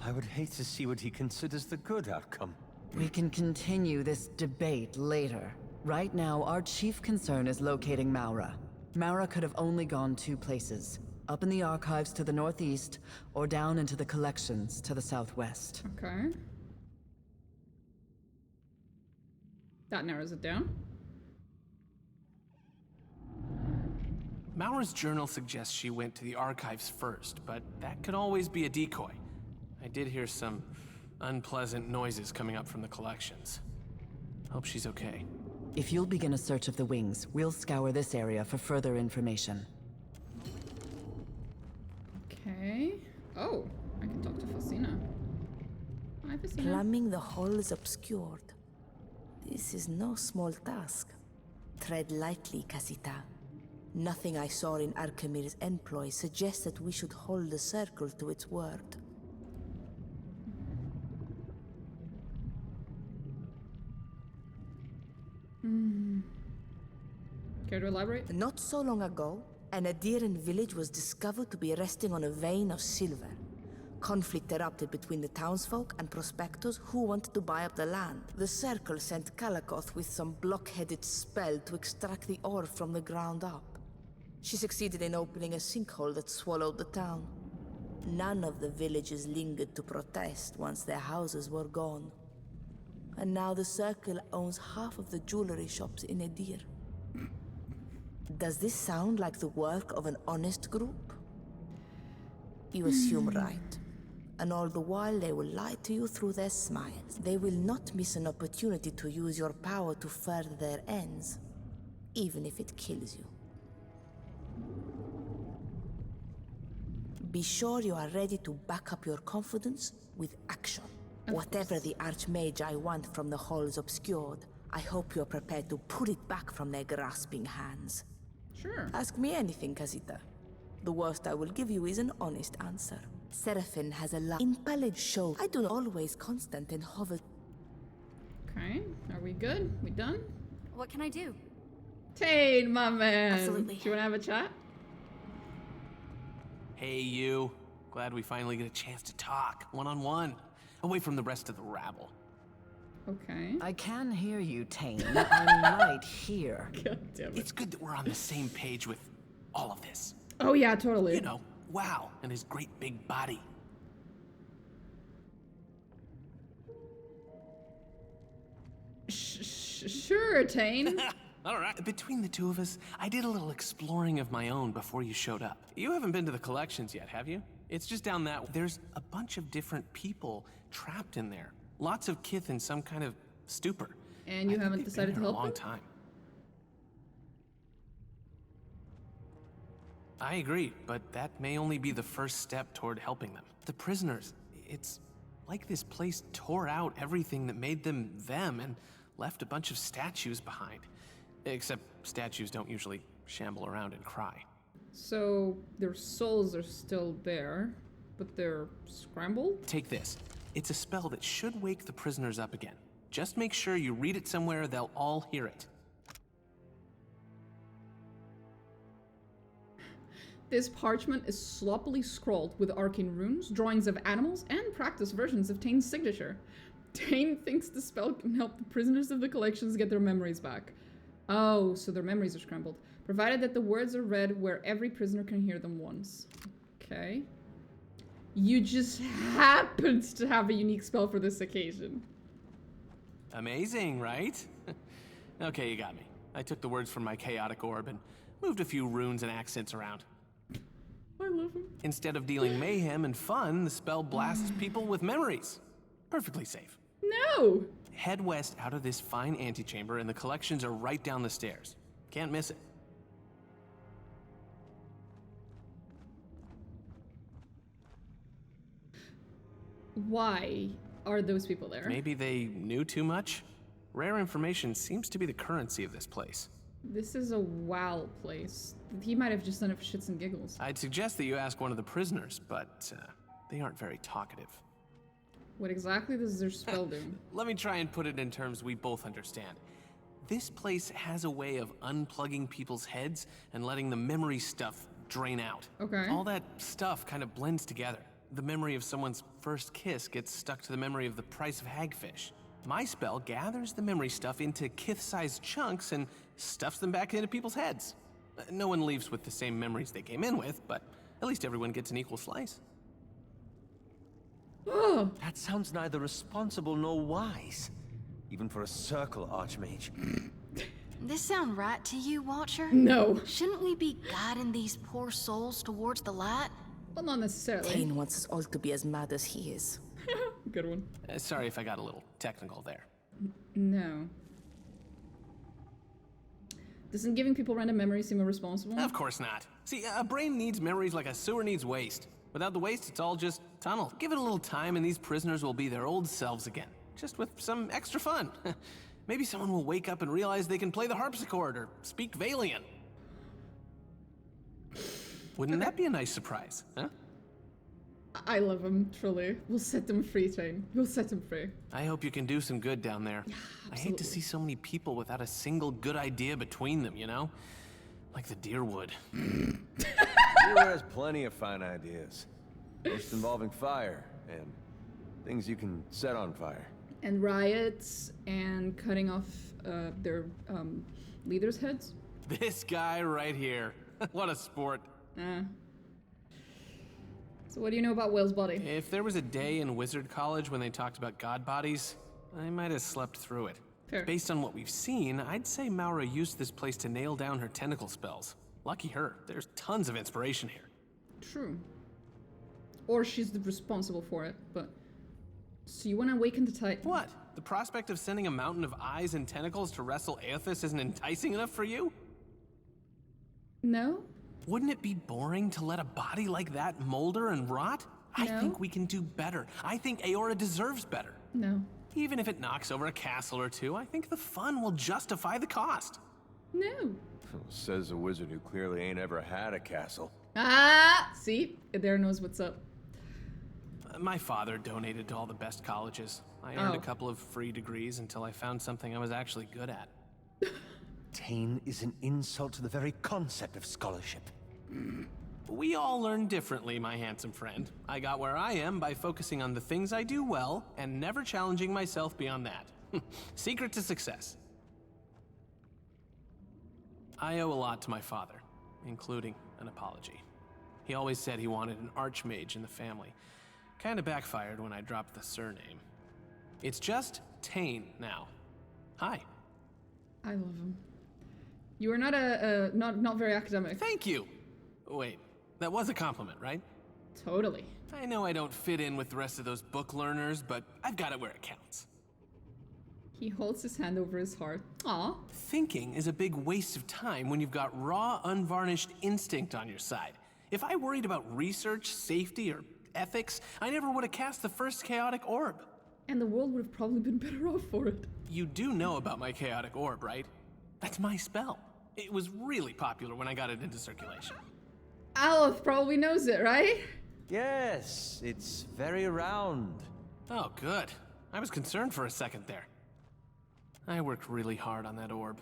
I would hate to see what he considers the good outcome. We can continue this debate later. Right now, our chief concern is locating Maura. Maura could have only gone two places. Up in the archives to the northeast, or down into the collections to the southwest. Okay. That narrows it down. Maura's journal suggests she went to the archives first, but that could always be a decoy. I did hear some unpleasant noises coming up from the collections. Hope she's okay. If you'll begin a search of the wings, we'll scour this area for further information. Okay. Oh, I can talk to Fasina. Hi, Fasina. Plumbing the hole is obscured. This is no small task. Tread lightly, Casita. Nothing I saw in Arkemir's employ suggests that we should hold the circle to its word. Care to elaborate? Not so long ago, an Adiran village was discovered to be resting on a vein of silver. Conflict erupted between the townsfolk and prospectors who wanted to buy up the land. The Circle sent Kalakoth with some block-headed spell to extract the ore from the ground up. She succeeded in opening a sinkhole that swallowed the town. None of the villagers lingered to protest once their houses were gone. And now the Circle owns half of the jewelry shops in Edir. Does this sound like the work of an honest group? You assume right. And all the while they will lie to you through their smiles. They will not miss an opportunity to use your power to further their ends, even if it kills you. Be sure you are ready to back up your confidence with action. Whatever the Archmage I want from the halls obscured, I hope you're prepared to put it back from their grasping hands. Sure. Ask me anything, Casita. The worst I will give you is an honest answer. Seraphin has a lot in Palette show. I do not always constant and hover. Okay, are we good? We done? What can I do? Tane, my man. Absolutely. Do you want to have a chat? Hey, you. Glad we finally get a chance to talk, one-on-one, away from the rest of the rabble. Okay. I can hear you, Tane. I'm right here. God damn it. It's good that we're on the same page with all of this. Oh yeah, totally. You know, wow, and his great big body. Sure, Tane. All right. Between the two of us, I did a little exploring of my own before you showed up. You haven't been to the collections yet, have you? It's just down that. There's a bunch of different people trapped in there. Lots of kith in some kind of stupor. And you haven't decided to help a long them? time. I agree, but that may only be the first step toward helping them. The prisoners, it's like this place tore out everything that made them them and left a bunch of statues behind. Except statues don't usually shamble around and cry. So their souls are still there, but they're scrambled? Take this. It's a spell that should wake the prisoners up again. Just make sure you read it somewhere they'll all hear it. This parchment is sloppily scrawled with arcane runes, drawings of animals, and practice versions of Tane's signature. Tane thinks the spell can help the prisoners of the collections get their memories back. Oh, so their memories are scrambled. Provided that the words are read where every prisoner can hear them once. Okay. You just happened to have a unique spell for this occasion. Amazing, right? Okay, you got me. I took the words from my chaotic orb and moved a few runes and accents around. I love him. Instead of dealing mayhem and fun, the spell blasts people with memories. Perfectly safe. No! Head west out of this fine antechamber and the collections are right down the stairs. Can't miss it. Why are those people there? Maybe they knew too much? Rare information seems to be the currency of this place. This is a WoW place. He might have just done it for shits and giggles. I'd suggest that you ask one of the prisoners, but they aren't very talkative. What exactly does their spell do? Let me try and put it in terms we both understand. This place has a way of unplugging people's heads and letting the memory stuff drain out. Okay. All that stuff kind of blends together. The memory of someone's first kiss gets stuck to the memory of the price of hagfish. My spell gathers the memory stuff into kith-sized chunks and stuffs them back into people's heads. No one leaves with the same memories they came in with, but at least everyone gets an equal slice. Oh. That sounds neither responsible nor wise, even for a circle archmage. This sound right to you, Watcher? No. Shouldn't we be guiding these poor souls towards the light? Well, not necessarily. Kane wants us all to be as mad as he is. Good one. Sorry if I got a little technical there. No. Doesn't giving people random memories seem irresponsible? Of course not. See, a brain needs memories like a sewer needs waste. Without the waste, it's all just tunnel. Give it a little time and these prisoners will be their old selves again. Just with some extra fun. Maybe someone will wake up and realize they can play the harpsichord or speak Valian. Wouldn't that be a nice surprise, huh? I love him, truly. We'll set them free, Tane. We'll set them free. I hope you can do some good down there. I hate to see so many people without a single good idea between them, you know? Like the deer would. Deer has plenty of fine ideas. Most involving fire and things you can set on fire. And riots and cutting off their leaders' heads. This guy right here. What a sport. So what do you know about Whale's body? If there was a day in Wizard College when they talked about god bodies, I might have slept through it. Fair. Based on what we've seen, I'd say Maura used this place to nail down her tentacle spells. Lucky her. There's tons of inspiration here. True. Or she's responsible for it, but... So you want to awaken the Titan? What? The prospect of sending a mountain of eyes and tentacles to wrestle Aethys isn't enticing enough for you? No? Wouldn't it be boring to let a body like that molder and rot? I think we can do better. I think Aora deserves better. No. Even if it knocks over a castle or two, I think the fun will justify the cost. No. Says a wizard who clearly ain't ever had a castle. Ah! See? Adair knows what's up. My father donated to all the best colleges. I earned a couple of free degrees until I found something I was actually good at. Tane is an insult to the very concept of scholarship. We all learn differently, my handsome friend. I got where I am by focusing on the things I do well and never challenging myself beyond that. Secret to success. I owe a lot to my father, including an apology. He always said he wanted an archmage in the family. Kinda backfired when I dropped the surname. It's just Tane now. Hi. I love him. You are not not very academic. Thank you. Wait, that was a compliment, right? Totally. I know I don't fit in with the rest of those book learners, but I've got it where it counts. He holds his hand over his heart. Aw. Thinking is a big waste of time when you've got raw, unvarnished instinct on your side. If I worried about research, safety, or ethics, I never would have cast the first chaotic orb. And the world would have probably been better off for it. You do know about my chaotic orb, right? That's my spell. It was really popular when I got it into circulation. Aleph probably knows it, right? Yes, it's very round. Oh, good. I was concerned for a second there. I worked really hard on that orb.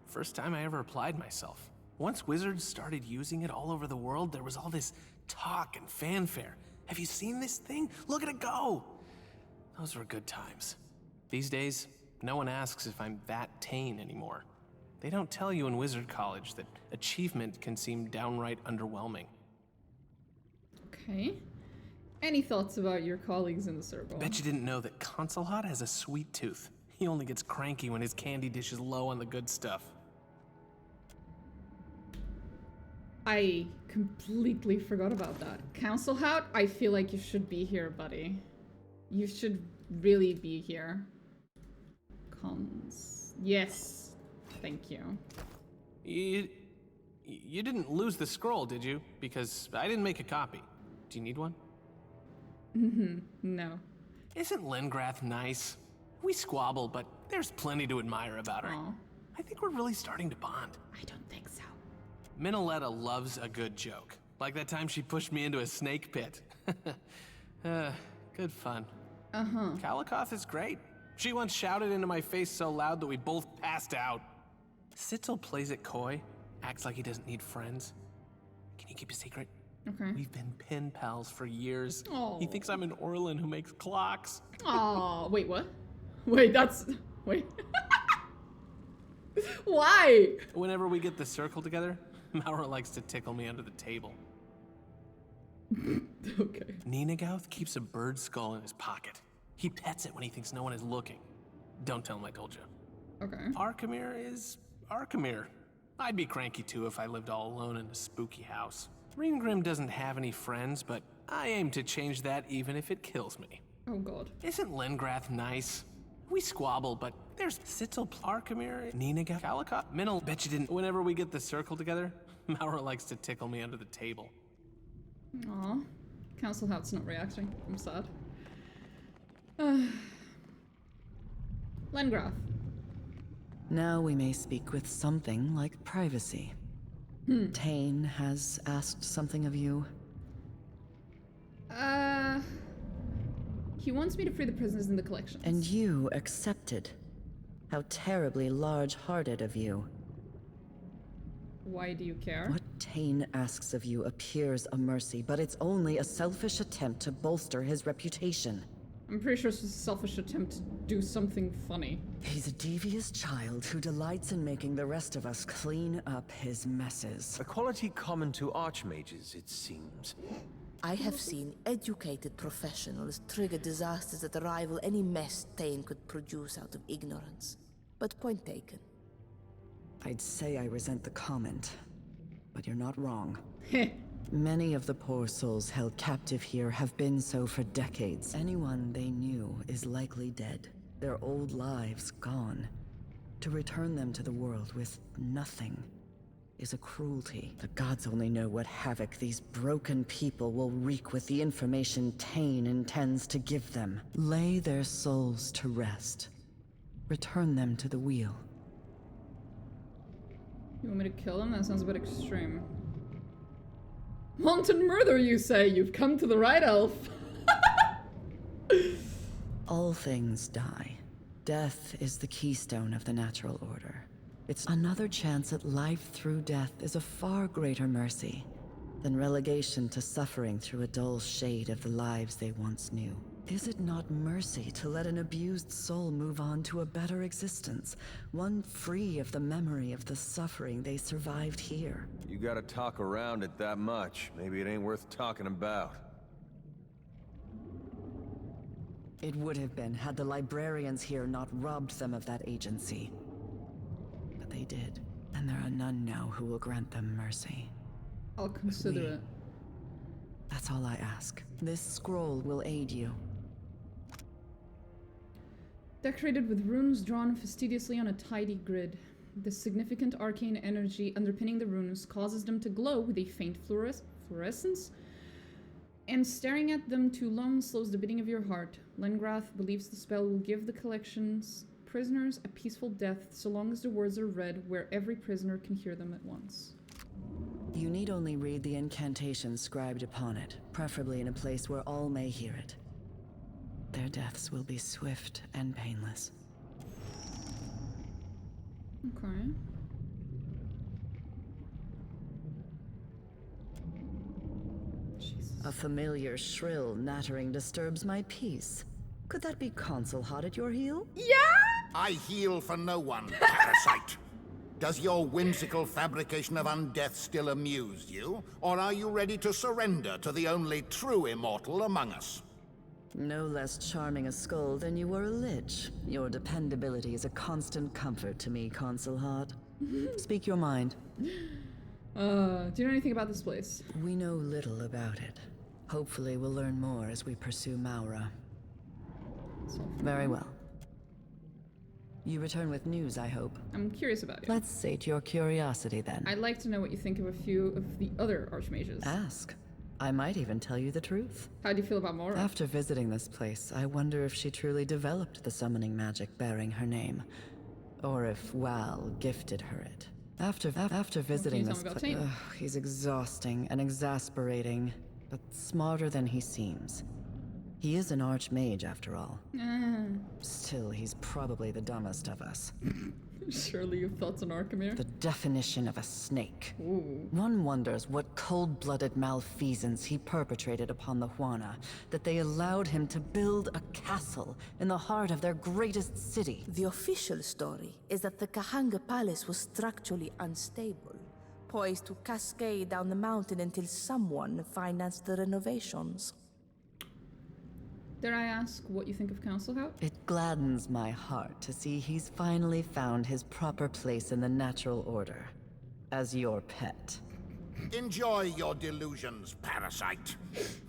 First time I ever applied myself. Once wizards started using it all over the world, there was all this talk and fanfare. Have you seen this thing? Look at it go! Those were good times. These days, no one asks if I'm that Tane anymore. They don't tell you in Wizard College that achievement can seem downright underwhelming. Okay. Any thoughts about your colleagues in the circle? Bet you didn't know that Concelhaut has a sweet tooth. He only gets cranky when his candy dish is low on the good stuff. I completely forgot about that. Concelhaut, I feel like you should be here, buddy. You should really be here. Yes. Thank you. You didn't lose the scroll, did you? Because I didn't make a copy. Do you need one? No. Isn't Lengrath nice? We squabble, but there's plenty to admire about her. Aw. I think we're really starting to bond. I don't think so. Minoletta loves a good joke. Like that time she pushed me into a snake pit. Good fun. Uh-huh. Kalikoth is great. She once shouted into my face so loud that we both passed out. Sitzel plays it coy, acts like he doesn't need friends. Can you keep a secret? Okay. We've been pen pals for years. Oh. He thinks I'm an Orlin who makes clocks. Oh, wait, what? Wait, wait. Why? Whenever we get the circle together, Maura likes to tickle me under the table. Okay. Ninagauth keeps a bird skull in his pocket. He pets it when he thinks no one is looking. Don't tell him I told you. Okay. Arkemir is Arkemir. I'd be cranky too if I lived all alone in a spooky house. Ringrim doesn't have any friends, but I aim to change that even if it kills me. Oh god. Isn't Lengrath nice? We squabble, but there's Sitzel, Arkemir, Ninagauth, Kalikoth, Minol. Bet you didn't. Whenever we get the circle together, Maura likes to tickle me under the table. Aw. Concelhaut's not reacting. I'm sad. Lengrath. Now we may speak with something like privacy. Tane has asked something of you. He wants me to free the prisoners in the collections. And you accepted. How terribly large-hearted of you. Why do you care? What Tane asks of you appears a mercy, but it's only a selfish attempt to bolster his reputation. I'm pretty sure it's just a selfish attempt to do something funny. He's a devious child who delights in making the rest of us clean up his messes. A quality common to archmages, it seems. I have seen educated professionals trigger disasters that rival any mess Tane could produce out of ignorance. But point taken. I'd say I resent the comment, but you're not wrong. Many of the poor souls held captive here have been so for decades. Anyone they knew is likely dead, their old lives gone. To return them to the world with nothing is a cruelty. The gods only know what havoc these broken people will wreak with the information Tane intends to give them. Lay their souls to rest. Return them to the wheel. You want me to kill him? That sounds a bit extreme. Wanton murder, you say? You've come to the right elf. All things die. Death is the keystone of the natural order. It's another chance at life through death is a far greater mercy than relegation to suffering through a dull shade of the lives they once knew. Is it not mercy to let an abused soul move on to a better existence, one free of the memory of the suffering they survived here? You gotta talk around it that much. Maybe it ain't worth talking about. It would have been had the librarians here not robbed them of that agency. But they did, and there are none now who will grant them mercy. I'll consider it. That's all I ask. This scroll will aid you. Decorated with runes drawn fastidiously on a tidy grid. The significant arcane energy underpinning the runes causes them to glow with a faint fluorescence, and staring at them too long slows the beating of your heart. Lengrath believes the spell will give the collection's prisoners a peaceful death so long as the words are read where every prisoner can hear them at once. You need only read the incantation scribed upon it, preferably in a place where all may hear it. Their deaths will be swift and painless. Okay. Jesus. A familiar shrill nattering disturbs my peace. Could that be Concelhaut at your heel? Yeah! I heal for no one, parasite. Does your whimsical fabrication of undeath still amuse you? Or are you ready to surrender to the only true immortal among us? No less charming a skull than you were a lich. Your dependability is a constant comfort to me, Concelhaut. Speak your mind. Do you know anything about this place? We know little about it. Hopefully we'll learn more as we pursue Maura. Very well. You return with news, I hope. I'm curious about you. Let's sate your curiosity then. I'd like to know what you think of a few of the other archmages. Ask. I might even tell you the truth. How do you feel about Mora? After visiting this place, I wonder if she truly developed the summoning magic bearing her name. Or if Wal gifted her it. After visiting this place, he's exhausting and exasperating, but smarter than he seems. He is an archmage after all. Still, he's probably the dumbest of us. Surely you've thoughts on Arkemir? The definition of a snake. Ooh. One wonders what cold-blooded malfeasance he perpetrated upon the Huana, that they allowed him to build a castle in the heart of their greatest city. The official story is that the Kahanga Palace was structurally unstable, poised to cascade down the mountain until someone financed the renovations. Dare I ask what you think of Concelhaut? It gladdens my heart to see he's finally found his proper place in the natural order. As your pet. Enjoy your delusions, parasite.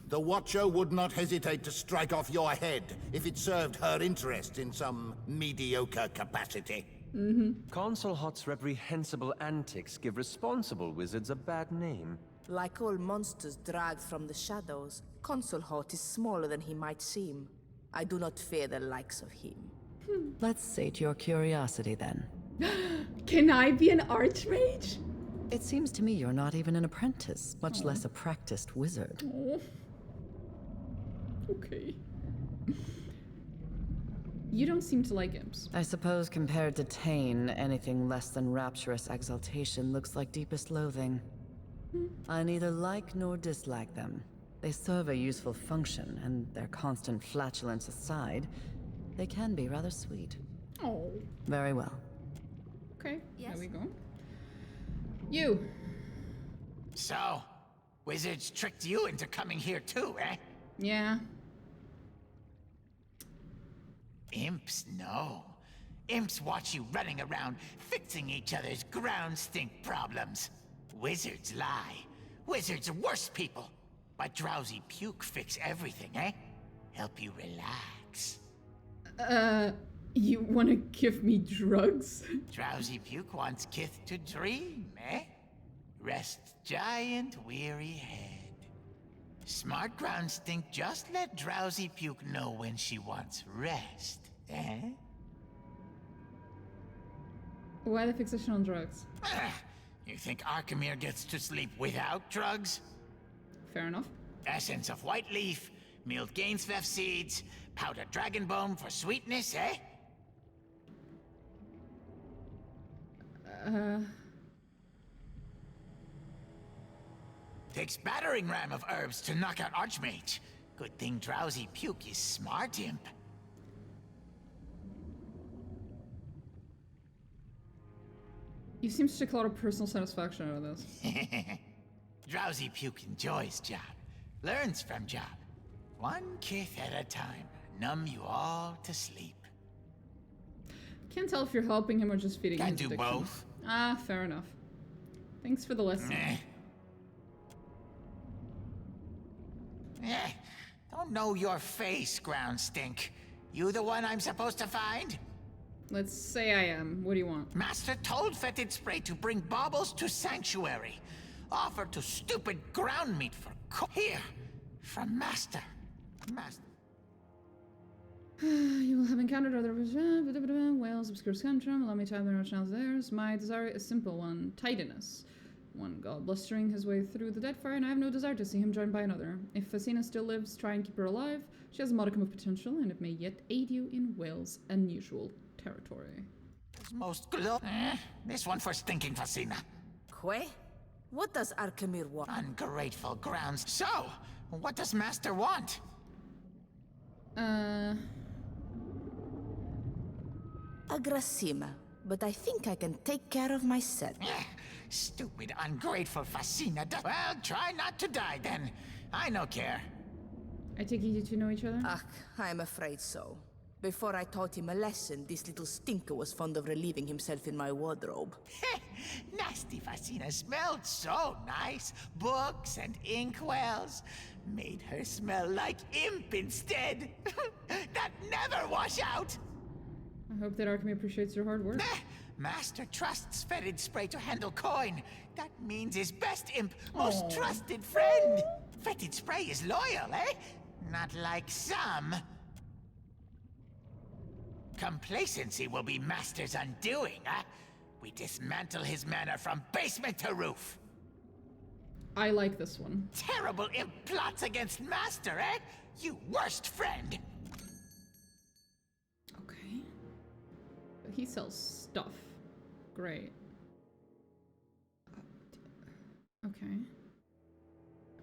The Watcher would not hesitate to strike off your head if it served her interest in some mediocre capacity. Concelhaut's reprehensible antics give responsible wizards a bad name. Like all monsters dragged from the shadows, Concelhaut is smaller than he might seem. I do not fear the likes of him. Let's sate your curiosity then. Can I be an archmage? It seems to me you're not even an apprentice, much less a practiced wizard. Oh. Okay. You don't seem to like imps. I suppose compared to Tane, anything less than rapturous exaltation looks like deepest loathing. I neither like nor dislike them. They serve a useful function, and their constant flatulence aside, they can be rather sweet. Oh. Very well. Okay, there we go. You. So, wizards tricked you into coming here too, eh? Yeah. Imps, no. Imps watch you running around, fixing each other's ground stink problems. Wizards lie. Wizards are worse people. But drowsy puke fix everything, eh? Help you relax. You wanna give me drugs? Drowsy puke wants Kith to dream, eh? Rest giant weary head. Smart ground stink just let drowsy puke know when she wants rest, eh? Why the fixation on drugs? You think Arkemir gets to sleep without drugs? Fair enough. Essence of white leaf, milled Gainsveth seeds, powdered dragon bone for sweetness, eh? Takes battering ram of herbs to knock out Archmage. Good thing drowsy puke is smart, imp. You seem to take a lot of personal satisfaction out of this. Drowsy puke enjoys job. Learns from job. One kith at a time. Numb you all to sleep. Can't tell if you're helping him or just feeding him. Can do both. Ah, fair enough. Thanks for the lesson. Don't know your face, ground stink. You the one I'm supposed to find? Let's say I am. What do you want? Master told Fetid Spray to bring baubles to Sanctuary. Offer to stupid ground meat for here. From Master. You will have encountered other whales, obscure scantrum. Allow me to have their channels theirs. My desire is simple one. Tidiness. One god blustering his way through the Deadfire, and I have no desire to see him joined by another. If Fasina still lives, try and keep her alive. She has a modicum of potential, and it may yet aid you in Wales' unusual territory. Most this one for stinking Fasina. Que? What does Arkemir want? Ungrateful grounds. So, what does Master want? Agrasima, but I think I can take care of myself. Stupid, ungrateful Fasina. Well, try not to die then. I no care. I take it you two know each other? Ach, I'm afraid so. Before I taught him a lesson, this little stinker was fond of relieving himself in my wardrobe. Nasty Fasina smelled so nice. Books and inkwells. Made her smell like imp instead. That never wash out. I hope that Arkemir appreciates your hard work. Master trusts fetid spray to handle coin. That means his best imp, most trusted friend. Fetid spray is loyal, eh? Not like some. Complacency will be Master's undoing, huh? We dismantle his manor from basement to roof. I like this one. Terrible imp plots against Master, eh? You worst friend. Okay. But he sells stuff. Great. Okay.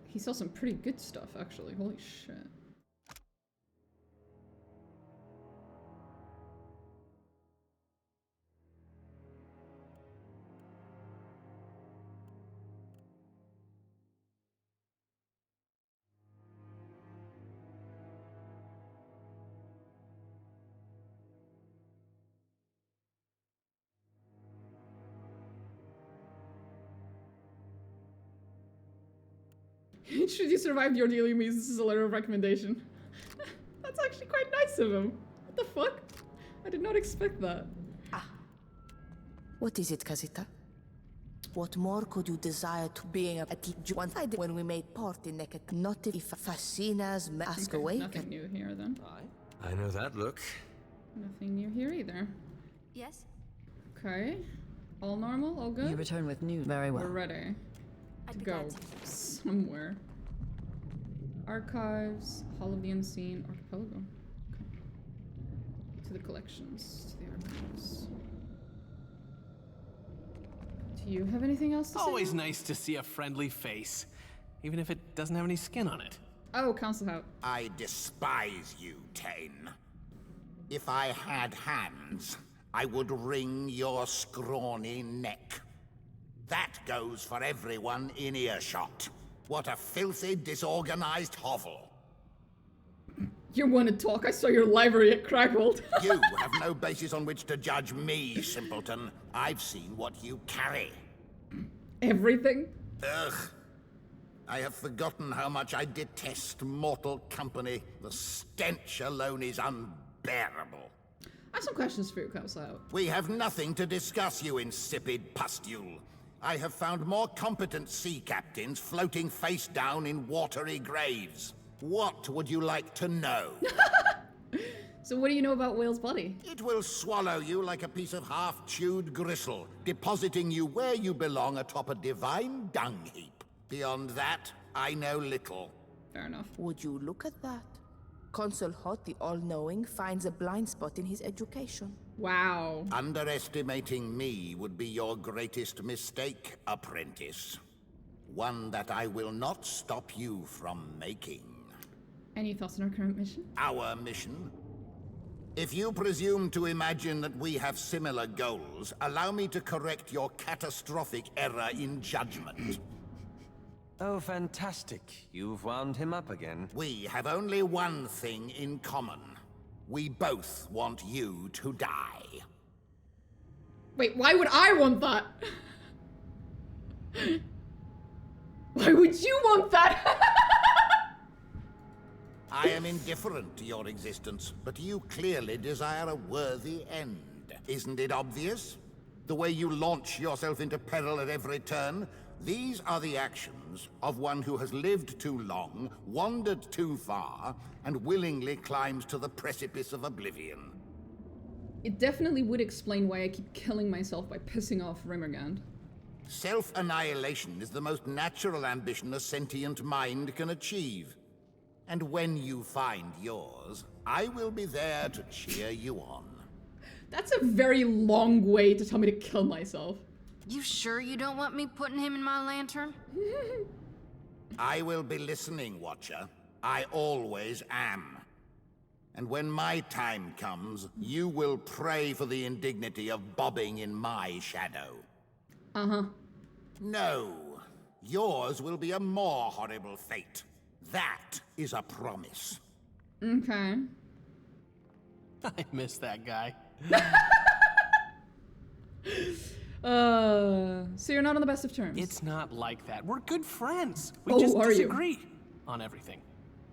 He sells some pretty good stuff, actually. Holy shit. Should you survive the ordeal, you means this is a letter of recommendation. That's actually quite nice of him. What the fuck? I did not expect that. What is it, Casita? What more could you desire to being a one side when we made port in naked? Not if Fascina's mask Okay, awake. nothing new here then. I know that look. Nothing new here either. Yes? Okay. All normal? All good? You return with news. Very well. We're ready to go somewhere. Archives, Hall of the Unseen, Archipelago. Okay. To the collections, to the archives. Do you have anything else to say? Always nice to see a friendly face, even if it doesn't have any skin on it. Oh, Concelhaut. I despise you, Tane. If I had hands, I would wring your scrawny neck. That goes for everyone in earshot. What a filthy, disorganized hovel. You want to talk? I saw your library at Crackled. You have no basis on which to judge me, simpleton. I've seen what you carry. Everything? Ugh. I have forgotten how much I detest mortal company. The stench alone is unbearable. I have some questions for you, Concelhaut. We have nothing to discuss, you insipid pustule. I have found more competent sea captains floating face down in watery graves. What would you like to know? So what do you know about Whale's body? It will swallow you like a piece of half-chewed gristle, depositing you where you belong atop a divine dung heap. Beyond that, I know little. Fair enough. Would you look at that? Concelhaut, the all-knowing, finds a blind spot in his education. Wow. Underestimating me would be your greatest mistake, apprentice. One that I will not stop you from making. Any thoughts on our current mission? Our mission? If you presume to imagine that we have similar goals, allow me to correct your catastrophic error in judgment. Oh, fantastic. You've wound him up again. We have only one thing in common. We both want you to die. Wait, why would I want that? Why would you want that? I am indifferent to your existence, but you clearly desire a worthy end. Isn't it obvious? The way you launch yourself into peril at every turn? These are the actions of one who has lived too long, wandered too far, and willingly climbs to the precipice of oblivion. It definitely would explain why I keep killing myself by pissing off Rimmergand. Self-annihilation is the most natural ambition a sentient mind can achieve. And when you find yours, I will be there to cheer you on. That's a very long way to tell me to kill myself. You sure you don't want me putting him in my lantern? I will be listening, Watcher. I always am. And when my time comes, you will pray for the indignity of bobbing in my shadow. Uh-huh. No. Yours will be a more horrible fate. That is a promise. Okay. I miss that guy. So you're not on the best of terms? It's not like that. We're good friends. We Oh, just are you? disagree on everything.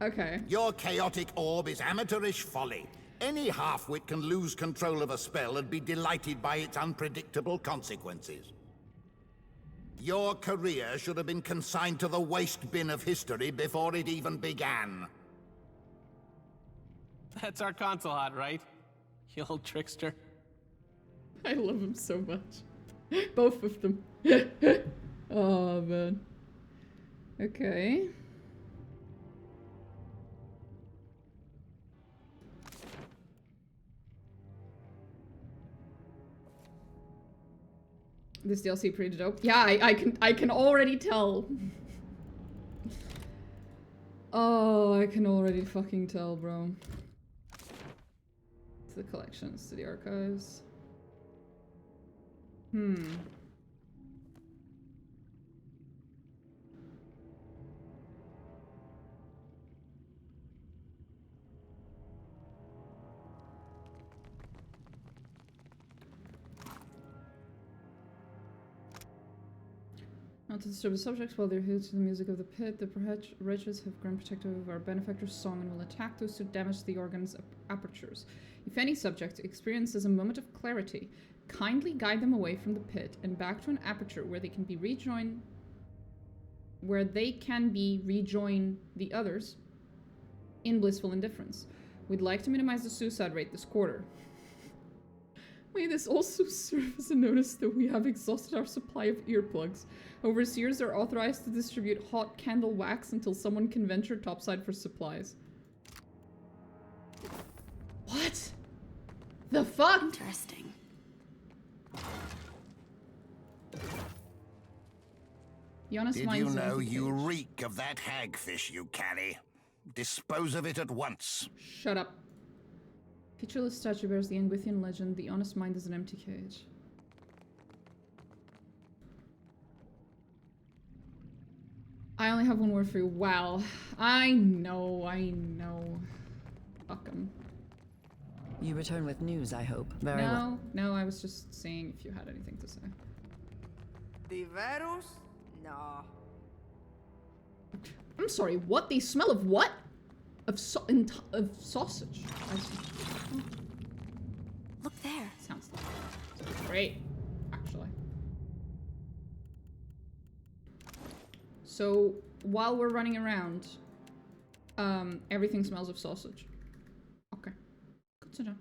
Okay. Your chaotic orb is amateurish folly. Any half-wit can lose control of a spell and be delighted by its unpredictable consequences. Your career should have been consigned to the waste bin of history before it even began. That's our Concelhaut, right? You old trickster. I love him so much. Both of them. Oh, man. Okay. This DLC pretty dope. Yeah, I can already tell. Oh, I can already fucking tell, bro. To the collections, to the archives. Not to disturb the subjects while they're here to the music of the pit, the wretches have grown protective of our benefactor's song and will attack those who damage the organ's apertures. If any subject experiences a moment of clarity, kindly guide them away from the pit and back to an aperture where they can be rejoin the others in blissful indifference. We'd like to minimize the suicide rate this quarter. May this also serve as a notice that we have exhausted our supply of earplugs. Overseers are authorized to distribute hot candle wax until someone can venture topside for supplies. What? The fuck? Interesting. Did you know you reek of that hagfish you carry? Dispose of it at once. Shut up. Featureless statue bears the Angwithian legend, the honest mind is an empty cage. I only have one word for you. Wow. I know. Fuck 'em. You return with news, I hope. Very well. No, I was just saying if you had anything to say. The virus? No. I'm sorry, what? They smell of what? Of sausage. I see. Oh. Look there. Sounds great, actually. So, while we're running around, everything smells of sausage. Okay. Good to know.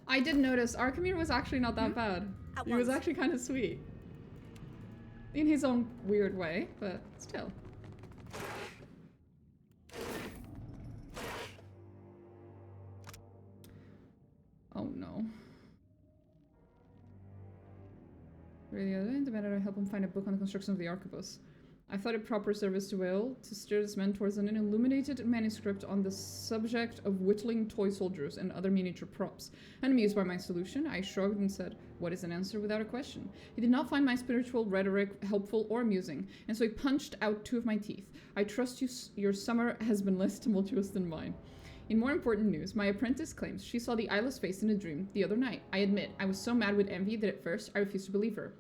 I did notice Arkamir was actually not that bad. He was actually kind of sweet. In his own weird way, but still. Oh no. The other day, demanded I help him find a book on the construction of the arquebus. I thought it proper service to Will to steer his men towards an illuminated manuscript on the subject of whittling toy soldiers and other miniature props. And amused by my solution, I shrugged and said, "What is an answer without a question?" He did not find my spiritual rhetoric helpful or amusing, and so he punched out 2 of my teeth. I trust your summer has been less tumultuous than mine. In more important news, my apprentice claims she saw the eyeless face in a dream the other night. I admit, I was so mad with envy that at first I refused to believe her.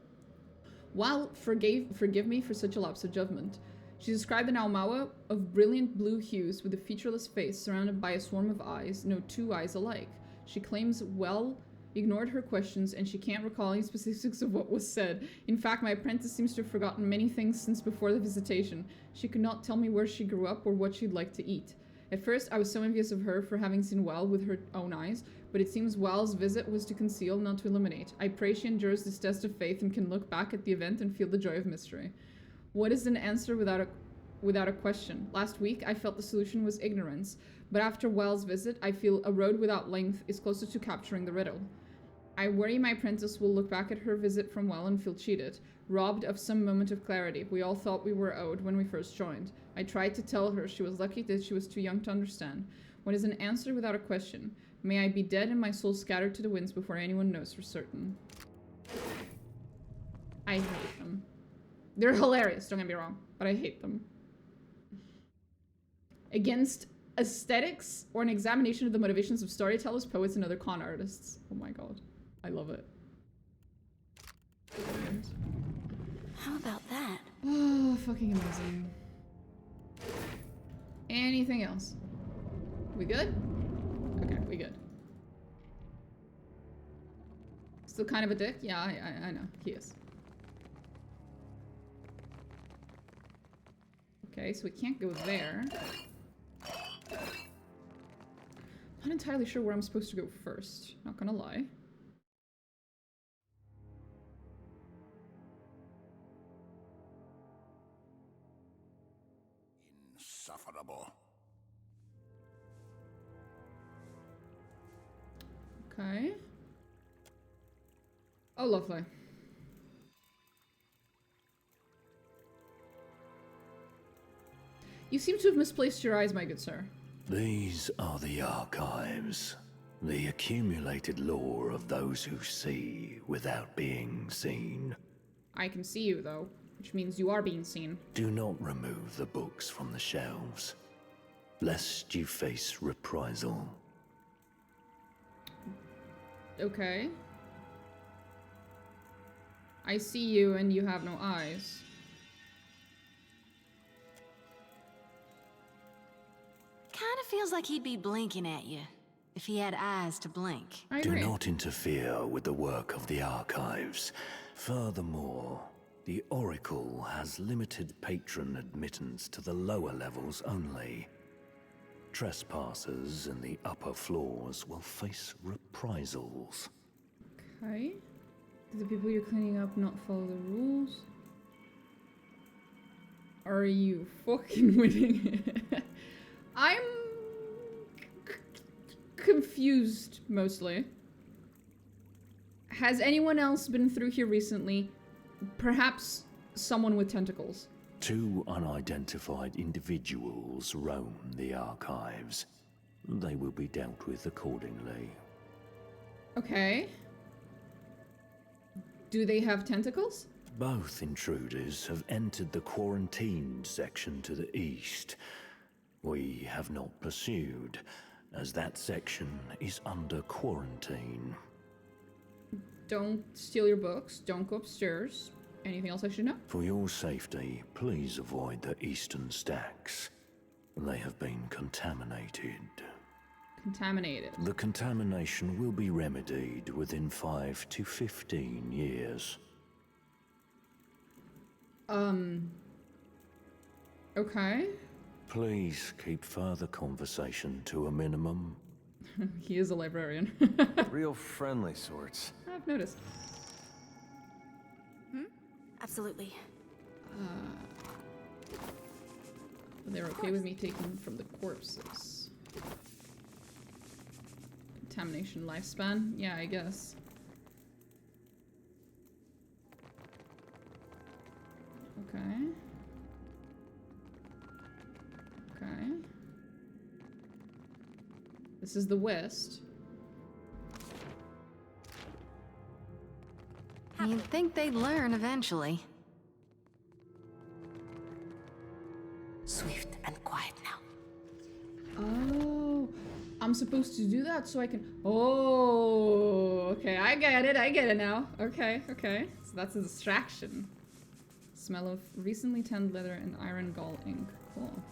While forgive me for such a lapse of judgment, she described an Aumaua of brilliant blue hues with a featureless face surrounded by a swarm of eyes, no 2 eyes alike. She claims Well ignored her questions and she can't recall any specifics of what was said. In fact, my apprentice seems to have forgotten many things since before the visitation. She could not tell me where she grew up or what she'd like to eat. At first, I was so envious of her for having seen Well with her own eyes, but it seems Well's visit was to conceal, not to illuminate. I pray she endures this test of faith and can look back at the event and feel the joy of mystery. What is an answer without a question? Last week, I felt the solution was ignorance, but after Well's visit, I feel a road without length is closer to capturing the riddle. I worry my apprentice will look back at her visit from Well and feel cheated, robbed of some moment of clarity we all thought we were owed when we first joined. I tried to tell her she was lucky that she was too young to understand. What is an answer without a question? May I be dead and my soul scattered to the winds before anyone knows for certain. I hate them. They're hilarious, don't get me wrong, but I hate them. Against aesthetics or an examination of the motivations of storytellers, poets, and other con artists. Oh my god. I love it. How about that? Oh, fucking amazing. Anything else? We good? Okay, we good. Still kind of a dick? Yeah, I know. He is. Okay, so we can't go there. Not entirely sure where I'm supposed to go first. Not gonna lie. Insufferable. Okay. Oh, lovely. You seem to have misplaced your eyes, my good sir. These are the archives. The accumulated lore of those who see without being seen. I can see you, though, which means you are being seen. Do not remove the books from the shelves, lest you face reprisal. Okay. I see you and you have no eyes. Kinda feels like he'd be blinking at you, if he had eyes to blink. Do not interfere with the work of the archives. Furthermore, the Oracle has limited patron admittance to the lower levels only. Trespassers in the upper floors will face reprisals. Okay. Do the people you're cleaning up not follow the rules? Are you fucking winning it? I'm confused, mostly. Has anyone else been through here recently? Perhaps someone with tentacles. 2 unidentified individuals roam the archives. They will be dealt with accordingly. Okay. Do they have tentacles? Both intruders have entered the quarantined section to the east. We have not pursued, as that section is under quarantine. Don't steal your books. Don't go upstairs. Anything else I should know? For your safety, please avoid the eastern stacks. They have been contaminated. Contaminated. The contamination will be remedied within 5 to 15 years. Okay. Please keep further conversation to a minimum. He is a librarian. Real friendly sorts. I've noticed. Absolutely. They're okay with me taking from the corpses. Contamination lifespan? Yeah, I guess. Okay. Okay. This is the west. You'd think they'd learn eventually. Swift and quiet now. Oh, I'm supposed to do that so I can... Oh, okay, I get it now. Okay, so that's a distraction. Smell of recently tanned leather and iron gall ink. Cool.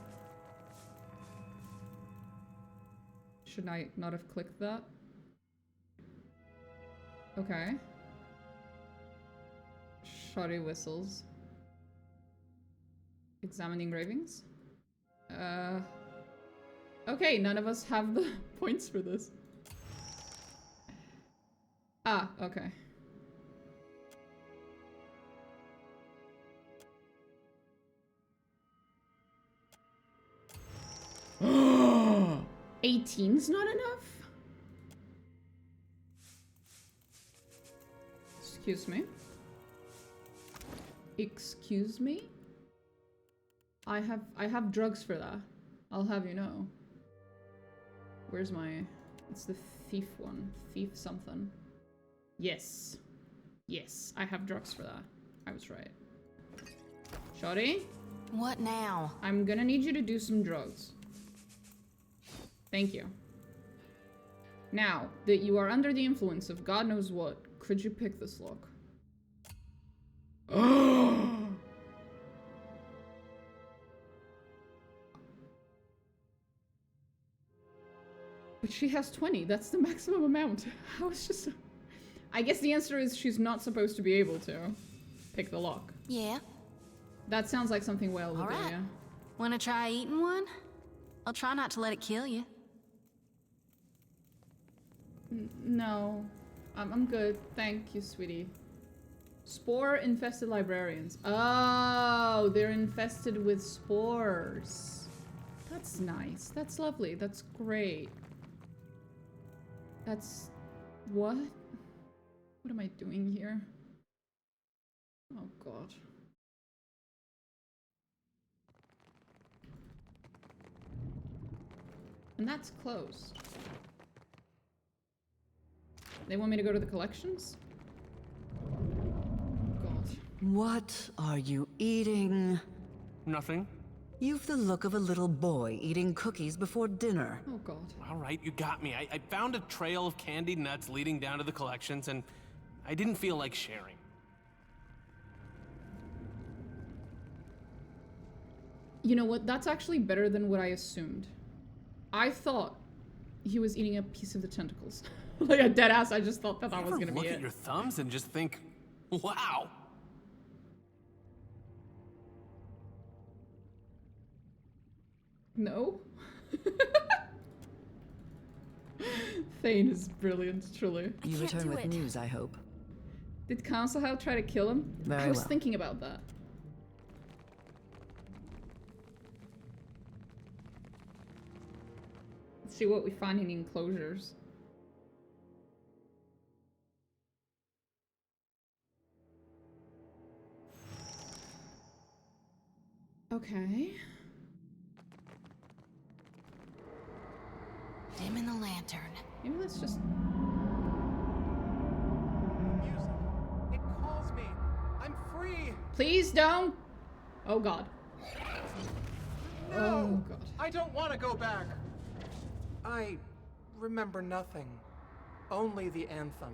Should I not have clicked that? Okay. Shoddy whistles. Examine engravings. Okay, none of us have the points for this. Ah, okay. Oh, 18's not enough? Excuse me. Excuse me? I have drugs for that. I'll have you know. Where's my... It's the thief one. Thief something. Yes. Yes, I have drugs for that. I was right. Shoddy? What now? I'm gonna need you to do some drugs. Thank you. Now, that you are under the influence of God knows what, could you pick this lock? But she has 20. That's the maximum amount. How is just... I guess the answer is she's not supposed to be able to pick the lock. Yeah. That sounds like something Whale would do, Alright. yeah. Wanna try eating one? I'll try not to let it kill you. No. I'm good. Thank you, sweetie. Spore-infested librarians. Oh, they're infested with spores. That's nice. That's lovely. That's great. That's... what? What am I doing here? Oh, God. And that's closed. They want me to go to the collections? God. What are you eating? Nothing. You've the look of a little boy eating cookies before dinner. Oh, God. All right, you got me. I found a trail of candied nuts leading down to the collections, and I didn't feel like sharing. You know what? That's actually better than what I assumed. I thought he was eating a piece of the tentacles. Like a dead ass, I just thought that was gonna be it. Look at your thumbs and just think, wow. No? Thane is brilliant, truly. You return with news, I hope. Did Concelhaut try to kill him? Very I was well. thinking about that. Let's see what we find in enclosures. Okay. Dim in the lantern. Maybe let's just... Music. It calls me. I'm free. Please don't! Oh, God. No! Oh, God. I don't want to go back. I remember nothing. Only the anthem.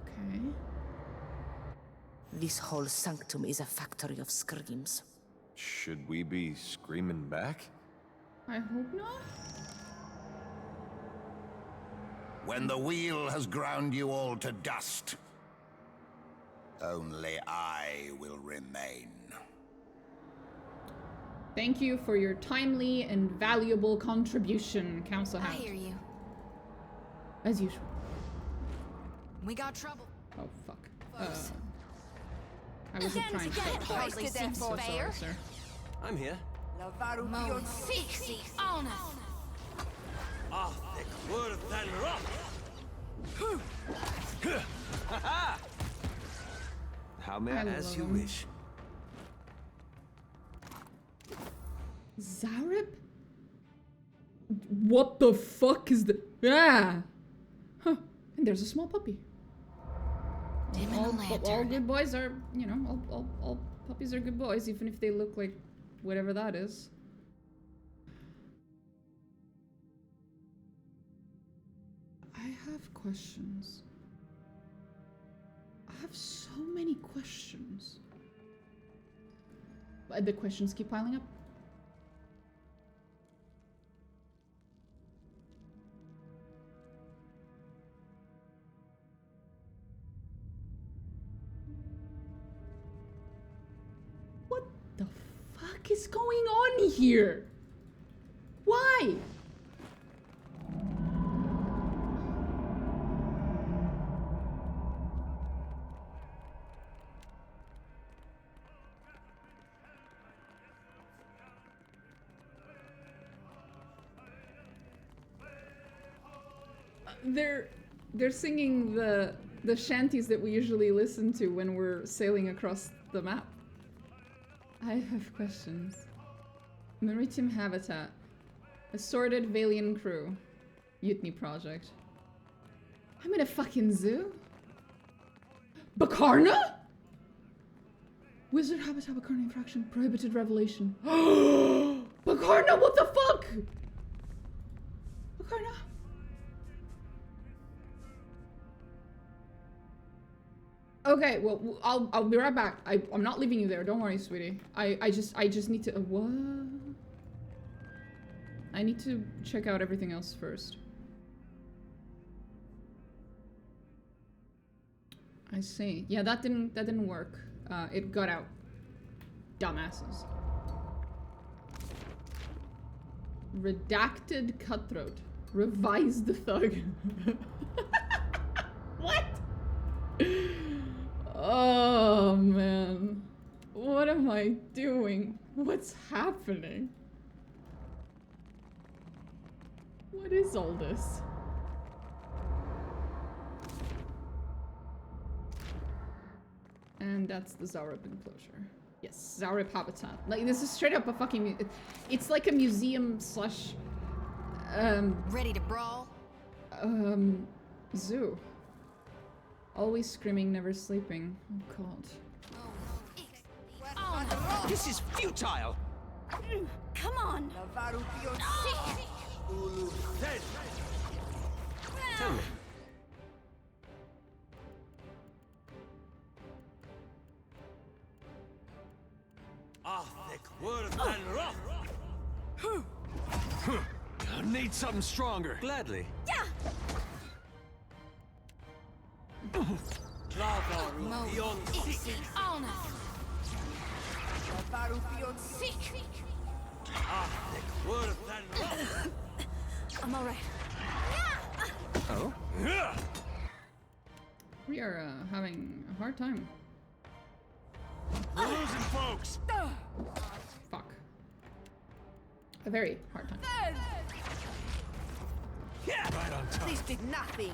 Okay. This whole sanctum is a factory of screams. Should we be screaming back? I hope not. When the wheel has ground you all to dust, only I will remain. Thank you for your timely and valuable contribution, Concelhaut. I hear you. As usual. We got trouble. Oh, fuck. I wasn't trying to That hardly seems so fair. sorry, sir. I'm here. Moan fixie on us. Ah, the word than rock. How may I, as you love him. wish. Zareb? What the fuck is the... Ah! Huh. And there's a small puppy. Dim in the All lantern. good boys are, you know, all puppies are good boys, even if they look like whatever that is. I have questions. I have so many questions. But the questions keep piling up. What the fuck is going on here? Why? They're singing the shanties that we usually listen to when we're sailing across the map. I have questions. Maritime habitat. Assorted Valian crew. Mutiny project. I'm in a fucking zoo? Bakarna? Wizard habitat Bakarna infraction. Prohibited revelation. Bakarna, what the fuck? Bakarna? Okay, well, I'll be right back. I'm not leaving you there. Don't worry, sweetie. I just need to... what? I need to check out everything else first. I see. Yeah, that didn't work. It got out. Dumbasses. Redacted cutthroat. Revise the thug. What? Oh man. What am I doing? What's happening? What is all this? And that's the Zaurip enclosure. Yes, Zaurip habitat. Like, this is straight up a fucking... It's like a museum slash... Ready to brawl? Zoo. Always screaming, never sleeping. Oh god. This is futile! Come on! Tell me. I need something stronger. Gladly. I'm alright. Oh? We are having a hard time. We're losing folks. Fuck. A very hard time. Right on top. This did nothing.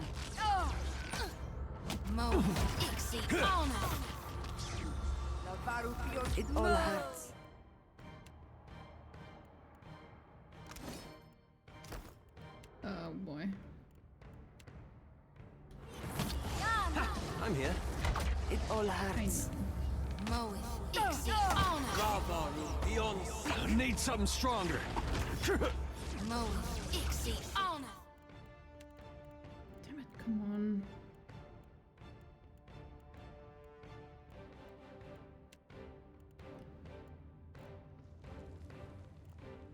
It all hurts. Oh boy. I'm here. It all hurts. I need something stronger. Damn it, come on.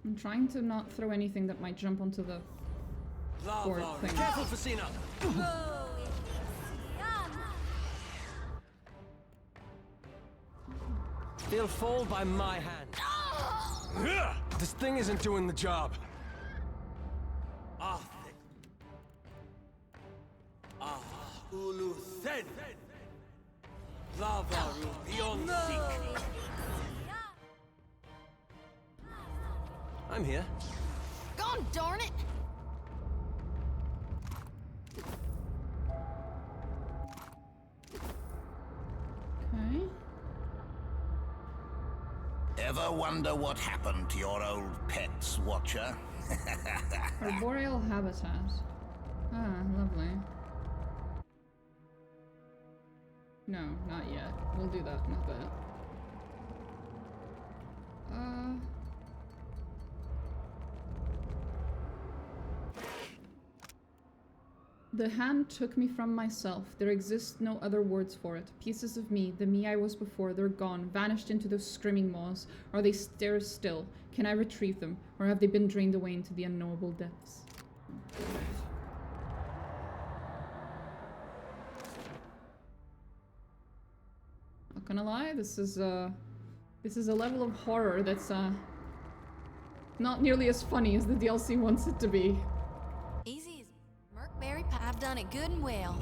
I'm trying to not throw anything that might jump onto the board thing. Careful, Facina! They'll fall by my hand. This thing isn't doing the job. I'm here. Gone, darn it! Okay. Ever wonder what happened to your old pets, Watcher? Arboreal habitat. Ah, lovely. No, not yet. We'll do that in a bit. The hand took me from myself. There exist no other words for it. Pieces of me, the me I was before, they're gone, vanished into those screaming maws. Are they there still? Can I retrieve them? Or have they been drained away into the unknowable depths? Not gonna lie, this is a level of horror that's not nearly as funny as the DLC wants it to be. Easy as Merkberry pie. I've done it good and well.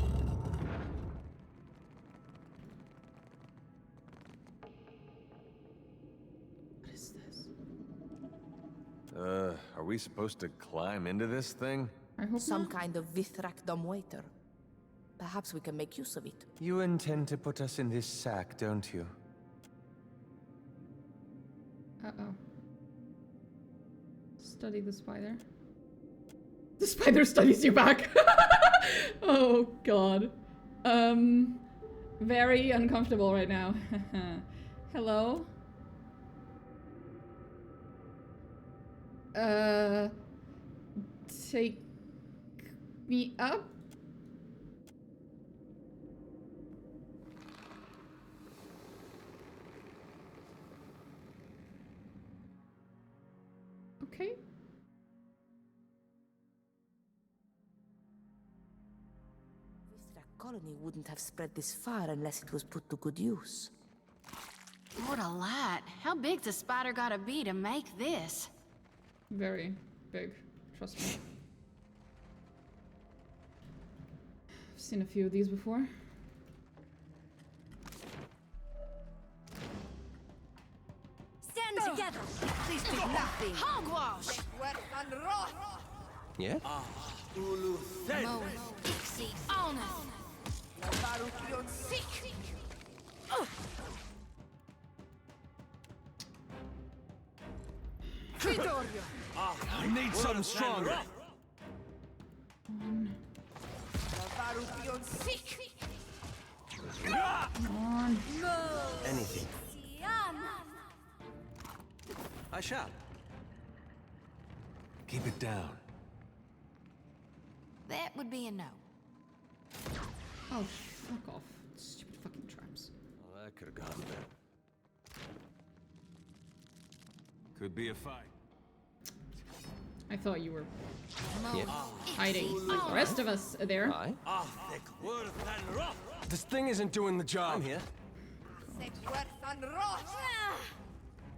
What is this? Are we supposed to climb into this thing? I hope Some not. kind of Vithrak dumbwaiter. Perhaps we can make use of it. You intend to put us in this sack, don't you? Uh-oh. Study the spider. The spider studies you back. Oh god. Very uncomfortable right now. Hello? Take me up? okay? That colony wouldn't have spread this far unless it was put to good use. Lord a light, how big's a spider gotta be to make this? Very big, trust me. I've seen a few of these before. Stand together! Please do nothing! Hogwash! Yeah? Mo, Ixie, Alneth! I need something stronger. Come on. Anything. I shall. Keep it down. That would be a no. Oh, fuck off. Stupid fucking traps. Well, that could have gone bad. Could be a fight. I thought you were Yeah. hiding like the rest of us there. Aye. This thing isn't doing the job. I'm here.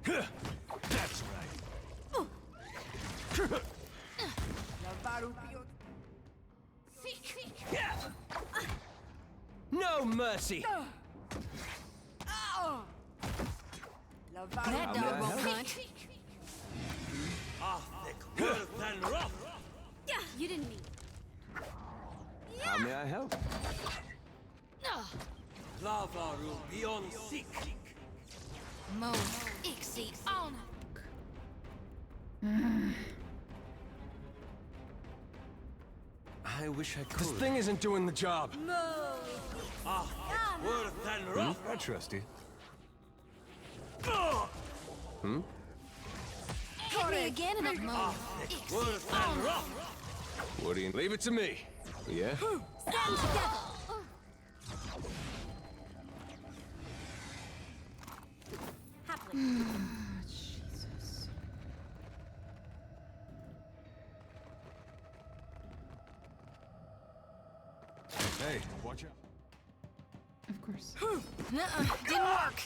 That's right. No mercy. That dog won't hunt. You didn't mean. How may I help? Mo, Ixie, Alneth! I wish I could. This thing isn't doing the job. I trust you. Hmm? Hit me again and I'll Mo, Ixie, Alneth! What do you... Leave it to me. Yeah? Stand together! Happily. Jesus. Hey, watch out. Of course. Nuh-uh, didn't work!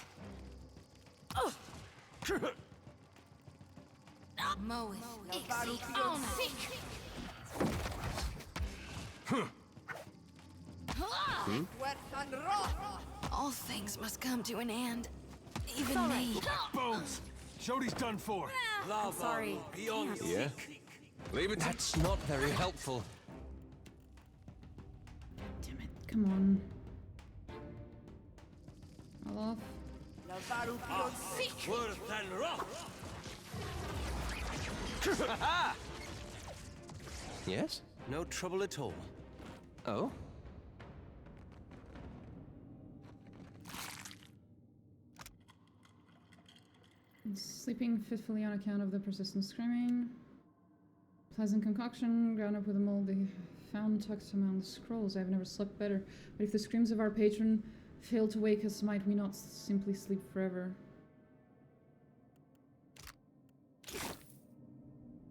Moeth, Ixie, Alneth! All things must come to an end. Even me. Bones! Shodi's done for. I'm sorry. Can't. Yeah? Leave it. That's not very helpful. Damn it. Come on. All off. Yes? No trouble at all. Oh? Sleeping fitfully on account of the persistent screaming. Pleasant concoction, ground up with a mold they found tucked among the scrolls. I have never slept better. But if the screams of our patron fail to wake us, might we not simply sleep forever?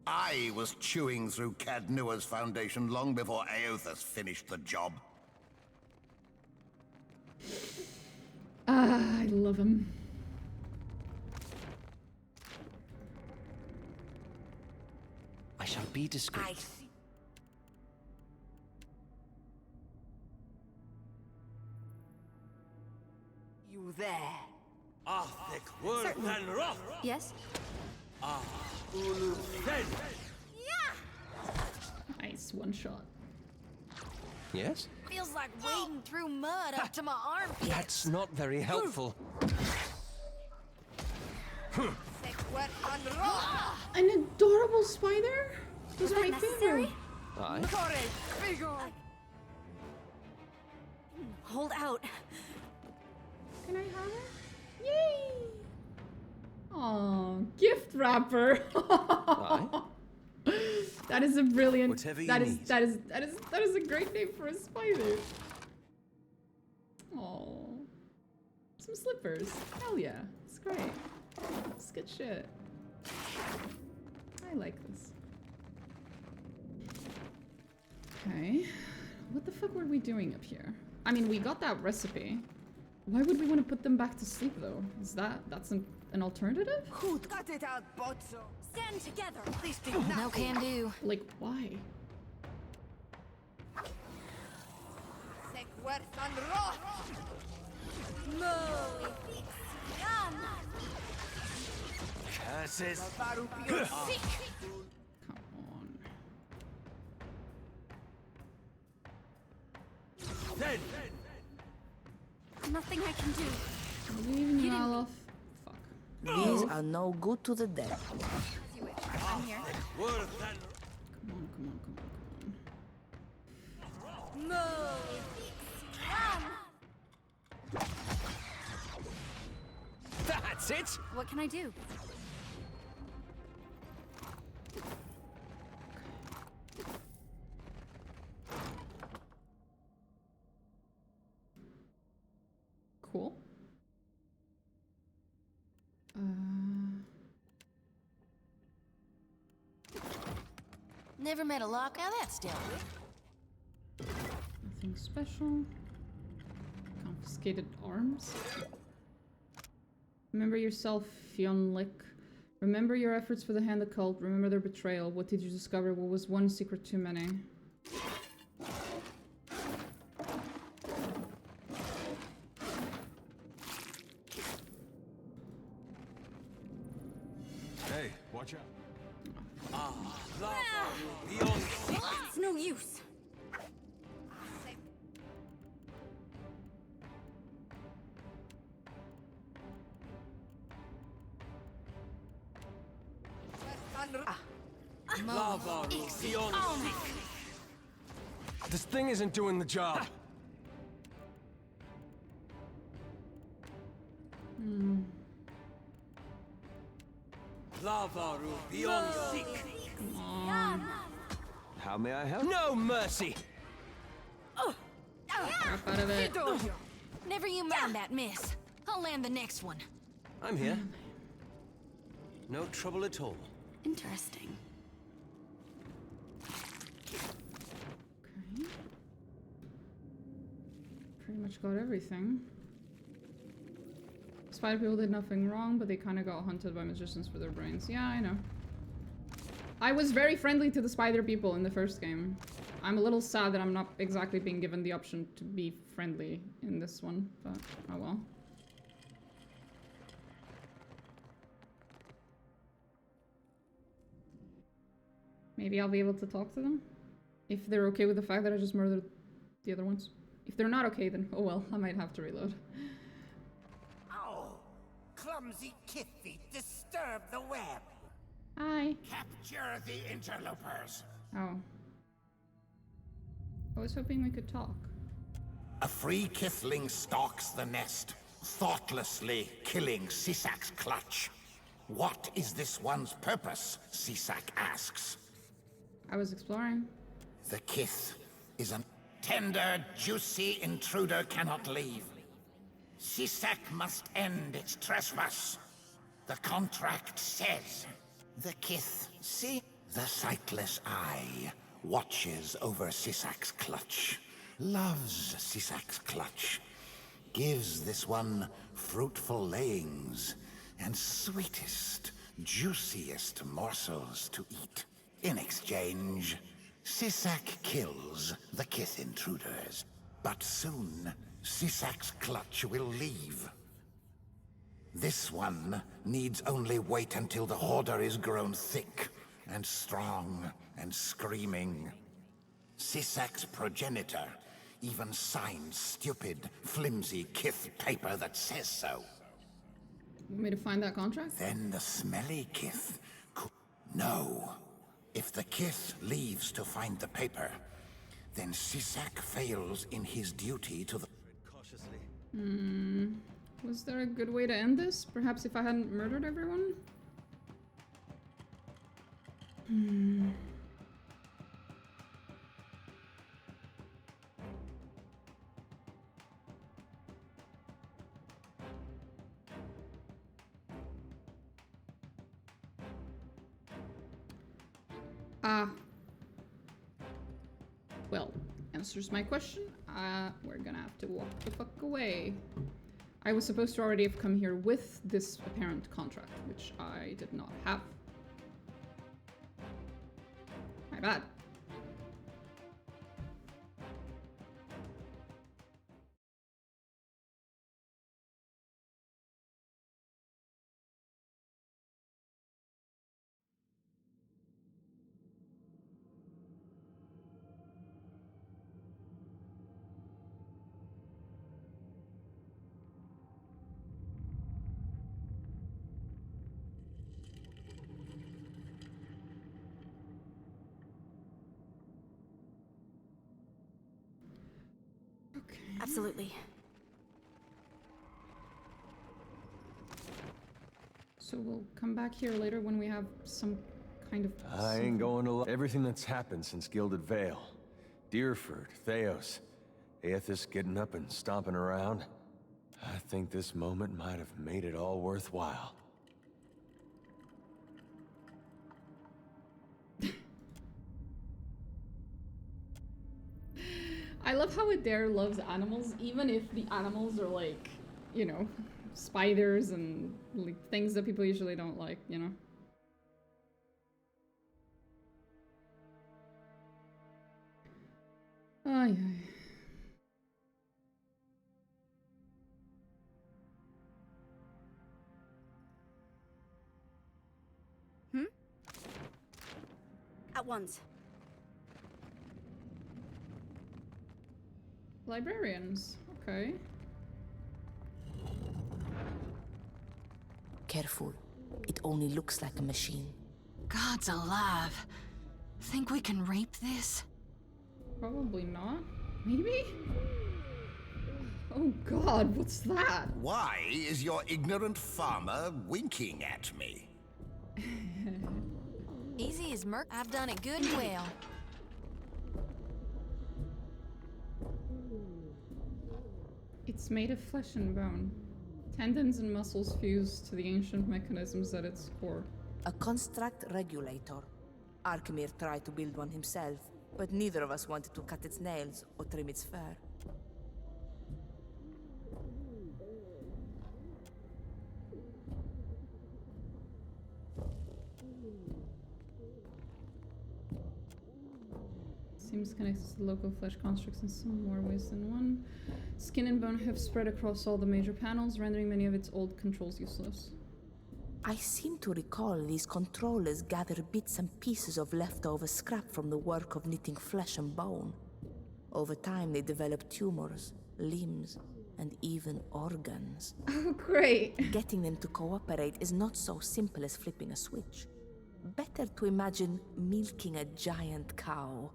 I was chewing through Cadnua's foundation long before Aothas finished the job. Ah, I love him. I shall be discreet. I see. You there? Certainly. Yes? Nice, one shot. Yes? Feels like wading through mud up to my armpits. That's not very helpful. An adorable spider? Those are my necessary? favorite. Aye. Hold out. Can I have it? Yay! Oh, gift wrapper. That is a brilliant. Whatever you that is need. that is a great name for a spider. Oh, some slippers. Hell yeah, it's great. It's good shit. I I like this. Okay. What the fuck were we doing up here? I mean, we got that recipe. Why would we want to put them back to sleep, though? That's an alternative? Cut it out, Bozzo. Stand together. Please do No can do. Like, why? Curses. Come on. Then. Nothing I can do. Leaving you all off. Fuck. These are no good to the dead. I'm here. Come on, come on, come on, come on. No. That's it! What can I do? Cool. Never met a lock. Now that's dealt with. Nothing special. Confiscated arms. Remember yourself, Fionlick. Remember your efforts for the Hand Occult. Remember their betrayal. What did you discover? What was one secret too many? Hey, watch out. It's no use. This thing isn't doing the job. How may I help? No mercy! Crap out of it. Never you mind that, miss. I'll land the next one. I'm here. No trouble at all. Interesting. Okay. Pretty much got everything. Spider people did nothing wrong, but they kind of got hunted by magicians for their brains. Yeah, I know. I was very friendly to the spider people in the first game. I'm a little sad that I'm not exactly being given the option to be friendly in this one, but oh well. Maybe I'll be able to talk to them? If they're okay with the fact that I just murdered the other ones. If they're not okay, then oh well, I might have to reload. Oh, clumsy Kithy, disturb the web. Hi. Capture the interlopers. Oh. I was hoping we could talk. A free Kithling stalks the nest, thoughtlessly killing Sisak's clutch. What is this one's purpose? Sisak asks. I was exploring. The Kith is a tender, juicy intruder cannot leave. Sisak must end its trespass. The contract says. The Kith, see? The sightless eye watches over Sisak's clutch. Loves Sisak's clutch. Gives this one fruitful layings and sweetest, juiciest morsels to eat. In exchange, Sisak kills the Kith intruders. But soon, Sisak's clutch will leave. This one needs only wait until the Hoarder is grown thick and strong and screaming. Sisak's progenitor even signs stupid, flimsy Kith paper that says so. Want me to find that contract? Then the smelly Kith could... No. If the Kith leaves to find the paper, then Sisak fails in his duty to the... Cautiously. Was there a good way to end this? Perhaps if I hadn't murdered everyone? Well, answers my question. We're gonna have to walk the fuck away. I was supposed to already have come here with this apparent contract, which I did not have. My bad. Absolutely. So we'll come back here later when we have some kind of... I ain't going to everything that's happened since Gilded Vale. Deerford, Theos, Aethys getting up and stomping around. I think this moment might have made it all worthwhile. I love how Adair loves animals, even if the animals are like, you know, spiders and like things that people usually don't like, you know? Ay, ay. At once. Librarians, okay. Careful. It only looks like a machine. God's alive. Think we can rape this? Probably not. Maybe? Oh God, what's that? Why is your ignorant farmer winking at me? Easy as Merc. I've done it good and well. It's made of flesh and bone. Tendons and muscles fused to the ancient mechanisms at its core. A construct regulator. Arkemir tried to build one himself, but neither of us wanted to cut its nails or trim its fur. Seems connected to the local flesh constructs in some more ways than one. Skin and bone have spread across all the major panels, rendering many of its old controls useless. I seem to recall these controllers gather bits and pieces of leftover scrap from the work of knitting flesh and bone. Over time, they develop tumors, limbs, and even organs. Oh, great! Getting them to cooperate is not so simple as flipping a switch. Better to imagine milking a giant cow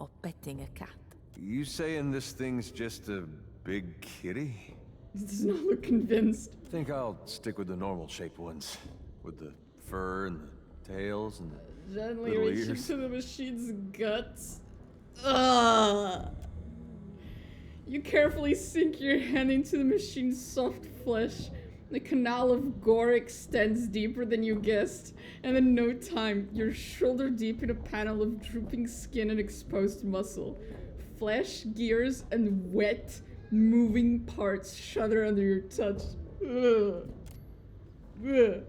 or petting a cat. You saying this thing's just a big kitty? He does not look convinced. Think I'll stick with the normal-shaped ones, with the fur and the tails and the Gently little reaching ears. to the machine's guts. Ugh. You carefully sink your hand into the machine's soft flesh. The canal of gore extends deeper than you guessed, and in no time, you're shoulder deep in a panel of drooping skin and exposed muscle. Flesh, gears, and wet, moving parts shudder under your touch. Ugh. Ugh.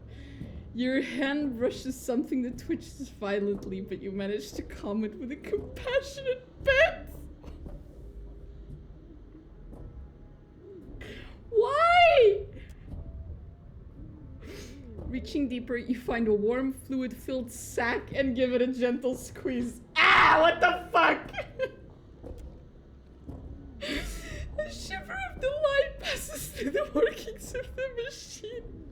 Your hand brushes something that twitches violently, but you manage to calm it with a compassionate bend. Why? Reaching deeper, you find a warm, fluid-filled sack and give it a gentle squeeze. Ah, what the fuck? A shiver of delight passes through the workings of the machine.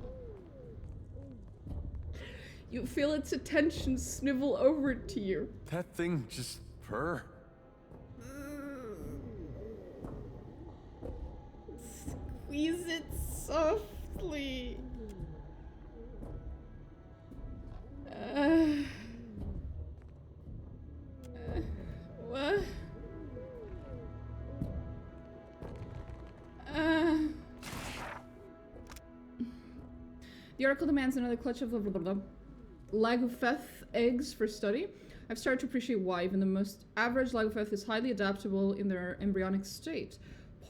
You feel its attention snivel over to you. That thing just purr. Squeeze it softly. What? The Oracle demands another clutch of Lagufeth eggs for study. I've started to appreciate why even the most average Lagopeth is highly adaptable in their embryonic state.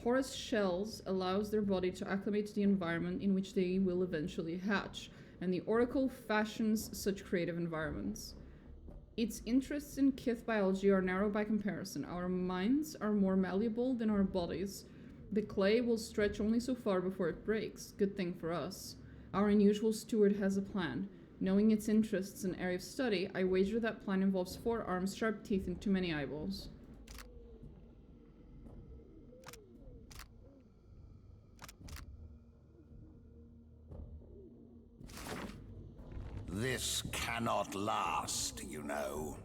Porous shells allows their body to acclimate to the environment in which they will eventually hatch, and the Oracle fashions such creative environments. Its interests in Kith biology are narrow by comparison. Our minds are more malleable than our bodies. The clay will stretch only so far before it breaks. Good thing for us. Our unusual steward has a plan. Knowing its interests and area of study, I wager that plan involves 4 arms, sharp teeth, and too many eyeballs. This cannot last, you know.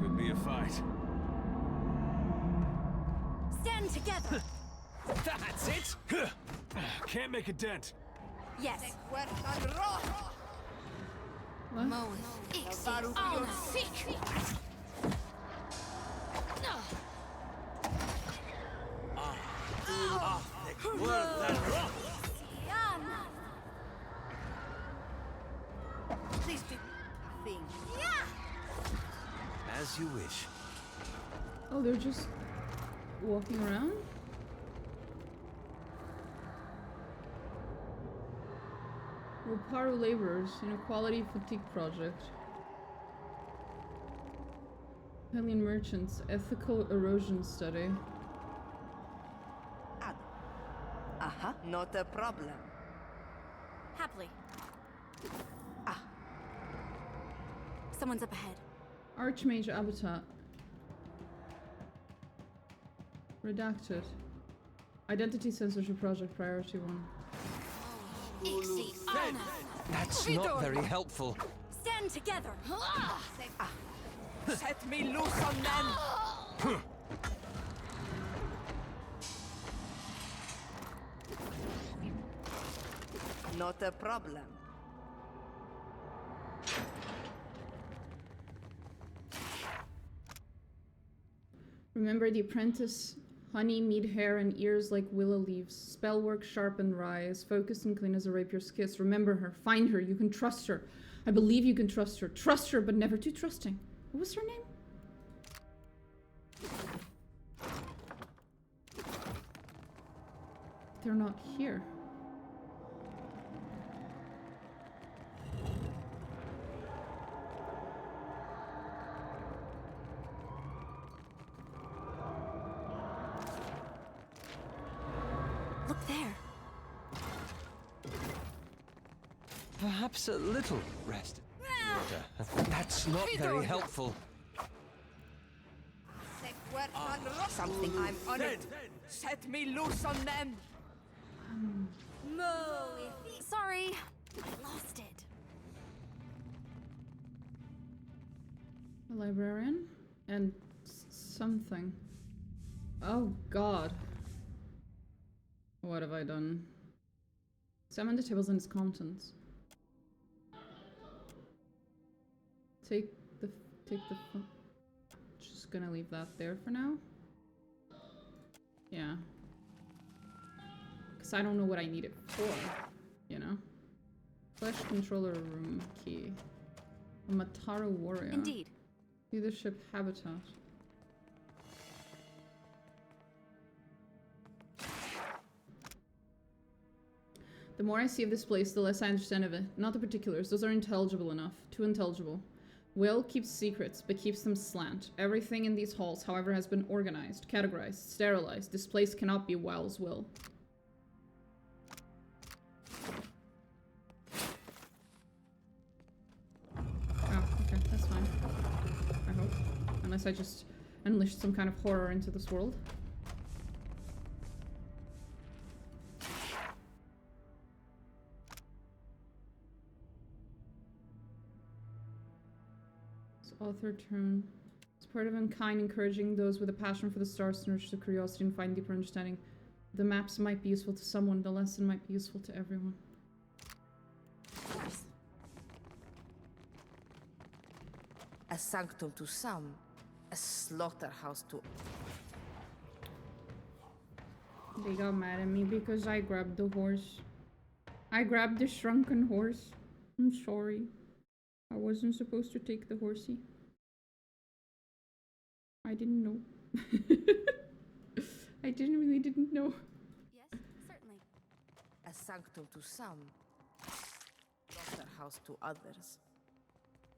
Could be a fight. Stand together! That's it! Can't make a dent. Yes. Please do thing. As you wish. Oh, they're just walking around? Roparu laborers in a quality fatigue project. Hellion merchants, ethical erosion study. Not a problem. Happily. Someone's up ahead. Archmage habitat. Redacted. Identity censorship project priority 1. That's not very helpful. Stand together. Set me loose on them! Not a problem. Remember the apprentice. Honey, mead hair, and ears like willow leaves. Spell work sharp and wry, as focused and clean as a rapier's kiss. Remember her. Find her. You can trust her. I believe you can trust her. Trust her, but never too trusting. What was her name? They're not here. Look there. Perhaps a little rest. That's not very helpful. Something I'm on it. Set me loose on them. Sorry, I lost it. A librarian? And something. Oh god. What have I done? Examine the tables and its contents. Take the just gonna leave that there for now. Yeah. Because I don't know what I need it for, you know? Flesh controller room key. A Mataru warrior. Indeed. Leadership habitat. The more I see of this place, the less I understand of it. Not the particulars, those are intelligible enough. Too intelligible. Will keeps secrets, but keeps them slant. Everything in these halls, however, has been organized, categorized, sterilized. This place cannot be Wow's will. Oh, okay, that's fine. I hope. Unless I just unleashed some kind of horror into this world. Author turn. It's part of Unkind encouraging those with a passion for the stars to nurture the curiosity and find deeper understanding. The maps might be useful to someone, the lesson might be useful to everyone. A sanctum to some, a slaughterhouse to... They got mad at me because I grabbed the horse. I grabbed the shrunken horse. I'm sorry. I wasn't supposed to take the horsey. I didn't know. I really didn't know. Yes, certainly. A sanctum to some, slaughterhouse to others.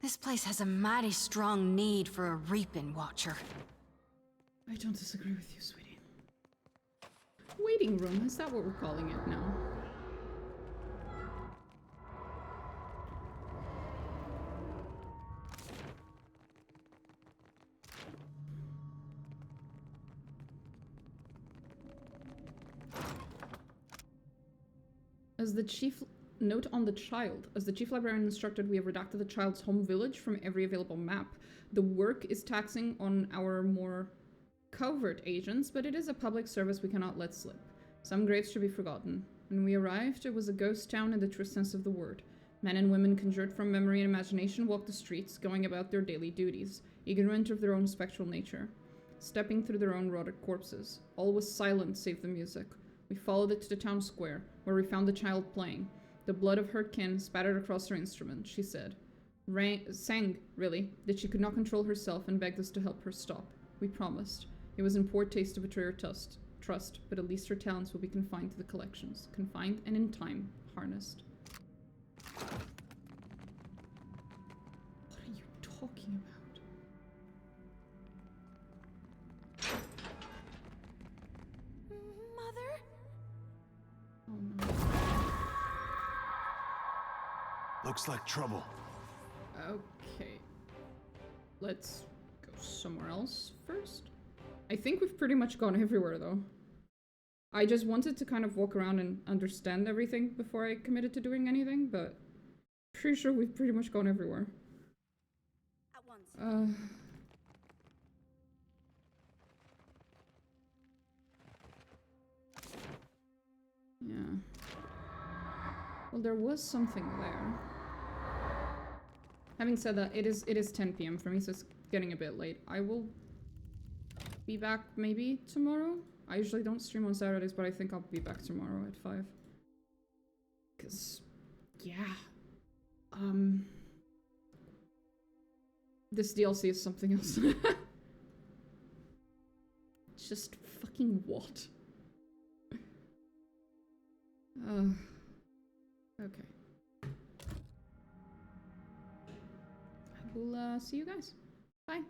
This place has a mighty strong need for a reaping watcher. I don't disagree with you, sweetie. Waiting room, is that what we're calling it now? As the chief note on the child, as the chief librarian instructed, we have redacted the child's home village from every available map. The work is taxing on our more covert agents, but it is a public service we cannot let slip. Some graves should be forgotten. When we arrived, it was a ghost town in the true sense of the word. Men and women conjured from memory and imagination walked the streets, going about their daily duties, ignorant of their own spectral nature, stepping through their own rotted corpses. All was silent save the music. We followed it to the town square, where we found the child playing. The blood of her kin spattered across her instrument, she said. Sang, really, that she could not control herself and begged us to help her stop. We promised. It was in poor taste to betray her trust, but at least her talents will be confined to the collections. Confined and in time, harnessed. What are you talking about? Mother? Oh no. Looks like trouble. Okay. Let's go somewhere else first. I think we've pretty much gone everywhere, though. I just wanted to kind of walk around and understand everything before I committed to doing anything, but pretty sure we've pretty much gone everywhere. At once. Yeah. Well, there was something there. Having said that, it is 10 p.m. for me, so it's getting a bit late. I will be back maybe tomorrow. I usually don't stream on Saturdays, but I think I'll be back tomorrow at 5. Cause, yeah. This DLC is something else. Just fucking what? Okay. I will see you guys. Bye.